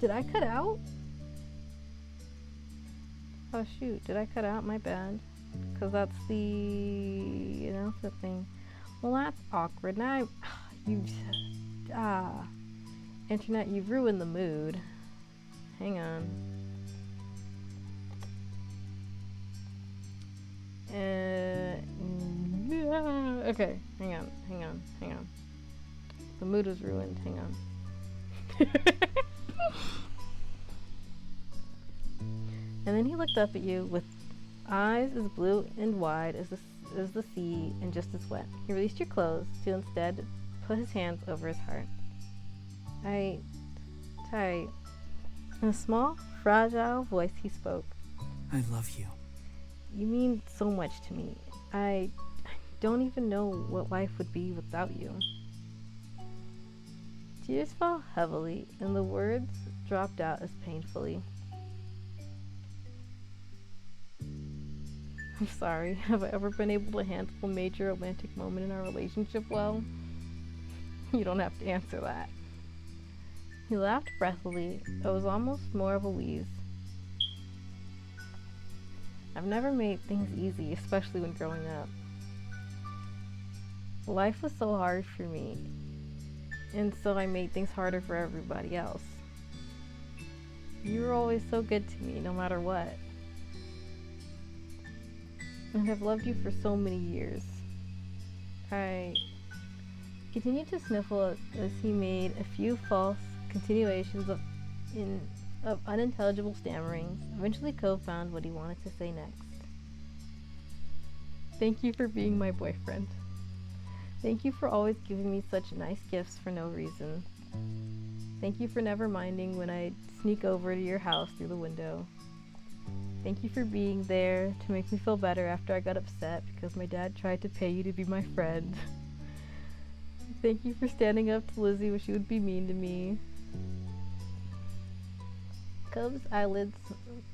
Did I cut out? Oh shoot, did I cut out? My bad. Because that's the announcement thing. Well, that's awkward. Now Internet, you've ruined the mood. Hang on. Okay, hang on. The mood was ruined. Hang on. And then he looked up at you with eyes as blue and wide as the sea and just as wet. He released your clothes to instead put his hands over his heart. Ty, in a small, fragile voice he spoke. I love you. You mean so much to me. I don't even know what life would be without you. Tears fell heavily, and the words dropped out as painfully. I'm sorry, have I ever been able to handle a major romantic moment in our relationship well? You don't have to answer that. He laughed breathily. It was almost more of a wheeze. I've never made things easy, especially when growing up. Life was so hard for me, and so I made things harder for everybody else. You were always so good to me, no matter what. And I've loved you for so many years. I continued to sniffle as he made a few false continuations of unintelligible stammerings. Eventually, Cove found what he wanted to say next. Thank you for being my boyfriend. Thank you for always giving me such nice gifts for no reason. Thank you for never minding when I sneak over to your house through the window. Thank you for being there to make me feel better after I got upset because my dad tried to pay you to be my friend. Thank you for standing up to Lizzie when she would be mean to me. Cub's eyelids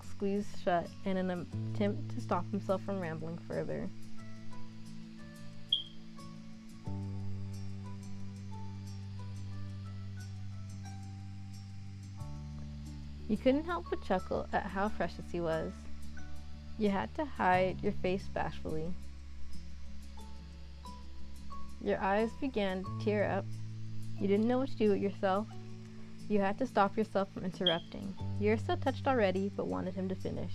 squeezed shut in an attempt to stop himself from rambling further. You couldn't help but chuckle at how precious he was. You had to hide your face bashfully. Your eyes began to tear up. You didn't know what to do with yourself. You had to stop yourself from interrupting. You were so touched already, but wanted him to finish.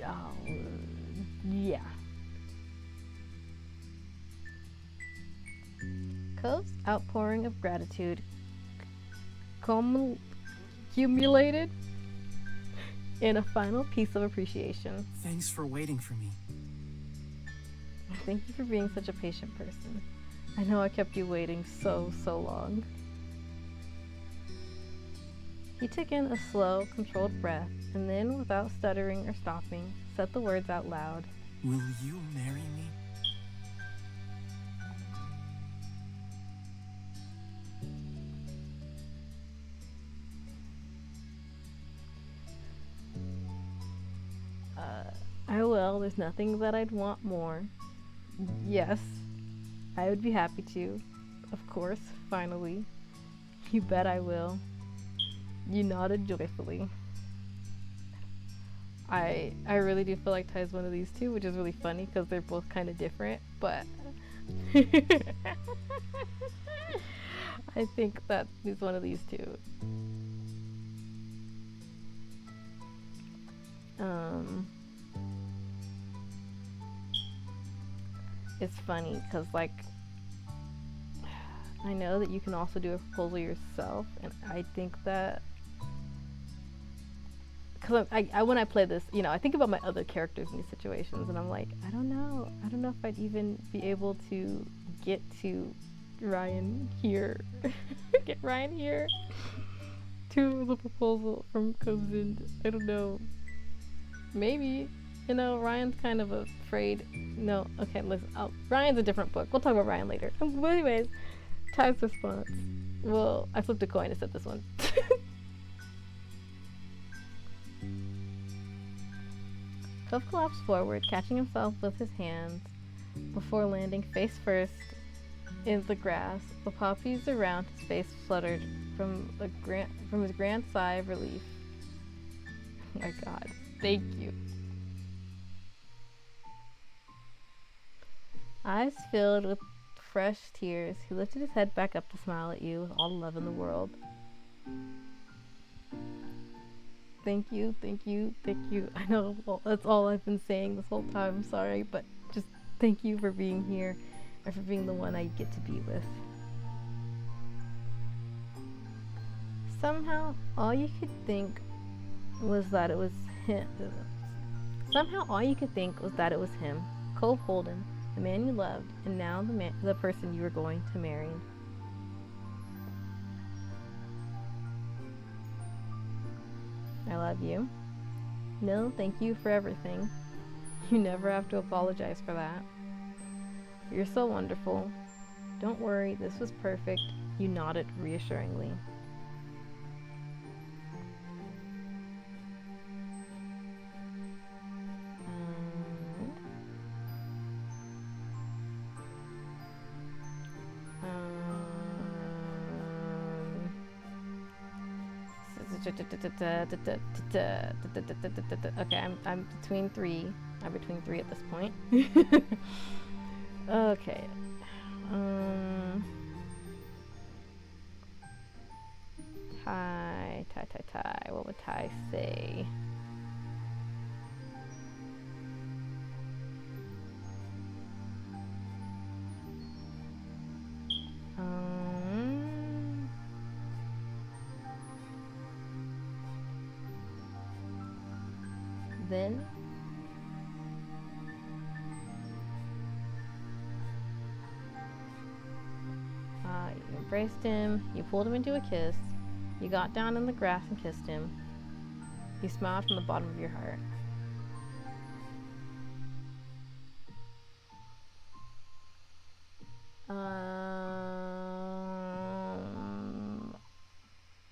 Oh, yeah. Cove's outpouring of gratitude accumulated in a final piece of appreciation. Thanks for waiting for me. Thank you for being such a patient person. I know I kept you waiting so long. He took in a slow, controlled breath, and then, without stuttering or stopping, said the words out loud. Will you marry me? I will. There's nothing that I'd want more. Yes, I would be happy to. Of course, finally. You bet I will. You nodded joyfully. I really do feel like Ty's one of these two, which is really funny because they're both kind of different, but I think that he's one of these two. It's funny because, like, I know that you can also do a proposal yourself, and I think that because I when I play this, you know, I think about my other characters in these situations, and I'm like, I don't know if I'd even be able to get to Ryan here, get Ryan here to the proposal from Covenant. I don't know. Maybe. You know, Ryan's kind of afraid. No, okay, listen. Ryan's a different book. We'll talk about Ryan later. But anyways, Ty's response. Well, I flipped a coin to set this one. Cove collapsed forward, catching himself with his hands before landing face first in the grass. The poppies around his face fluttered from his grand sigh of relief. Oh my God, thank you. Eyes filled with fresh tears, he lifted his head back up to smile at you with all the love in the world. Thank you, thank you, thank you. I know that's all I've been saying this whole time, I'm sorry, but just thank you for being here and for being the one I get to be with. Somehow, all you could think was that it was him. Cove Holden, the man you loved, and now the person you were going to marry. I love you. No, thank you for everything. You never have to apologize for that. You're so wonderful. Don't worry, this was perfect. You nodded reassuringly. Okay, I'm between three. I'm between three at this point. Okay. Ty. What would Ty say? embraced him, you pulled him into a kiss, you got down in the grass and kissed him. You smiled from the bottom of your heart.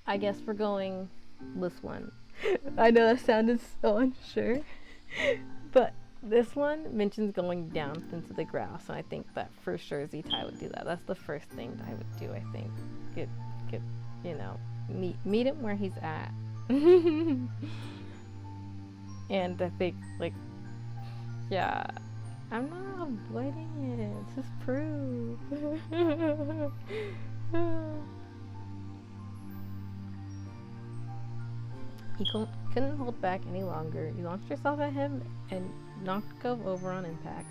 I guess we're going this one. I know that sounded so unsure, but this one mentions going down into the grass, and I think that for sure Z-Tai would do that. That's the first thing I would do, I think. Get, you know, meet him where he's at. And I think, like, yeah, I'm not avoiding it. This is proof. You couldn't hold back any longer. You launched yourself at him and knocked Cove over on impact.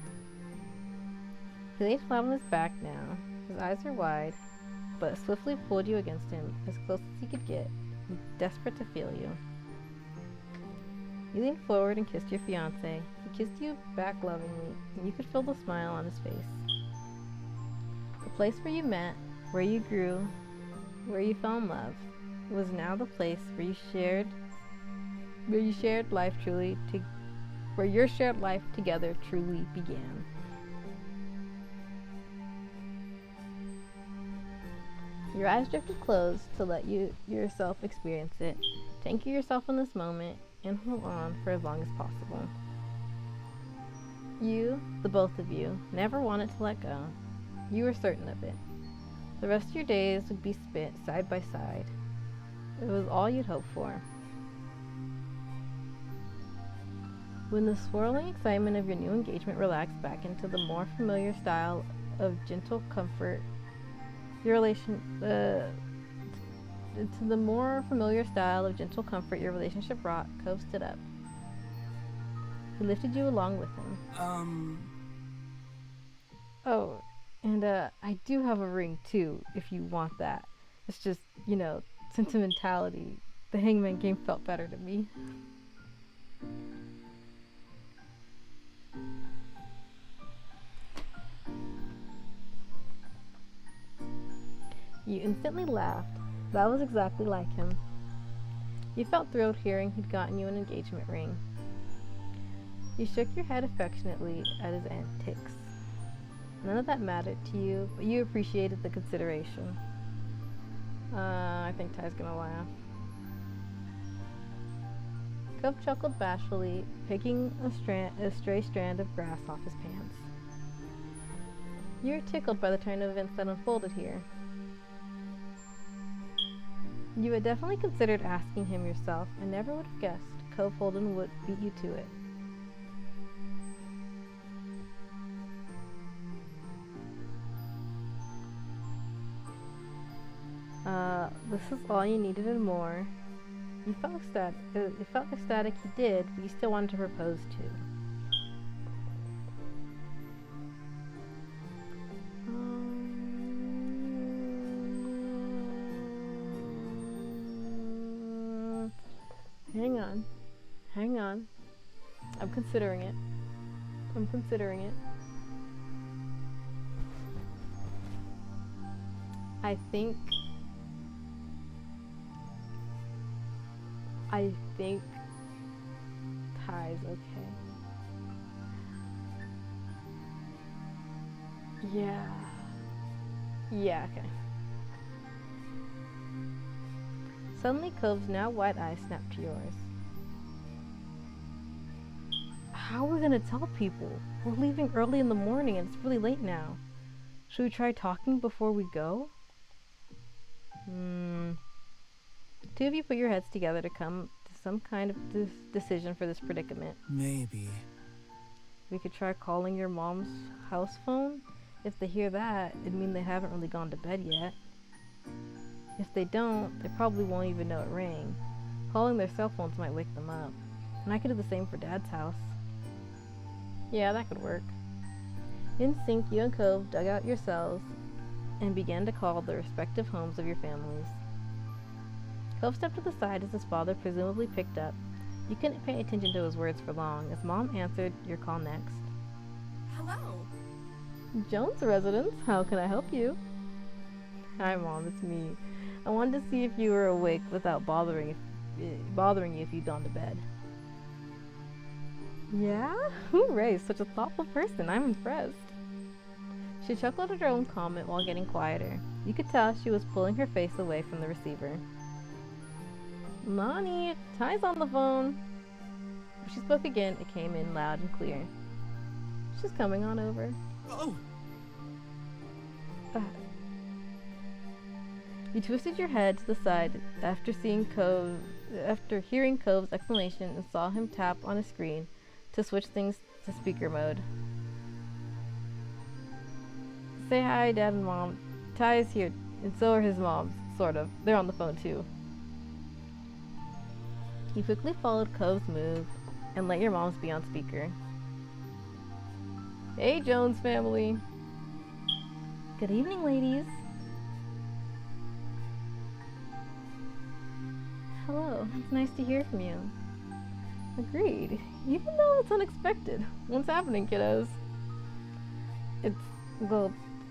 He laid flat on his back now. His eyes are wide, but swiftly pulled you against him, as close as he could get, desperate to feel you. You leaned forward and kissed your fiancé. He kissed you back lovingly, and you could feel the smile on his face. The place where you met, where you grew, where you fell in love, was now the place where your shared life together truly began. Your eyes drifted closed to let you yourself experience it. To anchor yourself in this moment and hold on for as long as possible. You, the both of you, never wanted to let go. You were certain of it. The rest of your days would be spent side by side. It was all you'd hoped for. When the swirling excitement of your new engagement relaxed back into the more familiar style of gentle comfort, your relationship brought, Cove stood up. He lifted you along with him. Oh, and I do have a ring too, if you want that. It's just, you know, sentimentality. The Hangman game felt better to me. You instantly laughed. That was exactly like him. You felt thrilled hearing he'd gotten you an engagement ring. You shook your head affectionately at his antics. None of that mattered to you, but you appreciated the consideration. I think Ty's gonna laugh. Cove chuckled bashfully, picking a stray strand of grass off his pants. You were tickled by the turn of events that unfolded here. You had definitely considered asking him yourself, and never would have guessed Cove Holden would beat you to it. This is all you needed and more. You felt ecstatic he did, but you still wanted to propose too. Hang on. I'm considering it. I think Ty's okay. Yeah, okay. Suddenly, Cove's now wide eyes snapped to yours. How are we gonna tell people? We're leaving early in the morning and it's really late now. Should we try talking before we go? Two of you put your heads together to come to some kind of decision for this predicament. Maybe. We could try calling your mom's house phone. If they hear that, it'd mean they haven't really gone to bed yet. If they don't, they probably won't even know it rang. Calling their cell phones might wake them up. And I could do the same for Dad's house. Yeah, that could work. In sync, you and Cove dug out your cells and began to call the respective homes of your families. Cove stepped to the side as his father presumably picked up. You couldn't pay attention to his words for long as Mom answered your call next. Hello. Jones residence, how can I help you? Hi, Mom. It's me. I wanted to see if you were awake without bothering you if you'd gone to bed. Yeah? Hooray, such a thoughtful person. I'm impressed. She chuckled at her own comment while getting quieter. You could tell she was pulling her face away from the receiver. Lonnie, Ty's on the phone. When she spoke again, it came in loud and clear. She's coming on over. Oh! You twisted your head to the side after hearing Cove's exclamation and saw him tap on a screen to switch things to speaker mode. Say hi, Dad and Mom. Ty is here, and so are his moms, sort of. They're on the phone too. You quickly followed Cove's move and let your moms be on speaker. Hey, Jones family. Good evening, ladies. Hello, it's nice to hear from you. Agreed. Even though it's unexpected. What's happening, kiddos? The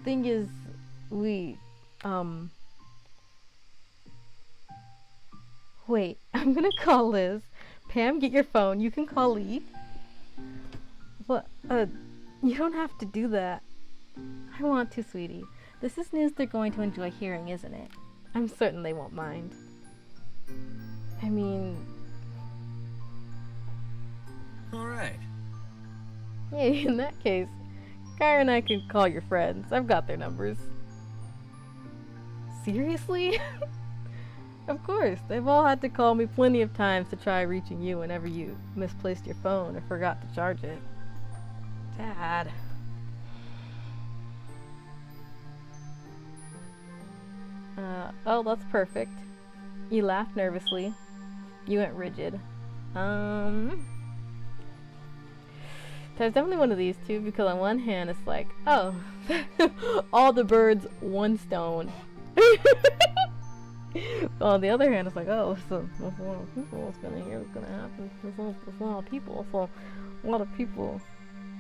thing is, wait, I'm gonna call Liz. Pam, get your phone. You can call Lee. What, you don't have to do that. I want to, sweetie. This is news they're going to enjoy hearing, isn't it? I'm certain they won't mind. I mean... Alright. Hey, in that case, Kyra and I can call your friends. I've got their numbers. Seriously? Of course, they've all had to call me plenty of times to try reaching you whenever you misplaced your phone or forgot to charge it. Dad. Oh, that's perfect. You laughed nervously. You went rigid. There's definitely one of these two, because on one hand it's like, oh, all the birds, one stone. On the other hand, it's like, oh, so there's a lot of people. What's gonna hear? What's gonna happen? There's a lot of people. So a lot of people.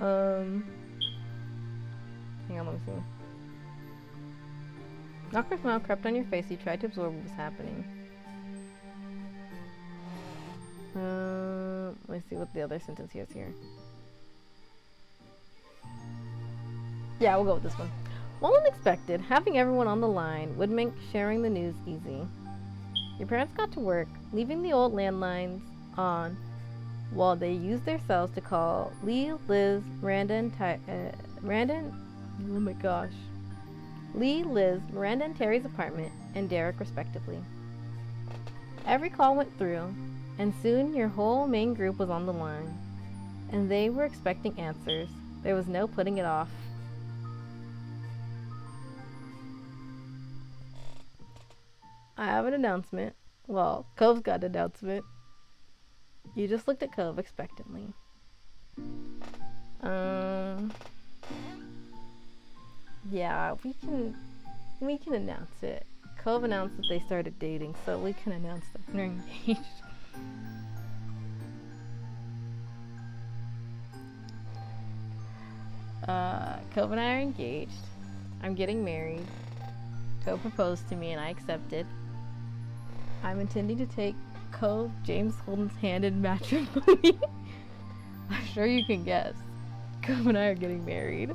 Hang on, let me see. Awkward smile crept on your face. You tried to absorb what was happening. Let me see what the other sentence here is here. Yeah, we'll go with this one. While unexpected, having everyone on the line would make sharing the news easy. Your parents got to work, leaving the old landlines on while they used their cells to call Lee, Liz, Miranda, and Terry's apartment, and Derek, respectively. Every call went through, and soon your whole main group was on the line, and they were expecting answers. There was no putting it off. I have an announcement. Well, Cove's got an announcement. You just looked at Cove expectantly. Yeah, we can announce it. Cove announced that they started dating, so we can announce that they're engaged. Cove and I are engaged. I'm getting married. Cove proposed to me and I accepted. I'm intending to take Cove James Holden's hand in matrimony. I'm sure you can guess. Cove and I are getting married.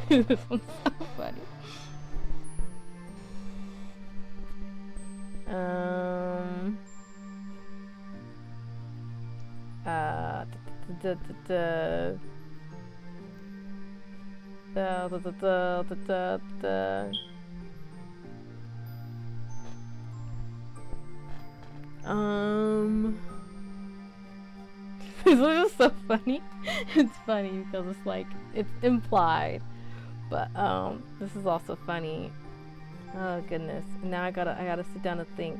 This one's so funny. This is just so funny. It's funny because it's like, it's implied. But, this is also funny. Oh, goodness. Now I gotta sit down and think.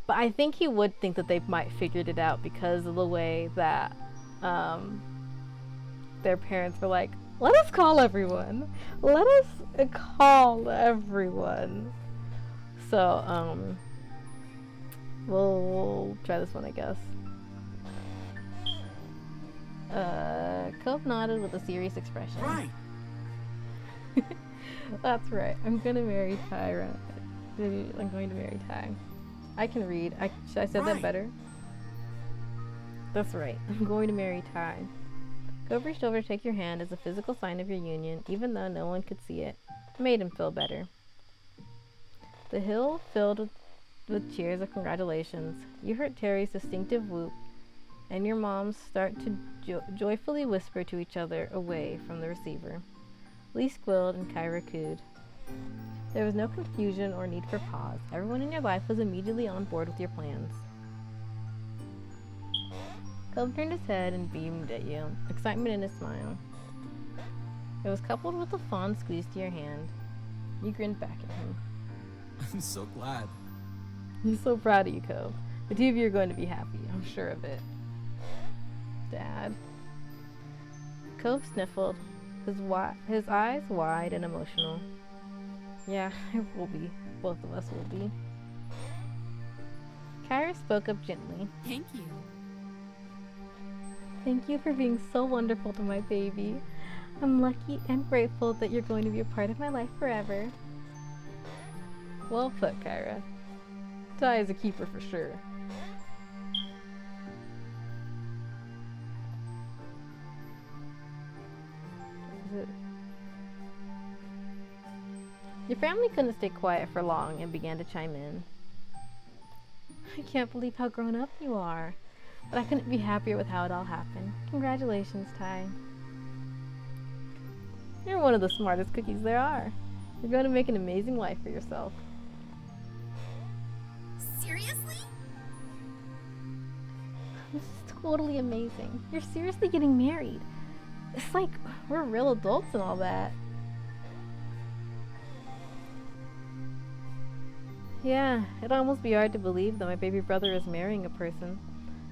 But I think he would think that they might figured it out because of the way that, their parents were like, let us call everyone. Let us call everyone. So, we'll try this one, I guess. Cove nodded with a serious expression. Right. That's right. I'm gonna marry Tyra. I'm going to marry Ty. I can read. Should I say that Right. better? That's right. I'm going to marry Ty. Cove reached over to take your hand as a physical sign of your union, even though no one could see it. It made him feel better. The hill filled with cheers of congratulations. You heard Terry's distinctive whoop, and your moms start to joyfully whisper to each other away from the receiver. Lee squealed and Kyra cooed. There was no confusion or need for pause. Everyone in your life was immediately on board with your plans. Cove turned his head and beamed at you, excitement in his smile. It was coupled with a fond squeeze to your hand. You grinned back at him. I'm so glad. I'm so proud of you, Cove. The two of you are going to be happy, I'm sure of it. Dad. Cove sniffled, his eyes wide and emotional. Yeah, it will be. Both of us will be. Kyra spoke up gently. Thank you. Thank you for being so wonderful to my baby. I'm lucky and grateful that you're going to be a part of my life forever. Well put, Kyra. Ty is a keeper for sure. Your family couldn't stay quiet for long and began to chime in. I can't believe how grown up you are, but I couldn't be happier with how it all happened. Congratulations, Ty. You're one of the smartest cookies there are. You're going to make an amazing life for yourself. Seriously? This is totally amazing. You're seriously getting married. It's like we're real adults and all that. Yeah, it'd almost be hard to believe that my baby brother is marrying a person.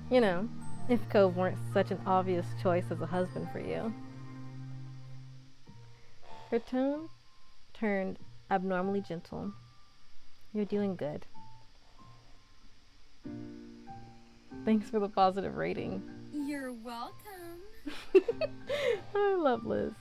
You know, if Cove weren't such an obvious choice as a husband for you. Her tone turned abnormally gentle. You're doing good. Thanks for the positive rating. You're welcome. I love Liz.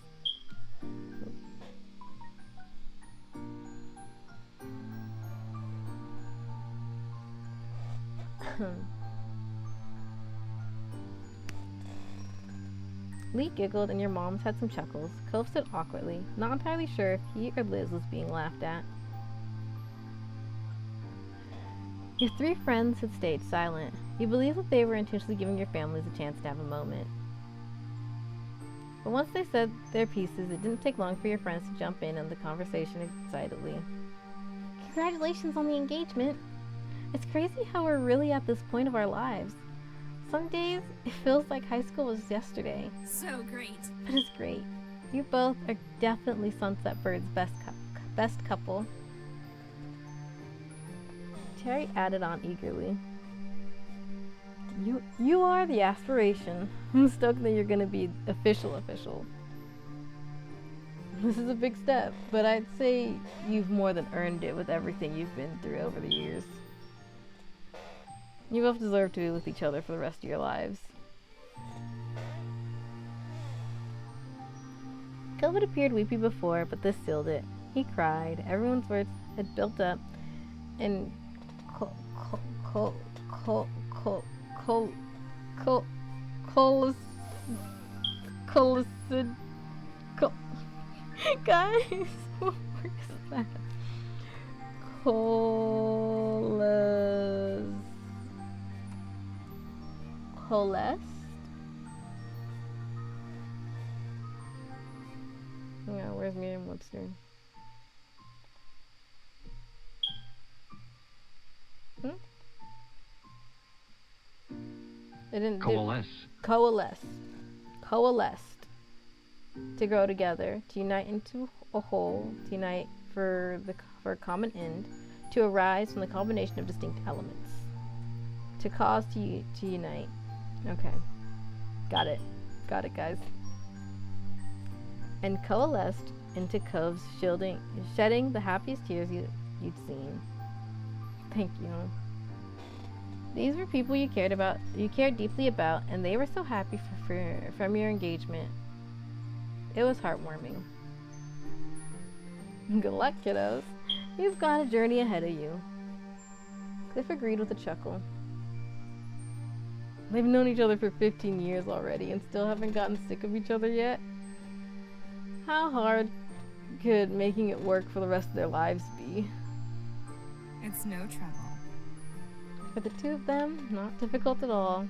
Lee giggled and your moms had some chuckles. Cove stood awkwardly, not entirely sure if he or Liz was being laughed at. Your three friends had stayed silent. You believed that they were intentionally giving your families a chance to have a moment. But once they said their pieces, it didn't take long for your friends to jump in on the conversation excitedly. Congratulations on the engagement! It's crazy how we're really at this point of our lives. Some days, it feels like high school was yesterday. So great. But it's great. You both are definitely Sunset Bird's best couple. Terry added on eagerly. You are the aspiration. I'm stoked that you're gonna be official. This is a big step, but I'd say you've more than earned it with everything you've been through over the years. You both deserve to be with each other for the rest of your lives. Cove had appeared weepy before, but this sealed it. He cried. Everyone's words had built up and guys, what word is that? Coalesced? Yeah, where's Merriam-Webster? It didn't coalesced to grow together, to unite into a whole, to unite for a common end, to arise from the combination of distinct elements, to cause to unite. Okay, got it, guys. And coalesced into Cove's shedding the happiest tears you'd seen. Thank you. These were people you cared deeply about, and they were so happy from your engagement. It was heartwarming. Good luck, kiddos. You've got a journey ahead of you. Cliff agreed with a chuckle. They've known each other for 15 years already and still haven't gotten sick of each other yet. How hard could making it work for the rest of their lives be? It's no trouble. For the two of them, not difficult at all.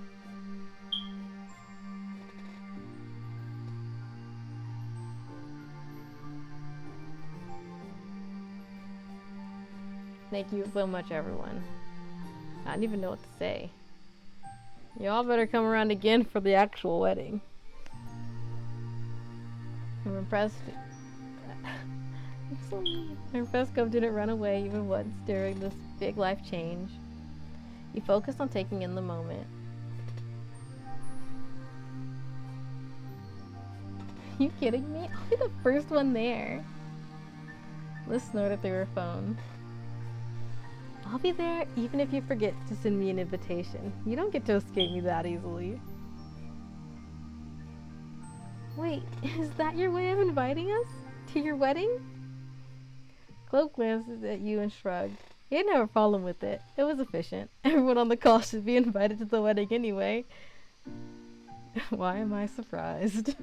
Thank you so much, everyone. I don't even know what to say. Y'all better come around again for the actual wedding. I'm impressed. I'm impressed Cove didn't run away even once during this big life change. He focused on taking in the moment. You kidding me? I'll be the first one there. Liz snorted through her phone. I'll be there even if you forget to send me an invitation. You don't get to escape me that easily. Wait, is that your way of inviting us? To your wedding? Clove glanced at you and shrugged. He didn't have a problem with it. It was efficient. Everyone on the call should be invited to the wedding anyway. Why am I surprised?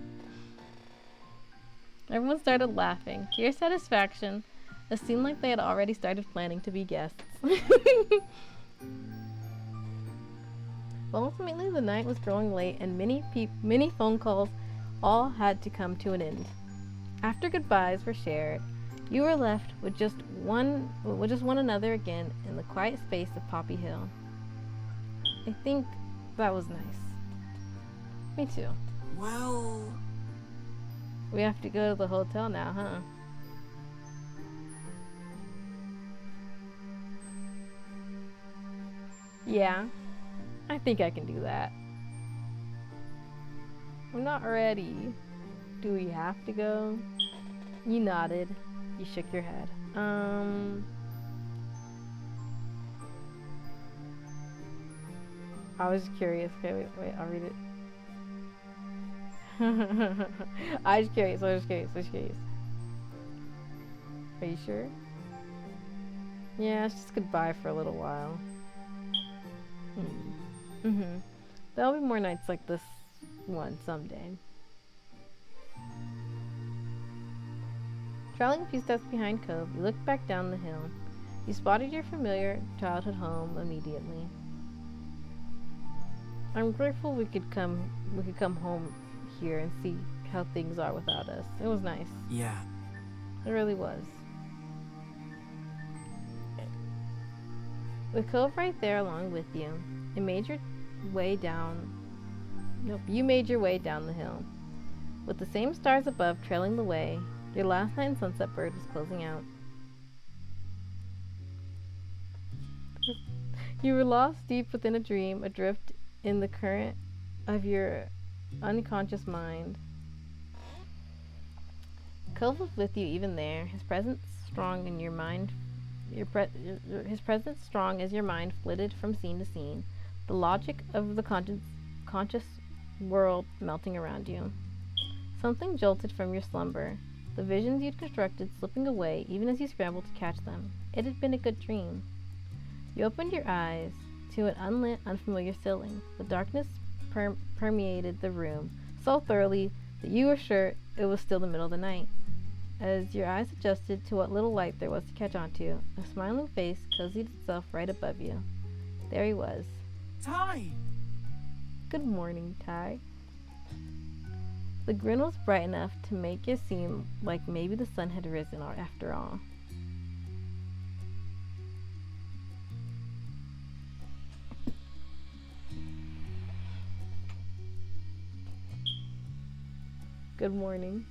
Everyone started laughing. To your satisfaction, it seemed like they had already started planning to be guests. Well, ultimately the night was growing late and many phone calls all had to come to an end. After goodbyes were shared, you were left with just one another again in the quiet space of Poppy Hill. I think that was nice. Me too. Well... We have to go to the hotel now, huh? Yeah, I think I can do that. I'm not ready. Do we have to go? You nodded. You shook your head. I was curious. Okay, wait, I'll read it. I was curious. Are you sure? Yeah, it's just goodbye for a little while. There'll be more nights like this one someday. Traveling a few steps behind Cove, you looked back down the hill. You spotted your familiar childhood home immediately. I'm grateful we could come home here and see how things are without us. It was nice. Yeah. It really was. With Cove right there along with you, you made your way down the hill. With the same stars above trailing the way, your last night in Sunset Bird was closing out. You were lost deep within a dream, adrift in the current of your unconscious mind. Cove was with you even there, his presence strong in your mind. His presence strong as your mind flitted from scene to scene, the logic of the conscious world melting around you. Something jolted from your slumber, the visions you'd constructed slipping away even as you scrambled to catch them. It had been a good dream. You opened your eyes to an unlit, unfamiliar ceiling. The darkness permeated the room so thoroughly that you were sure it was still the middle of the night. As your eyes adjusted to what little light there was to catch onto, a smiling face cozied itself right above you. There he was. Ty! Good morning, Ty. The grin was bright enough to make it seem like maybe the sun had risen after all. Good morning.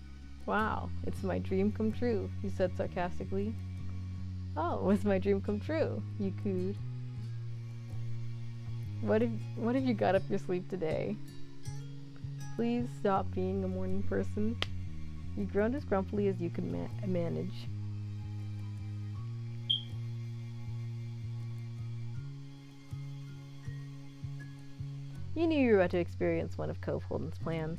Wow, it's my dream come true, you said sarcastically. Oh, it's my dream come true, you cooed. What have you got up your sleeve today? Please stop being a morning person. You groaned as grumpily as you could manage. You knew you were about to experience one of Cove Holden's plans.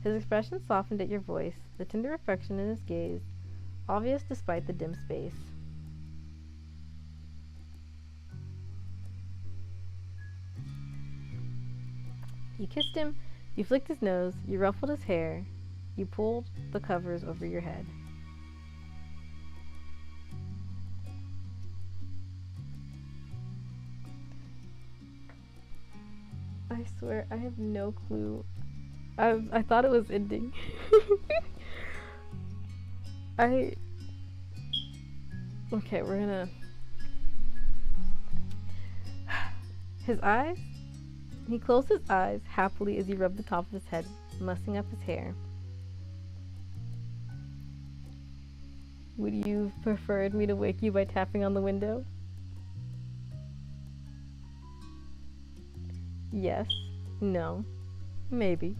His expression softened at your voice, the tender affection in his gaze, obvious despite the dim space. You kissed him, you flicked his nose, you ruffled his hair, you pulled the covers over your head. I swear, I have no clue. I thought it was ending. Okay, we're gonna... His eyes? He closed his eyes happily as he rubbed the top of his head, mussing up his hair. Would you have preferred me to wake you by tapping on the window? Yes. No. Maybe.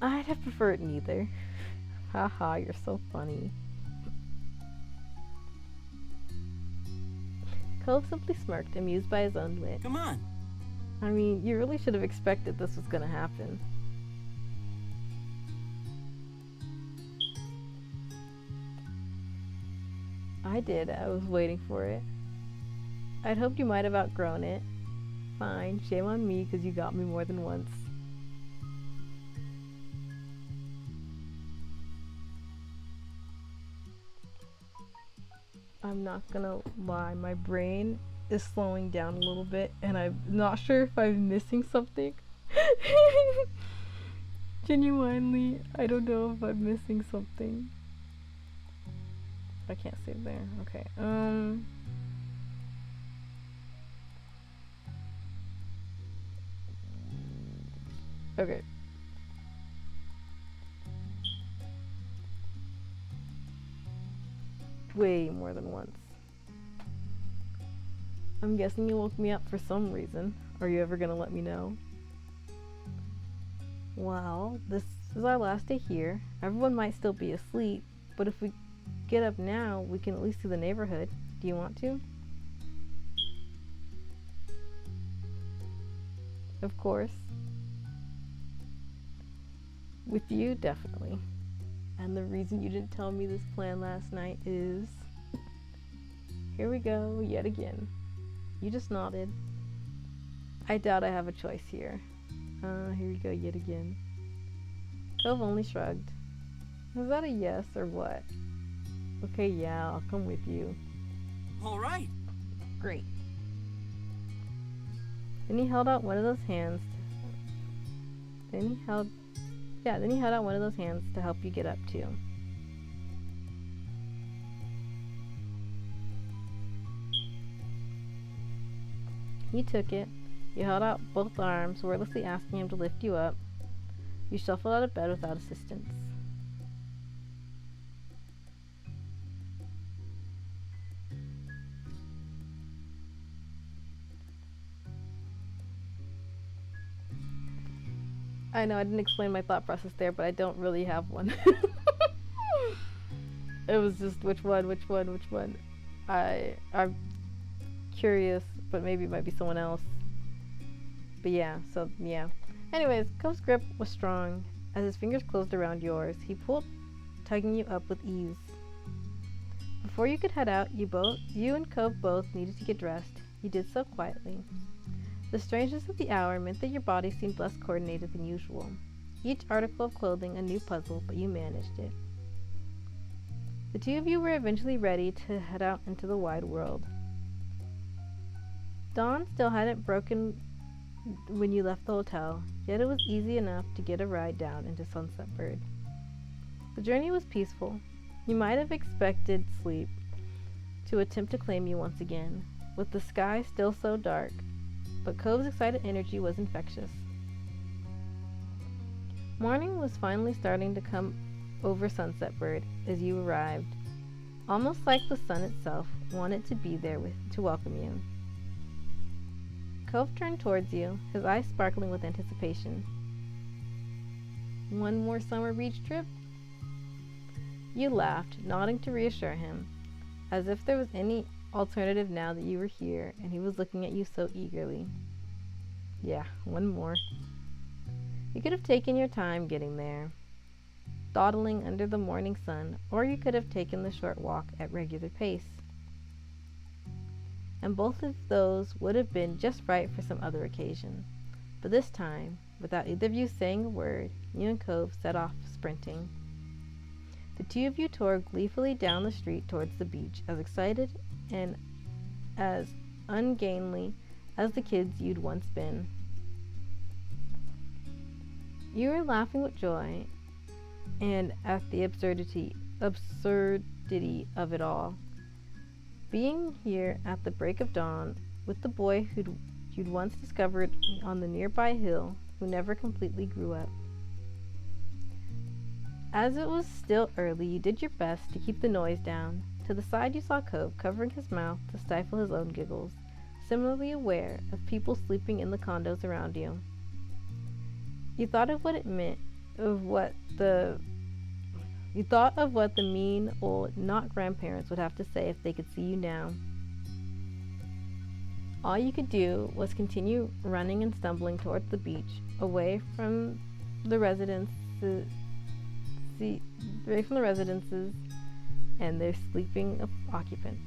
I'd have preferred neither. Haha, you're so funny. Cove simply smirked, amused by his own wit. Come on. I mean, you really should have expected this was gonna happen. I did. I was waiting for it. I'd hoped you might have outgrown it. Fine, shame on me because you got me more than once. I'm not gonna lie, my brain is slowing down a little bit and I'm not sure if I'm missing something. Genuinely, I don't know if I'm missing something. I can't save there. Okay. Okay. Way more than once. I'm guessing you woke me up for some reason. Are you ever gonna let me know? Well, this is our last day here. Everyone might still be asleep, but if we get up now, we can at least see the neighborhood. Do you want to? Of course. With you, definitely. And the reason you didn't tell me this plan last night is... Here we go, yet again. You just nodded. I doubt I have a choice here. Here we go, yet again. Cove only shrugged. Was that a yes or what? Okay, yeah, I'll come with you. All right. Great. Then he held out one of those hands. Then he held out one of those hands to help you get up too. You took it. You held out both arms, wordlessly asking him to lift you up. You shuffled out of bed without assistance. I know I didn't explain my thought process there, but I don't really have one. It was just which one. I'm curious, but maybe it might be someone else. But yeah, so yeah. Anyways, Cove's grip was strong. As his fingers closed around yours, he pulled, tugging you up with ease. Before you could head out, you and Cove both needed to get dressed. You did so quietly. The strangeness of the hour meant that your body seemed less coordinated than usual. Each article of clothing a new puzzle, but you managed it. The two of you were eventually ready to head out into the wide world. Dawn still hadn't broken when you left the hotel, yet it was easy enough to get a ride down into Sunset Bird. The journey was peaceful. You might have expected sleep to attempt to claim you once again, with the sky still so dark, but Cove's excited energy was infectious. Morning was finally starting to come over Sunset Bird as you arrived, almost like the sun itself wanted to be there to welcome you. Cove turned towards you, his eyes sparkling with anticipation. One more summer beach trip? You laughed, nodding to reassure him, as if there was alternative now that you were here and he was looking at you so eagerly. Yeah, one more. You could have taken your time getting there, dawdling under the morning sun, or you could have taken the short walk at regular pace. And both of those would have been just right for some other occasion. But this time, without either of you saying a word, you and Cove set off sprinting. The two of you tore gleefully down the street towards the beach, as excited and as ungainly as the kids you'd once been. You were laughing with joy and at the absurdity of it all. Being here at the break of dawn with the boy you'd once discovered on the nearby hill, who never completely grew up. As it was still early, you did your best to keep the noise down. To the side you saw Cove covering his mouth to stifle his own giggles, similarly aware of people sleeping in the condos around you. You thought of what it meant, You thought of what the mean old not grandparents would have to say if they could see you now. All you could do was continue running and stumbling towards the beach, away from the residences and their sleeping occupants.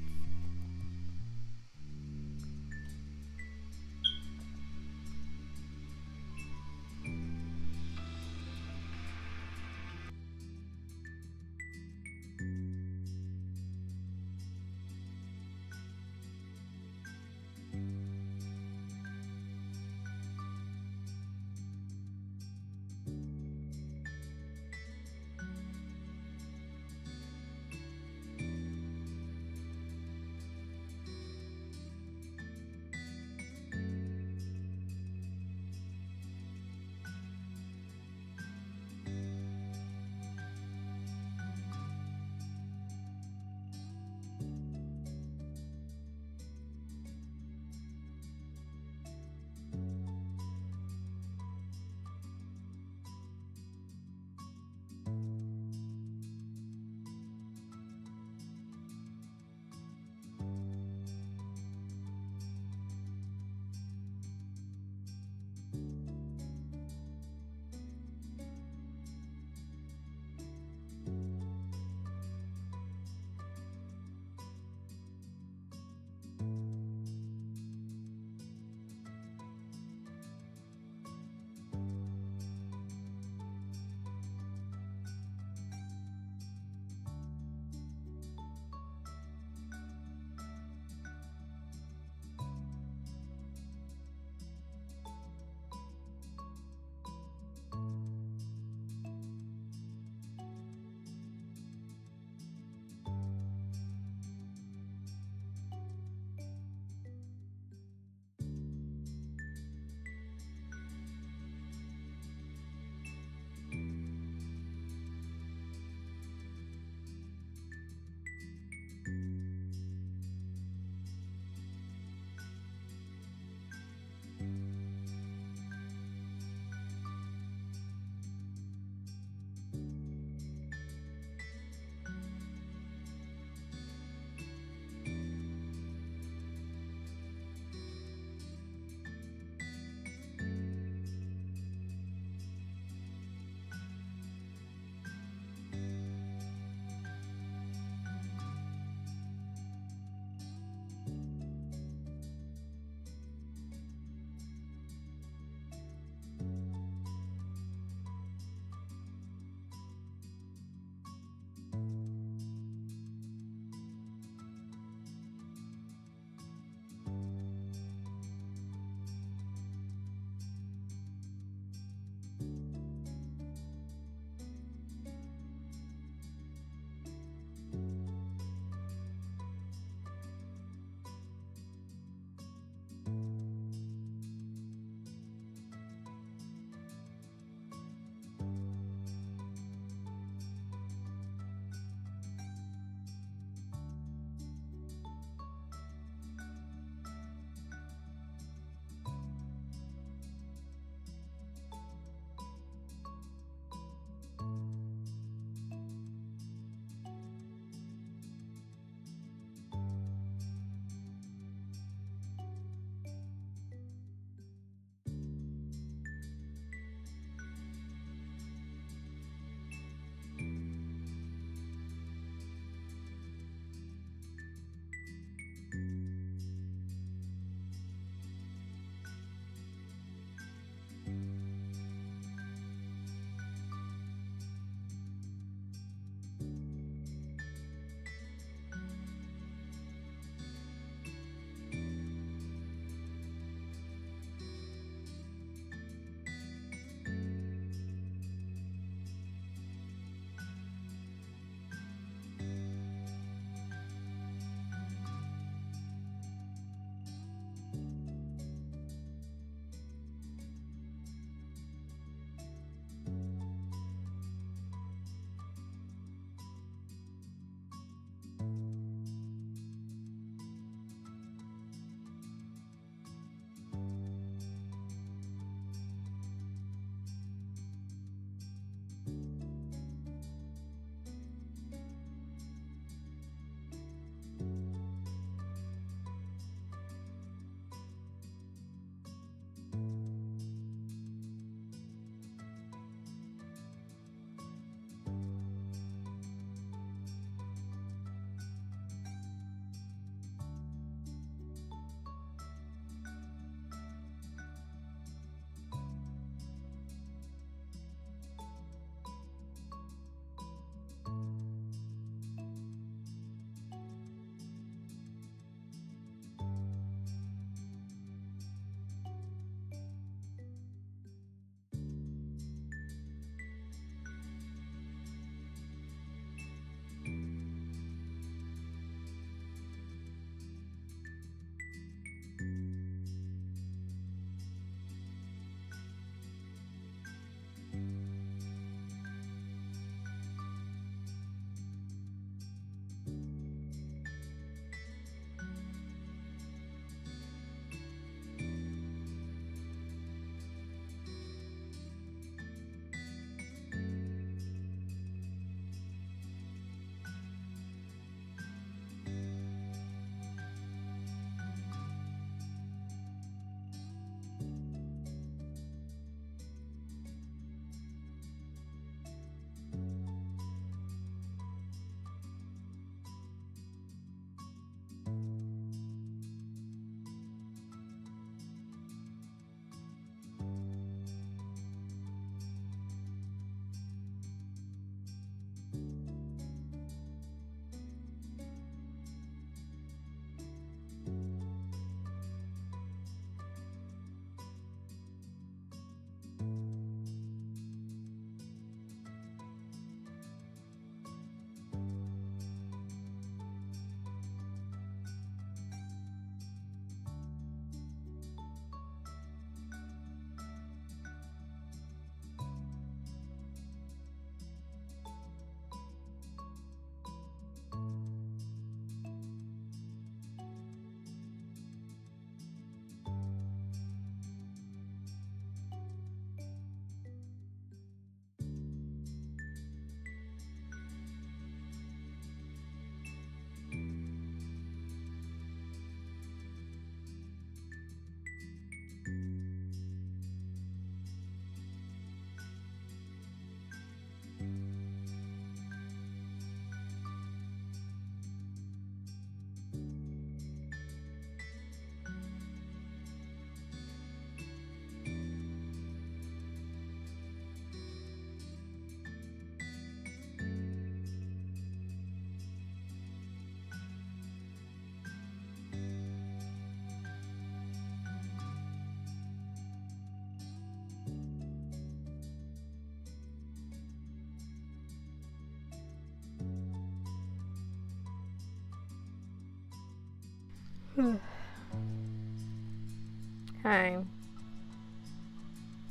Hi.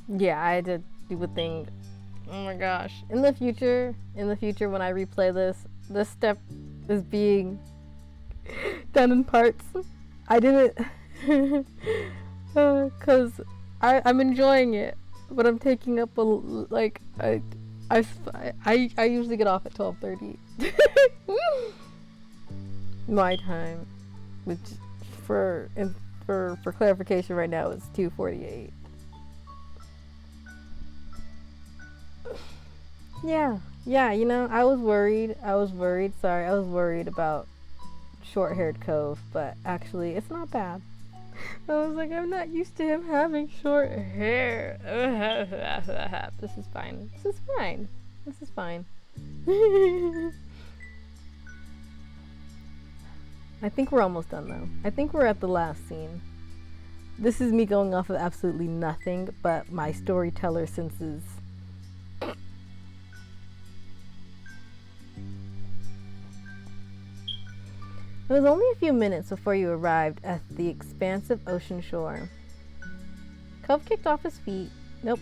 Yeah, I had to do a thing. Oh my gosh. In the future when I replay this step is being done in parts. I didn't cuz I'm enjoying it, but I'm taking up I usually get off at 12:30 my time, which for clarification right now is 2:48. Yeah, you know, I was worried about short-haired Cove, but actually it's not bad. I was like, I'm not used to him having short hair. This is fine. I think we're almost done though. I think we're at the last scene. This is me going off of absolutely nothing but my storyteller senses. It was only a few minutes before you arrived at the expansive ocean shore. Cove kicked off his feet. Nope,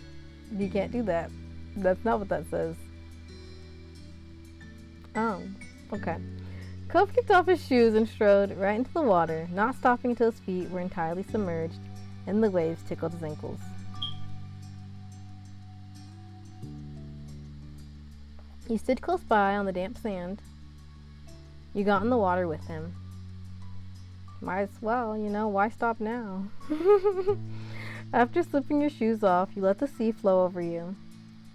you can't do that. That's not what that says. Oh, okay. Cove kicked off his shoes and strode right into the water, not stopping until his feet were entirely submerged and the waves tickled his ankles. He stood close by on the damp sand. You got in the water with him. Might as well, you know, why stop now? After slipping your shoes off, you let the sea flow over you.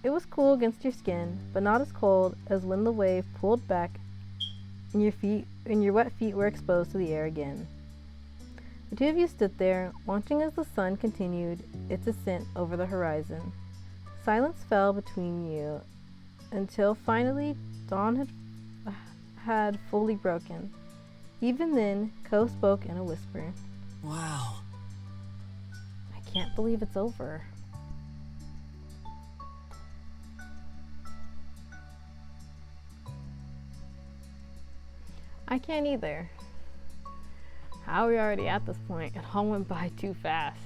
It was cool against your skin, but not as cold as when the wave pulled back and your wet feet were exposed to the air again. The two of you stood there, watching as the sun continued its ascent over the horizon. Silence fell between you until finally dawn had fully broken. Even then, Cove spoke in a whisper. Wow. I can't believe it's over. I can't either. How are we already at this point? It all went by too fast.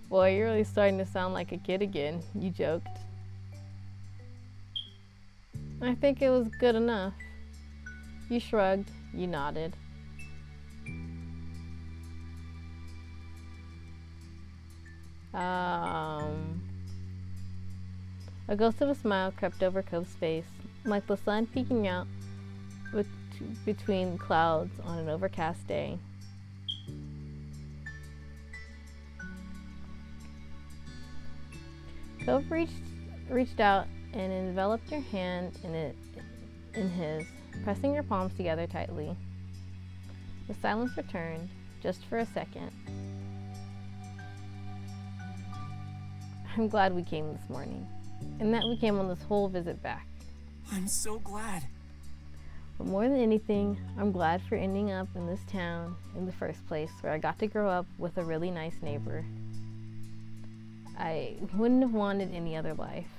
Boy, you're really starting to sound like a kid again, you joked. I think it was good enough. You shrugged, you nodded. A ghost of a smile crept over Cove's face, like the sun peeking out between clouds on an overcast day. Cove reached out and enveloped your hand in his, pressing your palms together tightly. The silence returned, just for a second. I'm glad we came this morning, and that we came on this whole visit back. I'm so glad. But more than anything, I'm glad for ending up in this town in the first place, where I got to grow up with a really nice neighbor. I wouldn't have wanted any other life.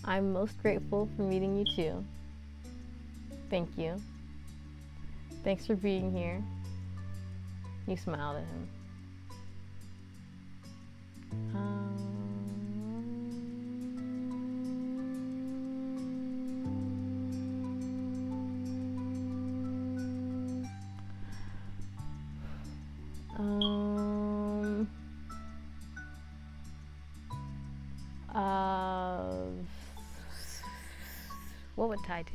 I'm most grateful for meeting you too. Thank you. Thanks for being here. You smiled at him. What would Ty do?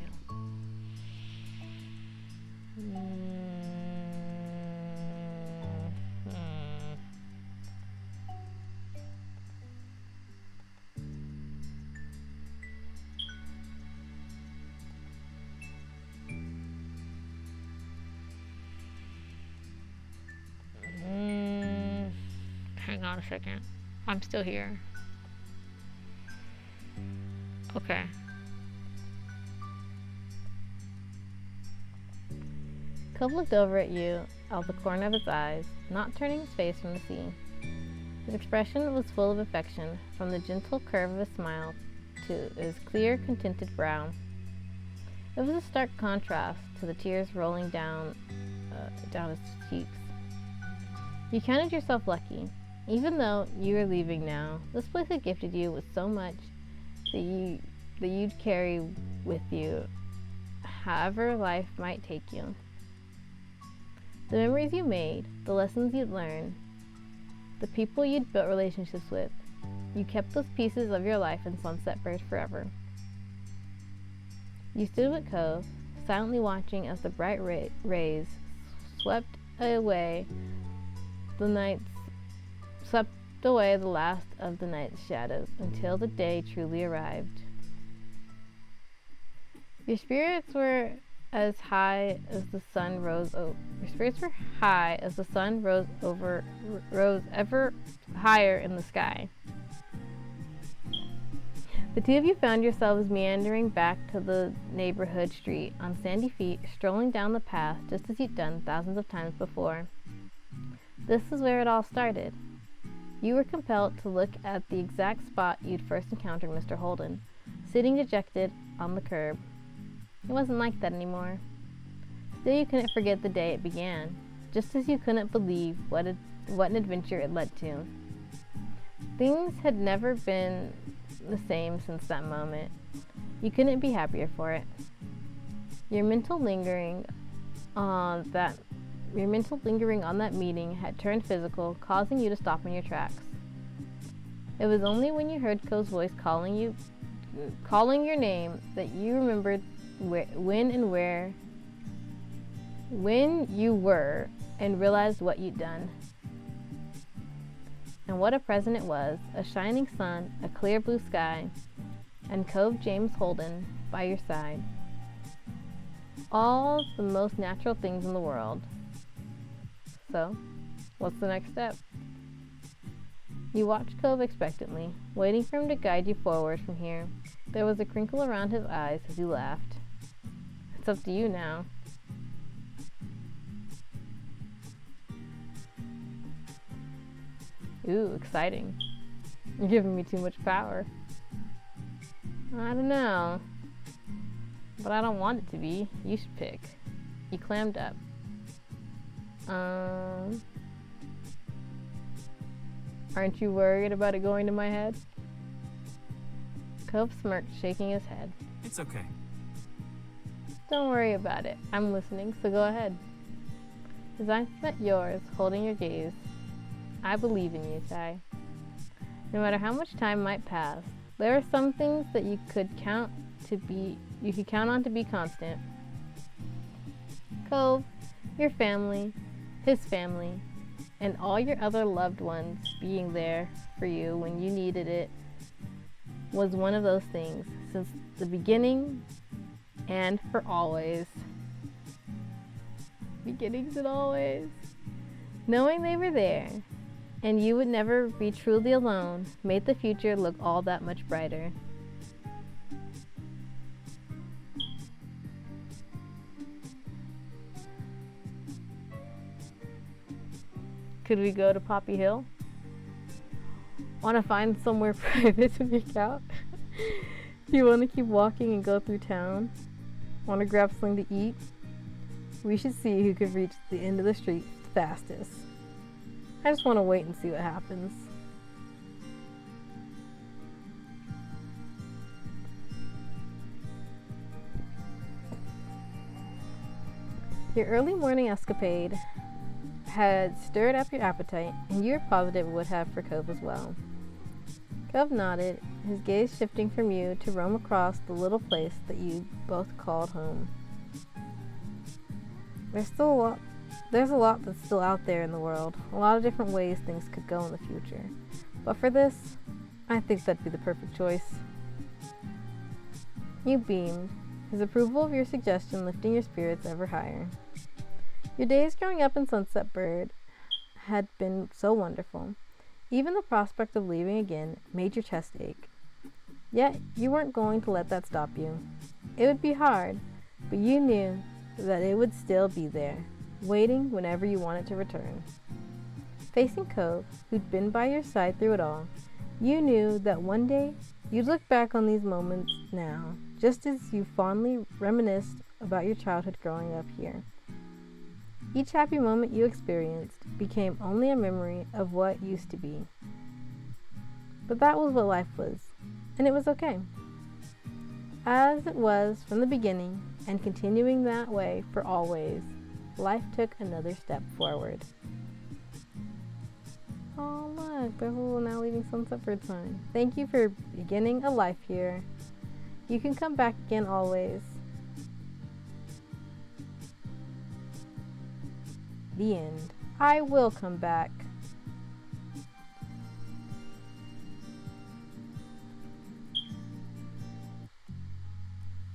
Hang on a second. I'm still here. Okay. Cove looked over at you out the corner of his eyes, not turning his face from the sea. His expression was full of affection, from the gentle curve of his smile to his clear, contented brow. It was a stark contrast to the tears rolling down his cheeks. You counted yourself lucky. Even though you were leaving now, this place had gifted you with so much that you'd carry with you, however life might take you. The memories you made, the lessons you'd learned, the people you'd built relationships with, you kept those pieces of your life in Sunset Bird forever. You stood with Cove, silently watching as the bright rays swept away the last of the night's shadows until the day truly arrived. Your spirits were high as the sun rose ever higher in the sky. The two of you found yourselves meandering back to the neighborhood street on sandy feet, strolling down the path just as you'd done thousands of times before. This is where it all started. You were compelled to look at the exact spot you'd first encountered Mr. Holden, sitting dejected on the curb. It wasn't like that anymore. Still, you couldn't forget the day it began, just as you couldn't believe what an adventure it led to. Things had never been the same since that moment. You couldn't be happier for it. Your mental lingering on that meeting had turned physical, causing you to stop in your tracks. It was only when you heard Co's voice calling your name that you remembered when you were and realized what you'd done. And what a present it was, a shining sun, a clear blue sky, and Cove James Holden by your side. All the most natural things in the world. So, what's the next step? You watched Cove expectantly, waiting for him to guide you forward from here. There was a crinkle around his eyes as he laughed. It's up to you now. Ooh, exciting. You're giving me too much power. I don't know. But I don't want it to be. You should pick. You clammed up. Aren't you worried about it going to my head? Cove smirked, shaking his head. It's okay. Don't worry about it. I'm listening, so go ahead. His eyes met yours, holding your gaze. I believe in you, Ty. No matter how much time might pass, there are some things that you could count on to be constant. Cove, your family, his family, and all your other loved ones being there for you when you needed it was one of those things since the beginning and for always. Beginnings and always. Knowing they were there and you would never be truly alone made the future look all that much brighter. Could we go to Poppy Hill? Want to find somewhere private to make out? You want to keep walking and go through town? Want to grab something to eat? We should see who could reach the end of the street fastest. I just want to wait and see what happens. Your early morning escapade had stirred up your appetite, and you were positive it would have for Cove as well. Cove nodded, his gaze shifting from you to roam across the little place that you both called home. There's a lot that's still out there in the world, a lot of different ways things could go in the future. But for this, I think that'd be the perfect choice. You beamed, his approval of your suggestion lifting your spirits ever higher. Your days growing up in Sunset Bird had been so wonderful. Even the prospect of leaving again made your chest ache. Yet, you weren't going to let that stop you. It would be hard, but you knew that it would still be there, waiting whenever you wanted to return. Facing Cove, who'd been by your side through it all, you knew that one day You look back on these moments now, just as you fondly reminisced about your childhood growing up here. Each happy moment you experienced became only a memory of what used to be. But that was what life was, and it was okay. As it was from the beginning, and continuing that way for always, life took another step forward. Oh look, Bevel now leaving Sunset Bird Sign. Thank you for beginning a life here. You can come back again always. The end. I will come back.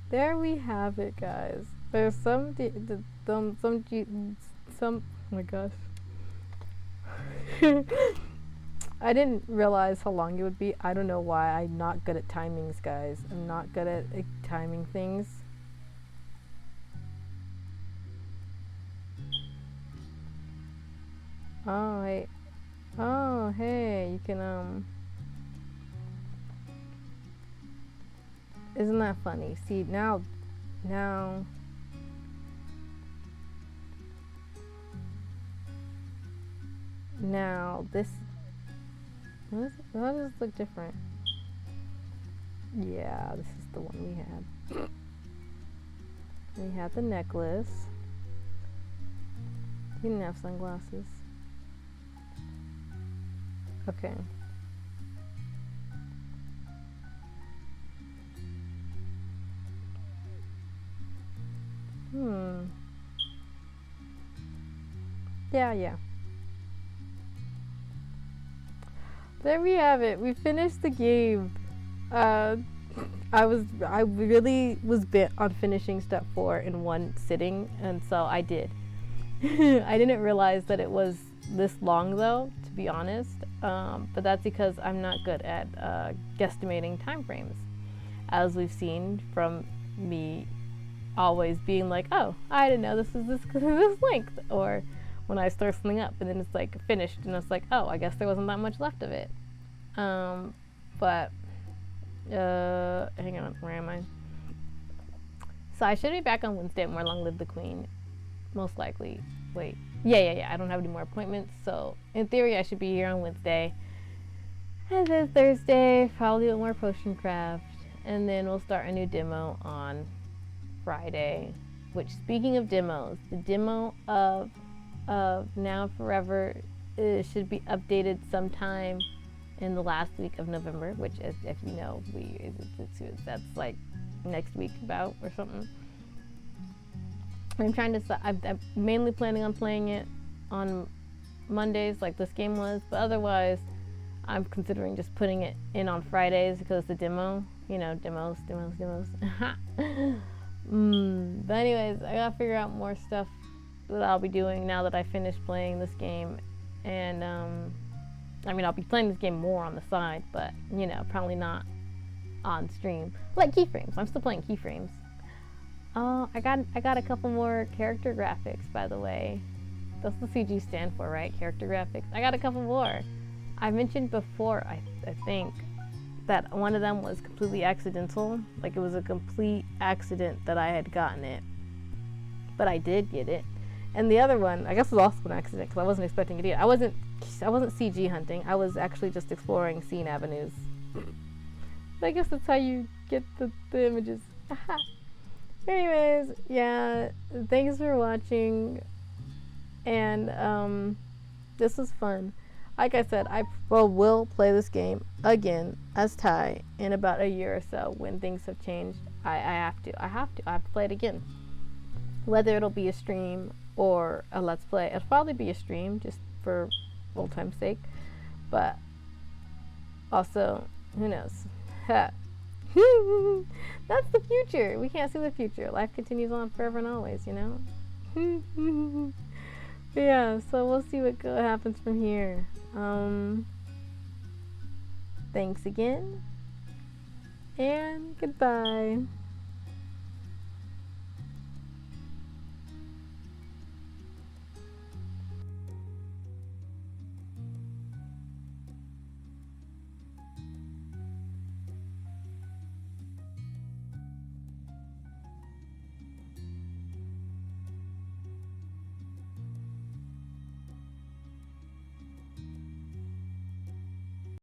There we have it, guys. There's some oh my gosh. I didn't realize how long it would be. I don't know why. I'm not good at timings, guys. I'm not good at timing things. Oh, wait. Oh, hey, you can, isn't that funny? See, now, this, how does this look different? Yeah, this is the one we had. We had the necklace. You didn't have sunglasses. Okay. Yeah. There we have it. We finished the game. I really was bent on finishing step 4 in one sitting, and so I did. I didn't realize that it was this long though, to be honest. But that's because I'm not good at guesstimating time frames, as we've seen from me always being like, oh, I didn't know this was this length, or when I start something up and then it's like finished and it's like, oh, I guess there wasn't that much left of it. But hang on, where am I? So I should be back on Wednesday at More Long Live the Queen, most likely. Wait, yeah, I don't have any more appointments, so in theory I should be here on Wednesday, and then Thursday probably with more potion craft, and then we'll start a new demo on Friday. Which, speaking of demos, the demo of Now Forever should be updated sometime in the last week of November, which, if you know, that's like next week about or something. I'm mainly planning on playing it on Mondays like this game was, but otherwise I'm considering just putting it in on Fridays because the demo, you know, demos. But anyways, I gotta figure out more stuff that I'll be doing now that I finished playing this game, and I mean, I'll be playing this game more on the side, but you know, probably not on stream. Like keyframes, I'm still playing keyframes. Oh, I got a couple more character graphics, by the way. That's what CG stand for, right? Character graphics. I got a couple more. I mentioned before, I think, that one of them was completely accidental. Like, it was a complete accident that I had gotten it. But I did get it. And the other one, I guess, was also an accident because I wasn't expecting it either. I wasn't CG hunting. I was actually just exploring scene avenues. I guess that's how you get the images. Anyways, yeah, thanks for watching, and this was fun. Like I said, I will play this game again as Ty in about a year or so when things have changed. I have to play it again. Whether it'll be a stream or a let's play, it'll probably be a stream just for old time's sake. But also, who knows? That's the future. We can't see the future. Life continues on forever and always, you know? Yeah, so we'll see what happens from here. Thanks again, and goodbye.